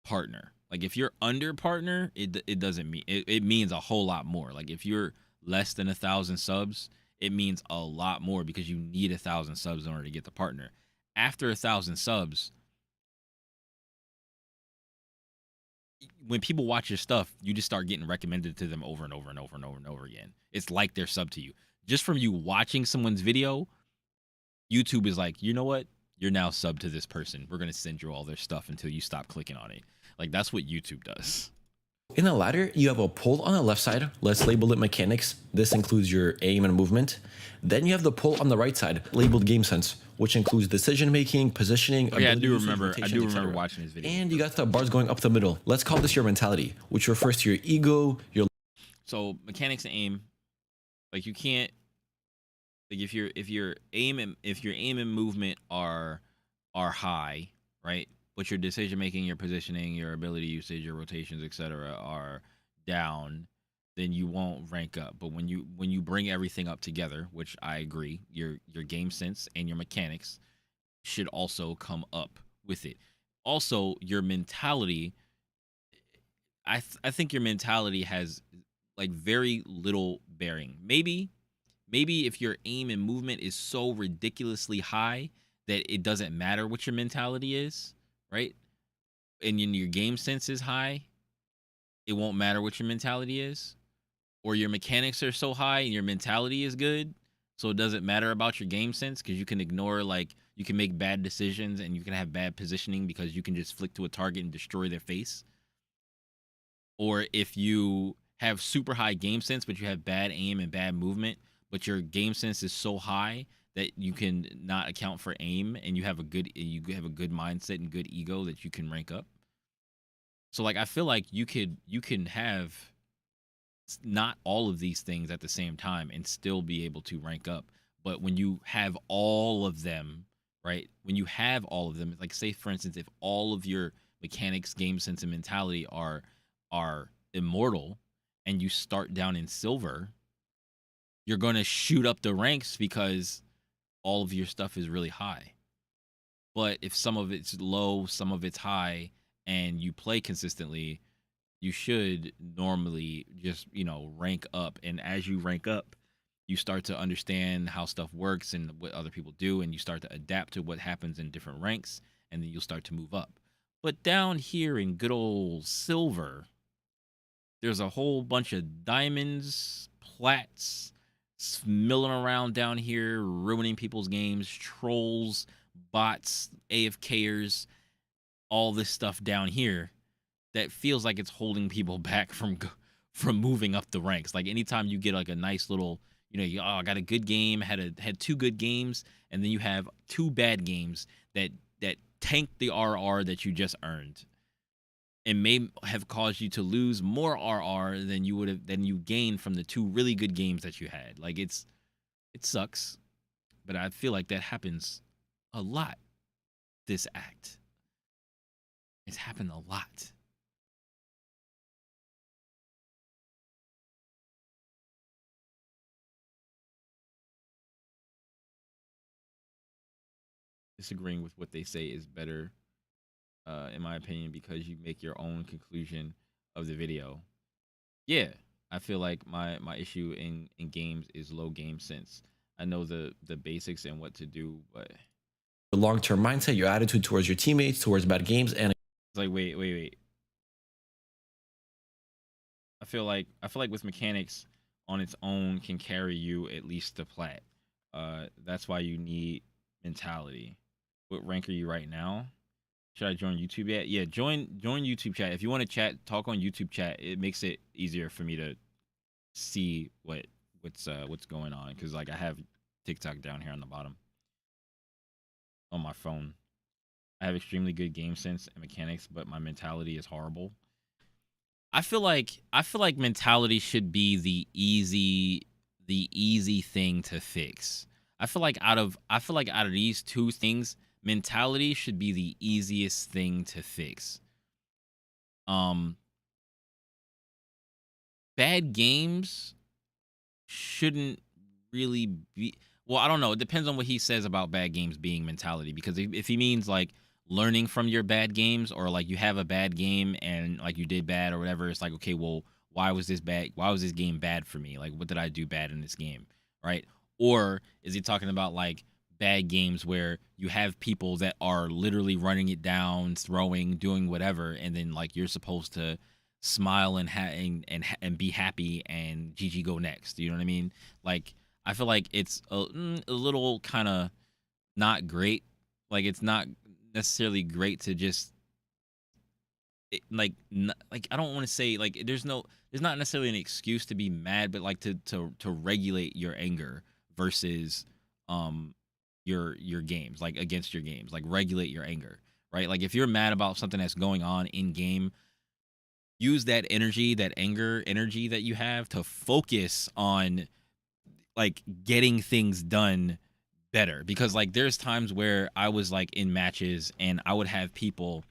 partner. Like if you're under partner, it doesn't mean it means a whole lot more. Like if you're less than 1,000 subs, it means a lot more because you need 1,000 subs in order to get the partner. After 1,000 subs, when people watch your stuff, you just start getting recommended to them over and over and over and over and over again. It's like they're sub to you. just from you watching someone's video, YouTube is like, you know what? You're now sub to this person. We're gonna send you all their stuff until you stop clicking on it. Like that's what YouTube does. In the ladder, you have a pull on the left side. Let's label it mechanics. This includes your aim and movement. Then you have the pull on the right side, labeled game sense, which includes decision making, positioning. Oh, yeah, I do remember watching this video. And you got the bars going up the middle. Let's call this your mentality, which refers to your ego, your. So mechanics and aim, like you can't, like if your aim and movement are high, right? But your decision making, your positioning, your ability usage, your rotations, etc., are down, then you won't rank up. But when you bring everything up together, which I agree, your game sense and your mechanics should also come up with it. Also, your mentality. I think your mentality has like very little bearing. Maybe if your aim and movement is so ridiculously high that it doesn't matter what your mentality is, right? And your game sense is high, it won't matter what your mentality is. Or your mechanics are so high and your mentality is good, so it doesn't matter about your game sense because you can ignore, like, you can make bad decisions and you can have bad positioning because you can just flick to a target and destroy their face. Or if you have super high game sense but you have bad aim and bad movement, but your game sense is so high that you can not account for aim and you have a good mindset and good ego that you can rank up. So like I feel like you can have not all of these things at the same time and still be able to rank up. But when you have all of them, right? When you have all of them, like say for instance, if all of your mechanics, game sense, and mentality are immortal and you start down in silver, you're going to shoot up the ranks because all of your stuff is really high. But if some of it's low, some of it's high, and you play consistently, you should normally just, rank up. And as you rank up, you start to understand how stuff works and what other people do, and you start to adapt to what happens in different ranks, and then you'll start to move up. But down here in good old silver, there's a whole bunch of diamonds, plats, milling around down here, ruining people's games, trolls, bots, AFKers, all this stuff down here that feels like it's holding people back from moving up the ranks. Like anytime you get like a nice little, I got a good game, had two good games, and then you have two bad games that tanked the RR that you just earned, and may have caused you to lose more RR than you gained from the two really good games that you had. Like it sucks, but I feel like that happens a lot. This act, it's happened a lot. Disagreeing with what they say is better, in my opinion, because you make your own conclusion of the video. Yeah, I feel like my issue in games is low game sense. I know the basics and what to do, but the long-term mindset, your attitude towards your teammates, towards bad games, and it's like wait. I feel like with mechanics on its own can carry you at least to plat. That's why you need mentality. What rank are you right now? Should I join YouTube yet? Yeah, join YouTube chat. If you want to chat, talk on YouTube chat. It makes it easier for me to see what's going on, because like I have TikTok down here on the bottom on my phone. I have extremely good game sense and mechanics, but my mentality is horrible. I feel like mentality should be the easy thing to fix. I feel like out of these two things, mentality should be the easiest thing to fix. Bad games shouldn't really be. Well, I don't know. It depends on what he says about bad games being mentality. Because if he means like learning from your bad games, or like you have a bad game and like you did bad or whatever, it's like, okay, well, why was this bad? Why was this game bad for me? Like, what did I do bad in this game? Right? Or is he talking about like bad games where you have people that are literally running it down, throwing, doing whatever, and then like you're supposed to smile and be happy and GG go next? You know what I mean? Like I feel like it's a little kind of not great. Like it's not necessarily great to just like I don't want to say like there's not necessarily an excuse to be mad, but like to regulate your anger versus your games, like against your games, like regulate your anger, right? Like if you're mad about something that's going on in game, use that energy, that anger energy that you have to focus on like getting things done better. Because like there's times where I was like in matches and I would have people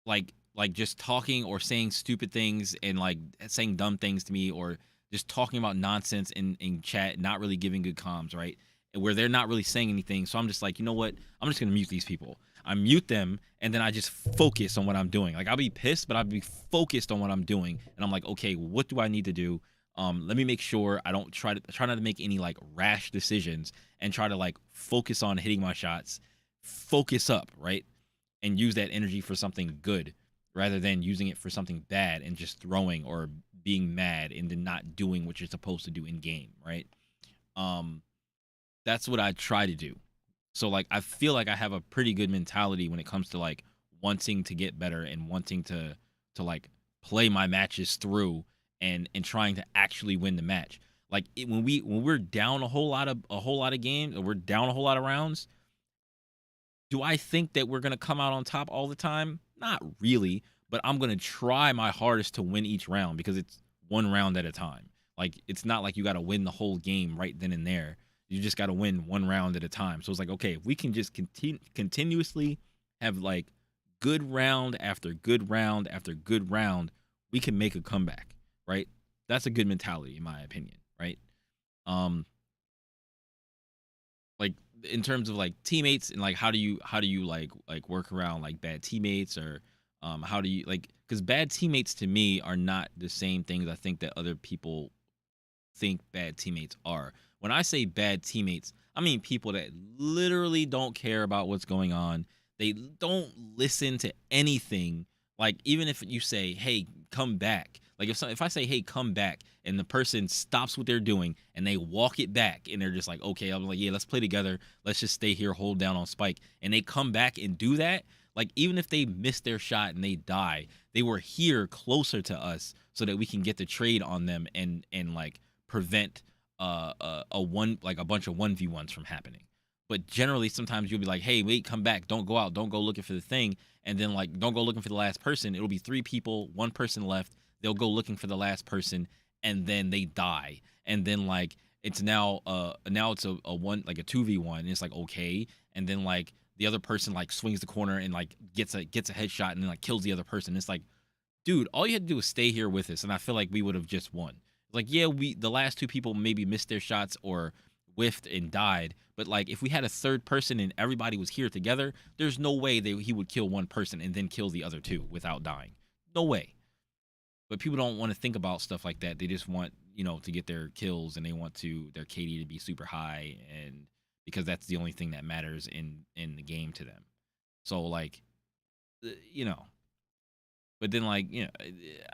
like just talking or saying stupid things and like saying dumb things to me, or just talking about nonsense in chat, not really giving good comms, right? And where they're not really saying anything. So I'm just like, you know what? I'm just gonna mute these people. I mute them and then I just focus on what I'm doing. Like I'll be pissed, but I'll be focused on what I'm doing. And I'm like, okay, what do I need to do? Let me make sure I don't try not to make any like rash decisions, and try to like focus on hitting my shots, focus up, right? And use that energy for something good rather than using it for something bad and just throwing or being mad and then not doing what you're supposed to do in game, right? That's what I try to do. So like I feel like I have a pretty good mentality when it comes to like wanting to get better and wanting to like play my matches through and trying to actually win the match. Like when we're down a whole lot of games, or we're down a whole lot of rounds, do I think that we're going to come out on top all the time? Not really, but I'm going to try my hardest to win each round, because it's one round at a time. Like, it's not like you got to win the whole game right then and there. You just got to win one round at a time. So it's like, okay, if we can just continuously have like good round after good round after good round, we can make a comeback, right? That's a good mentality in my opinion, right? Like in terms of like teammates and like how do you like work around like bad teammates, or how do you like, because bad teammates to me are not the same things I think that other people think bad teammates are. When I say bad teammates, I mean people that literally don't care about what's going on. They don't listen to anything. Like even if you say, hey, come back, like if I say, hey, come back, and the person stops what they're doing and they walk it back and they're just like, okay, I'm like, yeah, let's play together, let's just stay here, hold down on spike, and they come back and do that, like even if they miss their shot and they die, they were here closer to us so that we can get the trade on them and like prevent a bunch of 1v1s from happening. But generally sometimes you'll be like, hey, wait, come back, don't go out, don't go looking for the thing, and then like don't go looking for the last person. It'll be 3 people, 1 person left, they'll go looking for the last person, and then they die, and then like it's now it's a 2v1, and it's like, okay, and then like the other person like swings the corner and like gets a headshot and then like kills the other person. It's like, dude, all you had to do was stay here with us and I feel like we would have just won. Like, yeah, the last 2 people maybe missed their shots or whiffed and died, but like if we had a third person and everybody was here together, there's no way he would kill 1 person and then kill the other 2 without dying. No way. But people don't want to think about stuff like that. They just want, to get their kills, and they want their KD to be super high, and because that's the only thing that matters in the game to them. So like, but then like,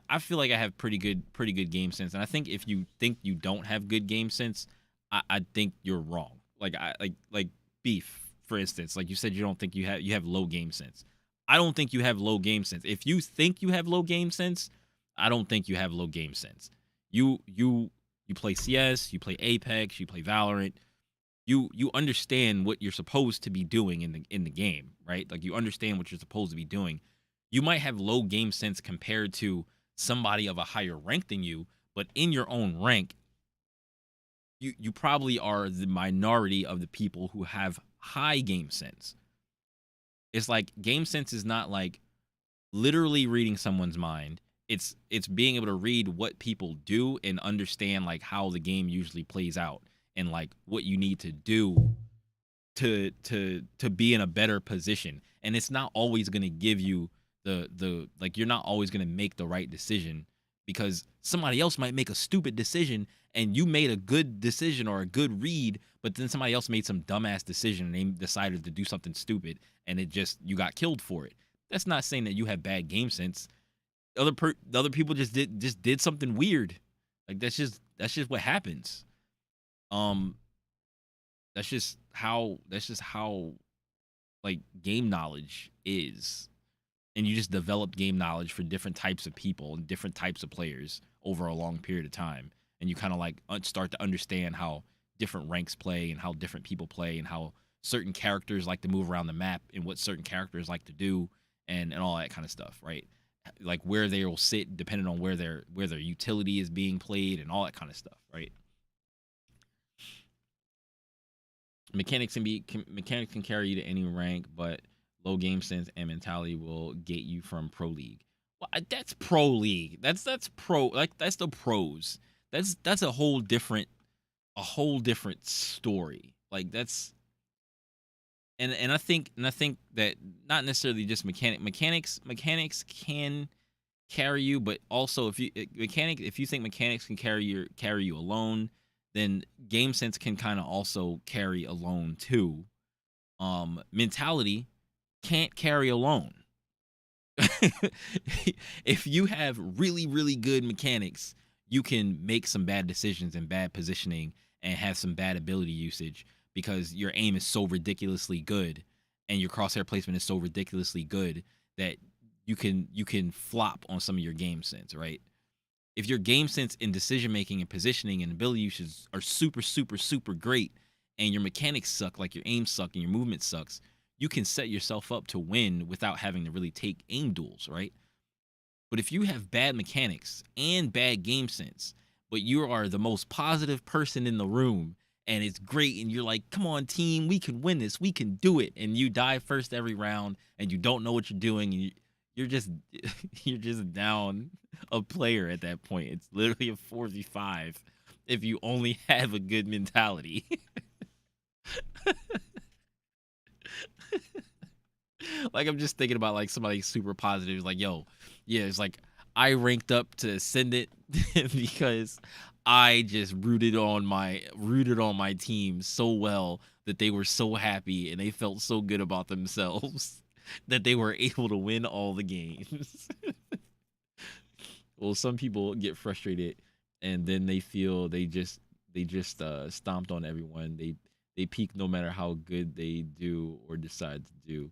I feel like I have pretty good game sense, and I think if you think you don't have good game sense, I think you're wrong. Like like Beef, for instance, like you said, you don't think you have low game sense. I don't think you have low game sense. If you think you have low game sense, I don't think you have low game sense. You play CS, you play Apex, you play Valorant. You understand what you're supposed to be doing in the game, right? Like you understand what you're supposed to be doing. You might have low game sense compared to somebody of a higher rank than you, but in your own rank, you probably are the minority of the people who have high game sense. It's like game sense is not like literally reading someone's mind. It's being able to read what people do and understand like how the game usually plays out and like what you need to do to be in a better position. And it's not always going to give you the like, you're not always going to make the right decision, because somebody else might make a stupid decision and you made a good decision or a good read, but then somebody else made some dumbass decision and they decided to do something stupid and you got killed for it. That's not saying that you have bad game sense. The other people just did something weird. Like that's just what happens. Um, that's just how like game knowledge is, and you just develop game knowledge for different types of people and different types of players over a long period of time, and you kind of like start to understand how different ranks play and how different people play and how certain characters like to move around the map and what certain characters like to do and all that kind of stuff, right? Like where they will sit depending on where their utility is being played and all that kind of stuff, right? Mechanics can carry you to any rank, but low game sense and mentality will get you from pro league. Well, that's pro league. That's pro. Like that's the pros. That's a whole different story. Like that's and I think that not necessarily just mechanics can carry you, but also if you think mechanics can carry you alone, then game sense can kind of also carry alone too. Mentality can't carry alone. If you have really, really good mechanics, you can make some bad decisions and bad positioning and have some bad ability usage because your aim is so ridiculously good and your crosshair placement is so ridiculously good that you can flop on some of your game sense, right? If your game sense and decision making and positioning and ability usage are super, super, super great, and your mechanics suck, like your aim suck and your movement sucks, you can set yourself up to win without having to really take aim duels, right? But if you have bad mechanics and bad game sense, but you are the most positive person in the room and it's great and you're like, come on team, we can win this, we can do it, and you die first every round and you don't know what you're doing and you're just down a player at that point. It's literally a 4v5 if you only have a good mentality. Like I'm just thinking about like somebody super positive, like, yo, yeah, it's like I ranked up to Ascendant because I just rooted on my team so well that they were so happy and they felt so good about themselves that they were able to win all the games. Well, some people get frustrated and then they feel they just stomped on everyone. They peak no matter how good they do or decide to do.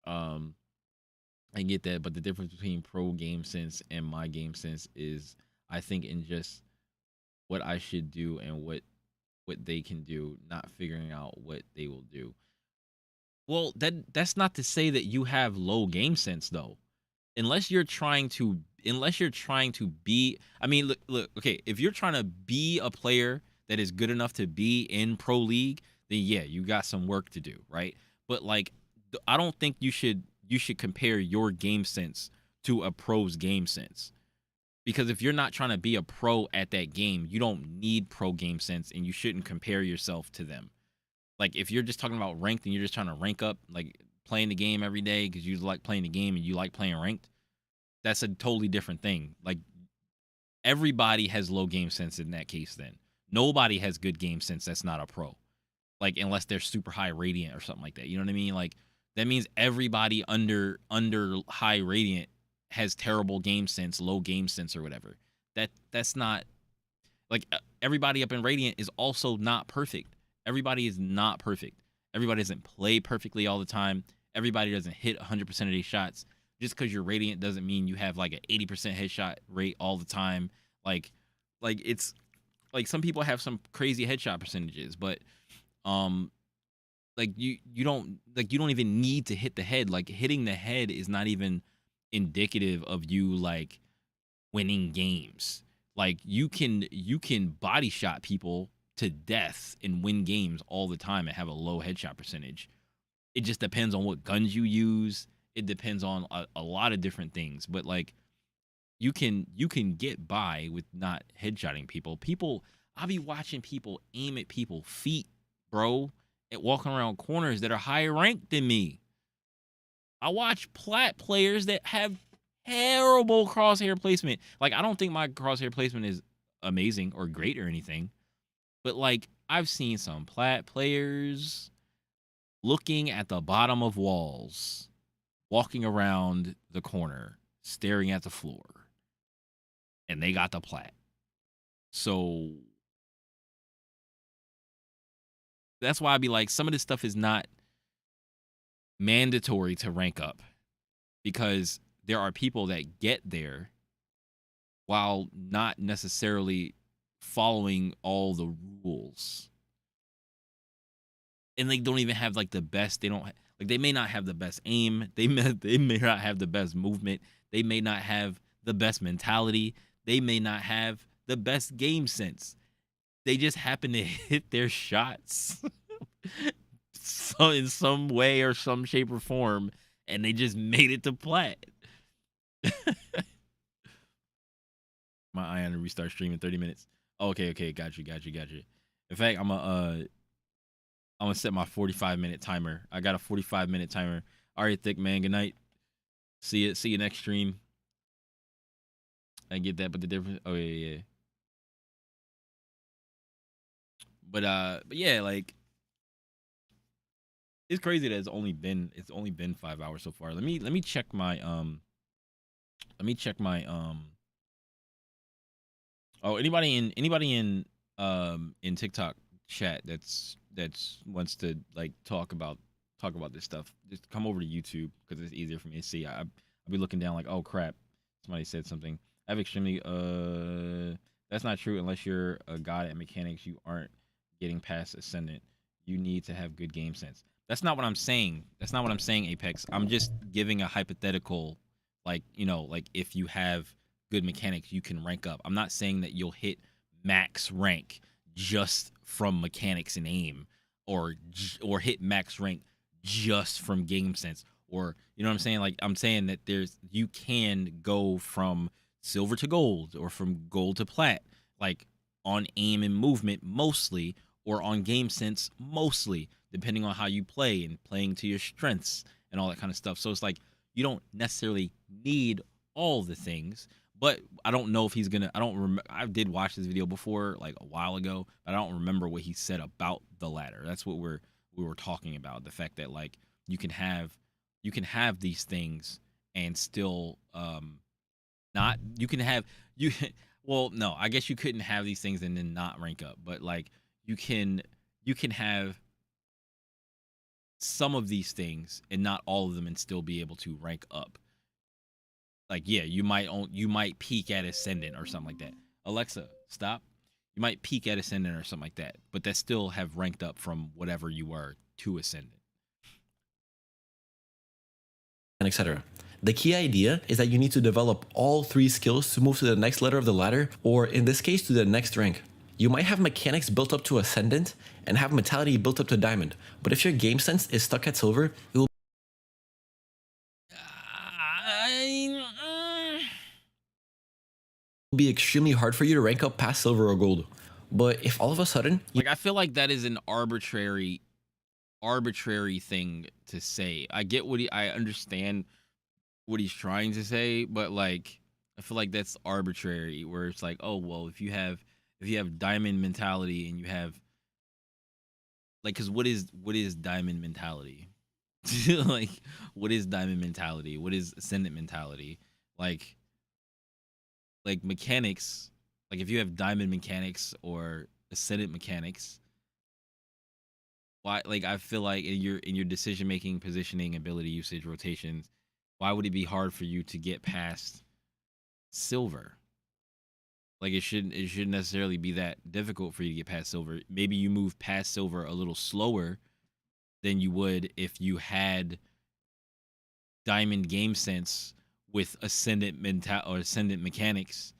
I get that, but the difference between pro game sense and my game sense is, I think, in just what I should do and what they can do, not figuring out what they will do. Well, that's not to say that you have low game sense though. Unless you're trying to be, I mean, look, okay, if you're trying to be a player that is good enough to be in pro league, then yeah, you got some work to do, right? But like, I don't think you should compare your game sense to a pro's game sense. Because if you're not trying to be a pro at that game, you don't need pro game sense and you shouldn't compare yourself to them. Like if you're just talking about ranked and you're just trying to rank up, like playing the game every day because you like playing the game and you like playing ranked, that's a totally different thing. Like everybody has low game sense in that case then. Nobody has good game sense that's not a pro. Like unless they're super high radiant or something like that. You know what I mean? Like that means everybody under high radiant has terrible game sense, low game sense or whatever. That's not like everybody up in radiant is also not perfect. Everybody is not perfect. Everybody doesn't play perfectly all the time. Everybody doesn't hit 100% of their shots. Just because you're radiant doesn't mean you have like an 80% headshot rate all the time. Like it's like some people have some crazy headshot percentages, but like you don't even need to hit the head. Like hitting the head is not even indicative of you like winning games. Like you can body shot people to death and win games all the time and have a low headshot percentage. It just depends on what guns you use. It depends on a lot of different things, but like you can get by with not headshotting people. I'll be watching people aim at people feet, bro, and walking around corners that are higher ranked than me. I watch plat players that have terrible crosshair placement. Like I don't think my crosshair placement is amazing or great or anything, but like I've seen some plat players looking at the bottom of walls, walking around the corner, staring at the floor, and they got the plat. So that's why I'd be like, some of this stuff is not mandatory to rank up, because there are people that get there while not necessarily following all the rules. And they don't even have like the best, they may not have the best aim. They may not have the best movement. They may not have the best mentality. They may not have the best game sense. They just happen to hit their shots so in some way or some shape or form, and they just made it to plat. My eye on to restart stream in 30 minutes. Okay, got you. In fact, I'm gonna set my 45-minute timer. I got a 45-minute timer. All right, thick man. Good night. See you next stream. I get that, but the difference. Oh yeah. But yeah, like it's crazy that it's only been 5 hours so far. Let me check my Oh, anybody in TikTok chat that's wants to like talk about this stuff, just come over to YouTube because it's easier for me to see. I'll be looking down like, oh crap, somebody said something. I have extremely that's not true unless you're a god at mechanics. You aren't getting past ascendant. You need to have good game sense. That's not what I'm saying. Apex. I'm just giving a hypothetical, like, like if you have good mechanics, you can rank up. I'm not saying that you'll hit max rank just from mechanics and aim, or hit max rank just from game sense, or you know what I'm saying? Like, I'm saying that you can go from silver to gold, or from gold to plat, like on aim and movement mostly, or on game sense mostly, depending on how you play and playing to your strengths and all that kind of stuff. So it's like you don't necessarily need all the things. But I don't know if he's gonna. I don't remember. I did watch this video before, like a while ago, but I don't remember what he said about the ladder. That's what we were talking about. The fact that like you can have these things and still not. You can have you. Well, no, I guess you couldn't have these things and then not rank up. But like you can have some of these things and not all of them and still be able to rank up. Like, yeah, you might peak at ascendant or something like that. Alexa, stop. You might peak at ascendant or something like that, but that still have ranked up from whatever you were to ascendant, and etc. The key idea is that you need to develop all three skills to move to the next letter of the ladder, or in this case, to the next rank. You might have mechanics built up to ascendant and have mentality built up to diamond, but if your game sense is stuck at silver, it will be extremely hard for you to rank up past silver or gold. But if all of a sudden, like, I feel like that is an arbitrary thing to say. I understand what he's trying to say, but like I feel like that's arbitrary, where it's like, oh well, if you have diamond mentality and you have like, because what is diamond mentality? Like, what is diamond mentality? What is ascendant mentality? Like mechanics, like if you have diamond mechanics or ascendant mechanics, why, like, I feel like in your decision making, positioning, ability, usage, rotations, why would it be hard for you to get past silver? Like, it shouldn't necessarily be that difficult for you to get past silver. Maybe you move past silver a little slower than you would if you had diamond game sense with ascendant mechanics,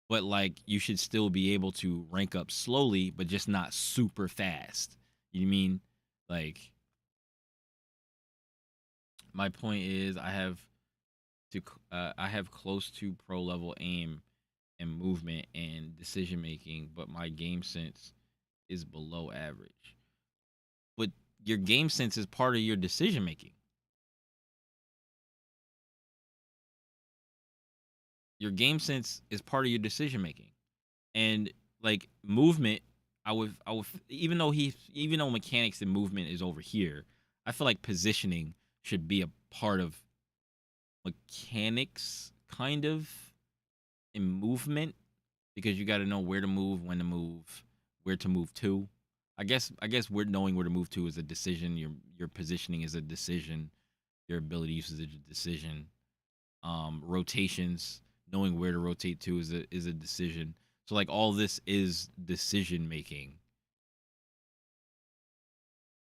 but like you should still be able to rank up slowly, but just not super fast. You know what I mean? Like, my point is, I have close to pro level aim and movement and decision making, but my game sense is below average. But your game sense is part of your decision making. Your game sense is part of your decision making, and like movement, I would even though mechanics and movement is over here, I feel like positioning should be a part of mechanics, kind of, in movement. because you got to know where to move, when to move, where to move to. I guess we're knowing where to move to is a decision. Your positioning is a decision. Your ability use is a decision. Rotations, knowing where to rotate to is a decision. So like all this is decision making.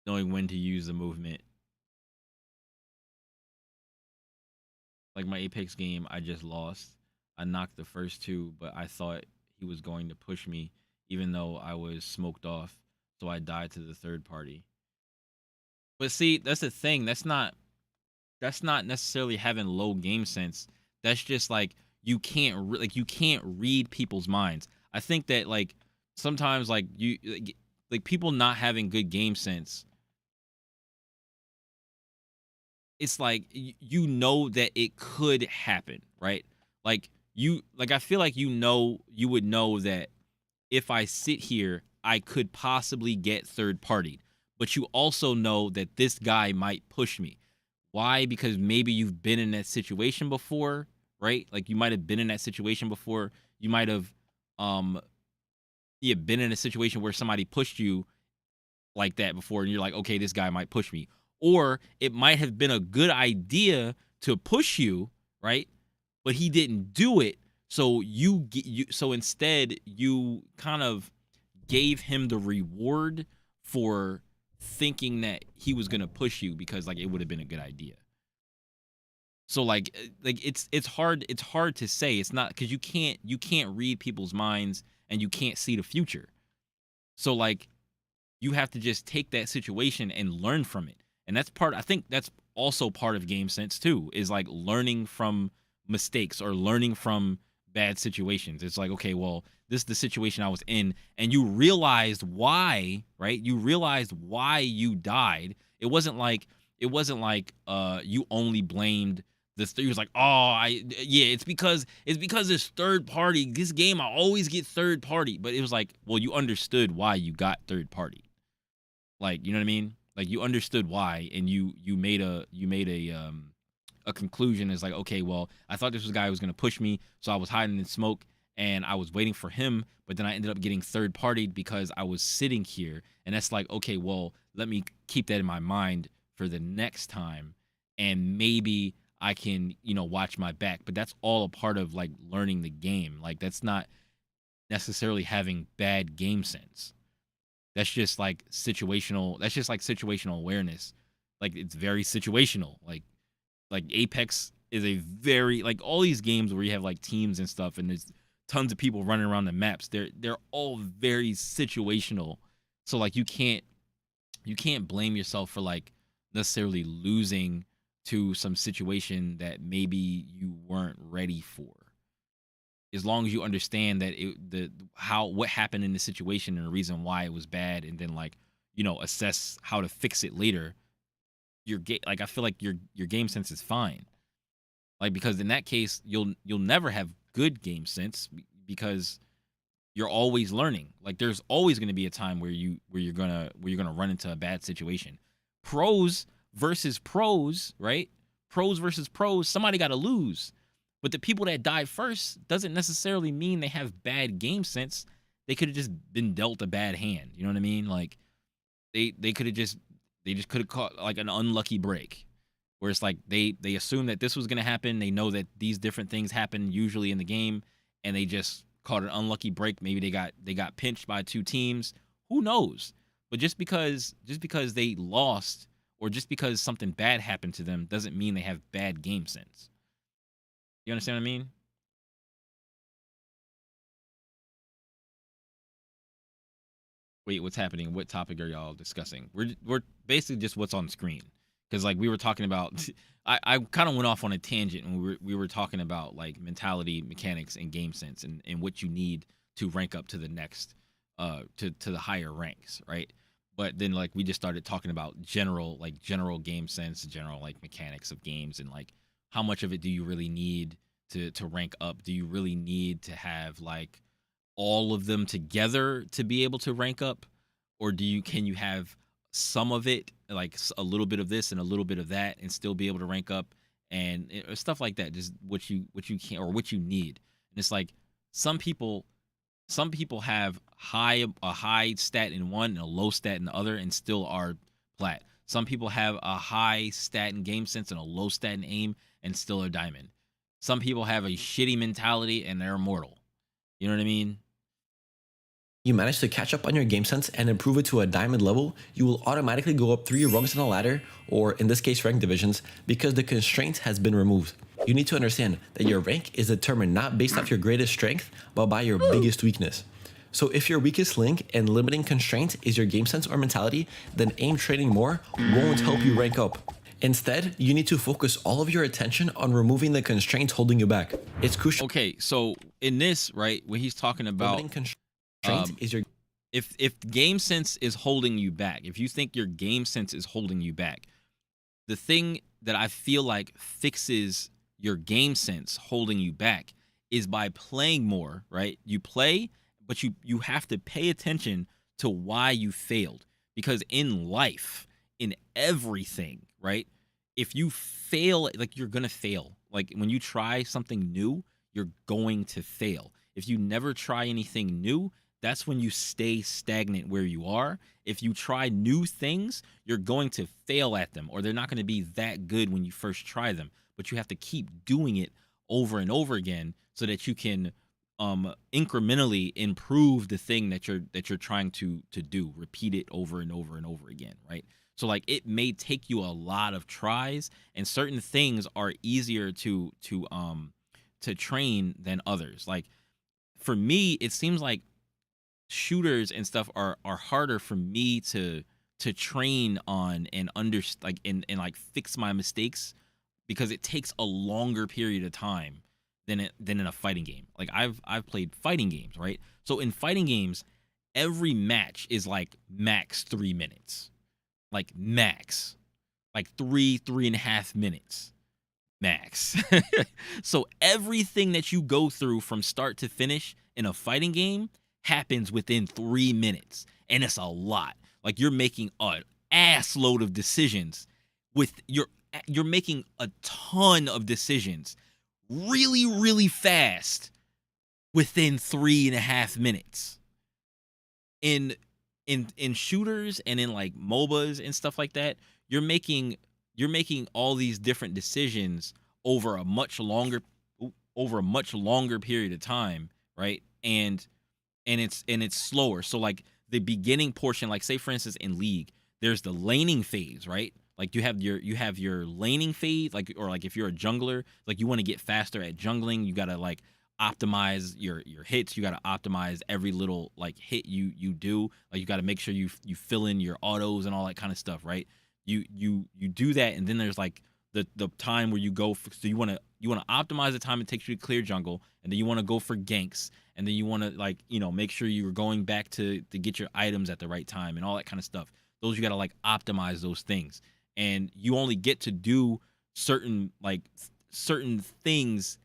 Knowing when to use the movement. Like my Apex game, I just lost. I knocked the first two, but I thought he was going to push me, even though I was smoked off. So I died to the third party. But see, that's the thing. That's not necessarily having low game sense. That's just like you can't read people's minds. I think that like sometimes like people not having good game sense. It's like you know that it could happen, right? Like I feel like you would know that if I sit here, I could possibly get third partied. But you also know that this guy might push me. Why? Because maybe you've been in that situation before, right? Like you might have been in that situation before. You might have been in a situation where somebody pushed you like that before, and you're like, okay, this guy might push me. Or it might have been a good idea to push you, right? But he didn't do it. So so instead you kind of gave him the reward for thinking that he was gonna push you because like it would have been a good idea. So like it's hard to say. It's not because you can't read people's minds and you can't see the future. So like you have to just take that situation and learn from it. And I think that's also part of game sense too, is like learning from mistakes or learning from bad situations. It's like, okay, well, this is the situation I was in, and you realized why, right? You realized why you died. It wasn't like you only blamed this. He was like, it's because it's third party. This game I always get third party. But it was like, well, you understood why you got third party. Like, you know what I mean? Like you understood why, and you made a conclusion. Is like, okay, well, I thought this was a guy who was gonna push me, so I was hiding in smoke and I was waiting for him, but then I ended up getting third partied because I was sitting here, and that's like, okay, well, let me keep that in my mind for the next time, and maybe I can, watch my back. But that's all a part of like learning the game. Like that's not necessarily having bad game sense. That's just like situational. That's just like situational awareness. Like it's very situational. Like Apex is a very like all these games where you have like teams and stuff, and there's tons of people running around the maps. They're all very situational. So like you can't blame yourself for like necessarily losing to some situation that maybe you weren't ready for. As long as you understand that what happened in the situation and the reason why it was bad, and then like assess how to fix it later, I feel like your game sense is fine. Like because in that case you'll never have good game sense because you're always learning. Like there's always going to be a time where you're gonna run into a bad situation. Pros versus pros, right? Pros versus pros. Somebody got to lose. But the people that died first doesn't necessarily mean they have bad game sense. They could have just been dealt a bad hand. You know what I mean? Like they just could have caught like an unlucky break, where it's like they assume that this was gonna happen. They know that these different things happen usually in the game, and they just caught an unlucky break. Maybe they got pinched by two teams. Who knows? But just because they lost, or just because something bad happened to them, doesn't mean they have bad game sense. You understand what I mean? Wait, what's happening? What topic are y'all discussing? We're basically just what's on the screen, because like we were talking about. I kind of went off on a tangent when we were talking about like mentality, mechanics, and game sense, and what you need to rank up to the next, to the higher ranks, right? But then like we just started talking about general game sense, general like mechanics of games, and like how much of it do you really need to rank up? Do you really need to have like all of them together to be able to rank up, or can you have some of it, like a little bit of this and a little bit of that, and still be able to rank up, and stuff like that? Just what you can or what you need. And it's like some people some people have a high stat in one and a low stat in the other and still are plat. Some people have a high stat in game sense and a low stat in aim and still are diamond. Some people have a shitty mentality and they're immortal. You know what I mean? You manage to catch up on your game sense and improve it to a diamond level, you will automatically go up 3 rungs on the ladder, or in this case rank divisions, because the constraint has been removed. You need to understand that your rank is determined not based off your greatest strength, but by your biggest weakness. So if your weakest link and limiting constraint is your game sense or mentality, then aim training more won't help you rank up. Instead, you need to focus all of your attention on removing the constraints holding you back. It's crucial. Okay, so in this, right, when he's talking about is your if game sense is holding you back, if you think your game sense is holding you back, the thing that I feel like fixes your game sense holding you back is by playing more, right? You play, but you have to pay attention to why you failed, because in life, in everything, right? If you fail, like you're gonna fail. Like when you try something new, you're going to fail. If you never try anything new, that's when you stay stagnant where you are. If you try new things, you're going to fail at them, or they're not going to be that good when you first try them. But you have to keep doing it over and over again so that you can incrementally improve the thing that you're trying to do. Repeat it over and over and over again, right? So like it may take you a lot of tries, and certain things are easier to train than others. Like for me, it seems like shooters and stuff are harder for me to train on and and fix my mistakes, because it takes a longer period of time than in a fighting game. Like I've played fighting games, right? So in fighting games, every match is like max 3 minutes. Like max. Like 3.5 minutes. Max. So everything that you go through from start to finish in a fighting game happens within 3 minutes, and it's a lot. Like you're making an ass load of decisions you're making a ton of decisions really, really fast within 3.5 minutes. In shooters and in like MOBAs and stuff like that, you're making all these different decisions over a much longer period of time, right? And it's slower. So like the beginning portion, like say for instance in League, there's the laning phase, right? Like you have your laning phase, like, or like if you're a jungler, like you want to get faster at jungling, you gotta like optimize your hits, you gotta optimize every little like hit you do, like you gotta make sure you fill in your autos and all that kind of stuff, right? You do that, and then there's like the time where you go for, so you want to optimize the time it takes you to clear jungle, and then you want to go for ganks, and then you want to like, you know, make sure you're going back to get your items at the right time and all that kind of stuff. Those you got to like optimize those things, and you only get to do certain things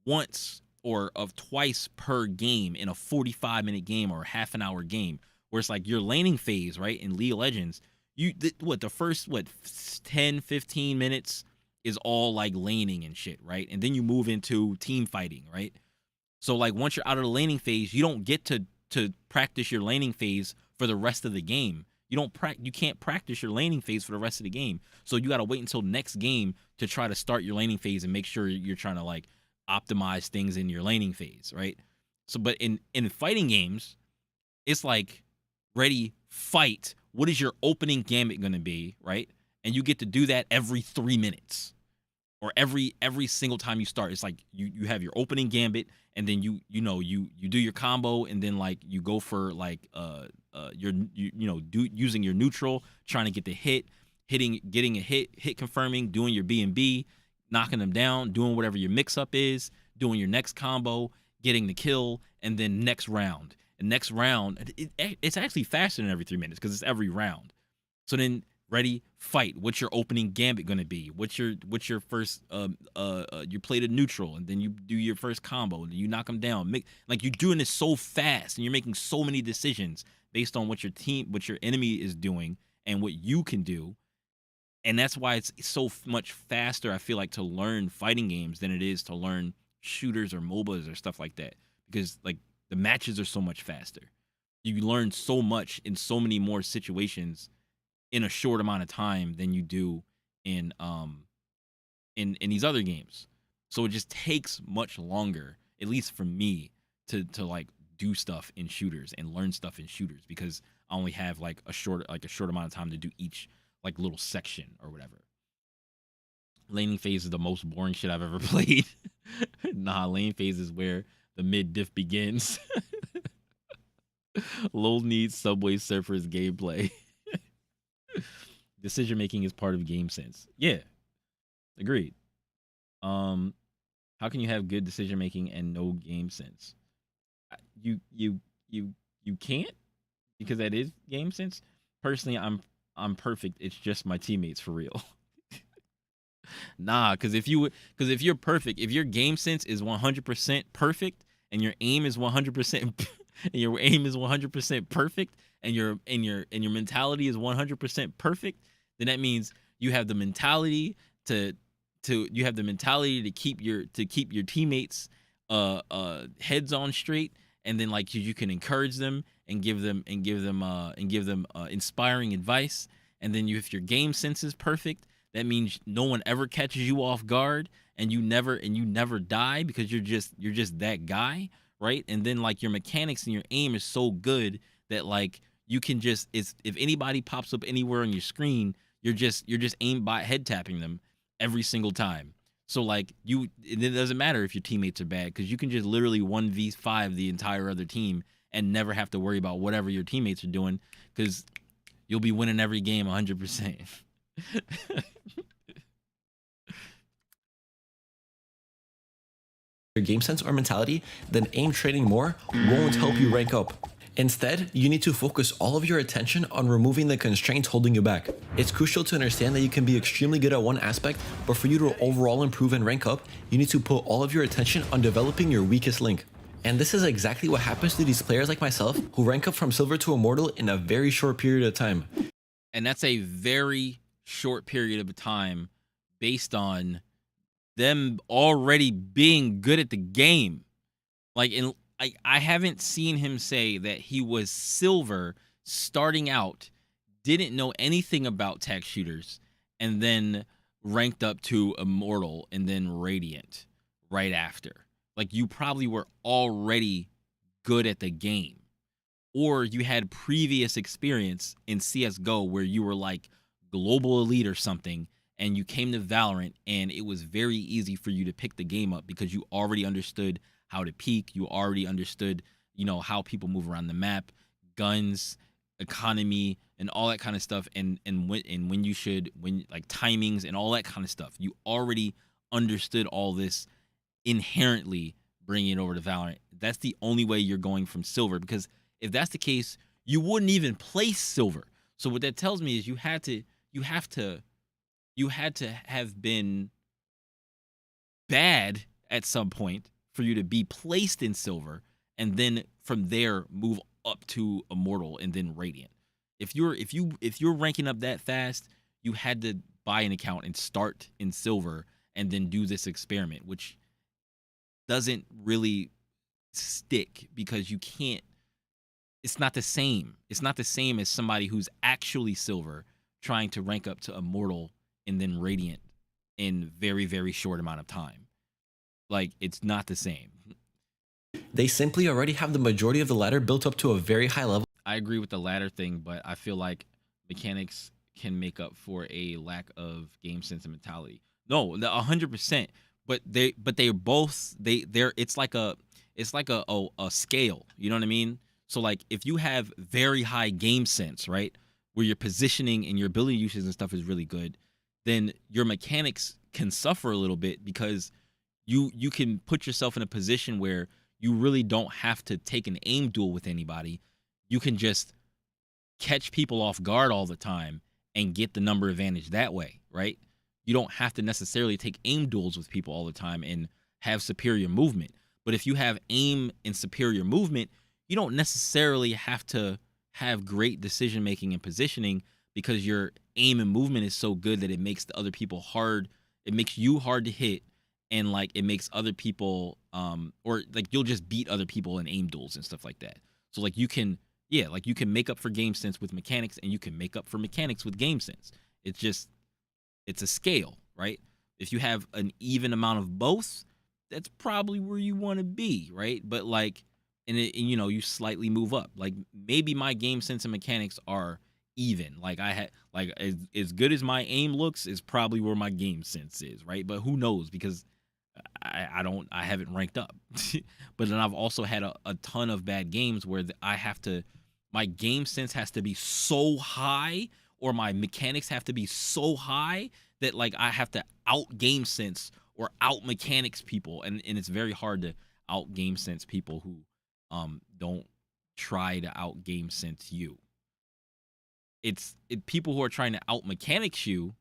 once or of twice per game in a 45-minute game or a half an hour game, where it's like your laning phase, right, in League of Legends, the first 10-15 minutes is all like laning and shit, right? And then you move into team fighting, right? So like once you're out of the laning phase, you don't get to practice your laning phase for the rest of the game. You can't practice your laning phase for the rest of the game. So you got to wait until next game to try to start your laning phase and make sure you're trying to like optimize things in your laning phase, right? So but in fighting games, it's like ready, fight. What is your opening gambit going to be, right? And you get to do that every 3 minutes, or every single time you start. It's like you have your opening gambit, and then you do your combo, and then like you go for like using your neutral, trying to get the hit, getting a hit confirming, doing your B&B, knocking them down, doing whatever your mix up is, doing your next combo, getting the kill, and then next round. And next round, it's actually faster than every 3 minutes because it's every round. So then ready, fight. What's your opening gambit going to be? What's your first you play the neutral, and then you do your first combo, and you knock them down. Like you're doing this so fast, and you're making so many decisions based on what your enemy is doing and what you can do. And that's why it's so much faster, I feel like, to learn fighting games than it is to learn shooters or MOBAs or stuff like that. Because like The matches are so much faster. You learn so much in so many more situations in a short amount of time than you do in these other games. So it just takes much longer, at least for me, to like do stuff in shooters and learn stuff in shooters, because I only have like a short amount of time to do each like little section or whatever. Laning phase is the most boring shit I've ever played. Nah, lane phase is where the mid diff begins. Lol needs Subway Surfers gameplay. Decision making is part of game sense. Yeah, agreed. How can you have good decision making and no game sense? You can't, because that is game sense. Personally, I'm perfect. It's just my teammates, for real. Nah, because if you're perfect, if your game sense is 100% perfect and your aim is 100% and your aim is 100% perfect and your mentality is 100% perfect, then that means you have the mentality to keep your teammates heads on straight, and then like you can encourage them and give them inspiring advice. And then if your game sense is perfect, that means no one ever catches you off guard, and you never die, because you're just that guy, right? And then like your mechanics and your aim is so good that like you can just, if anybody pops up anywhere on your screen, you're just aim by head tapping them every single time. So like it doesn't matter if your teammates are bad, because you can just literally 1v5 the entire other team and never have to worry about whatever your teammates are doing, because you'll be winning every game 100%. Your game sense or mentality, then aim training more won't help you rank up. Instead, you need to focus all of your attention on removing the constraints holding you back. It's crucial to understand that you can be extremely good at one aspect, but for you to overall improve and rank up, you need to put all of your attention on developing your weakest link. And this is exactly what happens to these players like myself, who rank up from silver to immortal in a very short period of time. And that's a very short period of time based on them already being good at the game. Like, I haven't seen him say that he was silver starting out, didn't know anything about tech shooters, and then ranked up to immortal and then radiant right after. Like, you probably were already good at the game, or you had previous experience in CSGO where you were like global elite or something, and you came to Valorant and it was very easy for you to pick the game up because you already understood how to peek. You already understood, how people move around the map, guns, economy, and all that kind of stuff. And when you should, like timings and all that kind of stuff. You already understood all this inherently, bringing it over to Valorant. That's the only way you're going from silver, because if that's the case, you wouldn't even place silver. So what that tells me is you had to have been bad at some point for you to be placed in silver, and then from there move up to immortal and then radiant. If you're ranking up that fast, you had to buy an account and start in silver and then do this experiment, which doesn't really stick because you can't. It's not the same. It's not the same as somebody who's actually silver trying to rank up to immortal and then radiant in very, very short amount of time. Like, it's not the same. They simply already have the majority of the ladder built up to a very high level. I agree with the ladder thing, but I feel like mechanics can make up for a lack of game sense and mentality. No, 100%. But they're both it's like a scale. You know what I mean? So like, if you have very high game sense, right, where your positioning and your ability uses and stuff is really good, then your mechanics can suffer a little bit, because you can put yourself in a position where you really don't have to take an aim duel with anybody. You can just catch people off guard all the time and get the number advantage that way, right? You don't have to necessarily take aim duels with people all the time and have superior movement. But if you have aim and superior movement, you don't necessarily have to have great decision making and positioning, because your aim and movement is so good that it makes the other people hard. It makes you hard to hit, and like it makes other people or like you'll just beat other people in aim duels and stuff like that. So like you can like you can make up for game sense with mechanics, and you can make up for mechanics with game sense. It's a scale, right? If you have an even amount of both, that's probably where you want to be, right? But like and you slightly move up. Like maybe my game sense and mechanics are even. Like I had like as good as my aim looks is probably where my game sense is, right? But who knows, because I haven't ranked up. But then I've also had a ton of bad games where my game sense has to be so high, or my mechanics have to be so high that like I have to out game sense or out mechanics people, and it's very hard to out game sense people who don't try to out game sense you. People who are trying to out mechanics you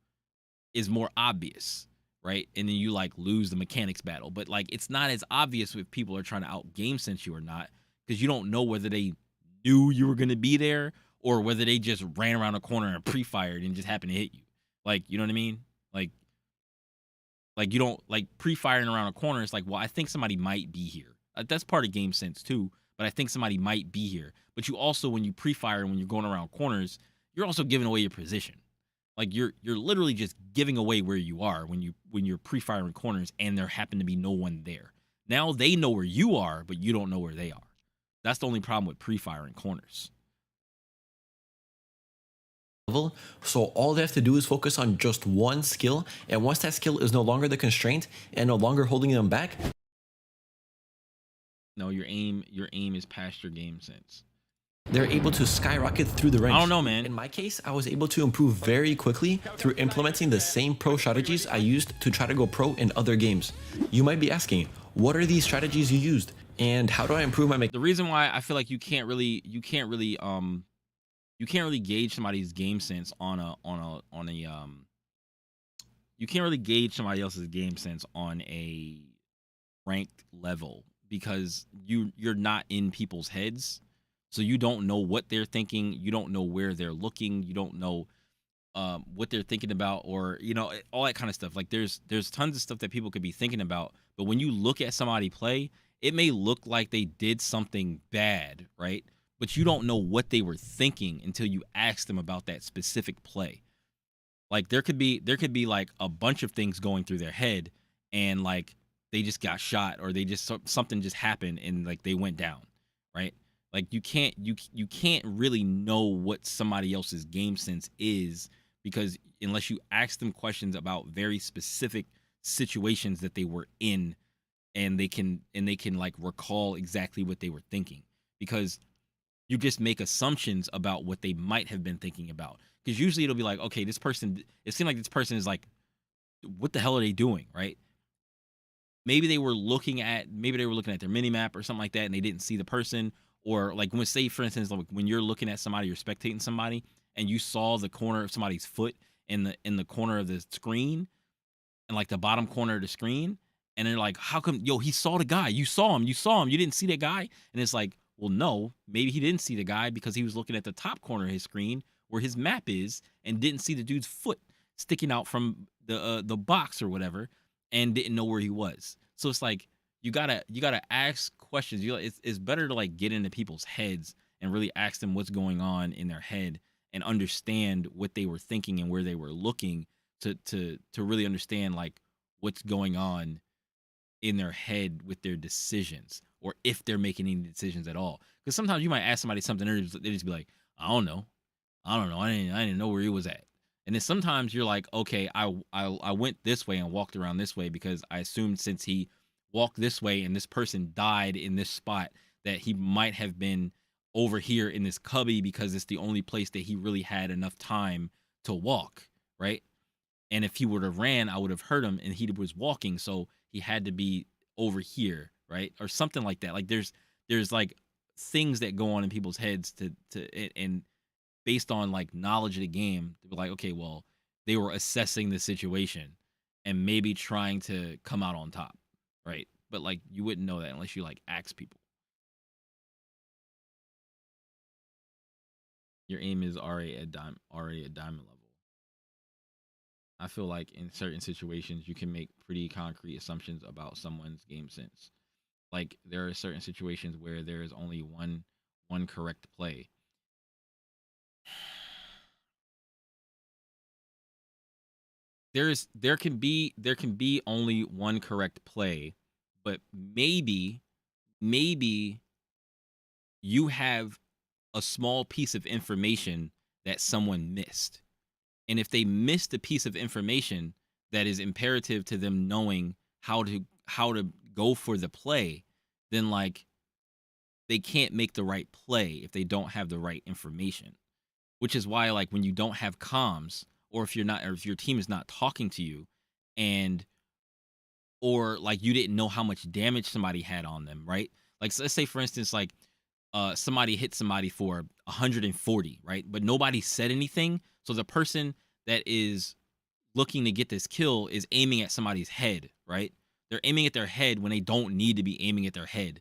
is more obvious, right? And then you like lose the mechanics battle. But like it's not as obvious if people are trying to out game sense you or not, because you don't know whether they knew you were gonna be there or whether they just ran around a corner and pre-fired and just happened to hit you. Like, you know what I mean? Like you don't like pre-firing around a corner. It's like, well, I think somebody might be here. That's part of game sense too. But I think somebody might be here. But you also, when you pre-fire and when you're going around corners, you're also giving away your position. Like you're literally just giving away where you are when you're pre-firing corners and there happen to be no one there. Now they know where you are, but you don't know where they are. That's the only problem with pre-firing corners. So all they have to do is focus on just one skill, and once that skill is no longer the constraint and no longer holding them back. No, your aim is past your game sense. They're able to skyrocket through the ranks. I don't know, man. In my case, I was able to improve very quickly through implementing the same pro strategies I used to try to go pro in other games. You might be asking, what are these strategies you used, and how do I improve my The reason why I feel like you can't really gauge somebody's game sense you can't really gauge somebody else's game sense on a ranked level, because you're not in people's heads. So you don't know what they're thinking. You don't know where they're looking. You don't know what they're thinking about, or all that kind of stuff. Like there's tons of stuff that people could be thinking about, but when you look at somebody play, it may look like they did something bad, right? But you don't know what they were thinking until you ask them about that specific play. Like there could be like a bunch of things going through their head, and like they just got shot, or something just happened and like they went down, right? Like you can't really know what somebody else's game sense is, because unless you ask them questions about very specific situations that they were in, and they can like recall exactly what they were thinking, because you just make assumptions about what they might have been thinking about. Because usually it'll be like, okay, it seemed like this person is like, what the hell are they doing, right? Maybe they were looking at their mini map or something like that, and they didn't see the person. Or like when, say for instance, like when you're looking at somebody, you're spectating somebody, and you saw the corner of somebody's foot in the corner of the screen, and like the bottom corner of the screen, and they're like, how come, he saw the guy, you saw him, you didn't see that guy? And it's like, well, no, maybe he didn't see the guy because he was looking at the top corner of his screen where his map is, and didn't see the dude's foot sticking out from the box or whatever, and didn't know where he was. So it's like, you gotta ask questions. It's better to like get into people's heads and really ask them what's going on in their head, and understand what they were thinking and where they were looking, to really understand like what's going on in their head with their decisions, or if they're making any decisions at all. Because sometimes you might ask somebody something, and they just be like, I don't know, I didn't know where he was at. And then sometimes you're like, okay, I went this way and walked around this way because I assumed since he walked this way and this person died in this spot, that he might have been over here in this cubby because it's the only place that he really had enough time to walk, right? And if he would have ran, I would have heard him, and he was walking, so he had to be over here, right? Or something like that. Like there's like things that go on in people's heads and based on like knowledge of the game, to be like, okay, well, they were assessing the situation and maybe trying to come out on top, right? But like you wouldn't know that unless you like ask people. Your aim is already at diamond level. I feel like in certain situations you can make pretty concrete assumptions about someone's game sense. Like there are certain situations where there is only one correct play. There can be only one correct play, but maybe you have a small piece of information that someone missed. And if they missed a piece of information that is imperative to them knowing how to go for the play, then like they can't make the right play if they don't have the right information. Which is why like when you don't have comms, or if your team is not talking to you, and or like you didn't know how much damage somebody had on them, right? Like so let's say for instance like somebody hit somebody for 140, right? But nobody said anything. So the person that is looking to get this kill is aiming at somebody's head, right? They're aiming at their head when they don't need to be aiming at their head.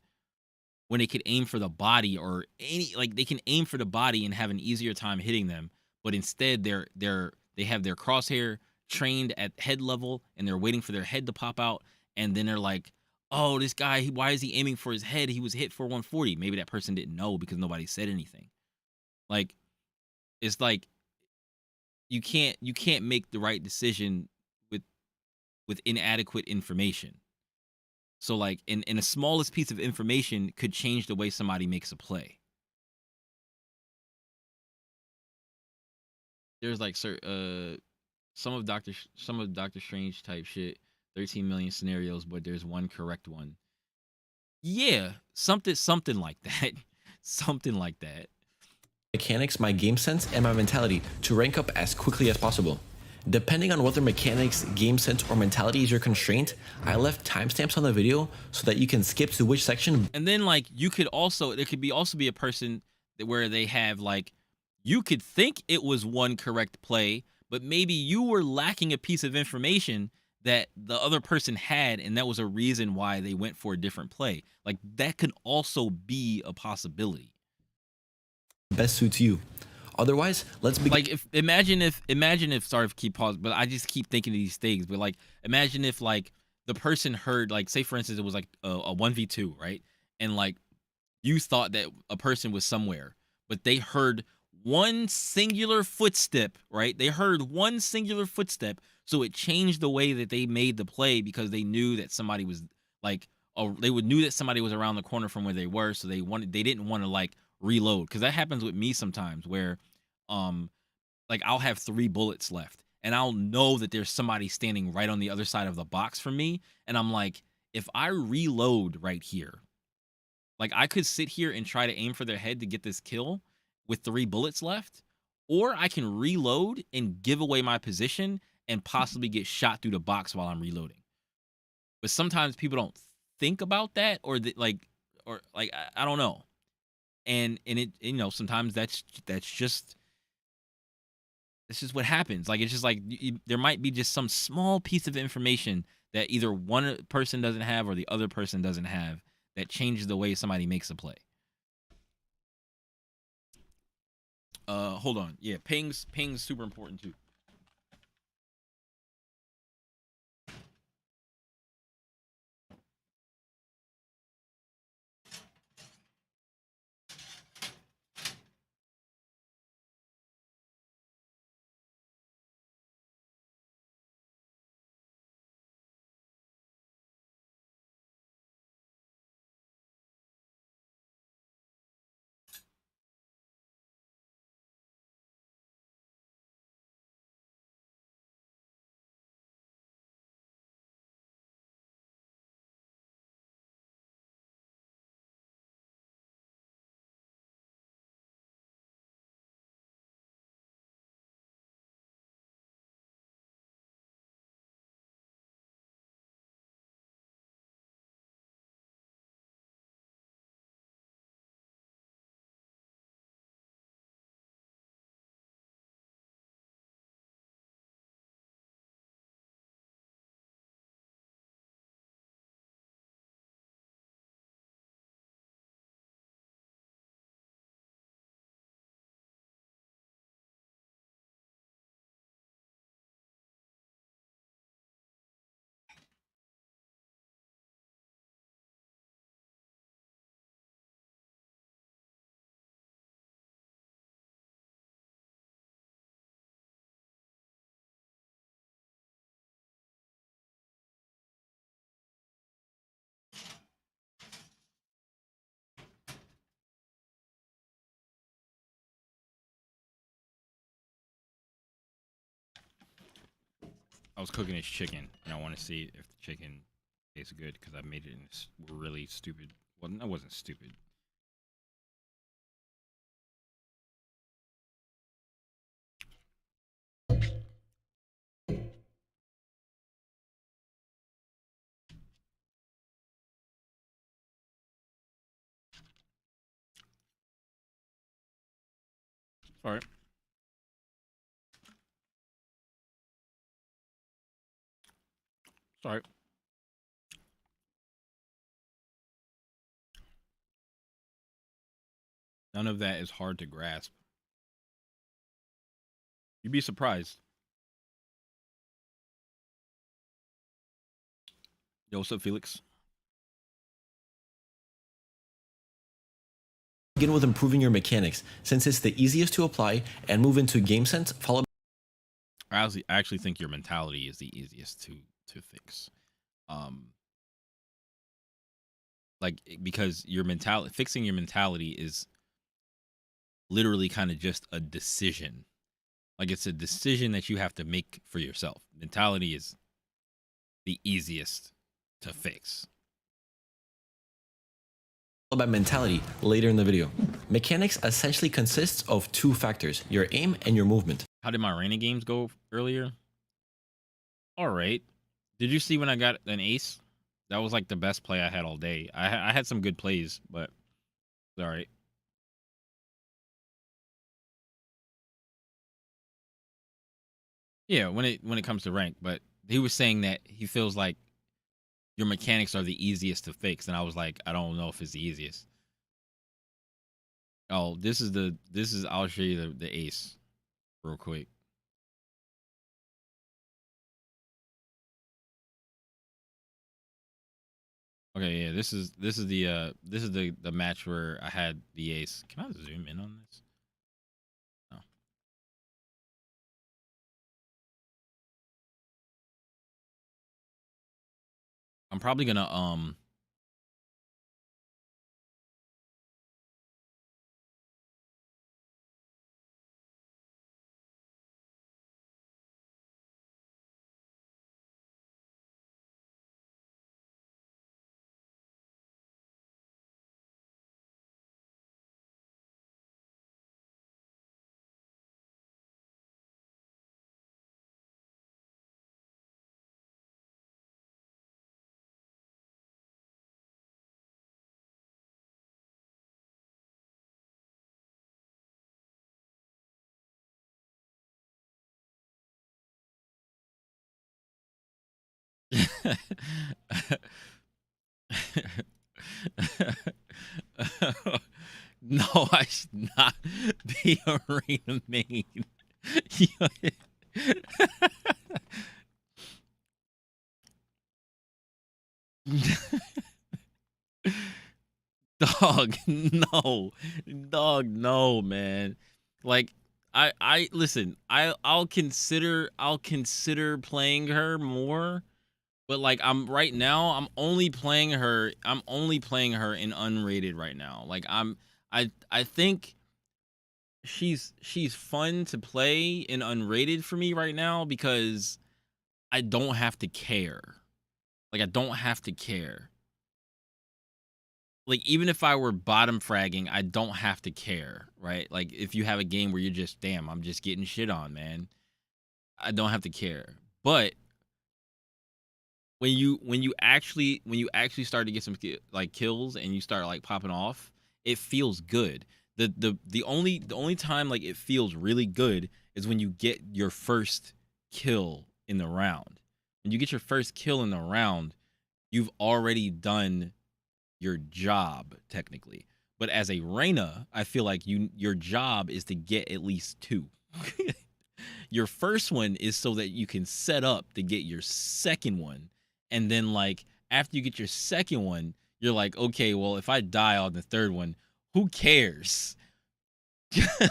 When they could aim for the body or any like they can aim for the body and have an easier time hitting them, but instead they have their crosshair trained at head level and they're waiting for their head to pop out, and then they're like, "Oh, this guy, why is he aiming for his head? He was hit for 140." Maybe that person didn't know because nobody said anything. Like it's like you can't make the right decision with inadequate information. So like in the smallest piece of information could change the way somebody makes a play. There's like some of Doctor Strange type shit, 13 million scenarios, but there's one correct one. Yeah, something like that. Something like that. Mechanics, my game sense, and my mentality to rank up as quickly as possible. Depending on whether mechanics, game sense, or mentality is your constraint, I left timestamps on the video so that you can skip to which section. And then like you could also there could be also be a person where they have like you could think it was one correct play, but maybe you were lacking a piece of information that the other person had, and that was a reason why they went for a different play. Like that could also be a possibility. Best suits you. Otherwise, let's begin. Like imagine if sorry if keep pausing, but I just keep thinking of these things. But like imagine if like the person heard like say for instance it was like a 1v2, right? And like you thought that a person was somewhere, but they heard one singular footstep, right? They heard one singular footstep, so it changed the way that they made the play because they knew that somebody was like knew that somebody was around the corner from where they were, so they didn't want to like reload, because that happens with me sometimes where like I'll have 3 bullets left and I'll know that there's somebody standing right on the other side of the box from me, and I'm like, if I reload right here, like I could sit here and try to aim for their head to get this kill with 3 bullets left, or I can reload and give away my position and possibly get shot through the box while I'm reloading. But sometimes people don't think about that, or I don't know. And it, you know, sometimes that's just what happens. Like it's just like there might be just some small piece of information that either one person doesn't have or the other person doesn't have that changes the way somebody makes a play. Hold on. Yeah, ping's super important too. I was cooking this chicken, and I want to see if the chicken tastes good because I made it in this really stupid. Well, that wasn't stupid. Sorry. Sorry. None of that is hard to grasp. You'd be surprised. Yo, what's up, Felix? Begin with improving your mechanics, since it's the easiest to apply, and move into game sense, followed. I actually think your mentality is the easiest to fix. Like, because your mentality, fixing your mentality is literally kind of just a decision. Like, it's a decision that you have to make for yourself. Mentality is the easiest to fix. About mentality later in the video. Mechanics essentially consists of two factors, your aim and your movement. How did my raining games go earlier? All right. Did you see when I got an ace? That was like the best play I had all day. I had some good plays, but all right. Yeah, when it comes to rank, but he was saying that he feels like your mechanics are the easiest to fix, and I was like, I don't know if it's the easiest. Oh, this is I'll show you the ace real quick. Okay, yeah, this is the match where I had the ace. Can I zoom in on this? No. I'm probably gonna no, I should not be arena main. Dog, no. Dog, no, man. Like, I listen, I'll consider playing her more, but like I'm right now, I'm only playing her in unrated right now. Like I think she's fun to play in unrated for me right now because I don't have to care. Like, I don't have to care. Like, even if I were bottom fragging, I don't have to care, right? Like, if you have a game where you're just, damn, I'm just getting shit on, man, I don't have to care. But when you actually start to get some like kills and you start like popping off, it feels good. The only time like it feels really good is when you get your first kill in the round. When you get your first kill in the round, you've already done your job technically. But as a Reyna, I feel like your job is to get at least 2. Your first one is so that you can set up to get your second one, and then like after you get your second one, you're like, okay, well, if I die on the third one, who cares?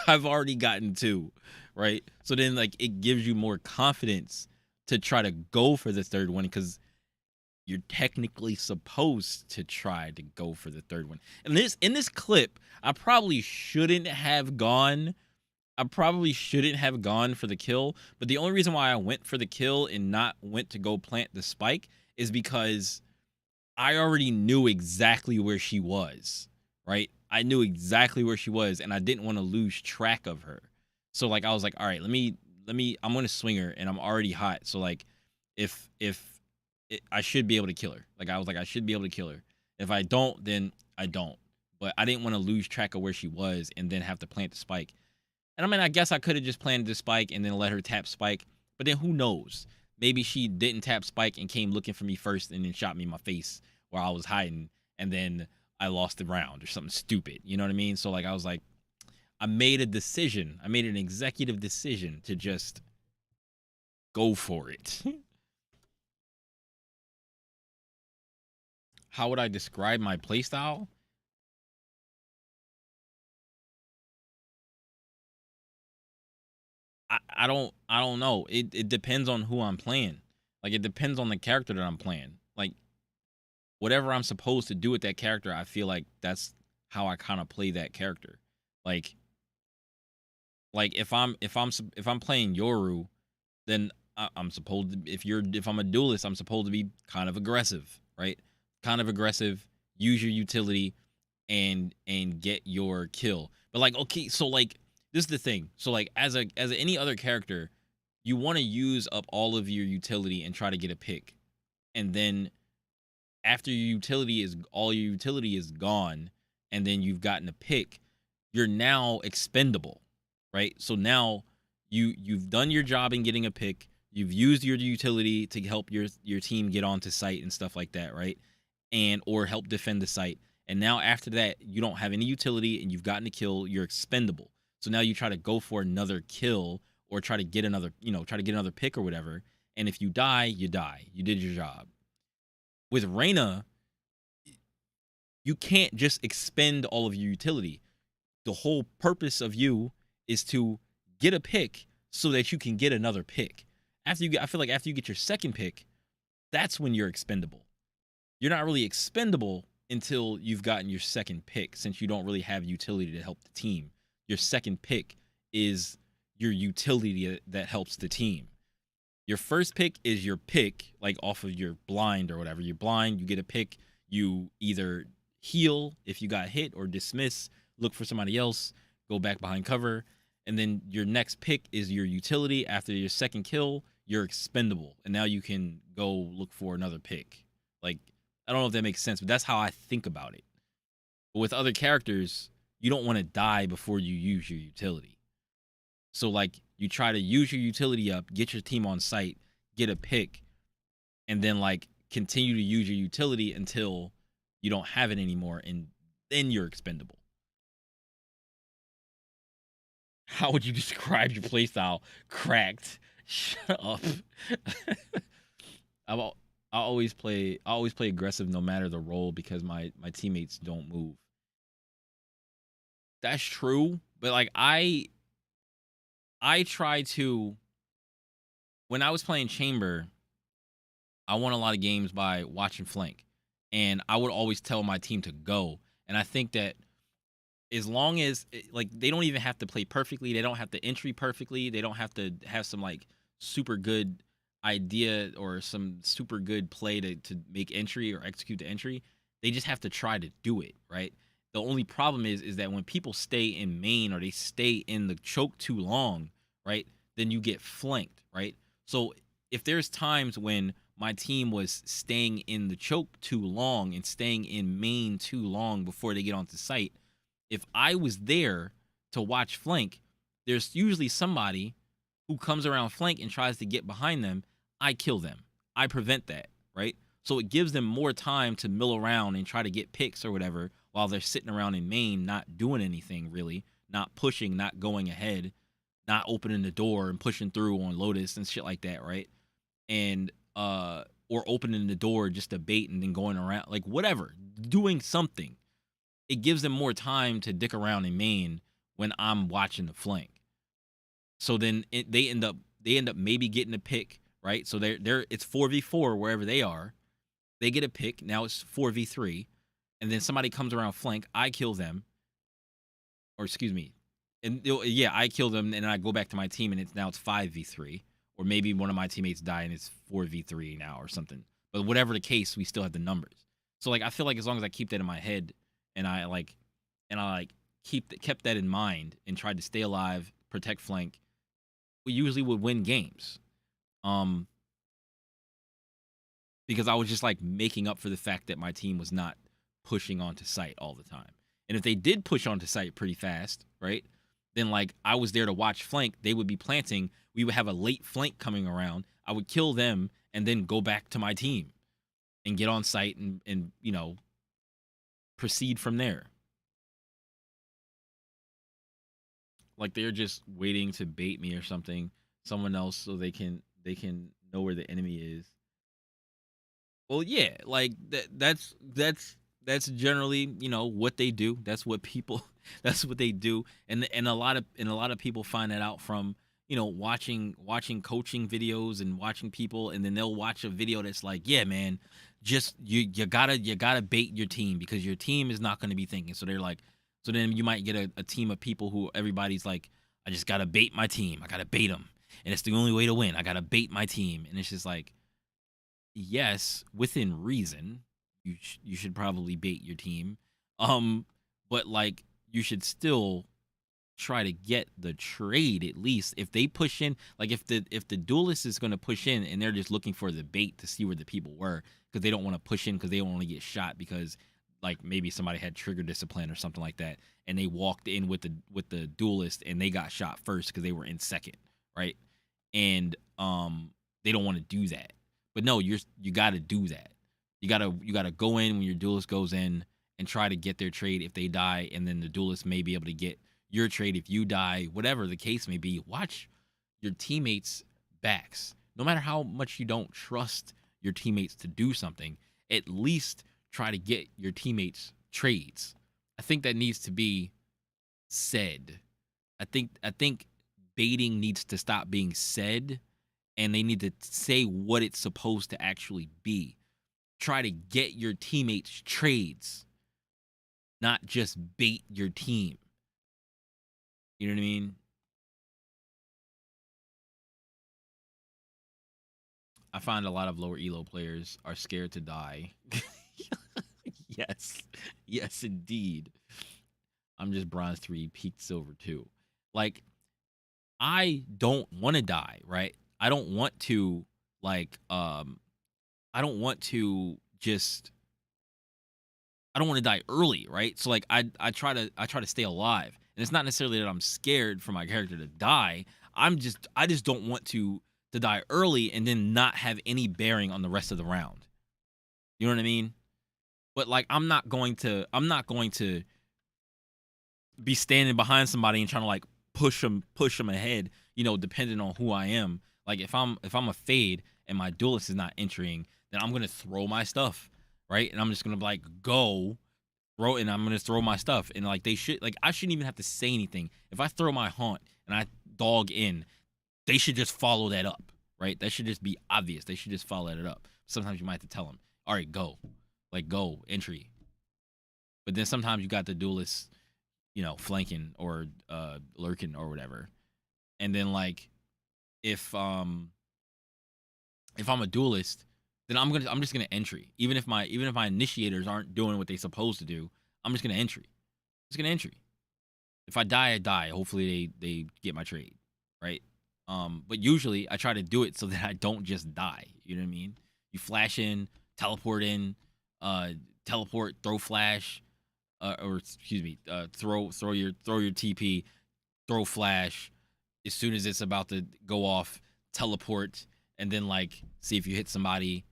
I've already gotten 2, right? So then like it gives you more confidence to try to go for the third one because you're technically supposed to try to go for the third one. And in this clip, I probably shouldn't have gone I probably shouldn't have gone for the kill, but the only reason why I went for the kill and not went to go plant the spike is because I already knew exactly where she was, right? I knew exactly where she was, and I didn't want to lose track of her. So like I was like, all right, let me I'm gonna swing her, and I'm already hot. So like, if I should be able to kill her. Like I was like, I should be able to kill her. If I don't, then I don't. But I didn't want to lose track of where she was and then have to plant the spike. And I mean, I guess I could have just planted the spike and then let her tap spike. But then who knows? Maybe she didn't tap spike and came looking for me first and then shot me in my face while I was hiding. And then I lost the round or something stupid. You know what I mean? So like, I was like, I made a decision. I made an executive decision to just go for it. How would I describe my playstyle? I don't know. It depends on who I'm playing. Like it depends on the character that I'm playing. Like whatever I'm supposed to do with that character, I feel like that's how I kind of play that character. Like if I'm playing Yoru, then I'm supposed to, if I'm a duelist, I'm supposed to be kind of aggressive, right? Kind of aggressive, use your utility and get your kill. But like, okay, so like this is the thing. So like as any other character, you want to use up all of your utility and try to get a pick. And then after all your utility is gone and then you've gotten a pick, you're now expendable, right? So now you've done your job in getting a pick. You've used your utility to help your team get onto site and stuff like that, right? And or help defend the site. And now after that, you don't have any utility and you've gotten a kill, you're expendable. So now you try to go for another kill or try to get another, pick or whatever. And if you die, you die. You did your job. With Reyna, you can't just expend all of your utility. The whole purpose of you is to get a pick so that you can get another pick. I feel like after you get your second pick, that's when you're expendable. You're not really expendable until you've gotten your second pick, since you don't really have utility to help the team. Your second pick is your utility that helps the team. Your first pick is your pick, like off of your blind or whatever. You're blind, you get a pick, you either heal if you got hit or dismiss, look for somebody else, go back behind cover. And then your next pick is your utility. After your second kill, you're expendable. And now you can go look for another pick. Like, I don't know if that makes sense, but that's how I think about it. But with other characters, you don't want to die before you use your utility. So like you try to use your utility up, get your team on site, get a pick, and then like continue to use your utility until you don't have it anymore, and then you're expendable. How would you describe your playstyle? Cracked. Shut up. I always play aggressive no matter the role because my teammates don't move. That's true, but like I try to, when I was playing Chamber, I won a lot of games by watching flank, and I would always tell my team to go. And I think that as long as like they don't even have to play perfectly, they don't have to entry perfectly, they don't have to have some like super good idea or some super good play to make entry or execute the entry. They just have to try to do it, right? The only problem is that when people stay in main or they stay in the choke too long, right, then you get flanked, right? So if there's times when my team was staying in the choke too long and staying in main too long before they get onto site, if I was there to watch flank, there's usually somebody who comes around flank and tries to get behind them. I kill them. I prevent that, right? So it gives them more time to mill around and try to get picks or whatever while they're sitting around in main, not doing anything really, not pushing, not going ahead, not opening the door and pushing through on Lotus and shit like that, right? And or opening the door just to bait and then going around, like whatever, doing something. It gives them more time to dick around in main when I'm watching the flank. So then they end up maybe getting a pick, right? So they're it's 4v4 wherever they are. They get a pick. Now it's 4v3. And then somebody comes around flank. I kill them. Or excuse me. and yeah, I kill them, and I go back to my team, and it's 5v3, or maybe one of my teammates die, and it's 4v3 now or something. But whatever the case, we still have the numbers. So like I feel like as long as I keep that in my head, and I kept that in mind and tried to stay alive, protect flank, we usually would win games. Because I was just like making up for the fact that my team was not pushing onto site all the time. And if they did push onto site pretty fast, right? Then like I was there to watch flank, they would be planting, we would have a late flank coming around, I would kill them and then go back to my team and get on site and you know, proceed from there. Like they're just waiting to bait me or something, someone else, so they can know where the enemy is. Well, yeah, like that's generally, you know, what they do. That's what people that's what they do. And a lot of people find that out from, you know, watching coaching videos and watching people, and then they'll watch a video that's like, yeah, man, just you gotta bait your team because your team is not gonna be thinking. So they're like, so then you might get a team of people who everybody's like, I just gotta bait my team. I gotta bait them. And it's the only way to win. I gotta bait my team. And it's just like, yes, within reason, you should probably bait your team. But like you should still try to get the trade at least. If they push in, like if the duelist is going to push in and they're just looking for the bait to see where the people were because they don't want to push in because they don't want to get shot because like maybe somebody had trigger discipline or something like that, and they walked in with the duelist and they got shot first because they were in second, right? And they don't want to do that. But no, you got to do that. You got to go in when your duelist goes in and try to get their trade if they die, and then the duelist may be able to get your trade if you die, whatever the case may be. Watch your teammates' backs. No matter how much you don't trust your teammates to do something, at least try to get your teammates trades. I think that needs to be said. I think baiting needs to stop being said, and they need to say what it's supposed to actually be. Try to get your teammates trades, not just bait your team. You know what I mean? I find a lot of lower elo players are scared to die. Yes. Yes, indeed. I'm just bronze 3, peaked silver 2. Like, I don't want to die, right? I don't want to, like, I don't want to just, I don't want to die early, right? So like I try to stay alive. And it's not necessarily that I'm scared for my character to die. I just don't want to die early and then not have any bearing on the rest of the round. You know what I mean? But like I'm not going to be standing behind somebody and trying to like push them ahead, you know, depending on who I am. Like if I'm a fade and my duelist is not entering, then I'm gonna throw my stuff, right? And I'm just gonna like go throw, and I'm gonna throw my stuff. And like I shouldn't even have to say anything. If I throw my haunt and I dog in, they should just follow that up, right? That should just be obvious. They should just follow that up. Sometimes you might have to tell them, all right, go, like go entry. But then sometimes you got the duelist, you know, flanking or lurking or whatever. And then like if I'm a duelist, then I'm just gonna entry. Even if my initiators aren't doing what they're supposed to do, I'm just gonna entry. If I die, I die. Hopefully they get my trade, right? But usually I try to do it so that I don't just die. You know what I mean? You flash in, teleport in, teleport, throw flash, or excuse me, throw your TP, throw flash. As soon as it's about to go off, teleport, and then like see if you hit somebody.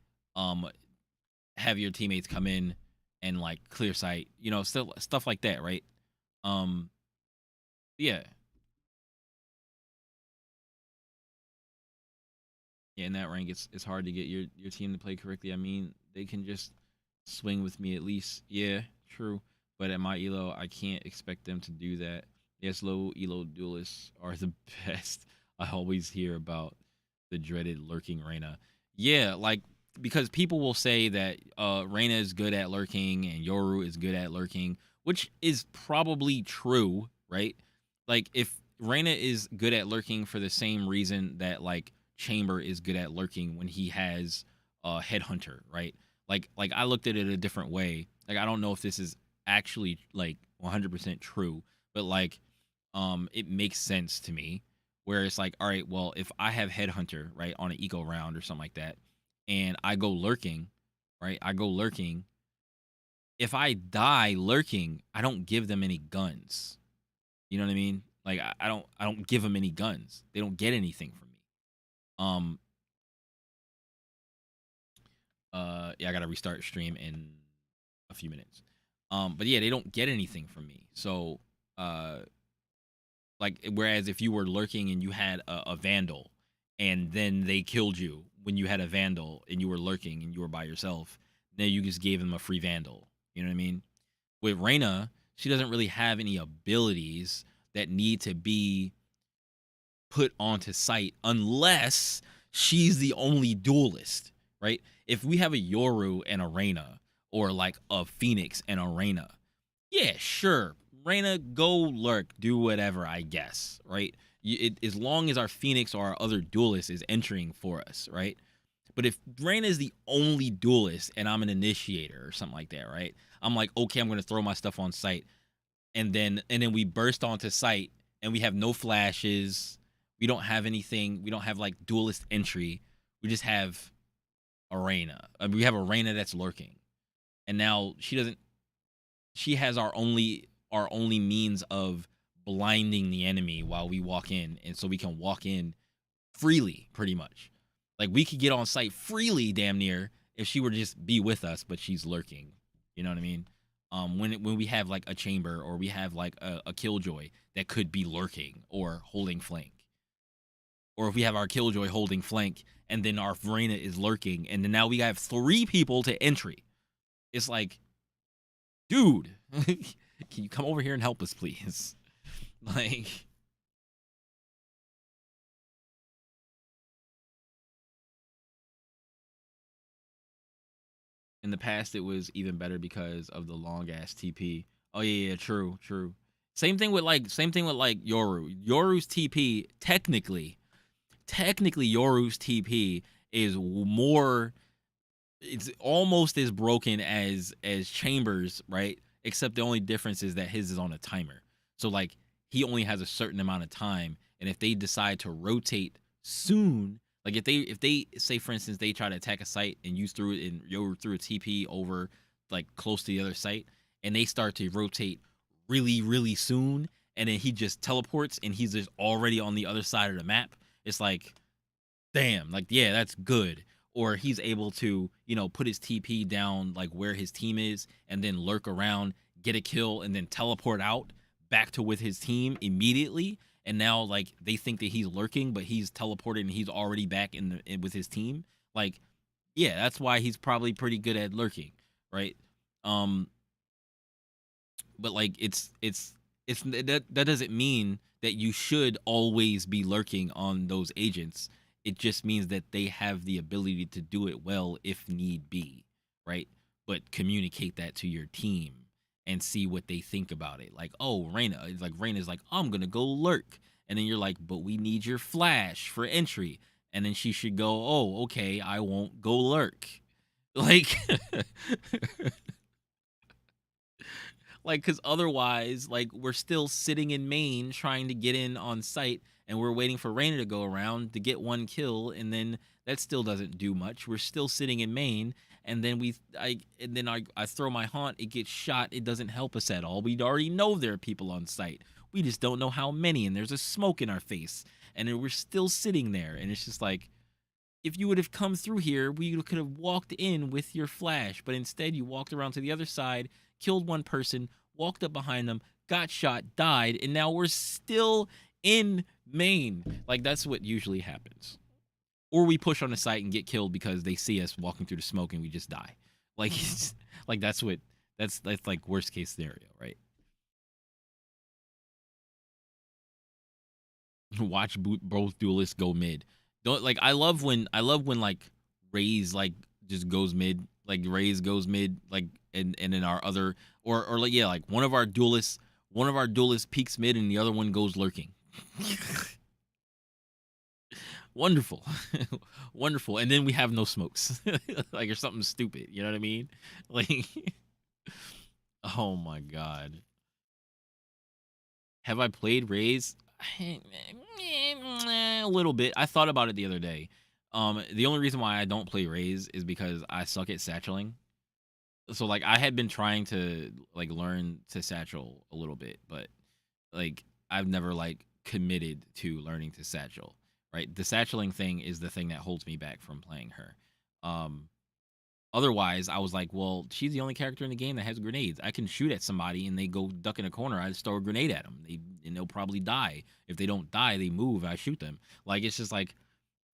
Have your teammates come in and like clear sight, you know, stuff like that, right? Yeah. Yeah, in that rank, it's hard to get your team to play correctly. I mean, they can just swing with me at least. Yeah, true. But at my elo, I can't expect them to do that. Yes, low elo duelists are the best. I always hear about the dreaded lurking Reyna. Yeah, like because people will say that Reyna is good at lurking and Yoru is good at lurking, which is probably true, right? like if Reyna is good at lurking for the same reason that like Chamber is good at lurking when he has a headhunter, right? Like I looked at it a different way. Like I don't know if this is actually like 100% true, but like it makes sense to me where it's like, all right, well, if I have headhunter, right, on an eco round or something like that, and I go lurking, right? I go lurking. If I die lurking, I don't give them any guns. You know what I mean? Like I don't give them any guns. They don't get anything from me. Yeah, I gotta restart stream in a few minutes. But yeah, they don't get anything from me. So like whereas if you were lurking and you had a vandal and then they killed you when you had a vandal and you were lurking and you were by yourself, then you just gave them a free vandal. You know what I mean? With Reyna, she doesn't really have any abilities that need to be put onto site unless she's the only duelist, right? If we have a Yoru and a Reyna, or like a Phoenix and a Reyna, yeah, sure, Reyna, go lurk, do whatever, I guess, right? As long as our Phoenix or our other duelist is entering for us, right? But if Reyna is the only duelist and I'm an initiator or something like that, right? I'm like, okay, I'm gonna throw my stuff on site, and then we burst onto site and we have no flashes, we don't have anything, we don't have like duelist entry, we just have Arena. We have Arena that's lurking, and now she has our only means of blinding the enemy while we walk in, and so we can walk in freely, pretty much. Like we could get on site freely, damn near, if she were to just be with us, but she's lurking. You know what I mean? When we have like a Chamber or we have like a Killjoy that could be lurking or holding flank, or if we have our Killjoy holding flank and then our Reyna is lurking, and then now we have 3 people to entry. It's like, dude, can you come over here and help us, please? Like, in the past, it was even better because of the long ass TP. Oh yeah, true. Same thing with like Yoru. Yoru's TP technically Yoru's TP is more. It's almost as broken as Chambers, right? Except the only difference is that his is on a timer. So like he only has a certain amount of time, and if they decide to rotate soon, like if they say for instance they try to attack a site and you threw it and Yoru threw a TP over like close to the other site, and they start to rotate really soon, and then he just teleports and he's just already on the other side of the map. It's like, damn, like yeah, that's good. Or he's able to, put his TP down like where his team is and then lurk around, get a kill, and then teleport out back to with his team immediately. And now like they think that he's lurking, but he's teleported and he's already back in with his team. Like, yeah, that's why he's probably pretty good at lurking, right? But like that doesn't mean that you should always be lurking on those agents. It just means that they have the ability to do it well if need be, right? But communicate that to your team and see what they think about it. Like, oh, Reyna's like, I'm gonna go lurk, and then you're like, but we need your flash for entry, and then she should go, oh, okay, I won't go lurk, like, like, because otherwise, like, we're still sitting in main trying to get in on site. And we're waiting for Reyna to go around to get 1 kill, and then that still doesn't do much. We're still sitting in main, and then I throw my haunt, it gets shot, it doesn't help us at all. We already know there are people on site. We just don't know how many, and there's a smoke in our face, and then we're still sitting there, and it's just like, if you would have come through here, we could have walked in with your flash, but instead you walked around to the other side, killed 1 person, walked up behind them, got shot, died, and now we're still in main. Like, that's what usually happens. Or we push on the site and get killed because they see us walking through the smoke and we just die. Like, like that's like worst case scenario, right? Watch both duelists go mid. Don't like. I love when like Raze like just goes mid. Like Raze goes mid. Like and then our other or like yeah, like one of our duelists One of our duelists peeks mid and the other one goes lurking. Wonderful. Wonderful. And then we have no smokes. Like, or something stupid. You know what I mean? Like, oh my God. Have I played Raze? A little bit. I thought about it the other day. The only reason why I don't play Raze is because I suck at satcheling. So like I had been trying to like learn to satchel a little bit, but like I've never like committed to learning to satchel. Right? The satcheling thing is the thing that holds me back from playing her. Otherwise, I was like, well, she's the only character in the game that has grenades. I can shoot at somebody and they go duck in a corner. I just throw a grenade at them. They'll probably die. If they don't die, they move. I shoot them. Like, it's just like,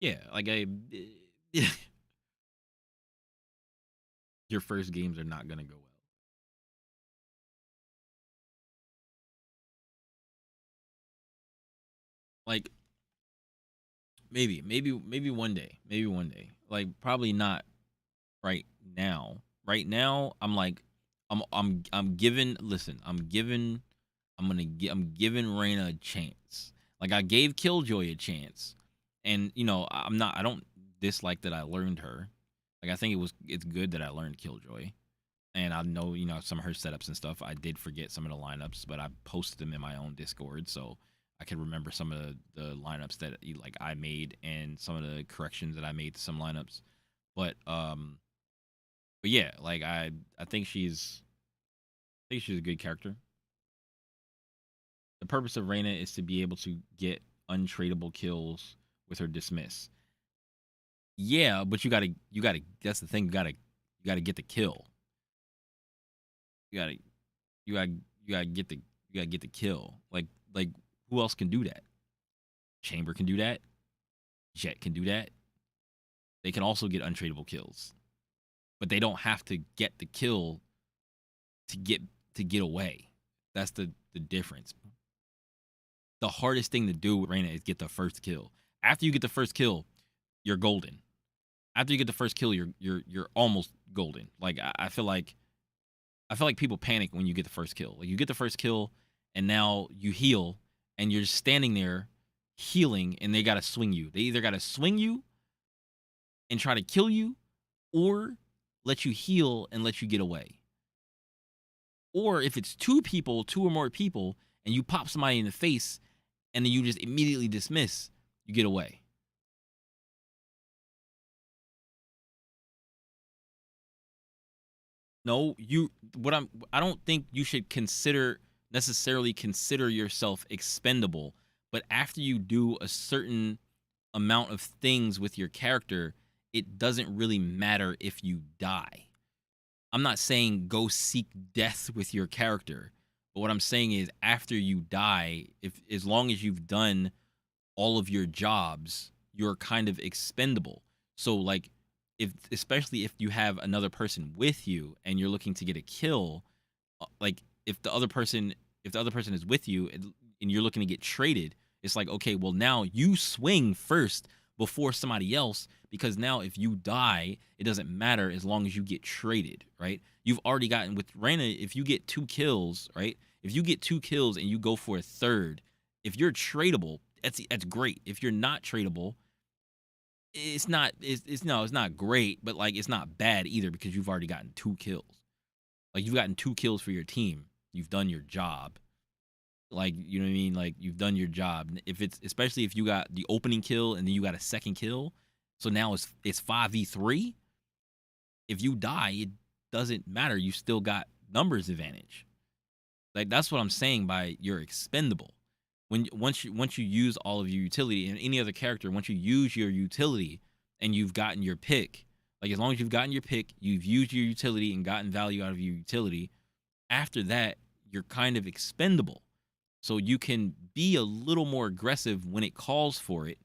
yeah, like your first games are not gonna go well. Like, maybe one day. Maybe one day. Like, probably not right now. Right now, I'm like, I'm giving. Listen, I'm giving Reyna a chance. Like I gave Killjoy a chance, and you know, I don't dislike that I learned her. Like I think it's good that I learned Killjoy, and I know, you know, some of her setups and stuff. I did forget some of the lineups, but I posted them in my own Discord, so I can remember some of the lineups that like I made and some of the corrections that I made to some lineups. But yeah, like I think she's a good character. The purpose of Reyna is to be able to get untradeable kills with her dismiss. Yeah, but you gotta that's the thing, you gotta get the kill. You gotta get the kill. Like who else can do that? Chamber can do that. Jet can do that. They can also get untradeable kills. But they don't have to get the kill to get away. That's the difference. The hardest thing to do with Reyna is get the first kill. After you get the first kill, you're golden. After you get the first kill, you're almost golden. Like I feel like people panic when you get the first kill. Like you get the first kill and now you heal and you're just standing there healing and they gotta swing you. They either gotta swing you and try to kill you or let you heal and let you get away. Or if it's two or more people, and you pop somebody in the face and then you just immediately dismiss, you get away. No, I don't think you should necessarily consider yourself expendable, but after you do a certain amount of things with your character, it doesn't really matter if you die. I'm not saying go seek death with your character, but what I'm saying is after you die, as long as you've done all of your jobs, you're kind of expendable. So like especially if you have another person with you and you're looking to get a kill, like if the other person is with you and you're looking to get traded, it's like, okay, well now you swing first before somebody else, because now if you die, it doesn't matter as long as you get traded, right? You've already gotten with Reyna, if you get 2 kills, right? If you get 2 kills and you go for a third, if you're tradable, that's great. If you're not tradable, it's not great, but like it's not bad either because you've already gotten 2 kills. Like you've gotten 2 kills for your team. You've done your job. Like, you know what I mean? Like you've done your job. Especially if you got the opening kill and then you got a second kill. So now it's 5v3. If you die, it doesn't matter. You still got numbers advantage. Like that's what I'm saying by you're expendable. Once you use all of your utility, and any other character, once you use your utility and you've gotten your pick, like as long as you've gotten your pick, you've used your utility and gotten value out of your utility, after that, you're kind of expendable. So you can be a little more aggressive when it calls for it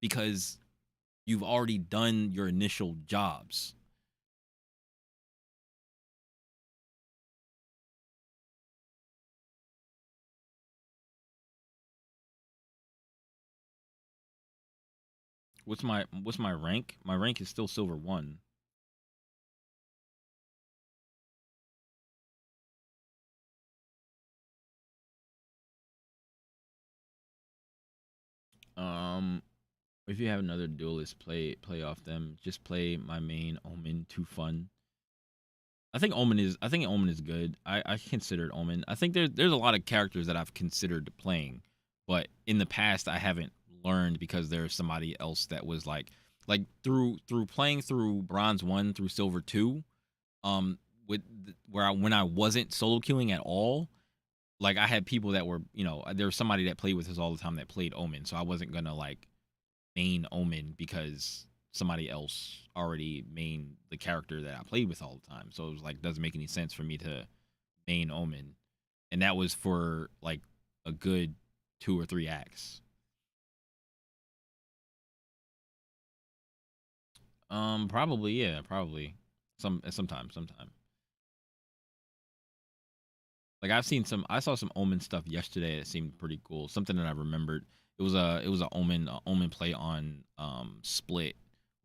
because you've already done your initial jobs. What's my rank? My rank is still silver 1. If you have another duelist, play off them. Just play my main Omen. Too fun. I think Omen is good. I considered Omen. I think there's a lot of characters that I've considered playing, but in the past I haven't learned because there's somebody else that was like through playing through Bronze 1 through Silver 2, when I wasn't solo queuing at all, like I had people that were, there was somebody that played with us all the time that played Omen, so I wasn't gonna like main Omen because somebody else already main the character that I played with all the time. So it was like, doesn't make any sense for me to main Omen. And that was for like a good 2 or 3 acts. Probably, yeah, probably. Sometime. Like I saw some Omen stuff yesterday that seemed pretty cool. Something that I remembered. It was a Omen play on Split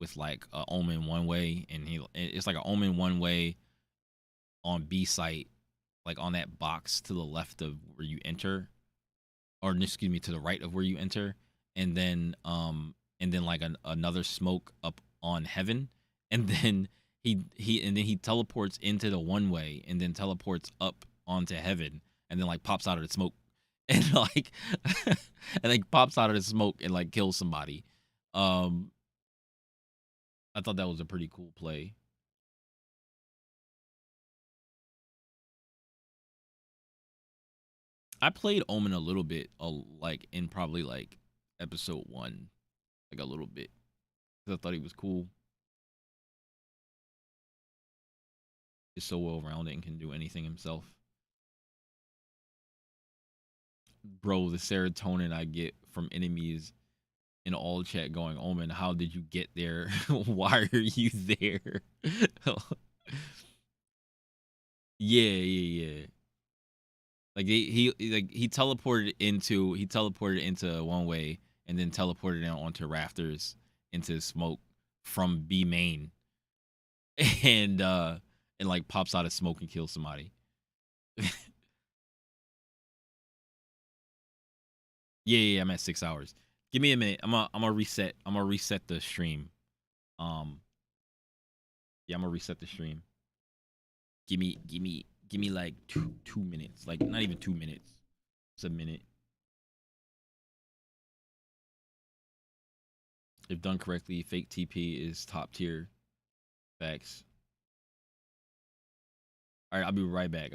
with like a Omen one way, and it's like an Omen one way on B site, like on that box to the left of where you enter, or excuse me, to the right of where you enter, and then like another smoke up on Heaven, and then he teleports into the one way, and then teleports up onto Heaven, and then like pops out of the smoke, and like and like pops out of the smoke and like kills somebody. I thought that was a pretty cool play. I played Omen a little bit, like in probably like episode 1, like a little bit, because I thought he was cool. He's so well rounded and can do anything himself. Bro, the serotonin I get from enemies in all chat going, Omen, how did you get there? Why are you there? Yeah. Like he teleported into one way and then teleported down onto rafters into smoke from B main, and like pops out of smoke and kills somebody. Yeah, I'm at 6 hours. Give me a minute. I'm gonna reset. I'm gonna reset the stream. Yeah, I'm gonna reset the stream. Give me like two minutes. Like not even 2 minutes. It's a minute. If done correctly, fake TP is top tier. Facts. All right, I'll be right back.